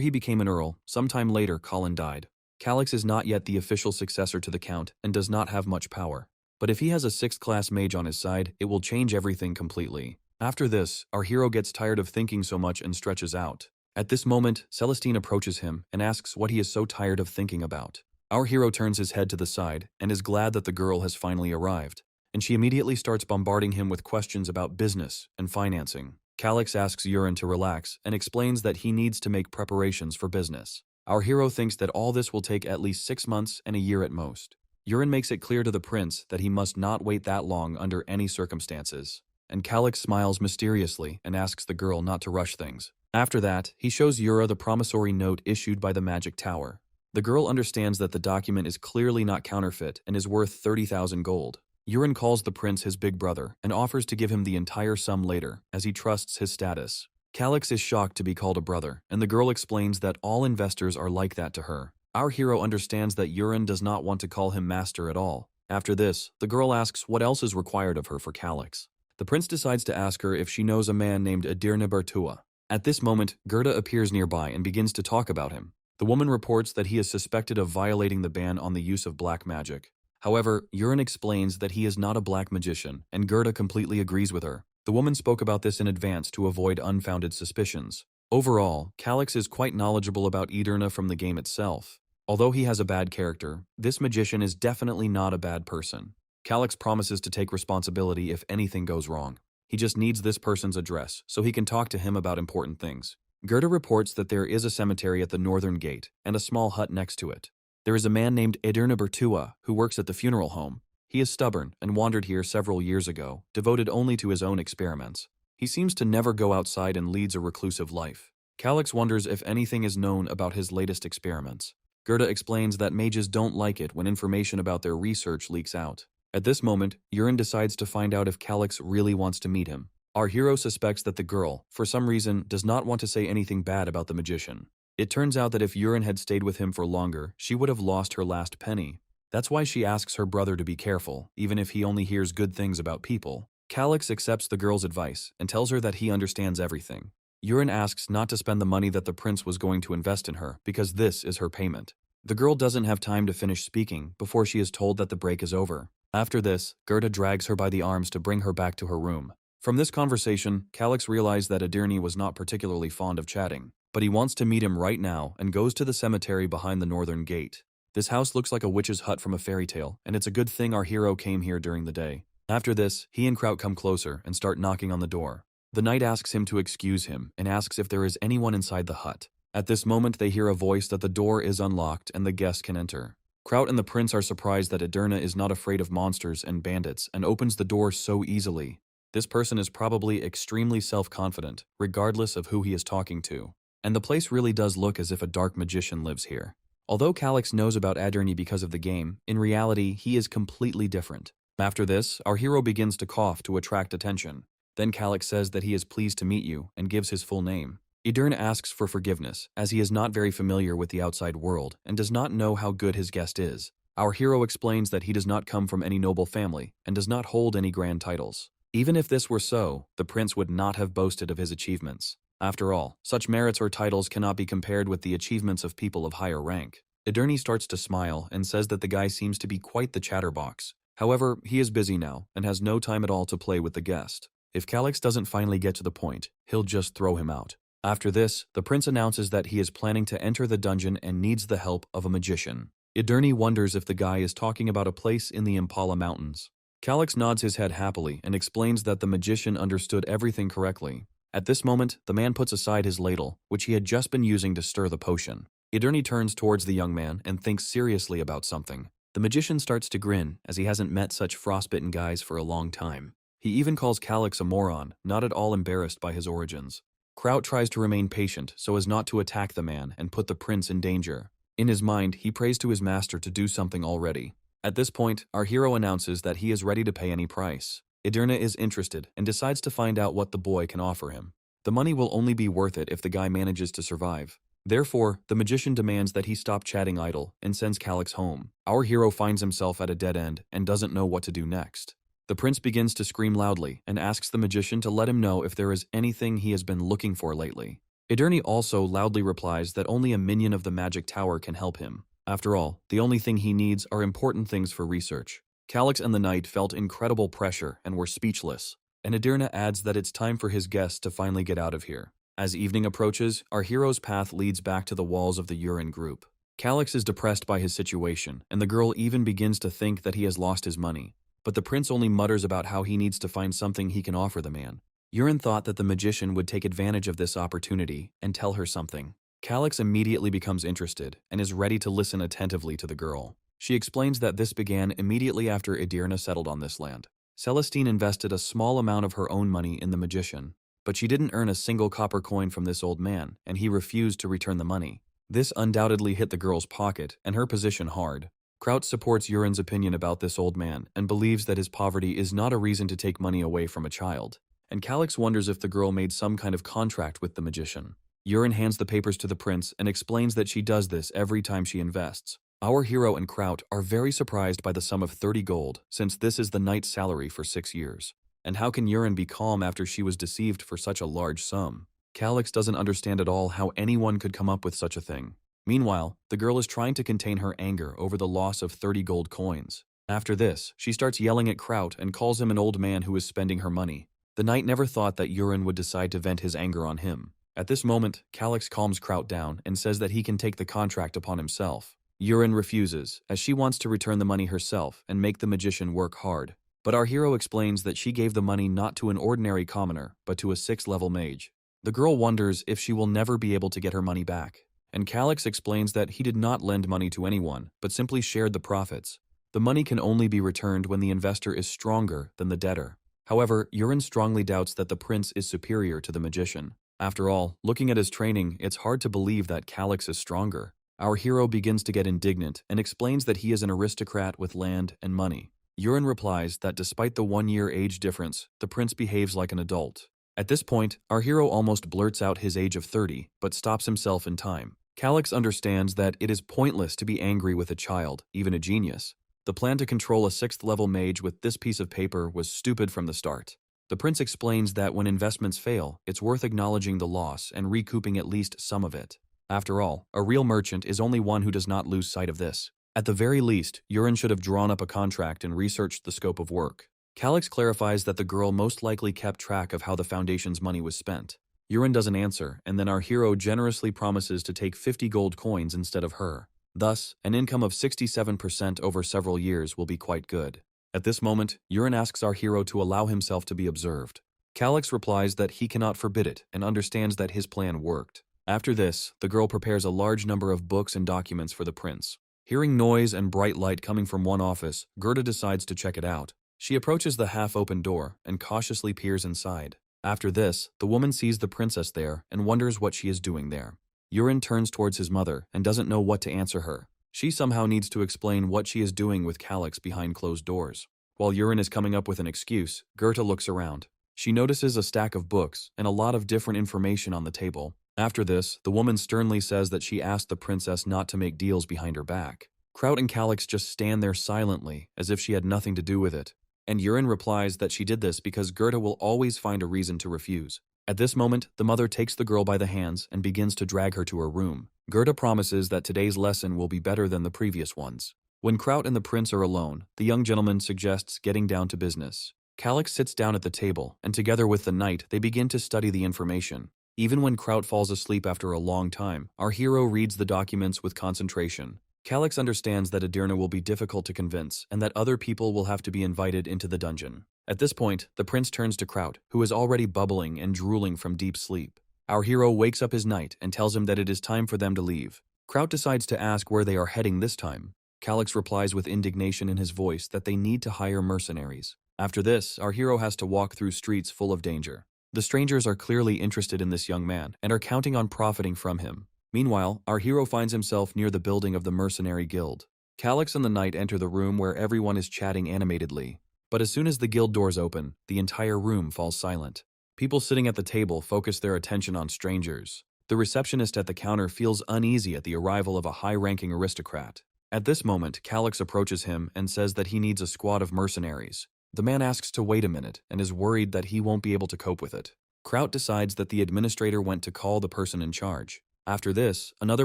he became an earl, sometime later Colin died. Calyx is not yet the official successor to the count and does not have much power. But if he has a 6th-class mage on his side, it will change everything completely. After this, our hero gets tired of thinking so much and stretches out. At this moment, Celestine approaches him and asks what he is so tired of thinking about. Our hero turns his head to the side and is glad that the girl has finally arrived, and she immediately starts bombarding him with questions about business and financing. Calyx asks Urine to relax and explains that he needs to make preparations for business. Our hero thinks that all this will take at least 6 months and a year at most. Urine makes it clear to the prince that he must not wait that long under any circumstances. And Calyx smiles mysteriously and asks the girl not to rush things. After that, he shows Yura the promissory note issued by the Magic Tower. The girl understands that the document is clearly not counterfeit and is worth 30,000 gold. Urine calls the prince his big brother and offers to give him the entire sum later, as he trusts his status. Calyx is shocked to be called a brother, and the girl explains that all investors are like that to her. Our hero understands that Urine does not want to call him master at all. After this, the girl asks what else is required of her for Calyx. The prince decides to ask her if she knows a man named Edirna Bertua. At this moment, Gerda appears nearby and begins to talk about him. The woman reports that he is suspected of violating the ban on the use of black magic. However, Urine explains that he is not a black magician, and Gerda completely agrees with her. The woman spoke about this in advance to avoid unfounded suspicions. Overall, Calyx is quite knowledgeable about Edirna from the game itself. Although he has a bad character, this magician is definitely not a bad person. Calyx promises to take responsibility if anything goes wrong. He just needs this person's address, so he can talk to him about important things. Gerda reports that there is a cemetery at the northern gate, and a small hut next to it. There is a man named Edirna Bertua who works at the funeral home. He is stubborn and wandered here several years ago, devoted only to his own experiments. He seems to never go outside and leads a reclusive life. Calyx wonders if anything is known about his latest experiments. Gerda explains that mages don't like it when information about their research leaks out. At this moment, Urine decides to find out if Calyx really wants to meet him. Our hero suspects that the girl, for some reason, does not want to say anything bad about the magician. It turns out that if Urine had stayed with him for longer, she would have lost her last penny. That's why she asks her brother to be careful, even if he only hears good things about people. Calyx accepts the girl's advice and tells her that he understands everything. Urine asks not to spend the money that the prince was going to invest in her, because this is her payment. The girl doesn't have time to finish speaking before she is told that the break is over. After this, Gerda drags her by the arms to bring her back to her room. From this conversation, Calyx realized that Edirna was not particularly fond of chatting, but he wants to meet him right now and goes to the cemetery behind the northern gate. This house looks like a witch's hut from a fairy tale, and it's a good thing our hero came here during the day. After this, he and Kraut come closer and start knocking on the door. The knight asks him to excuse him and asks if there is anyone inside the hut. At this moment, they hear a voice that the door is unlocked and the guest can enter. Kraut and the prince are surprised that Edirna is not afraid of monsters and bandits and opens the door so easily. This person is probably extremely self-confident, regardless of who he is talking to. And the place really does look as if a dark magician lives here. Although Calyx knows about Edirna because of the game, in reality, he is completely different. After this, our hero begins to cough to attract attention. Then Calyx says that he is pleased to meet you and gives his full name. Edirna asks for forgiveness, as he is not very familiar with the outside world and does not know how good his guest is. Our hero explains that he does not come from any noble family and does not hold any grand titles. Even if this were so, the prince would not have boasted of his achievements. After all, such merits or titles cannot be compared with the achievements of people of higher rank. Edurne starts to smile and says that the guy seems to be quite the chatterbox. However, he is busy now and has no time at all to play with the guest. If Calix doesn't finally get to the point, he'll just throw him out. After this, the prince announces that he is planning to enter the dungeon and needs the help of a magician. Edurne wonders if the guy is talking about a place in the Impala Mountains. Calix nods his head happily and explains that the magician understood everything correctly. At this moment, the man puts aside his ladle, which he had just been using to stir the potion. Edurne turns towards the young man and thinks seriously about something. The magician starts to grin, as he hasn't met such frostbitten guys for a long time. He even calls Calix a moron, not at all embarrassed by his origins. Kraut tries to remain patient so as not to attack the man and put the prince in danger. In his mind, he prays to his master to do something already. At this point, our hero announces that he is ready to pay any price. Edurne is interested and decides to find out what the boy can offer him. The money will only be worth it if the guy manages to survive. Therefore, the magician demands that he stop chatting idle and sends Calix home. Our hero finds himself at a dead end and doesn't know what to do next. The prince begins to scream loudly and asks the magician to let him know if there is anything he has been looking for lately. Edurne also loudly replies that only a minion of the magic tower can help him. After all, the only thing he needs are important things for research. Calix and the knight felt incredible pressure and were speechless, and Edurne adds that it's time for his guest to finally get out of here. As evening approaches, our hero's path leads back to the walls of the Urin group. Calix is depressed by his situation, and the girl even begins to think that he has lost his money. But the prince only mutters about how he needs to find something he can offer the man. Urin thought that the magician would take advantage of this opportunity and tell her something. Calix immediately becomes interested and is ready to listen attentively to the girl. She explains that this began immediately after Edurne settled on this land. Celestine invested a small amount of her own money in the magician, but she didn't earn a single copper coin from this old man, and he refused to return the money. This undoubtedly hit the girl's pocket and her position hard. Kraut supports Urin's opinion about this old man and believes that his poverty is not a reason to take money away from a child. And Calix wonders if the girl made some kind of contract with the magician. Urin hands the papers to the prince and explains that she does this every time she invests. Our hero and Kraut are very surprised by the sum of 30 gold, since this is the knight's salary for 6 years. And how can Urin be calm after she was deceived for such a large sum? Calix doesn't understand at all how anyone could come up with such a thing. Meanwhile, the girl is trying to contain her anger over the loss of 30 gold coins. After this, she starts yelling at Kraut and calls him an old man who is spending her money. The knight never thought that Urin would decide to vent his anger on him. At this moment, Calix calms Kraut down and says that he can take the contract upon himself. Urin refuses, as she wants to return the money herself and make the magician work hard. But our hero explains that she gave the money not to an ordinary commoner, but to a 6th-level mage. The girl wonders if she will never be able to get her money back. And Calix explains that he did not lend money to anyone, but simply shared the profits. The money can only be returned when the investor is stronger than the debtor. However, Urin strongly doubts that the prince is superior to the magician. After all, looking at his training, it's hard to believe that Calix is stronger. Our hero begins to get indignant and explains that he is an aristocrat with land and money. Urin replies that despite the 1-year age difference, the prince behaves like an adult. At this point, our hero almost blurts out his age of 30, but stops himself in time. Calix understands that it is pointless to be angry with a child, even a genius. The plan to control a 6th-level mage with this piece of paper was stupid from the start. The prince explains that when investments fail, it's worth acknowledging the loss and recouping at least some of it. After all, a real merchant is only one who does not lose sight of this. At the very least, Urin should have drawn up a contract and researched the scope of work. Calix clarifies that the girl most likely kept track of how the Foundation's money was spent. Urin doesn't answer, and then our hero generously promises to take 50 gold coins instead of her. Thus, an income of 67% over several years will be quite good. At this moment, Urin asks our hero to allow himself to be observed. Calix replies that he cannot forbid it and understands that his plan worked. After this, the girl prepares a large number of books and documents for the prince. Hearing noise and bright light coming from one office, Gerda decides to check it out. She approaches the half-open door and cautiously peers inside. After this, the woman sees the princess there and wonders what she is doing there. Urin turns towards his mother and doesn't know what to answer her. She somehow needs to explain what she is doing with Calix behind closed doors. While Urin is coming up with an excuse, Gerda looks around. She notices a stack of books and a lot of different information on the table. After this, the woman sternly says that she asked the princess not to make deals behind her back. Kraut and Calix just stand there silently, as if she had nothing to do with it. And Yurin replies that she did this because Goethe will always find a reason to refuse. At this moment, the mother takes the girl by the hands and begins to drag her to her room. Goethe promises that today's lesson will be better than the previous ones. When Kraut and the prince are alone, the young gentleman suggests getting down to business. Calix sits down at the table, and together with the knight, they begin to study the information. Even when Kraut falls asleep after a long time, our hero reads the documents with concentration. Calix understands that Edirne will be difficult to convince, and that other people will have to be invited into the dungeon. At this point, the prince turns to Kraut, who is already bubbling and drooling from deep sleep. Our hero wakes up his knight and tells him that it is time for them to leave. Kraut decides to ask where they are heading this time. Calix replies with indignation in his voice that they need to hire mercenaries. After this, our hero has to walk through streets full of danger. The strangers are clearly interested in this young man and are counting on profiting from him. Meanwhile, our hero finds himself near the building of the mercenary guild. Calix and the knight enter the room where everyone is chatting animatedly. But as soon as the guild doors open, the entire room falls silent. People sitting at the table focus their attention on strangers. The receptionist at the counter feels uneasy at the arrival of a high-ranking aristocrat. At this moment, Calix approaches him and says that he needs a squad of mercenaries. The man asks to wait a minute and is worried that he won't be able to cope with it. Kraut decides that the administrator went to call the person in charge. After this, another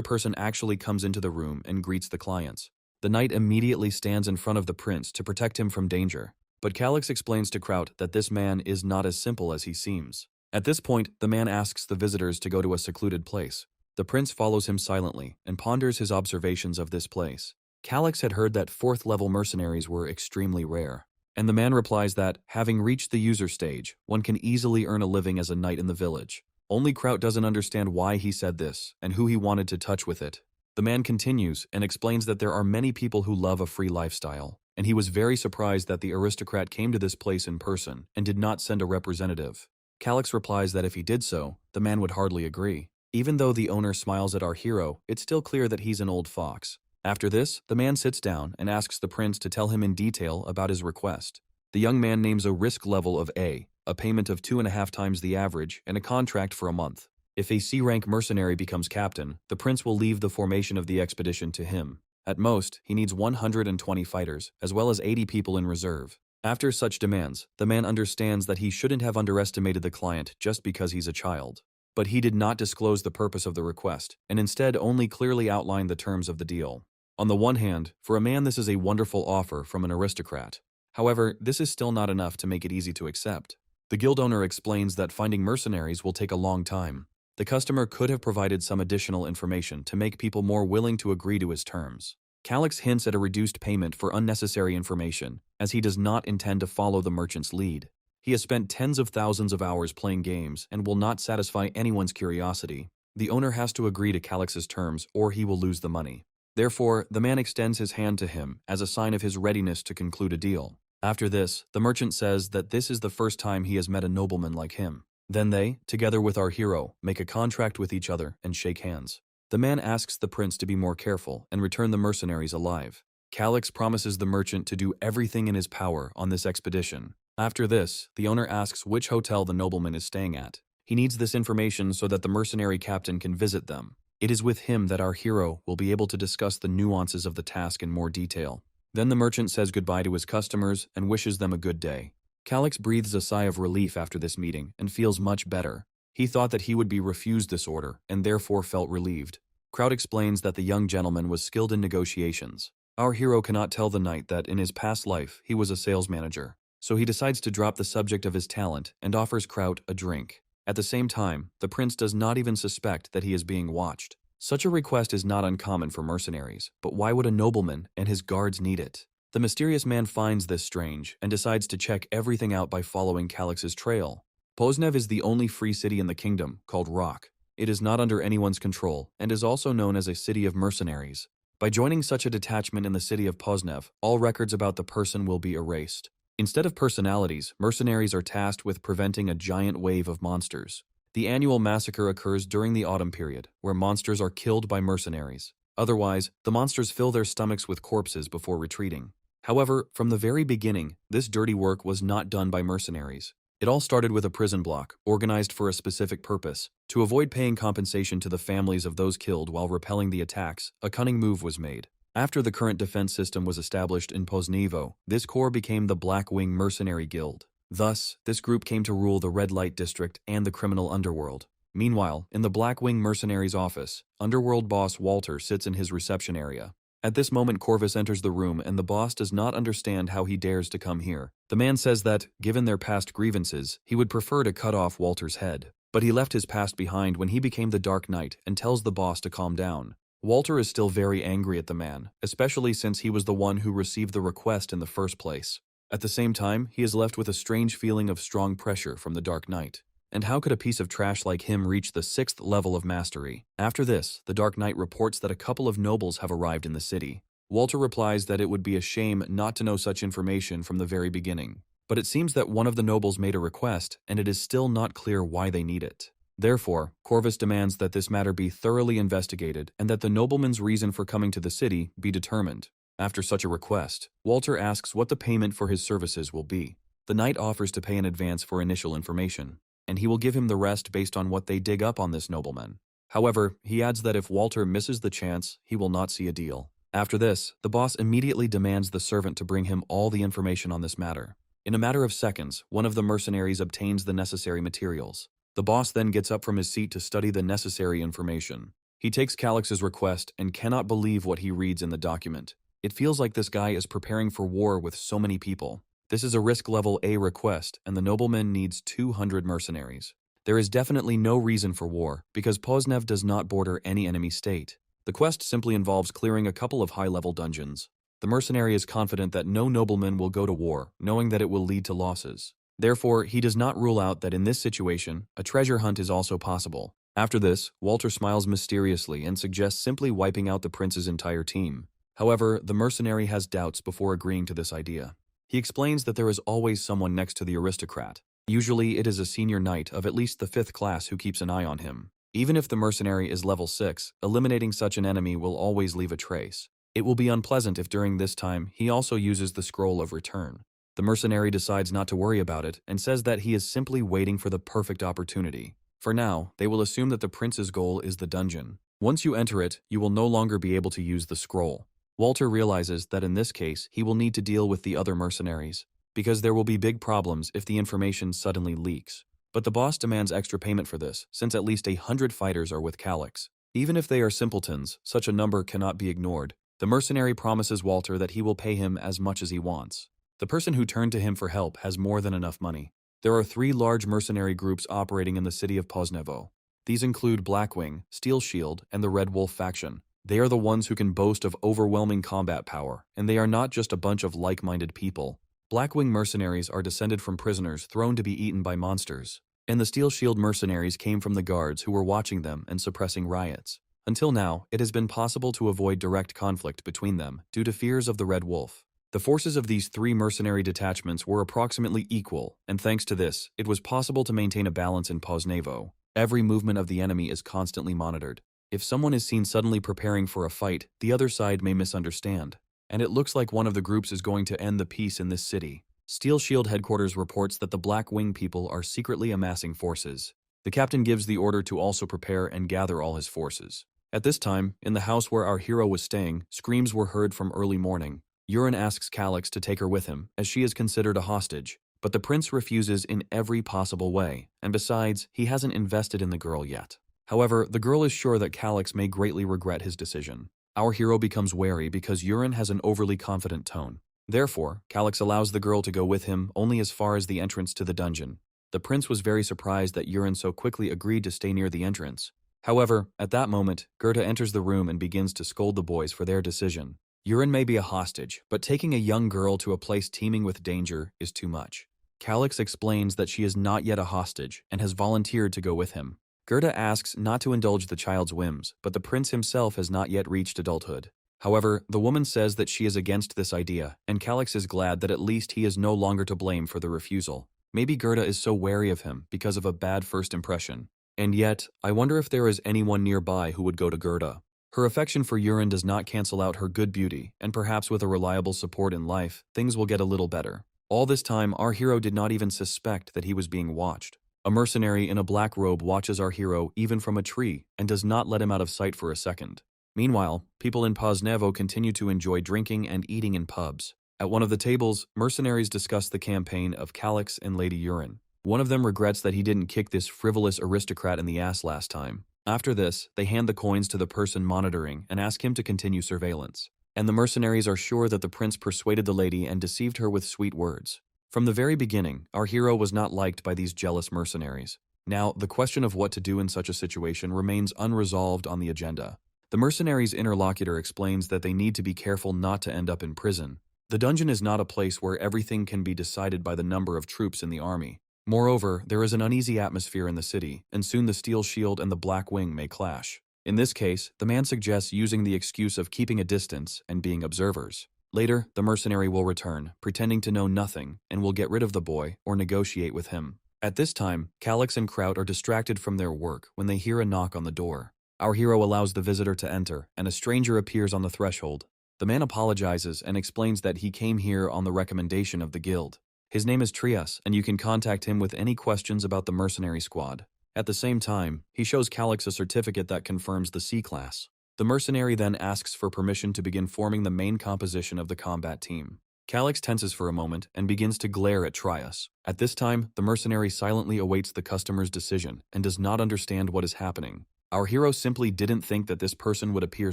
person actually comes into the room and greets the clients. The knight immediately stands in front of the prince to protect him from danger. But Calix explains to Kraut that this man is not as simple as he seems. At this point, the man asks the visitors to go to a secluded place. The prince follows him silently and ponders his observations of this place. Calix had heard that 4th-level mercenaries were extremely rare. And the man replies that, having reached the user stage, one can easily earn a living as a knight in the village. Only Kraut doesn't understand why he said this, and who he wanted to touch with it. The man continues and explains that there are many people who love a free lifestyle, and he was very surprised that the aristocrat came to this place in person and did not send a representative. Calix replies that if he did so, the man would hardly agree. Even though the owner smiles at our hero, it's still clear that he's an old fox. After this, the man sits down and asks the prince to tell him in detail about his request. The young man names a risk level of A, a payment of 2.5 times the average, and a contract for a month. If a C-rank mercenary becomes captain, the prince will leave the formation of the expedition to him. At most, he needs 120 fighters, as well as 80 people in reserve. After such demands, the man understands that he shouldn't have underestimated the client just because he's a child. But he did not disclose the purpose of the request, and instead only clearly outlined the terms of the deal. On the one hand, for a man this is a wonderful offer from an aristocrat. However, this is still not enough to make it easy to accept. The guild owner explains that finding mercenaries will take a long time. The customer could have provided some additional information to make people more willing to agree to his terms. Calix hints at a reduced payment for unnecessary information, as he does not intend to follow the merchant's lead. He has spent tens of thousands of hours playing games and will not satisfy anyone's curiosity. The owner has to agree to Calix's terms or he will lose the money. Therefore, the man extends his hand to him as a sign of his readiness to conclude a deal. After this, the merchant says that this is the first time he has met a nobleman like him. Then they, together with our hero, make a contract with each other and shake hands. The man asks the prince to be more careful and return the mercenaries alive. Calix promises the merchant to do everything in his power on this expedition. After this, the owner asks which hotel the nobleman is staying at. He needs this information so that the mercenary captain can visit them. It is with him that our hero will be able to discuss the nuances of the task in more detail. Then the merchant says goodbye to his customers and wishes them a good day. Calix breathes a sigh of relief after this meeting and feels much better. He thought that he would be refused this order and therefore felt relieved. Kraut explains that the young gentleman was skilled in negotiations. Our hero cannot tell the knight that in his past life he was a sales manager, so he decides to drop the subject of his talent and offers Kraut a drink. At the same time, the prince does not even suspect that he is being watched. Such a request is not uncommon for mercenaries, but why would a nobleman and his guards need it? The mysterious man finds this strange and decides to check everything out by following Calix's trail. Poznev is the only free city in the kingdom, called Rock. It is not under anyone's control and is also known as a city of mercenaries. By joining such a detachment in the city of Poznev, all records about the person will be erased. Instead of personalities, mercenaries are tasked with preventing a giant wave of monsters. The annual massacre occurs during the autumn period, where monsters are killed by mercenaries. Otherwise, the monsters fill their stomachs with corpses before retreating. However, from the very beginning, this dirty work was not done by mercenaries. It all started with a prison block, organized for a specific purpose. To avoid paying compensation to the families of those killed while repelling the attacks, a cunning move was made. After the current defense system was established in Poznevo, this corps became the Black Wing Mercenary Guild. Thus, this group came to rule the red light district and the criminal underworld. Meanwhile, in the Black Wing Mercenaries' office, underworld boss Walter sits in his reception area. At this moment, Corvus enters the room and the boss does not understand how he dares to come here. The man says that, given their past grievances, he would prefer to cut off Walter's head. But he left his past behind when he became the Dark Knight and tells the boss to calm down. Walter is still very angry at the man, especially since he was the one who received the request in the first place. At the same time, he is left with a strange feeling of strong pressure from the Dark Knight. And how could a piece of trash like him reach the 6th level of mastery? After this, the Dark Knight reports that a couple of nobles have arrived in the city. Walter replies that it would be a shame not to know such information from the very beginning. But it seems that one of the nobles made a request, and it is still not clear why they need it. Therefore, Corvus demands that this matter be thoroughly investigated and that the nobleman's reason for coming to the city be determined. After such a request, Walter asks what the payment for his services will be. The knight offers to pay in advance for initial information, and he will give him the rest based on what they dig up on this nobleman. However, he adds that if Walter misses the chance, he will not see a deal. After this, the boss immediately demands the servant to bring him all the information on this matter. In a matter of seconds, one of the mercenaries obtains the necessary materials. The boss then gets up from his seat to study the necessary information. He takes Calix's request and cannot believe what he reads in the document. It feels like this guy is preparing for war with so many people. This is a risk level A request, and the nobleman needs 200 mercenaries. There is definitely no reason for war, because Poznev does not border any enemy state. The quest simply involves clearing a couple of high-level dungeons. The mercenary is confident that no nobleman will go to war, knowing that it will lead to losses. Therefore, he does not rule out that in this situation, a treasure hunt is also possible. After this, Walter smiles mysteriously and suggests simply wiping out the prince's entire team. However, the mercenary has doubts before agreeing to this idea. He explains that there is always someone next to the aristocrat. Usually, it is a senior knight of at least the 5th class who keeps an eye on him. Even if the mercenary is level 6, eliminating such an enemy will always leave a trace. It will be unpleasant if during this time he also uses the scroll of return. The mercenary decides not to worry about it and says that he is simply waiting for the perfect opportunity. For now, they will assume that the prince's goal is the dungeon. Once you enter it, you will no longer be able to use the scroll. Walter realizes that in this case, he will need to deal with the other mercenaries, because there will be big problems if the information suddenly leaks. But the boss demands extra payment for this, since at least 100 fighters are with Calix. Even if they are simpletons, such a number cannot be ignored. The mercenary promises Walter that he will pay him as much as he wants. The person who turned to him for help has more than enough money. There are 3 large mercenary groups operating in the city of Poznevo. These include Blackwing, Steel Shield, and the Red Wolf faction. They are the ones who can boast of overwhelming combat power, and they are not just a bunch of like-minded people. Blackwing mercenaries are descended from prisoners thrown to be eaten by monsters, and the Steel Shield mercenaries came from the guards who were watching them and suppressing riots. Until now, it has been possible to avoid direct conflict between them due to fears of the Red Wolf. The forces of these 3 mercenary detachments were approximately equal, and thanks to this, it was possible to maintain a balance in Poznevo. Every movement of the enemy is constantly monitored. If someone is seen suddenly preparing for a fight, the other side may misunderstand. And it looks like one of the groups is going to end the peace in this city. Steel Shield headquarters reports that the Black Wing people are secretly amassing forces. The captain gives the order to also prepare and gather all his forces. At this time, in the house where our hero was staying, screams were heard from early morning. Urin asks Calix to take her with him, as she is considered a hostage. But the prince refuses in every possible way, and besides, he hasn't invested in the girl yet. However, the girl is sure that Calix may greatly regret his decision. Our hero becomes wary because Urin has an overly confident tone. Therefore, Calix allows the girl to go with him only as far as the entrance to the dungeon. The prince was very surprised that Urin so quickly agreed to stay near the entrance. However, at that moment, Gerda enters the room and begins to scold the boys for their decision. Urin may be a hostage, but taking a young girl to a place teeming with danger is too much. Calix explains that she is not yet a hostage and has volunteered to go with him. Gerda asks not to indulge the child's whims, but the prince himself has not yet reached adulthood. However, the woman says that she is against this idea, and Calix is glad that at least he is no longer to blame for the refusal. Maybe Gerda is so wary of him because of a bad first impression. And yet, I wonder if there is anyone nearby who would go to Gerda. Her affection for Urin does not cancel out her good beauty, and perhaps with a reliable support in life, things will get a little better. All this time, our hero did not even suspect that he was being watched. A mercenary in a black robe watches our hero even from a tree and does not let him out of sight for a second. Meanwhile, people in Poznevo continue to enjoy drinking and eating in pubs. At one of the tables, mercenaries discuss the campaign of Calix and Lady Urine. One of them regrets that he didn't kick this frivolous aristocrat in the ass last time. After this, they hand the coins to the person monitoring and ask him to continue surveillance. And the mercenaries are sure that the prince persuaded the lady and deceived her with sweet words. From the very beginning, our hero was not liked by these jealous mercenaries. Now, the question of what to do in such a situation remains unresolved on the agenda. The mercenaries' interlocutor explains that they need to be careful not to end up in prison. The dungeon is not a place where everything can be decided by the number of troops in the army. Moreover, there is an uneasy atmosphere in the city, and soon the Steel Shield and the Black Wing may clash. In this case, the man suggests using the excuse of keeping a distance and being observers. Later, the mercenary will return, pretending to know nothing, and will get rid of the boy or negotiate with him. At this time, Calix and Kraut are distracted from their work when they hear a knock on the door. Our hero allows the visitor to enter, and a stranger appears on the threshold. The man apologizes and explains that he came here on the recommendation of the guild. His name is Trias, and you can contact him with any questions about the mercenary squad. At the same time, he shows Calix a certificate that confirms the C-class. The mercenary then asks for permission to begin forming the main composition of the combat team. Calix tenses for a moment and begins to glare at Trias. At this time, the mercenary silently awaits the customer's decision and does not understand what is happening. Our hero simply didn't think that this person would appear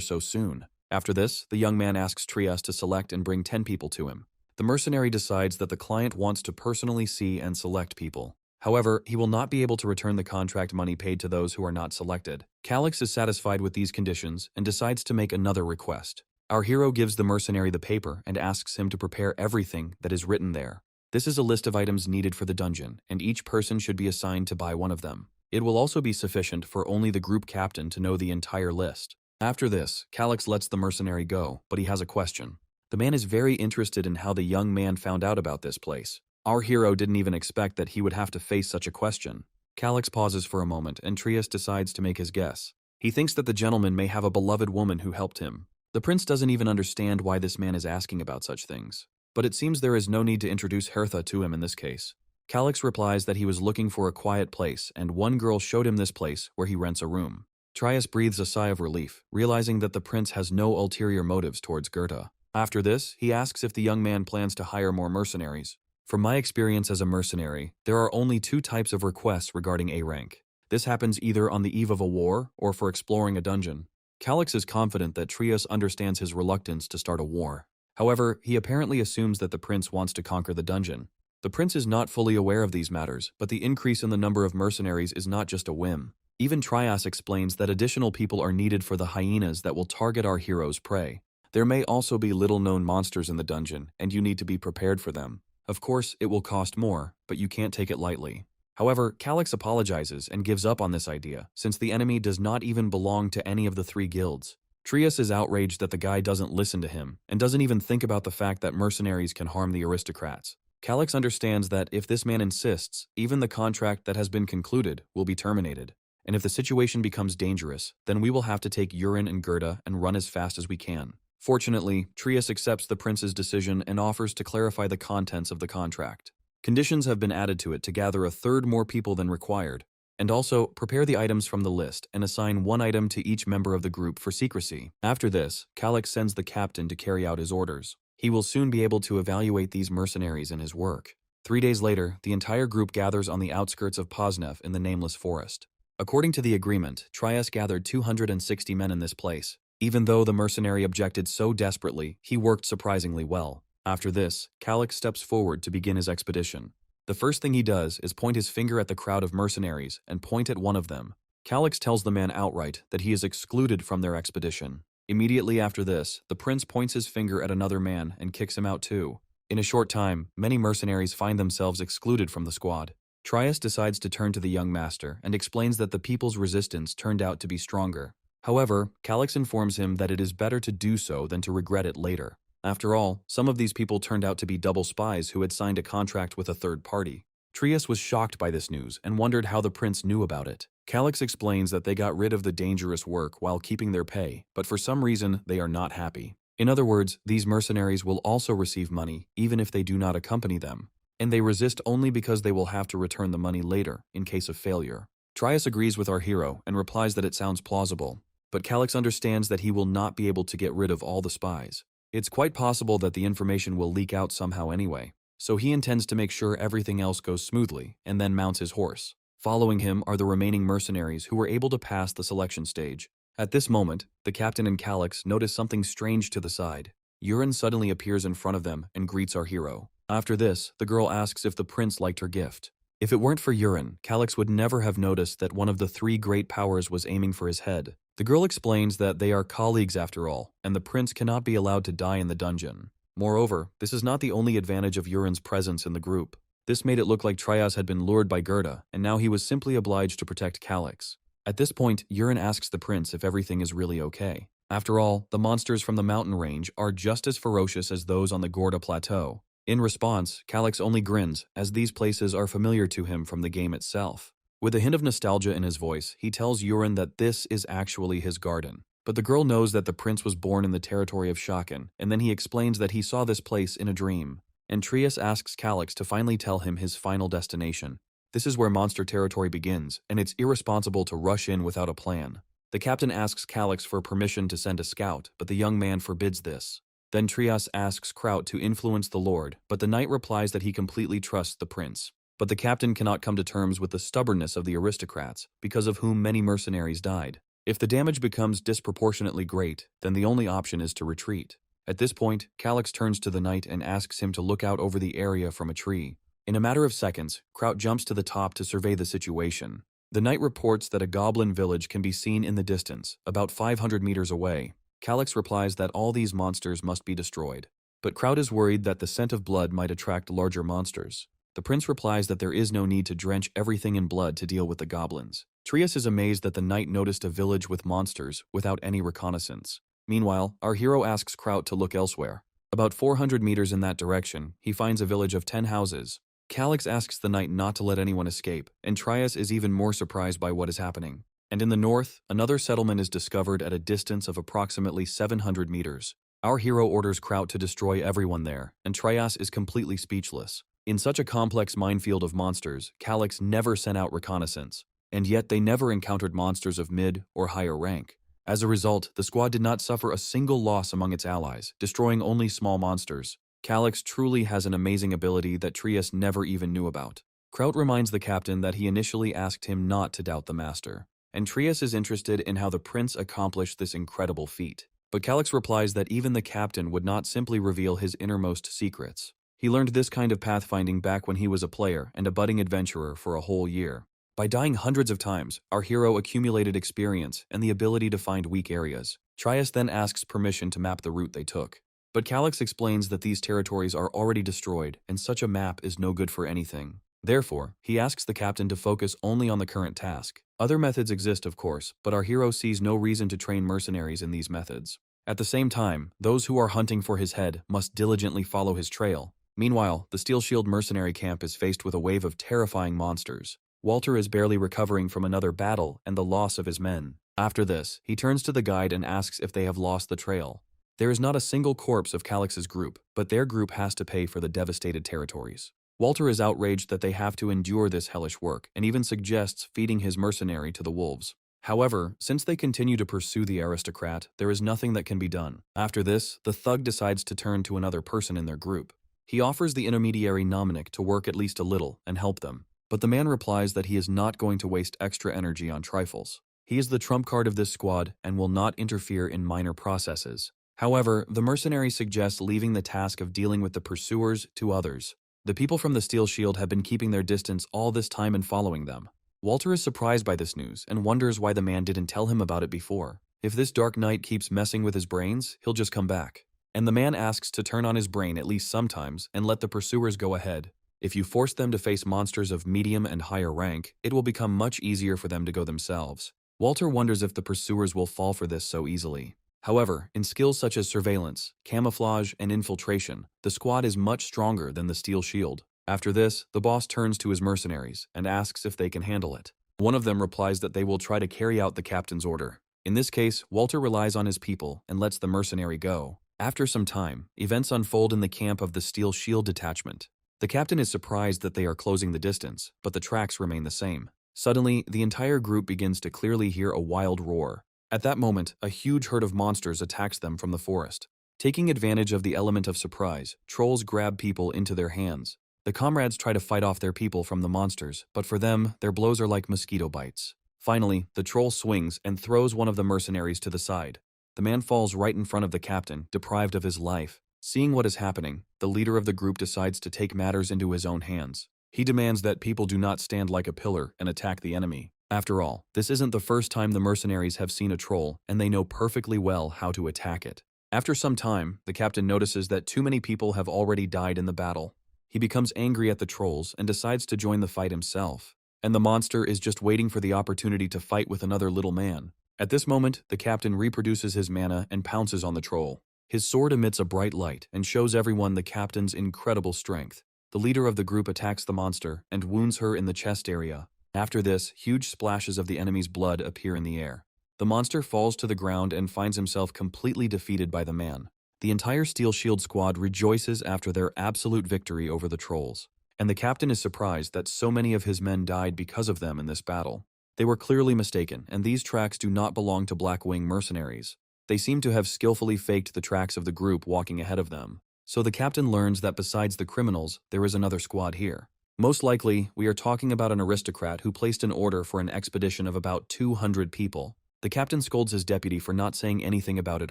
so soon. After this, the young man asks Trias to select and bring 10 people to him. The mercenary decides that the client wants to personally see and select people. However, he will not be able to return the contract money paid to those who are not selected. Calix is satisfied with these conditions and decides to make another request. Our hero gives the mercenary the paper and asks him to prepare everything that is written there. This is a list of items needed for the dungeon, and each person should be assigned to buy one of them. It will also be sufficient for only the group captain to know the entire list. After this, Calix lets the mercenary go, but he has a question. The man is very interested in how the young man found out about this place. Our hero didn't even expect that he would have to face such a question. Calix pauses for a moment, and Trias decides to make his guess. He thinks that the gentleman may have a beloved woman who helped him. The prince doesn't even understand why this man is asking about such things. But it seems there is no need to introduce Hertha to him in this case. Calix replies that he was looking for a quiet place, and one girl showed him this place where he rents a room. Trias breathes a sigh of relief, realizing that the prince has no ulterior motives towards Goethe. After this, he asks if the young man plans to hire more mercenaries. From my experience as a mercenary, there are only 2 types of requests regarding A rank. This happens either on the eve of a war or for exploring a dungeon. Calix is confident that Trias understands his reluctance to start a war. However, he apparently assumes that the prince wants to conquer the dungeon. The prince is not fully aware of these matters, but the increase in the number of mercenaries is not just a whim. Even Trias explains that additional people are needed for the hyenas that will target our hero's prey. There may also be little-known monsters in the dungeon, and you need to be prepared for them. Of course, it will cost more, but you can't take it lightly. However, Calix apologizes and gives up on this idea, since the enemy does not even belong to any of the 3 guilds. Trias is outraged that the guy doesn't listen to him, and doesn't even think about the fact that mercenaries can harm the aristocrats. Calix understands that if this man insists, even the contract that has been concluded will be terminated. And if the situation becomes dangerous, then we will have to take Urine and Gerda and run as fast as we can. Fortunately, Trias accepts the prince's decision and offers to clarify the contents of the contract. Conditions have been added to it to gather a third more people than required, and also prepare the items from the list and assign 1 item to each member of the group for secrecy. After this, Calix sends the captain to carry out his orders. He will soon be able to evaluate these mercenaries in his work. 3 days later, the entire group gathers on the outskirts of Poznev in the Nameless Forest. According to the agreement, Trias gathered 260 men in this place. Even though the mercenary objected so desperately, he worked surprisingly well. After this, Calix steps forward to begin his expedition. The first thing he does is point his finger at the crowd of mercenaries and point at one of them. Calix tells the man outright that he is excluded from their expedition. Immediately after this, the prince points his finger at another man and kicks him out too. In a short time, many mercenaries find themselves excluded from the squad. Trias decides to turn to the young master and explains that the people's resistance turned out to be stronger. However, Calix informs him that it is better to do so than to regret it later. After all, some of these people turned out to be double spies who had signed a contract with a third party. Trias was shocked by this news and wondered how the prince knew about it. Calix explains that they got rid of the dangerous work while keeping their pay, but for some reason they are not happy. In other words, these mercenaries will also receive money even if they do not accompany them, and they resist only because they will have to return the money later in case of failure. Trias agrees with our hero and replies that it sounds plausible. but Calix understands that he will not be able to get rid of all the spies. It's quite possible that the information will leak out somehow anyway, so he intends to make sure everything else goes smoothly and then mounts his horse. Following him are the remaining mercenaries who were able to pass the selection stage. At this moment, the captain and Calix notice something strange to the side. Yurin suddenly appears in front of them and greets our hero. After this, the girl asks if the prince liked her gift. If it weren't for Yurin, Calix would never have noticed that one of the three great powers was aiming for his head. The girl explains that they are colleagues after all, and the prince cannot be allowed to die in the dungeon. Moreover, this is not the only advantage of Yurin's presence in the group. This made it look like Trias had been lured by Gerda, and now he was simply obliged to protect Calix. At this point, Yurin asks the prince if everything is really okay. After all, the monsters from the mountain range are just as ferocious as those on the Gorda Plateau. In response, Calix only grins, as these places are familiar to him from the game itself. With a hint of nostalgia in his voice, he tells Yurin that this is actually his garden. But the girl knows that the prince was born in the territory of Shaken, and then he explains that he saw this place in a dream. And Trias asks Calix to finally tell him his final destination. This is where monster territory begins, and it's irresponsible to rush in without a plan. The captain asks Calix for permission to send a scout, but the young man forbids this. Then Trias asks Kraut to influence the lord, but the knight replies that he completely trusts the prince. But the captain cannot come to terms with the stubbornness of the aristocrats, because of whom many mercenaries died. If the damage becomes disproportionately great, then the only option is to retreat. At this point, Calix turns to the knight and asks him to look out over the area from a tree. In a matter of seconds, Kraut jumps to the top to survey the situation. The knight reports that a goblin village can be seen in the distance, about 500 meters away. Calix replies that all these monsters must be destroyed. But Kraut is worried that the scent of blood might attract larger monsters. The prince replies that there is no need to drench everything in blood to deal with the goblins. Trias is amazed that the knight noticed a village with monsters without any reconnaissance. Meanwhile, our hero asks Kraut to look elsewhere. About 400 meters in that direction, he finds a village of 10 houses. Calix asks the knight not to let anyone escape, and Trias is even more surprised by what is happening. And in the north, another settlement is discovered at a distance of approximately 700 meters. Our hero orders Kraut to destroy everyone there, and Trias is completely speechless. In such a complex minefield of monsters, Calix never sent out reconnaissance, and yet they never encountered monsters of mid or higher rank. As a result, the squad did not suffer a single loss among its allies, destroying only small monsters. Calix truly has an amazing ability that Trias never even knew about. Kraut reminds the captain that he initially asked him not to doubt the master, and Trias is interested in how the prince accomplished this incredible feat. But Calix replies that even the captain would not simply reveal his innermost secrets. He learned this kind of pathfinding back when he was a player and a budding adventurer for a whole year. By dying hundreds of times, our hero accumulated experience and the ability to find weak areas. Trias then asks permission to map the route they took. But Calix explains that these territories are already destroyed and such a map is no good for anything. Therefore, he asks the captain to focus only on the current task. Other methods exist, of course, but our hero sees no reason to train mercenaries in these methods. At the same time, those who are hunting for his head must diligently follow his trail. Meanwhile, the Steel Shield mercenary camp is faced with a wave of terrifying monsters. Walter is barely recovering from another battle and the loss of his men. After this, he turns to the guide and asks if they have lost the trail. There is not a single corpse of Calix's group, but their group has to pay for the devastated territories. Walter is outraged that they have to endure this hellish work and even suggests feeding his mercenary to the wolves. However, since they continue to pursue the aristocrat, there is nothing that can be done. After this, the thug decides to turn to another person in their group. He offers the intermediary Nominec to work at least a little and help them, but the man replies that he is not going to waste extra energy on trifles. He is the trump card of this squad and will not interfere in minor processes. However, the mercenary suggests leaving the task of dealing with the pursuers to others. The people from the Steel Shield have been keeping their distance all this time and following them. Walter is surprised by this news and wonders why the man didn't tell him about it before. If this dark knight keeps messing with his brains, he'll just come back. And the man asks to turn on his brain at least sometimes and let the pursuers go ahead. If you force them to face monsters of medium and higher rank, it will become much easier for them to go themselves. Walter wonders if the pursuers will fall for this so easily. However, in skills such as surveillance, camouflage, and infiltration, the squad is much stronger than the Steel Shield. After this, the boss turns to his mercenaries and asks if they can handle it. One of them replies that they will try to carry out the captain's order. In this case, Walter relies on his people and lets the mercenary go. After some time, events unfold in the camp of the Steel Shield detachment. The captain is surprised that they are closing the distance, but the tracks remain the same. Suddenly, the entire group begins to clearly hear a wild roar. At that moment, a huge herd of monsters attacks them from the forest. Taking advantage of the element of surprise, trolls grab people into their hands. The comrades try to fight off their people from the monsters, but for them, their blows are like mosquito bites. Finally, the troll swings and throws one of the mercenaries to the side. The man falls right in front of the captain, deprived of his life. Seeing what is happening, the leader of the group decides to take matters into his own hands. He demands that people do not stand like a pillar and attack the enemy. After all, this isn't the first time the mercenaries have seen a troll, and they know perfectly well how to attack it. After some time, the captain notices that too many people have already died in the battle. He becomes angry at the trolls and decides to join the fight himself. And the monster is just waiting for the opportunity to fight with another little man. At this moment, the captain reproduces his mana and pounces on the troll. His sword emits a bright light and shows everyone the captain's incredible strength. The leader of the group attacks the monster and wounds her in the chest area. After this, huge splashes of the enemy's blood appear in the air. The monster falls to the ground and finds himself completely defeated by the man. The entire Steel Shield squad rejoices after their absolute victory over the trolls. And the captain is surprised that so many of his men died because of them in this battle. They were clearly mistaken, and these tracks do not belong to Blackwing mercenaries. They seem to have skillfully faked the tracks of the group walking ahead of them. So the captain learns that besides the criminals, there is another squad here. Most likely, we are talking about an aristocrat who placed an order for an expedition of about 200 people. The captain scolds his deputy for not saying anything about it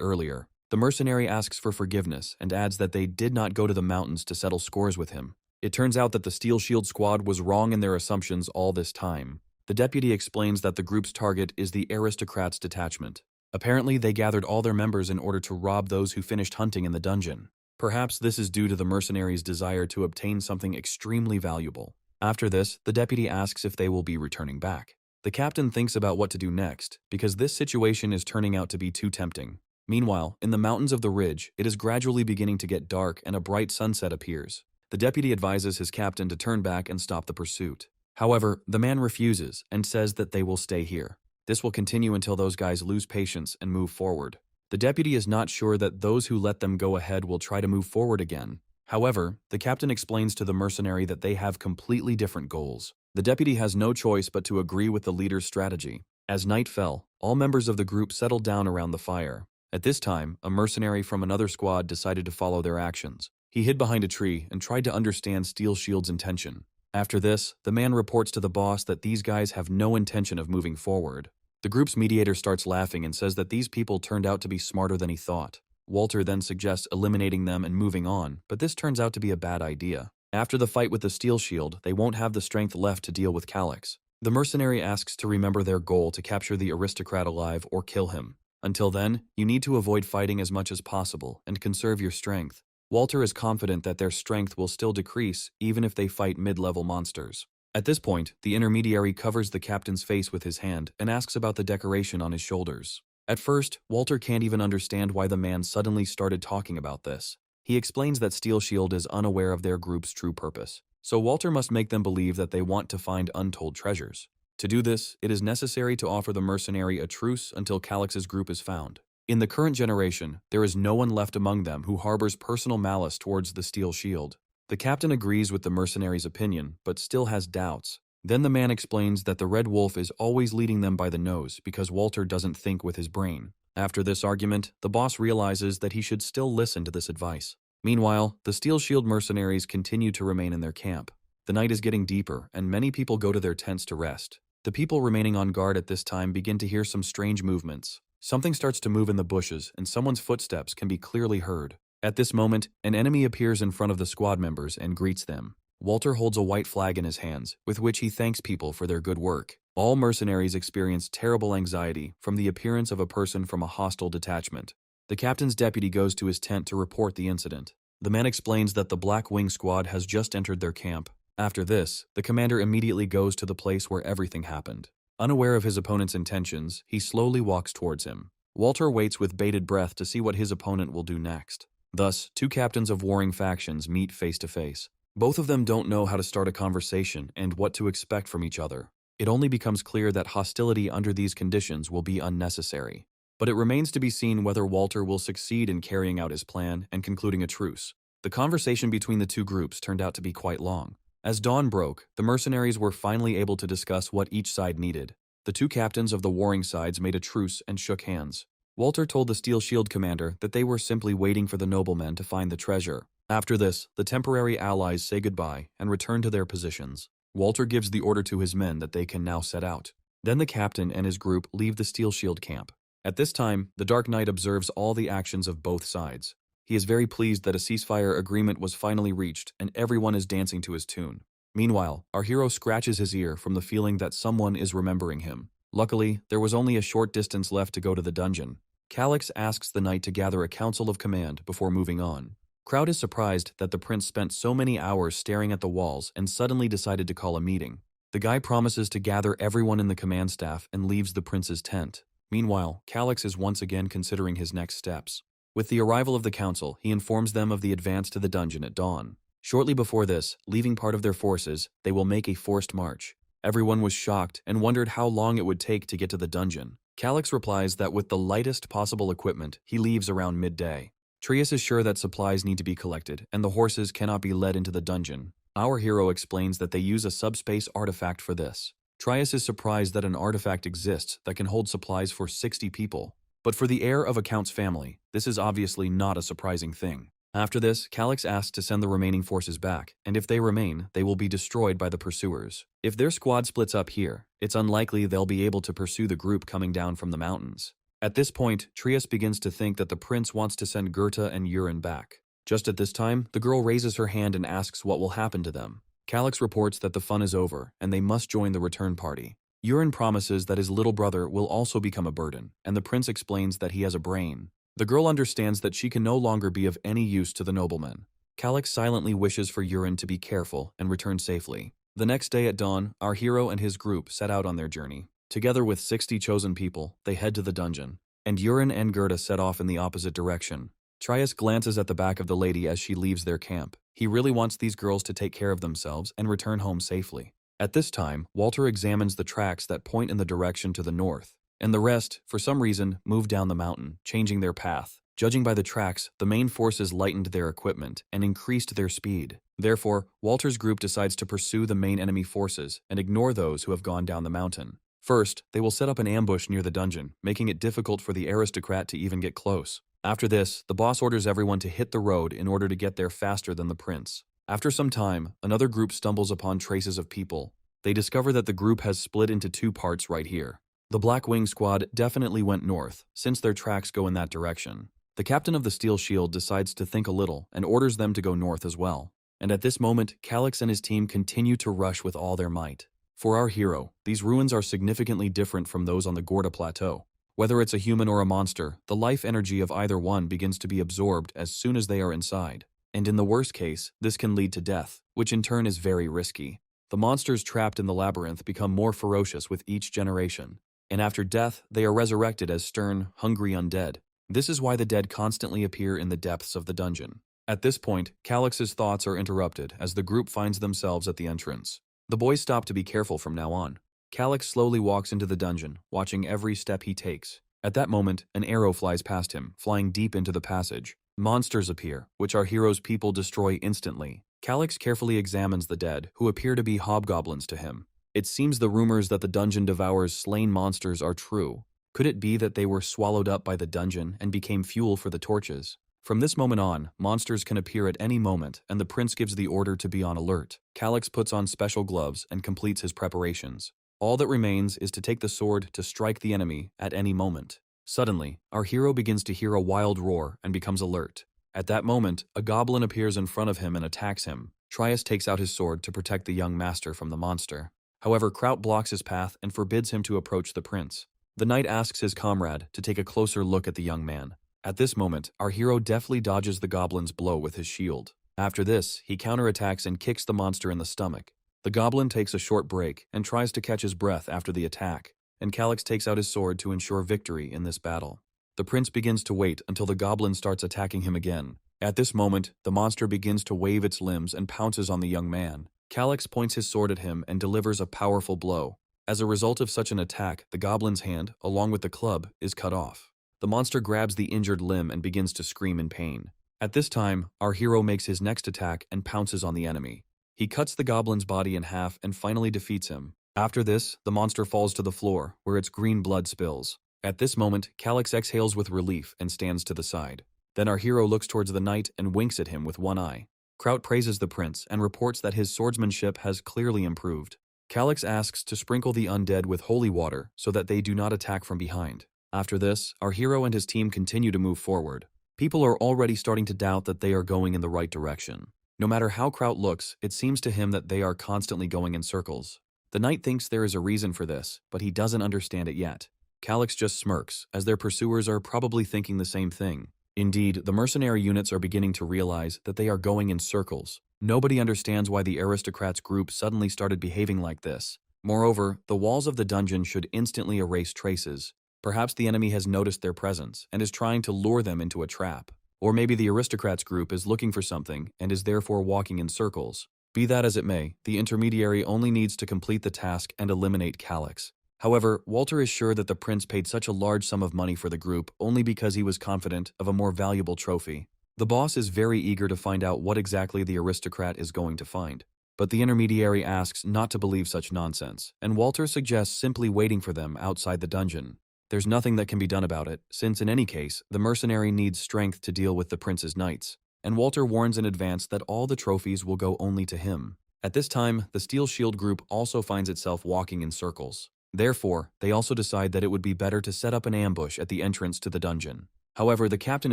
earlier. The mercenary asks for forgiveness and adds that they did not go to the mountains to settle scores with him. It turns out that the Steel Shield squad was wrong in their assumptions all this time. The deputy explains that the group's target is the aristocrats' detachment. Apparently, they gathered all their members in order to rob those who finished hunting in the dungeon. Perhaps this is due to the mercenaries' desire to obtain something extremely valuable. After this, the deputy asks if they will be returning back. The captain thinks about what to do next, because this situation is turning out to be too tempting. Meanwhile, in the mountains of the ridge, it is gradually beginning to get dark and a bright sunset appears. The deputy advises his captain to turn back and stop the pursuit. However, the man refuses and says that they will stay here. This will continue until those guys lose patience and move forward. The deputy is not sure that those who let them go ahead will try to move forward again. However, the captain explains to the mercenary that they have completely different goals. The deputy has no choice but to agree with the leader's strategy. As night fell, all members of the group settled down around the fire. At this time, a mercenary from another squad decided to follow their actions. He hid behind a tree and tried to understand Steel Shield's intention. After this, the man reports to the boss that these guys have no intention of moving forward. The group's mediator starts laughing and says that these people turned out to be smarter than he thought. Walter then suggests eliminating them and moving on, but this turns out to be a bad idea. After the fight with the Steel Shield, they won't have the strength left to deal with Calyx. The mercenary asks to remember their goal to capture the aristocrat alive or kill him. Until then, you need to avoid fighting as much as possible and conserve your strength. Walter is confident that their strength will still decrease even if they fight mid-level monsters. At this point, the intermediary covers the captain's face with his hand and asks about the decoration on his shoulders. At first, Walter can't even understand why the man suddenly started talking about this. He explains that Steel Shield is unaware of their group's true purpose, so Walter must make them believe that they want to find untold treasures. To do this, it is necessary to offer the mercenary a truce until Calyx's group is found. In the current generation, there is no one left among them who harbors personal malice towards the Steel Shield. The captain agrees with the mercenary's opinion, but still has doubts. Then the man explains that the Red Wolf is always leading them by the nose because Walter doesn't think with his brain. After this argument, the boss realizes that he should still listen to this advice. Meanwhile, the Steel Shield mercenaries continue to remain in their camp. The night is getting deeper, and many people go to their tents to rest. The people remaining on guard at this time begin to hear some strange movements. Something starts to move in the bushes, and someone's footsteps can be clearly heard. At this moment, an enemy appears in front of the squad members and greets them. Walter holds a white flag in his hands, with which he thanks people for their good work. All mercenaries experience terrible anxiety from the appearance of a person from a hostile detachment. The captain's deputy goes to his tent to report the incident. The man explains that the Black Wing squad has just entered their camp. After this, the commander immediately goes to the place where everything happened. Unaware of his opponent's intentions, he slowly walks towards him. Walter waits with bated breath to see what his opponent will do next. Thus, two captains of warring factions meet face to face. Both of them don't know how to start a conversation and what to expect from each other. It only becomes clear that hostility under these conditions will be unnecessary. But it remains to be seen whether Walter will succeed in carrying out his plan and concluding a truce. The conversation between the two groups turned out to be quite long. As dawn broke, the mercenaries were finally able to discuss what each side needed. The two captains of the warring sides made a truce and shook hands. Walter told the Steel Shield commander that they were simply waiting for the noblemen to find the treasure. After this, the temporary allies say goodbye and return to their positions. Walter gives the order to his men that they can now set out. Then the captain and his group leave the Steel Shield camp. At this time, the Dark Knight observes all the actions of both sides. He is very pleased that a ceasefire agreement was finally reached and everyone is dancing to his tune. Meanwhile, our hero scratches his ear from the feeling that someone is remembering him. Luckily, there was only a short distance left to go to the dungeon. Calix asks the knight to gather a council of command before moving on. Crowd is surprised that the prince spent so many hours staring at the walls and suddenly decided to call a meeting. The guy promises to gather everyone in the command staff and leaves the prince's tent. Meanwhile, Calix is once again considering his next steps. With the arrival of the council, he informs them of the advance to the dungeon at dawn. Shortly before this, leaving part of their forces, they will make a forced march. Everyone was shocked and wondered how long it would take to get to the dungeon. Calix replies that with the lightest possible equipment, he leaves around midday. Trius is sure that supplies need to be collected, and the horses cannot be led into the dungeon. Our hero explains that they use a subspace artifact for this. Trius is surprised that an artifact exists that can hold supplies for 60 people. But for the heir of a count's family, this is obviously not a surprising thing. After this, Calix asks to send the remaining forces back, and if they remain, they will be destroyed by the pursuers. If their squad splits up here, it's unlikely they'll be able to pursue the group coming down from the mountains. At this point, Trius begins to think that the prince wants to send Goethe and Urin back. Just at this time, the girl raises her hand and asks what will happen to them. Calix reports that the fun is over, and they must join the return party. Urin promises that his little brother will also become a burden, and the prince explains that he has a brain. The girl understands that she can no longer be of any use to the noblemen. Calix silently wishes for Urin to be careful and return safely. The next day at dawn, our hero and his group set out on their journey. Together with 60 chosen people, they head to the dungeon, and Urin and Goethe set off in the opposite direction. Trius glances at the back of the lady as she leaves their camp. He really wants these girls to take care of themselves and return home safely. At this time, Walter examines the tracks that point in the direction to the north, and the rest, for some reason, move down the mountain, changing their path. Judging by the tracks, the main forces lightened their equipment and increased their speed. Therefore, Walter's group decides to pursue the main enemy forces and ignore those who have gone down the mountain. First, they will set up an ambush near the dungeon, making it difficult for the aristocrat to even get close. After this, the boss orders everyone to hit the road in order to get there faster than the prince. After some time, another group stumbles upon traces of people. They discover that the group has split into two parts right here. The Black Wing squad definitely went north, since their tracks go in that direction. The captain of the Steel Shield decides to think a little and orders them to go north as well. And at this moment, Calix and his team continue to rush with all their might. For our hero, these ruins are significantly different from those on the Gorda Plateau. Whether it's a human or a monster, the life energy of either one begins to be absorbed as soon as they are inside. And in the worst case, this can lead to death, which in turn is very risky. The monsters trapped in the labyrinth become more ferocious with each generation. And after death, they are resurrected as stern, hungry undead. This is why the dead constantly appear in the depths of the dungeon. At this point, Calix's thoughts are interrupted as the group finds themselves at the entrance. The boys stop to be careful from now on. Calix slowly walks into the dungeon, watching every step he takes. At that moment, an arrow flies past him, flying deep into the passage. Monsters appear, which our hero's people destroy instantly. Calix carefully examines the dead, who appear to be hobgoblins to him. It seems the rumors that the dungeon devours slain monsters are true. Could it be that they were swallowed up by the dungeon and became fuel for the torches? From this moment on, monsters can appear at any moment, and the prince gives the order to be on alert. Calix puts on special gloves and completes his preparations. All that remains is to take the sword to strike the enemy at any moment. Suddenly, our hero begins to hear a wild roar and becomes alert. At that moment, a goblin appears in front of him and attacks him. Trius takes out his sword to protect the young master from the monster. However, Kraut blocks his path and forbids him to approach the prince. The knight asks his comrade to take a closer look at the young man. At this moment, our hero deftly dodges the goblin's blow with his shield. After this, he counterattacks and kicks the monster in the stomach. The goblin takes a short break and tries to catch his breath after the attack, and Calix takes out his sword to ensure victory in this battle. The prince begins to wait until the goblin starts attacking him again. At this moment, the monster begins to wave its limbs and pounces on the young man. Calix points his sword at him and delivers a powerful blow. As a result of such an attack, the goblin's hand, along with the club, is cut off. The monster grabs the injured limb and begins to scream in pain. At this time, our hero makes his next attack and pounces on the enemy. He cuts the goblin's body in half and finally defeats him. After this, the monster falls to the floor, where its green blood spills. At this moment, Calyx exhales with relief and stands to the side. Then our hero looks towards the knight and winks at him with one eye. Kraut praises the prince and reports that his swordsmanship has clearly improved. Calyx asks to sprinkle the undead with holy water so that they do not attack from behind. After this, our hero and his team continue to move forward. People are already starting to doubt that they are going in the right direction. No matter how Kraut looks, it seems to him that they are constantly going in circles. The knight thinks there is a reason for this, but he doesn't understand it yet. Calyx just smirks, as their pursuers are probably thinking the same thing. Indeed, the mercenary units are beginning to realize that they are going in circles. Nobody understands why the aristocrats group suddenly started behaving like this. Moreover, the walls of the dungeon should instantly erase traces. Perhaps the enemy has noticed their presence and is trying to lure them into a trap. Or maybe the aristocrats group is looking for something and is therefore walking in circles. Be that as it may, the intermediary only needs to complete the task and eliminate Calyx. However, Walter is sure that the prince paid such a large sum of money for the group only because he was confident of a more valuable trophy. The boss is very eager to find out what exactly the aristocrat is going to find. But the intermediary asks not to believe such nonsense, and Walter suggests simply waiting for them outside the dungeon. There's nothing that can be done about it, since in any case, the mercenary needs strength to deal with the prince's knights. And Walter warns in advance that all the trophies will go only to him. At this time, the Steel Shield group also finds itself walking in circles. Therefore, they also decide that it would be better to set up an ambush at the entrance to the dungeon. However, the captain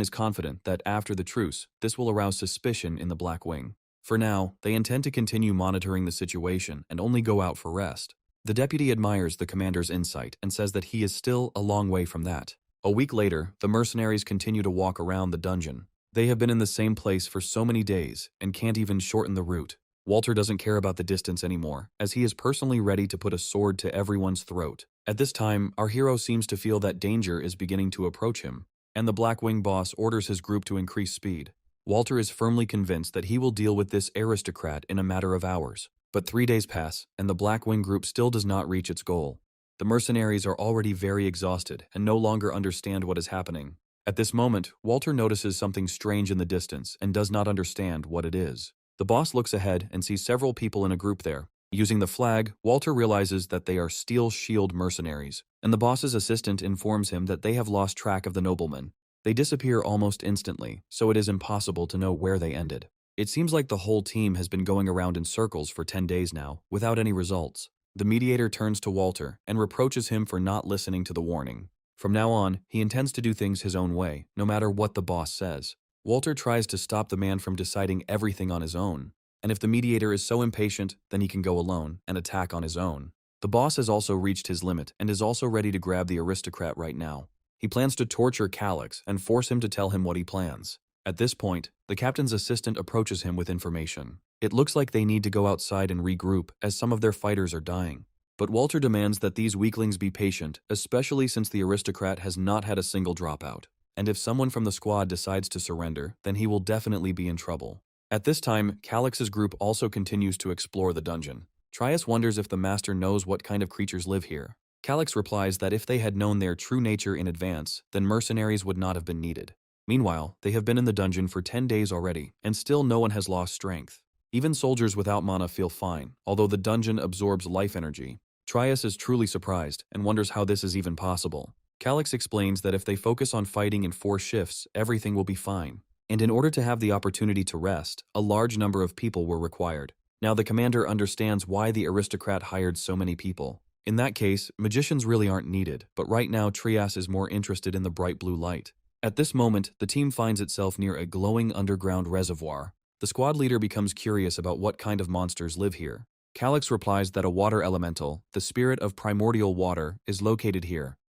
is confident that after the truce, this will arouse suspicion in the Black Wing. For now, they intend to continue monitoring the situation and only go out for rest. The deputy admires the commander's insight and says that he is still a long way from that. A week later, the mercenaries continue to walk around the dungeon. They have been in the same place for so many days and can't even shorten the route. Walter doesn't care about the distance anymore, as he is personally ready to put a sword to everyone's throat. At this time, our hero seems to feel that danger is beginning to approach him, and the Blackwing boss orders his group to increase speed. Walter is firmly convinced that he will deal with this aristocrat in a matter of hours. But 3 days pass, and the Blackwing group still does not reach its goal. The mercenaries are already very exhausted and no longer understand what is happening. At this moment, Walter notices something strange in the distance and does not understand what it is. The boss looks ahead and sees several people in a group there. Using the flag, Walter realizes that they are Steel Shield mercenaries, and the boss's assistant informs him that they have lost track of the noblemen. They disappear almost instantly, so it is impossible to know where they ended. It seems like the whole team has been going around in circles for 10 days now, without any results. The mediator turns to Walter and reproaches him for not listening to the warning. From now on, he intends to do things his own way, no matter what the boss says. Walter tries to stop the man from deciding everything on his own, and if the mediator is so impatient, then he can go alone and attack on his own. The boss has also reached his limit and is also ready to grab the aristocrat right now. He plans to torture Calyx and force him to tell him what he plans. At this point, the captain's assistant approaches him with information. It looks like they need to go outside and regroup as some of their fighters are dying. But Walter demands that these weaklings be patient, especially since the aristocrat has not had a single dropout. And if someone from the squad decides to surrender, then he will definitely be in trouble. At this time, Calyx's group also continues to explore the dungeon. Trias wonders if the master knows what kind of creatures live here. Calyx replies that if they had known their true nature in advance, then mercenaries would not have been needed. Meanwhile, they have been in the dungeon for 10 days already, and still no one has lost strength. Even soldiers without mana feel fine, although the dungeon absorbs life energy. Trias is truly surprised and wonders how this is even possible. Calyx explains that if they focus on fighting in 4 shifts, everything will be fine. And in order to have the opportunity to rest, a large number of people were required. Now the commander understands why the aristocrat hired so many people. In that case, magicians really aren't needed, but right now Trias is more interested in the bright blue light. At this moment, the team finds itself near a glowing underground reservoir. The squad leader becomes curious about what kind of monsters live here. Calyx replies that a water elemental, the spirit of primordial water, is located here.